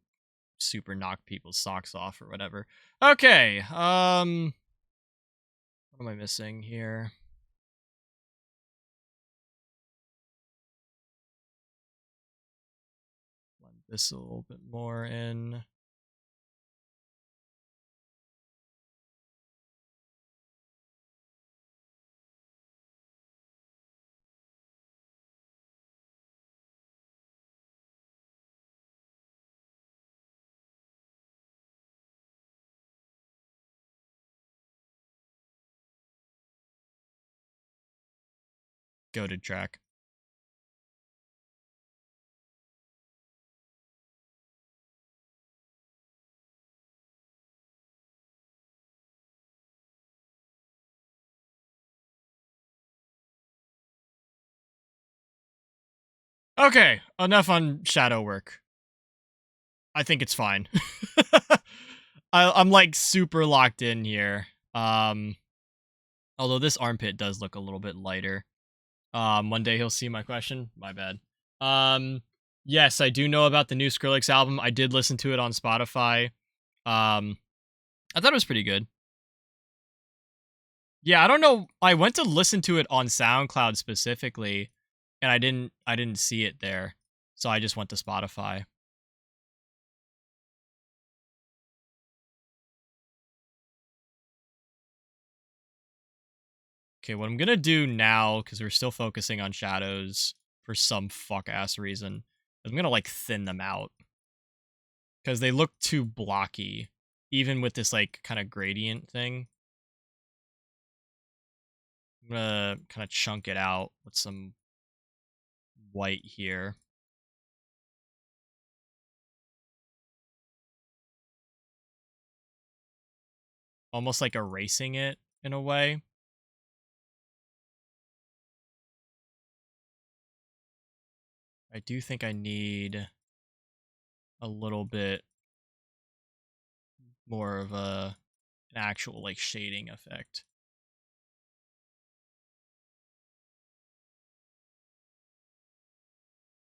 super knock people's socks off or whatever. Okay, what am I missing here? Blend this a little bit more in. Goated track. Okay, enough on shadow work. I think it's fine. I'm like super locked in here. Although this armpit does look a little bit lighter. One day he'll see my question. My bad. Yes, I do know about the new Skrillex album. I did listen to it on Spotify. I thought it was pretty good. Yeah, I don't know. I went to listen to it on SoundCloud specifically, and I didn't see it there. So I just went to Spotify. Okay, what I'm gonna do now, because we're still focusing on shadows for some fuck-ass reason, is I'm gonna, like, thin them out. Because they look too blocky, even with this, like, kind of gradient thing. I'm gonna kind of chunk it out with some white here. almost like erasing it in a way. I do think I need a little bit more of an actual like shading effect.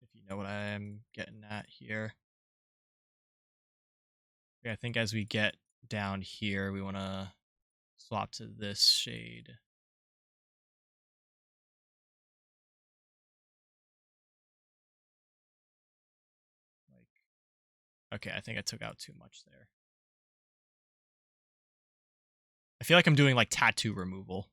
If you know what I'm getting at here. Yeah, I think as we get down here, we want to swap to this shade. Okay, I think I took out too much there. I feel like I'm doing like tattoo removal.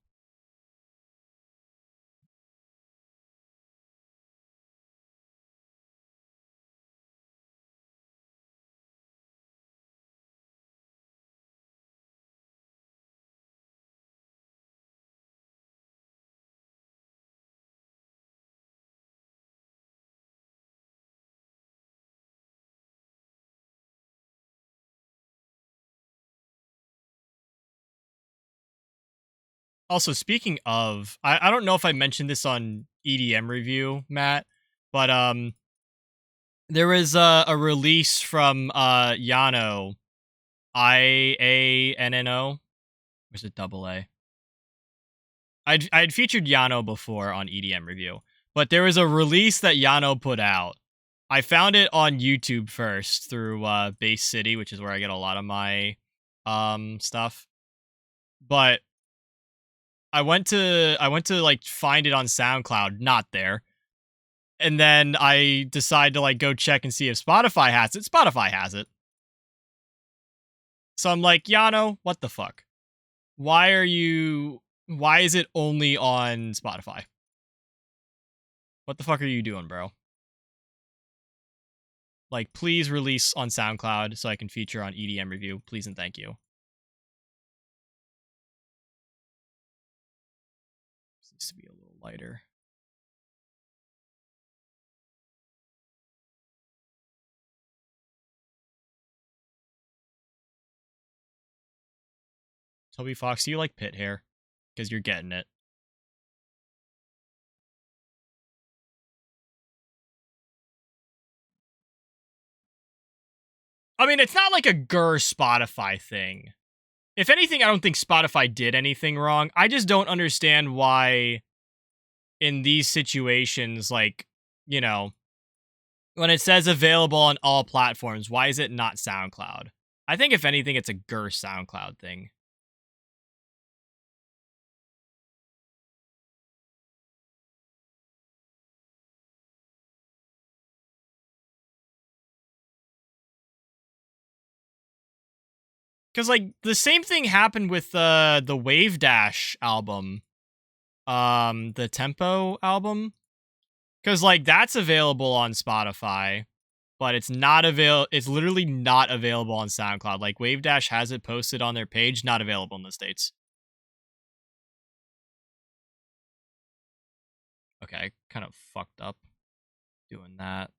Also, speaking of, I don't know if I mentioned this on EDM review, Matt, but there was a release from Yano, Ianno, which is double A. I'd featured Yano before on EDM review, but there was a release that Yano put out. I found it on YouTube first through Base City, which is where I get a lot of my stuff. But I went to like find it on SoundCloud, not there. And then I decide to like go check and see if Spotify has it. Spotify has it. So I'm like, Yano, what the fuck? Why is it only on Spotify? What the fuck are you doing, bro? Like, please release on SoundCloud so I can feature on EDM review. Please and thank you. This needs to be a little lighter. Toby Fox, do you like pit hair? Because you're getting it. I mean, it's not like a Spotify thing. If anything, I don't think Spotify did anything wrong. I just don't understand why in these situations, like, you know, when it says available on all platforms, why is it not SoundCloud? I think if anything, it's a SoundCloud thing. Because like the same thing happened with the Wave Dash album, the Tempo album. Because like that's available on Spotify, but it's not it's literally not available on SoundCloud. Like Wave Dash has it posted on their page, not available in the States. Okay, kind of fucked up doing that.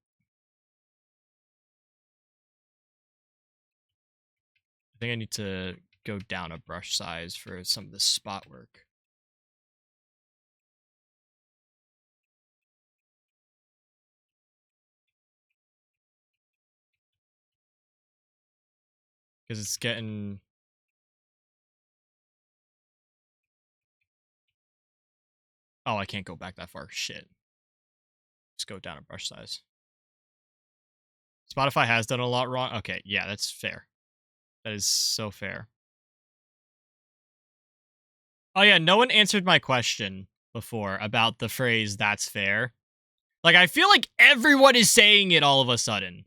I think I need to go down a brush size for some of the spot work. Because it's getting... Oh, I can't go back that far. Shit. Just go down a brush size. Spotify has done a lot wrong. Okay, yeah, that's fair. That is so fair. Oh yeah, no one answered my question before about the phrase "that's fair." Like, I feel like everyone is saying it all of a sudden.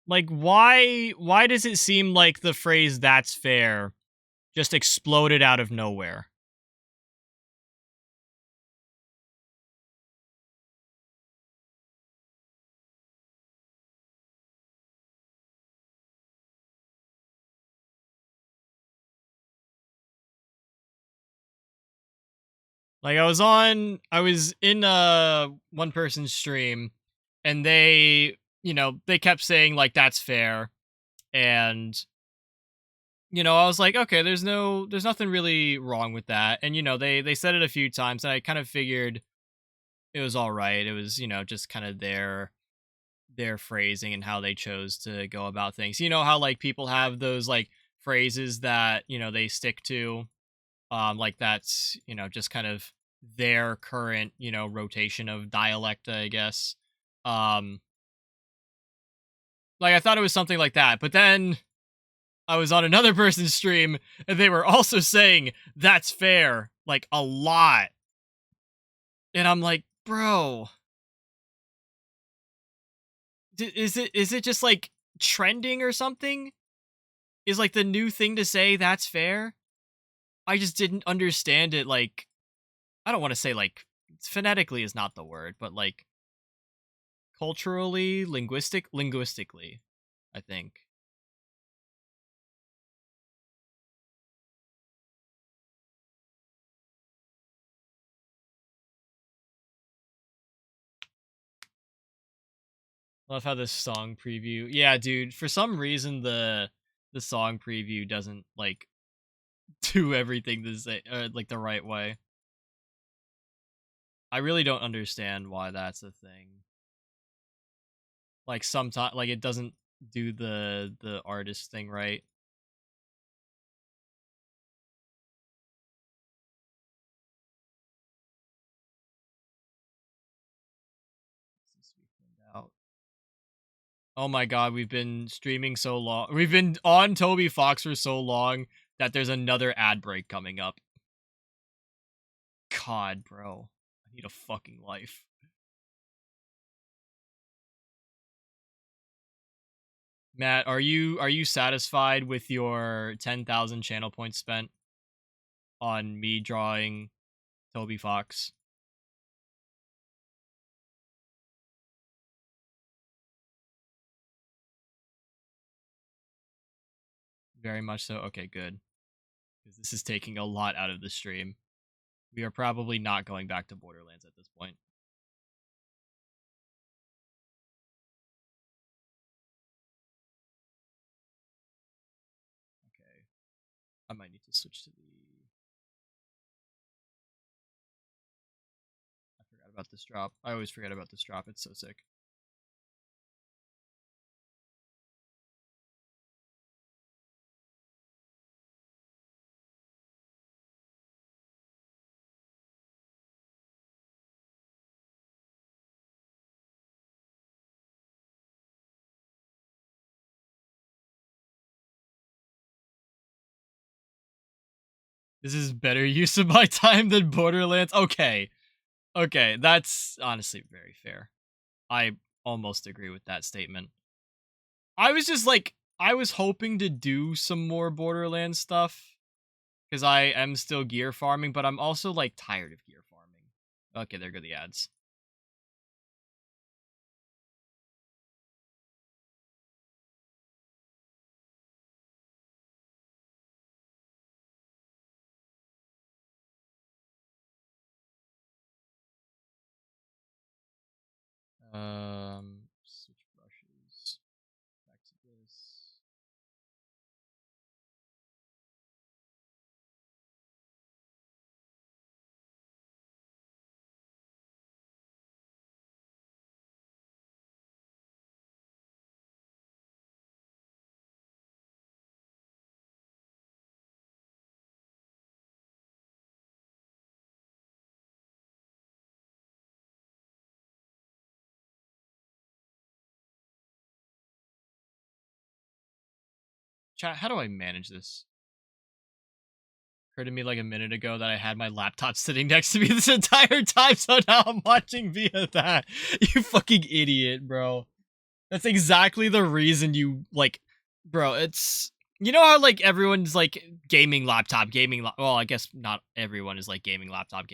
Like, why does it seem like the phrase "that's fair" just exploded out of nowhere? Like, I was in one person's stream, And they, they kept saying, like, that's fair. And, I was like, okay, there's nothing really wrong with that. And, they said it a few times, and I kind of figured it was all right. It was, just kind of their phrasing and how they chose to go about things. You know how, like, people have those, like, phrases that, they stick to, like, that's, just kind of their current, rotation of dialect, I guess. Um, like, I thought it was something like that, but then I was on another person's stream and they were also saying that's fair, like, a lot. And I'm like, bro, is it just like trending or something? Is like the new thing to say that's fair? I just didn't understand it. Like, I don't want to say like phonetically is not the word, but like culturally, linguistically, I think. Love how this song preview. Yeah, dude. For some reason, the song preview doesn't like do everything the same, like the right way. I really don't understand why that's a thing. Like sometimes, like it doesn't do the artist thing right. Since we found out. Oh my god, we've been streaming so long. We've been on Toby Fox for so long that there's another ad break coming up. God, bro. I need a fucking life. Matt, are you satisfied with your 10,000 channel points spent on me drawing Toby Fox? Very much so. Okay, good. Because this is taking a lot out of the stream. We are probably not going back to Borderlands at this point. Okay. I might need to switch to the... I forgot about this drop. I always forget about this drop. It's so sick. This is better use of my time than Borderlands. Okay. Okay, that's honestly very fair. I almost agree with that statement. I was just like, I was hoping to do some more Borderlands stuff because I am still gear farming, but I'm also like tired of gear farming. Okay, there go the ads. Switch brushes. Back to this. Chat, how do I manage this? Occurred to me like a minute ago that I had my laptop sitting next to me this entire time, so now I'm watching via that. You fucking idiot, bro. That's exactly the reason you, like, bro, it's... You know how, like, everyone's, like, gaming laptop. Well, I guess not everyone is, like, gaming laptop.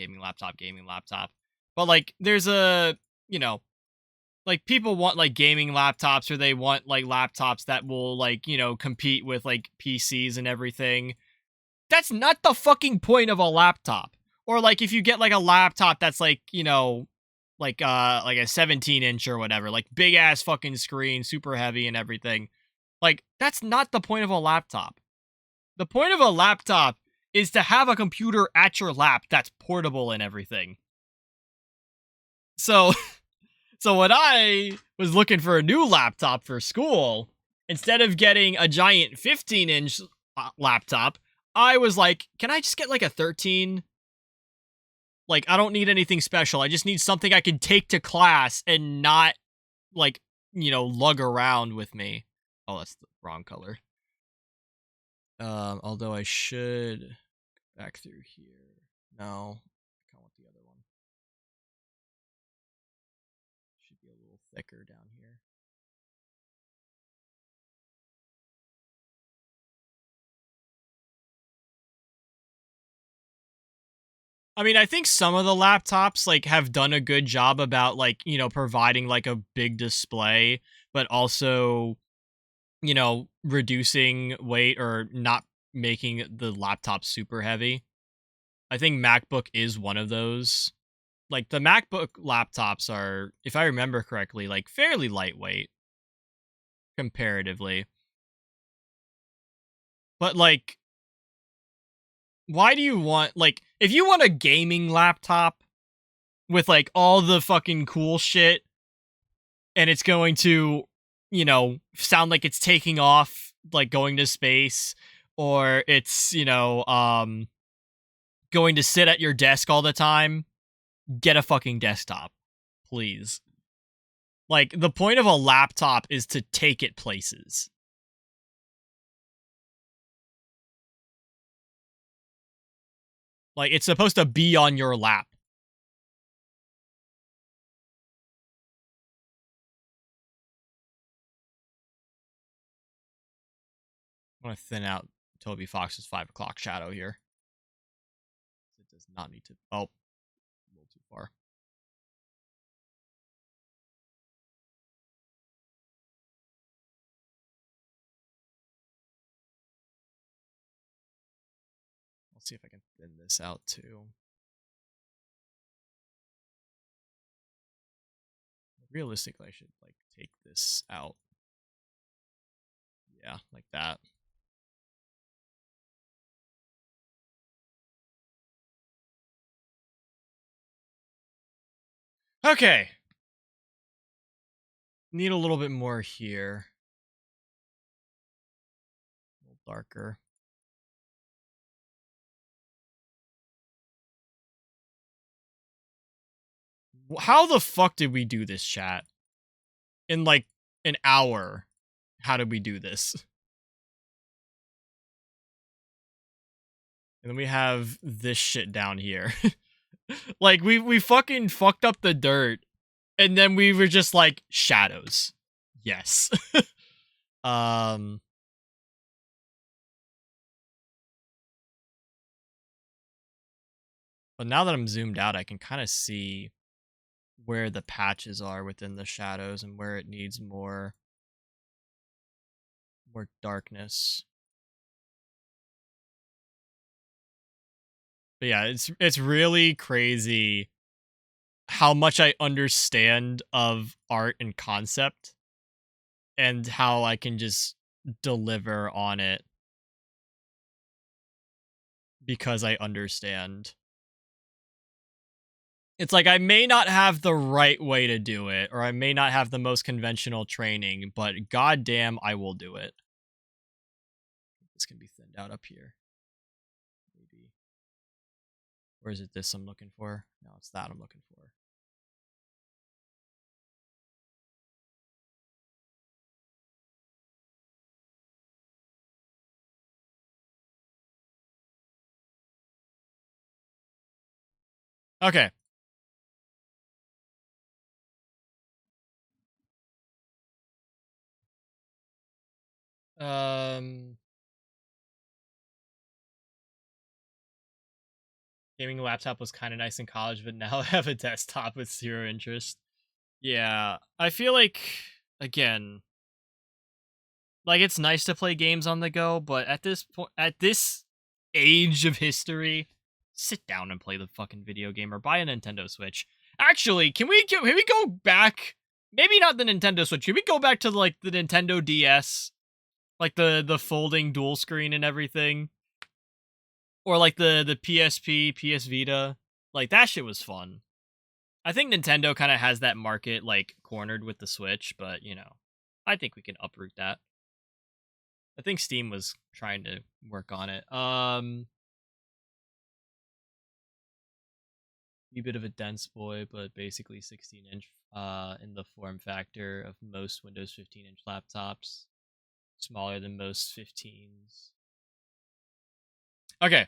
But, like, there's a, like, people want, like, gaming laptops, or they want, like, laptops that will, like, compete with, like, PCs and everything. That's not the fucking point of a laptop. Or, like, if you get, like, a laptop that's, like, like a 17-inch or whatever, like big ass fucking screen, super heavy and everything. Like, that's not the point of a laptop. The point of a laptop is to have a computer at your lap that's portable and everything. So when I was looking for a new laptop for school, instead of getting a giant 15-inch laptop, I was like, can I just get like a 13? Like, I don't need anything special. I just need something I can take to class and not, like, lug around with me. Oh, that's the wrong color. Although I should back through here. No, I kind of want the other one. Should be a little thicker down here. I mean, I think some of the laptops like have done a good job about like, providing like a big display, but also, reducing weight or not making the laptop super heavy. I think MacBook is one of those. Like the MacBook laptops are, if I remember correctly, like fairly lightweight comparatively. But like, why do you want, like, if you want a gaming laptop with like all the fucking cool shit and it's going to, sound like it's taking off, like going to space, or it's, going to sit at your desk all the time, get a fucking desktop, please. Like, the point of a laptop is to take it places. Like, it's supposed to be on your lap. I want to thin out Toby Fox's 5 o'clock shadow here. It does not need to... Oh, a little too far. Let's see if I can thin this out too. Realistically, I should like take this out. Yeah, like that. Okay. Need a little bit more here. A little darker. How the fuck did we do this, chat? In like an hour, how did we do this? And then we have this shit down here. Like, we fucking fucked up the dirt. And then we were just like, shadows. Yes. But now that I'm zoomed out, I can kind of see where the patches are within the shadows and where it needs more darkness. But yeah, it's really crazy how much I understand of art and concept and how I can just deliver on it because I understand. It's like I may not have the right way to do it, or I may not have the most conventional training, but goddamn, I will do it. This can be thinned out up here. Maybe. Or is it this I'm looking for? No, it's that I'm looking for. Okay. Gaming laptop was kind of nice in college, but now I have a desktop with zero interest. Yeah, I feel like, again, like it's nice to play games on the go, but at this point, at this age of history, sit down and play the fucking video game or buy a Nintendo Switch. Actually, can we go back? Maybe not the Nintendo Switch. Can we go back to like the Nintendo DS, like the folding dual screen and everything, or like the PSP, PS Vita? Like that shit was fun. I think Nintendo kind of has that market like cornered with the Switch, but you know, I think we can uproot that. I think Steam was trying to work on it. A bit of a dense boy, but basically 16-inch in the form factor of most Windows 15-inch laptops, smaller than most 15s. Okay,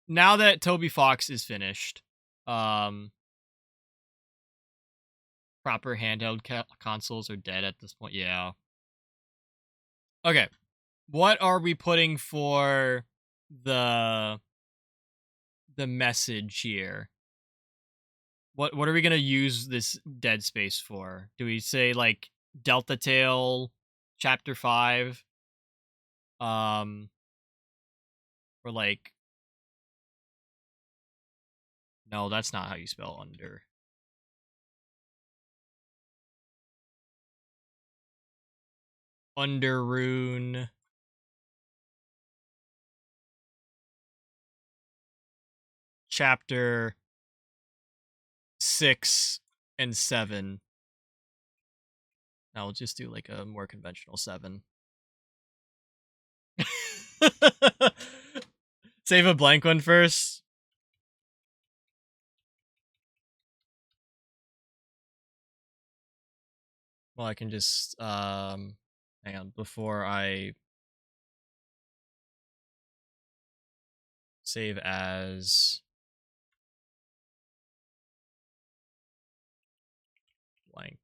now that Toby Fox is finished, proper handheld consoles are dead at this point. Yeah. Okay, what are we putting for the message here? What are we gonna use this dead space for? Do we say like Delta Tail Chapter 5? Or like, no, that's not how you spell under. Underrune Chapter 6 and 7. Now we'll just do like a more conventional 7. Save a blank one first. Well, I can just hang on before I save as blank.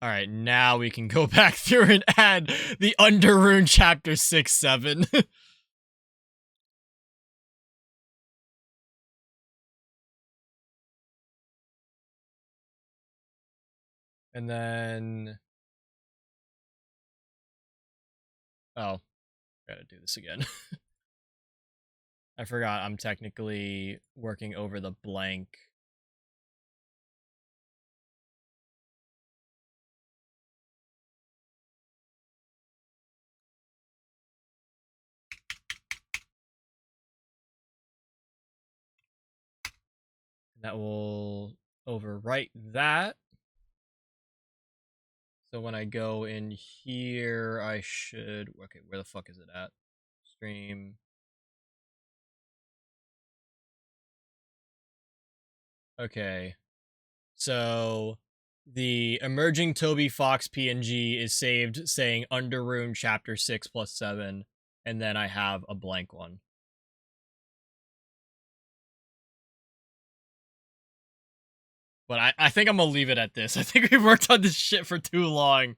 All right, now we can go back through and add the Underrune Chapter 6, 7. And then... Oh, gotta do this again. I forgot I'm technically working over the blank. That will overwrite that. So when I go in here, I should... Okay, where the fuck is it at? Stream. Okay. So the emerging Toby Fox PNG is saved saying Underrune Chapter 6 plus 7, and then I have a blank one. But I think I'm gonna leave it at this. I think we've worked on this shit for too long.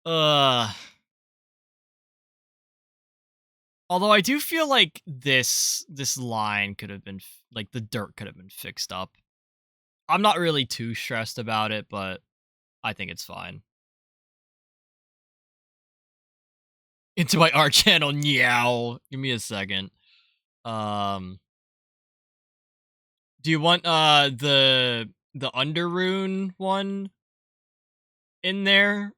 Although I do feel like this line could have been, like, the dirt could have been fixed up. I'm not really too stressed about it, but I think it's fine. Into my art channel, meow. Give me a second. Do you want the Underrune one in there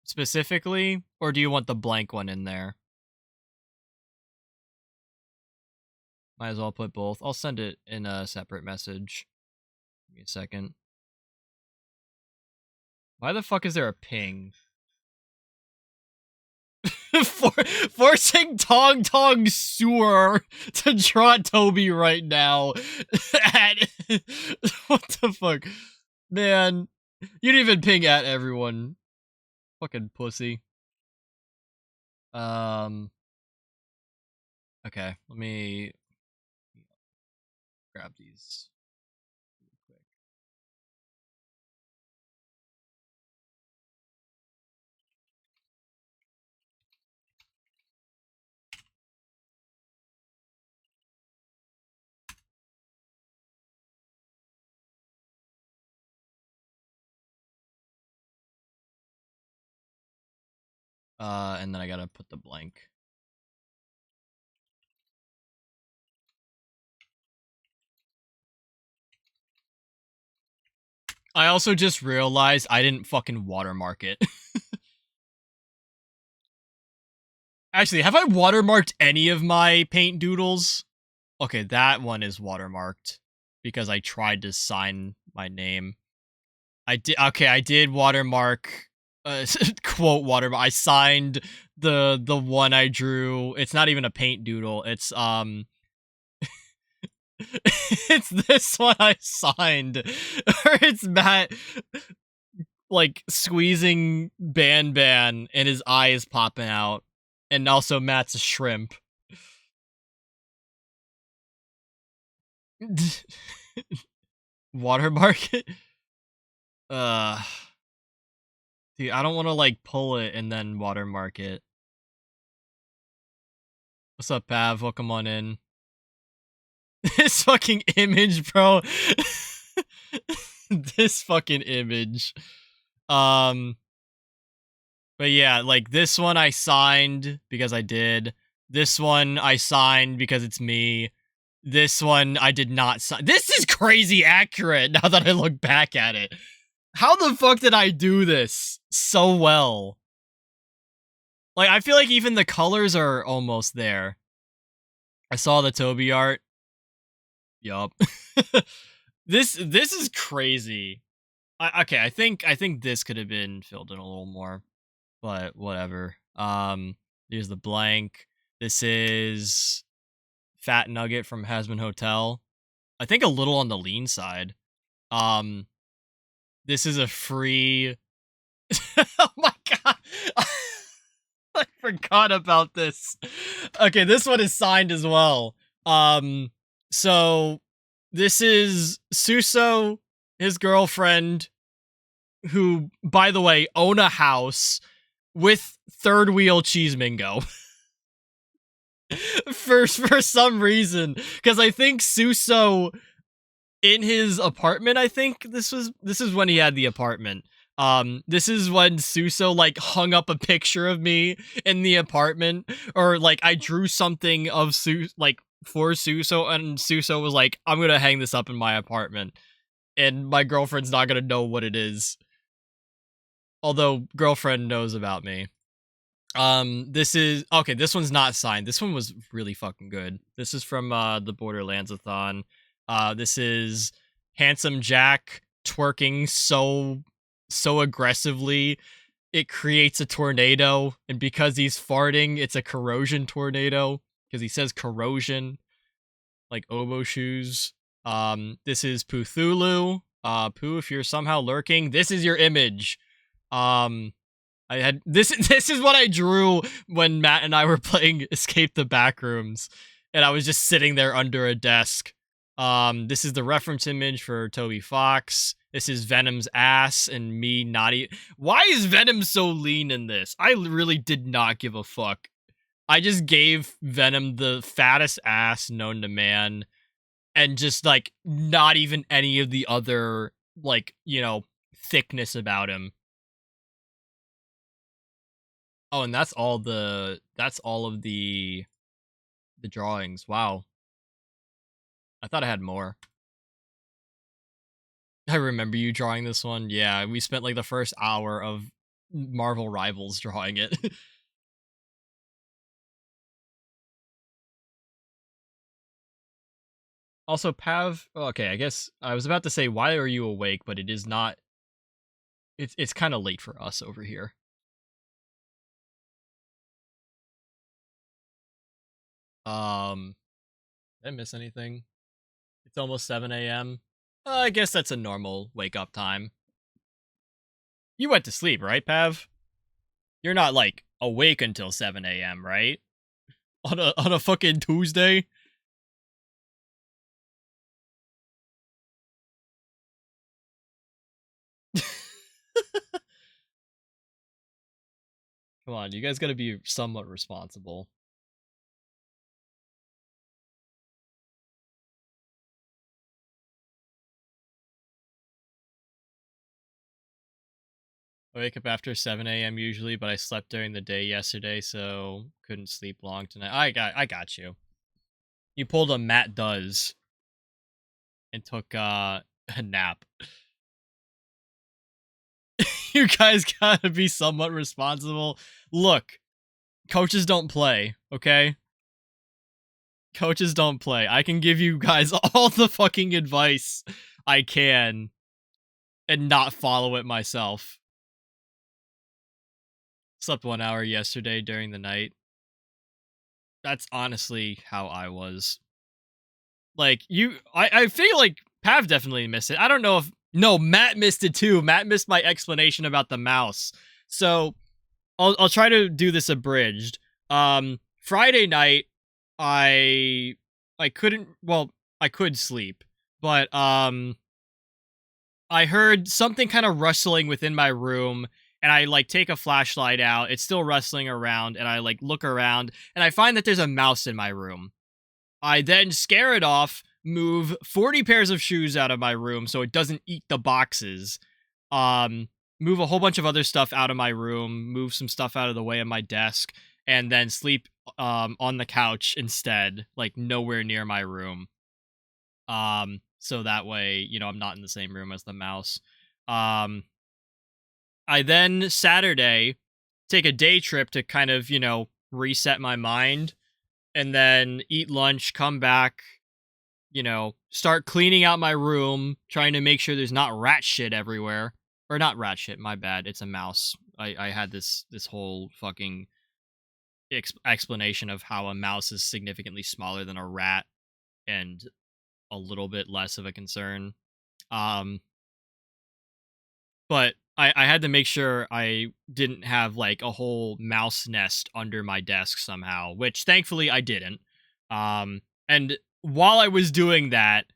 specifically, or do you want the blank one in there? Might as well put both. I'll send it in a separate message. Give me a second. Why the fuck is there a ping? Forcing Tong Tong Sewer to draw Toby right now. What the fuck? Man, you didn't even ping at everyone. Fucking pussy. Okay, let me grab these real quick. And then I gotta put the blank. I also just realized I didn't fucking watermark it. Actually, have I watermarked any of my paint doodles? Okay, that one is watermarked because I tried to sign my name. I did. Okay, I did watermark. Quote watermark. I signed the one I drew. It's not even a paint doodle. It's it's this one I signed, or it's Matt like squeezing Ban and his eye is popping out, and also Matt's a shrimp. Watermark it. Uh, dude, I don't want to like pull it and then watermark it. What's up, Pav? Welcome on in. This fucking image, bro. This fucking image. But yeah, like this one I signed because I did. This one I signed because it's me. This one I did not sign. This is crazy accurate now that I look back at it. How the fuck did I do this so well? Like, I feel like even the colors are almost there. I saw the Toby art. Yup. This is crazy. Okay, I think this could have been filled in a little more, but whatever. Here's the blank. This is Fat Nugget from Hasman Hotel. I think a little on the lean side. This is a free. Oh my god. I forgot about this. Okay, this one is signed as well. So this is Suso, his girlfriend, who, by the way, own a house with third wheel cheesemingo. for some reason, because I think Suso in his apartment. I think this is when he had the apartment. This is when Suso like hung up a picture of me in the apartment, or like I drew something of for Suso, and Suso was like, "I'm gonna hang this up in my apartment," and my girlfriend's not gonna know what it is. Although girlfriend knows about me. This is okay. This one's not signed. This one was really fucking good. This is from the Borderlands-a-thon. This is Handsome Jack twerking so aggressively it creates a tornado, and because he's farting, it's a corrosion tornado because he says corrosion, like oboe shoes. This is Puthulu. Pooh, if you're somehow lurking, this is your image. I had this. This is what I drew when Matt and I were playing Escape the Backrooms, and I was just sitting there under a desk. This is the reference image for Toby Fox. This is Venom's ass and me not eat. Why is Venom so lean in this? I really did not give a fuck. I just gave Venom the fattest ass known to man, and just like not even any of the other like thickness about him. Oh, and that's all of the drawings. Wow. I thought I had more. I remember you drawing this one. Yeah, we spent like the first hour of Marvel Rivals drawing it. Also, Pav, okay, I guess I was about to say why are you awake, but it is not. It's kind of late for us over here. Did I miss anything? It's almost 7 a.m. I guess that's a normal wake up time. You went to sleep, right, Pav? You're not like awake until 7 a.m., right? On a fucking Tuesday? Come on, you guys gotta be somewhat responsible. I wake up after 7 a.m. usually, but I slept during the day yesterday, so couldn't sleep long tonight. I got you. You pulled a Matt Does and took a nap. You guys gotta be somewhat responsible. Look, coaches don't play, okay? Coaches don't play. I can give you guys all the fucking advice I can and not follow it myself. Slept 1 hour yesterday during the night. That's honestly how I was. Like, I feel like Pav definitely missed it. I don't know if... No, Matt missed it too. Matt missed my explanation about the mouse. So, I'll try to do this abridged. Friday night, I couldn't... Well, I could sleep. But, I heard something kind of rustling within my room, and I, like, take a flashlight out. It's still rustling around, and I, like, look around, and I find that there's a mouse in my room. I then scare it off, move 40 pairs of shoes out of my room so it doesn't eat the boxes, move a whole bunch of other stuff out of my room, move some stuff out of the way of my desk, and then sleep on the couch instead, like nowhere near my room. So that way, you know, I'm not in the same room as the mouse. I then Saturday take a day trip to kind of, you know, reset my mind, and then eat lunch, come back, you know, start cleaning out my room, trying to make sure there's not rat shit everywhere. Or not rat shit, my bad, it's a mouse. I had this whole fucking explanation of how a mouse is significantly smaller than a rat and a little bit less of a concern. But I had to make sure I didn't have, like, a whole mouse nest under my desk somehow, which thankfully I didn't. And while I was doing that,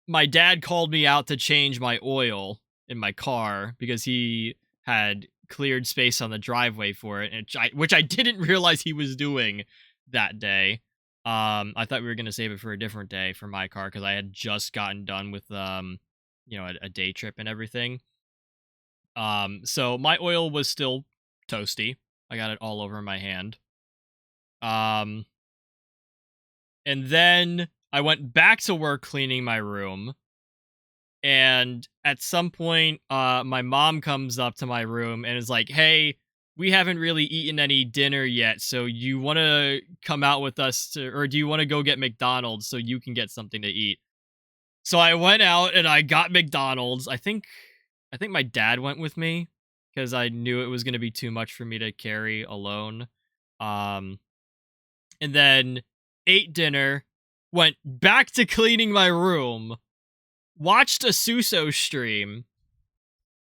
my dad called me out to change my oil in my car because he had cleared space on the driveway for it, which I didn't realize he was doing that day. I thought we were going to save it for a different day for my car because I had just gotten done with, you know, a day trip and everything. So my oil was still toasty. I got it all over my hand. And then I went back to work cleaning my room. And at some point, my mom comes up to my room and is like, "Hey, we haven't really eaten any dinner yet. So you want to come out with us or do you want to go get McDonald's so you can get something to eat?" So I went out and I got McDonald's. I think my dad went with me because I knew it was going to be too much for me to carry alone. And then ate dinner, went back to cleaning my room, watched a Suso stream,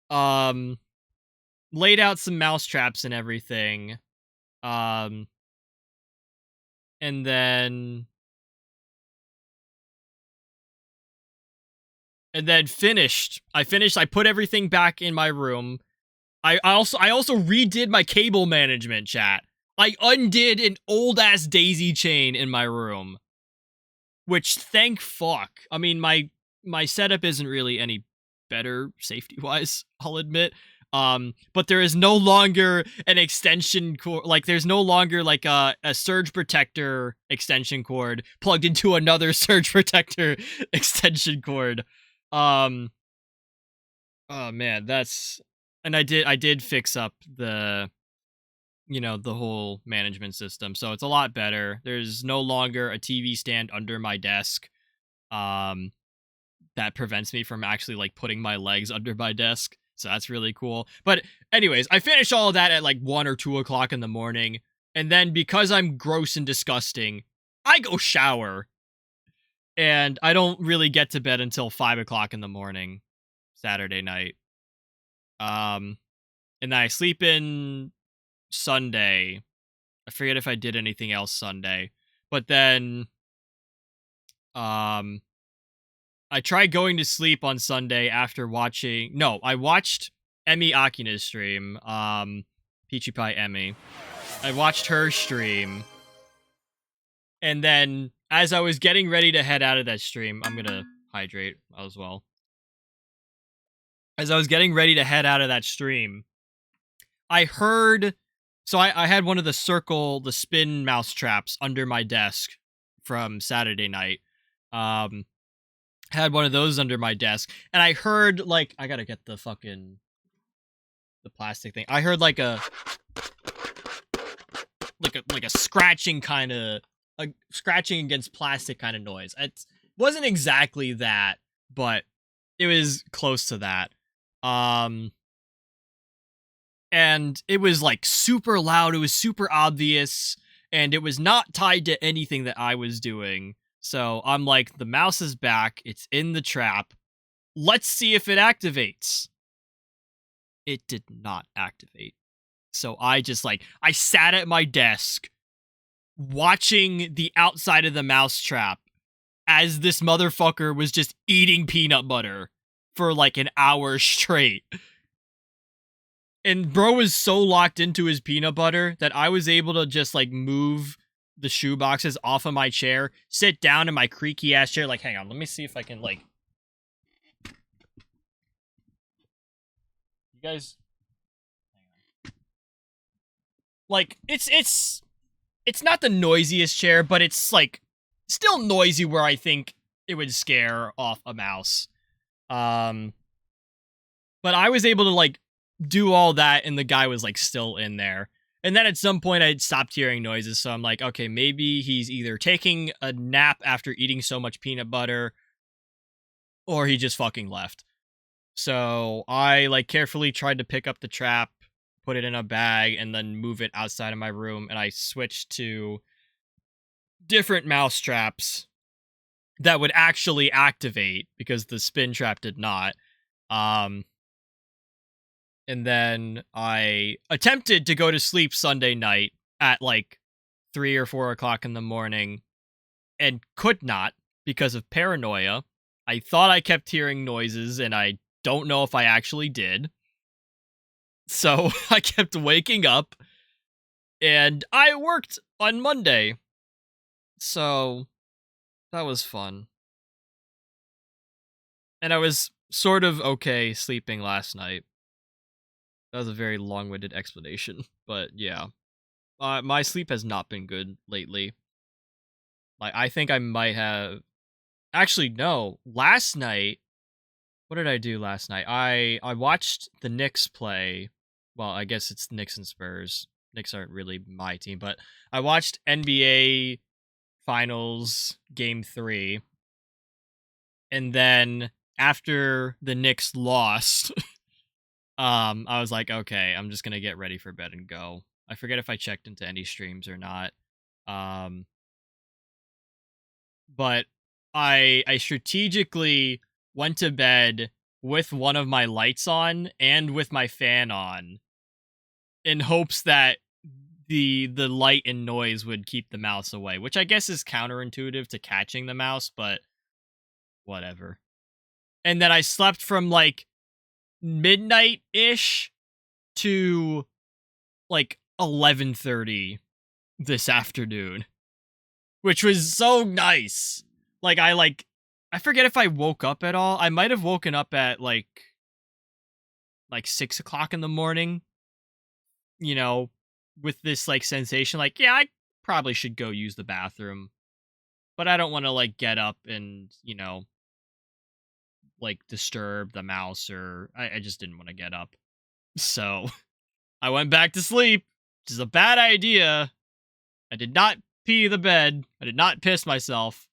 laid out some mouse traps and everything, and then finished. I put everything back in my room. I also redid my cable management, chat. I undid an old ass daisy chain in my room, which thank fuck. I mean, my setup isn't really any better safety wise, I'll admit. But there is no longer an extension cord. Like, there's no longer like a surge protector extension cord plugged into another surge protector extension cord. Oh man, that's... And I did fix up the, you know, the whole management system, so it's a lot better. There's no longer a TV stand under my desk that prevents me from actually, like, putting my legs under my desk, so that's really cool. But anyways, I finished all of that at like 1 or 2 o'clock in the morning, and then because I'm gross and disgusting, I go shower, and I don't really get to bed until 5 o'clock in the morning Saturday night. And then I sleep in Sunday. I forget if I did anything else Sunday. But then I tried going to sleep on Sunday after watching... No, I watched Emmy Akina's stream. Peachy Pie Emmy. I watched her stream. And then as I was getting ready to head out of that stream... I'm gonna hydrate as well. As I was getting ready to head out of that stream, I heard... So I had one of the spin mouse traps under my desk from Saturday night. Had one of those under my desk, and I heard, like... I gotta get the plastic thing. I heard like a scratching kind of a scratching against plastic kind of noise. It wasn't exactly that, but it was close to that. And it was like super loud. It was super obvious, and it was not tied to anything that I was doing. So I'm like, the mouse is back. It's in the trap. Let's see if it activates. It did not activate. So I just I sat at my desk watching the outside of the mouse trap as this motherfucker was just eating peanut butter for like an hour straight. And bro was so locked into his peanut butter that I was able to just like move the shoe boxes off of my chair, sit down in my creaky ass chair. Like, hang on, let me see if I can like. You guys, hang on. Like it's not the noisiest chair, but it's like still noisy where I think it would scare off a mouse. But I was able to like do all that, and the guy was like still in there. And then at some point I'd stopped hearing noises, so I'm like, okay, maybe he's either taking a nap after eating so much peanut butter, or he just fucking left. So I like carefully tried to pick up the trap, put it in a bag, and then move it outside of my room, and I switched to different mouse traps that would actually activate, because the spin trap did not. And then I attempted to go to sleep Sunday night at like 3 or 4 o'clock in the morning and could not because of paranoia. I thought I kept hearing noises, and I don't know if I actually did. So I kept waking up, and I worked on Monday. So that was fun. And I was sort of okay sleeping last night. That was a very long-winded explanation, but yeah. My sleep has not been good lately. Like, I think I might have... Actually, no. Last night... What did I do last night? I watched the Knicks play. Well, I guess it's Knicks and Spurs. Knicks aren't really my team, but I watched NBA Finals Game 3. And then, after the Knicks lost... I was like, okay, I'm just gonna get ready for bed and go. I forget if I checked into any streams or not. But I strategically went to bed with one of my lights on and with my fan on, in hopes that the light and noise would keep the mouse away, which I guess is counterintuitive to catching the mouse, but whatever. And then I slept from like midnight-ish to like 11:30 this afternoon, which was so nice. Like I forget if I woke up at all. I might have woken up at like 6 o'clock in the morning, you know, with this like sensation like, yeah, I probably should go use the bathroom, but I don't want to like get up and, you know, like disturb the mouse, or I just didn't want to get up. So I went back to sleep, which is a bad idea. I did not pee the bed. I did not piss myself.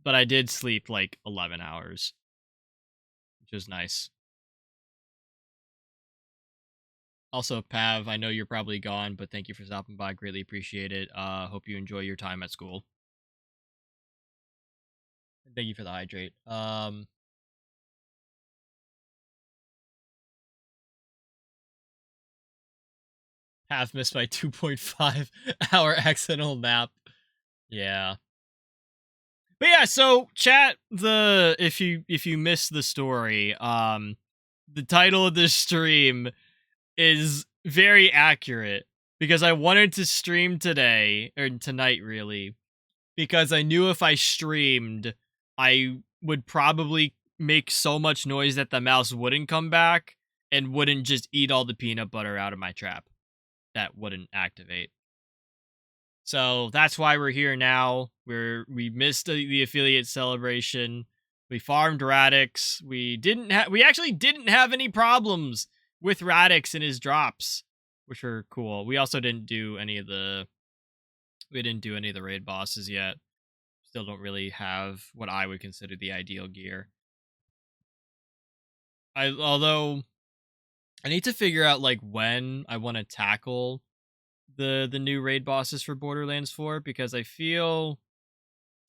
But I did sleep like 11 hours, which was nice. Also, Pav, I know you're probably gone, but thank you for stopping by. Greatly appreciate it. Hope you enjoy your time at school. Thank you for the hydrate. Half missed my 2.5 hour accidental nap. Yeah. But yeah, so chat, if you missed the story, the title of this stream is very accurate, because I wanted to stream today, or tonight really, because I knew if I streamed, I would probably make so much noise that the mouse wouldn't come back and wouldn't just eat all the peanut butter out of my trap. That wouldn't activate. So that's why we're here now. We missed the affiliate celebration. We farmed Radix. We actually didn't have any problems with Radix and his drops, which were cool. We also didn't do any of the raid bosses yet. Still don't really have what I would consider the ideal gear. Although I need to figure out like when I want to tackle the new raid bosses for Borderlands 4, because I feel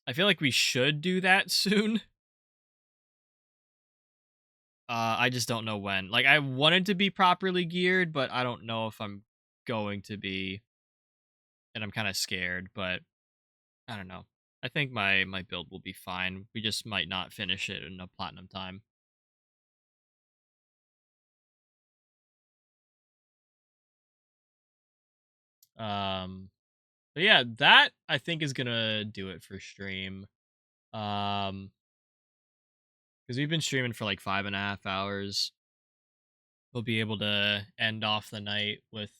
like we should do that soon. I just don't know when. Like, I wanted to be properly geared, but I don't know if I'm going to be, and I'm kind of scared. But I don't know. I think my build will be fine. We just might not finish it in a platinum time. But yeah, that I think is gonna do it for stream. Because we've been streaming for like 5.5 hours. We'll be able to end off the night with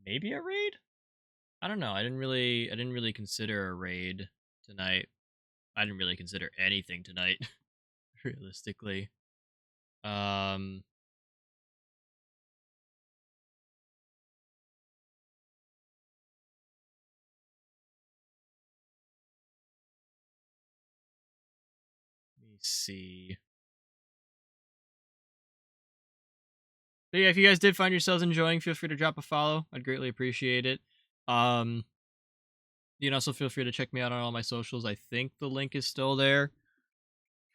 maybe a raid. I don't know. I didn't really consider a raid tonight. I didn't really consider anything tonight, realistically. Um Let me see. But yeah, if you guys did find yourselves enjoying, feel free to drop a follow. I'd greatly appreciate it. You can also feel free to check me out on all my socials. I think the link is still there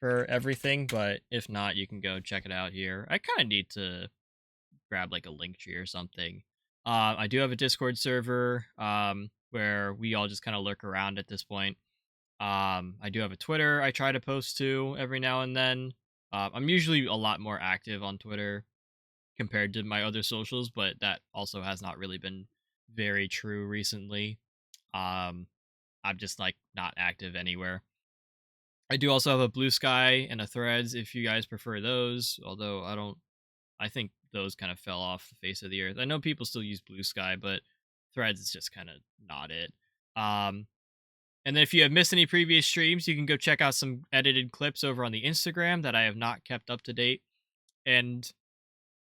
for everything, but if not, you can go check it out here. I kind of need to grab like a link tree or something. I do have a Discord server where we all just kind of lurk around at this point. I do have a Twitter I try to post to every now and then. I'm usually a lot more active on Twitter compared to my other socials, but that also has not really been very true recently. I'm just like not active anywhere. I do also have a Blue Sky and a Threads if you guys prefer those, although I think those kind of fell off the face of the earth. I know people still use Blue Sky, but Threads is just kind of not it. And then if you have missed any previous streams, you can go check out some edited clips over on the Instagram that I have not kept up to date. And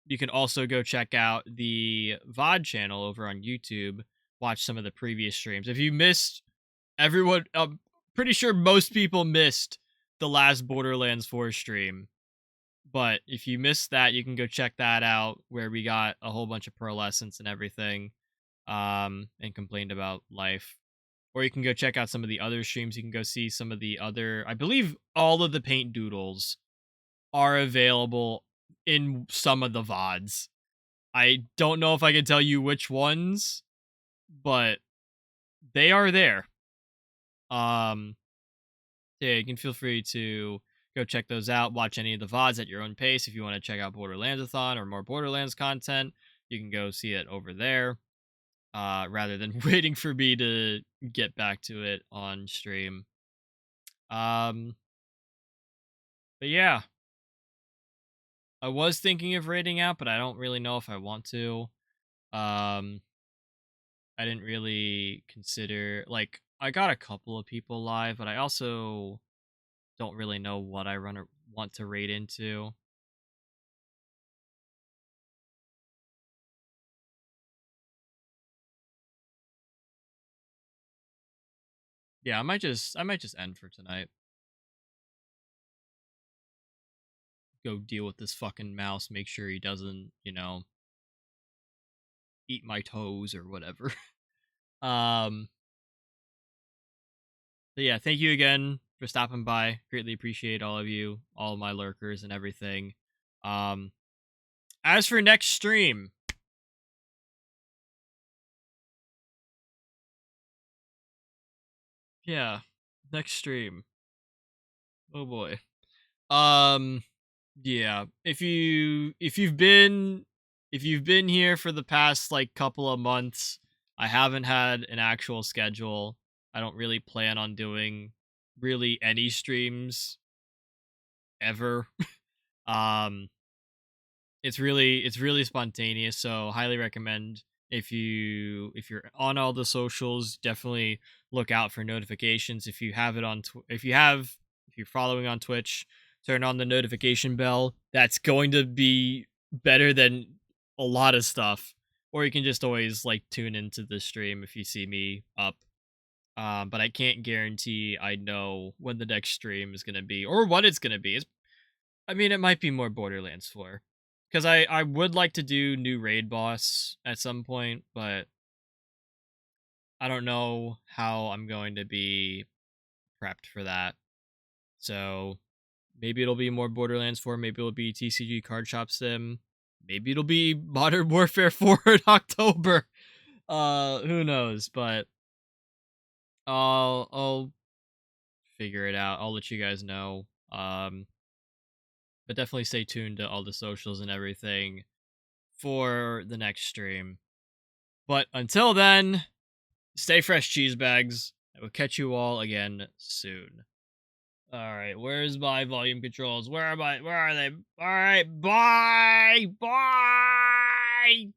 you can also go check out the VoD channel over on YouTube, watch some of the previous streams. If you missed everyone, I'm pretty sure most people missed the last Borderlands 4 stream. But if you missed that, you can go check that out where we got a whole bunch of pearlescence and everything, and complained about life. Or you can go check out some of the other streams. You can go see some of the other, I believe all of the paint doodles are available in some of the VODs. I don't know if I can tell you which ones, but they are there. Yeah, you can feel free to go check those out. Watch any of the VODs at your own pace. If you want to check out Borderlands-a-thon or more Borderlands content, you can go see it over there, rather than waiting for me to get back to it on stream. But yeah, I was thinking of raiding out, but I don't really know if I want to. I didn't really consider, like, I got a couple of people live, but I also don't really know what I want to raid into. Yeah, I might just end for tonight. Go deal with this fucking mouse, make sure he doesn't, eat my toes or whatever. But yeah, thank you again for stopping by. Greatly appreciate all of you, all of my lurkers and everything. As for next stream, yeah, next stream. Oh boy. Yeah, if you've been here for the past like couple of months, I haven't had an actual schedule. I don't really plan on doing really any streams ever. um it's really spontaneous, so highly recommend, if you're on all the socials, definitely look out for notifications. If you have it on if you're following on Twitch, turn on the notification bell. That's going to be better than a lot of stuff. Or you can just always like tune into the stream if you see me up. But I can't guarantee I know when the next stream is gonna be or what it's gonna be. I mean, it might be more Borderlands 4. Because I would like to do new raid boss at some point, but I don't know how I'm going to be prepped for that. So maybe it'll be more Borderlands 4, maybe it'll be TCG Card Shop Sim, maybe it'll be Modern Warfare 4 in October. Who knows, but I'll figure it out. I'll let you guys know. But definitely stay tuned to all the socials and everything for the next stream. But until then, stay fresh, cheese bags. I will catch you all again soon. All right, where's my volume controls? Where are they? All right, bye. Bye.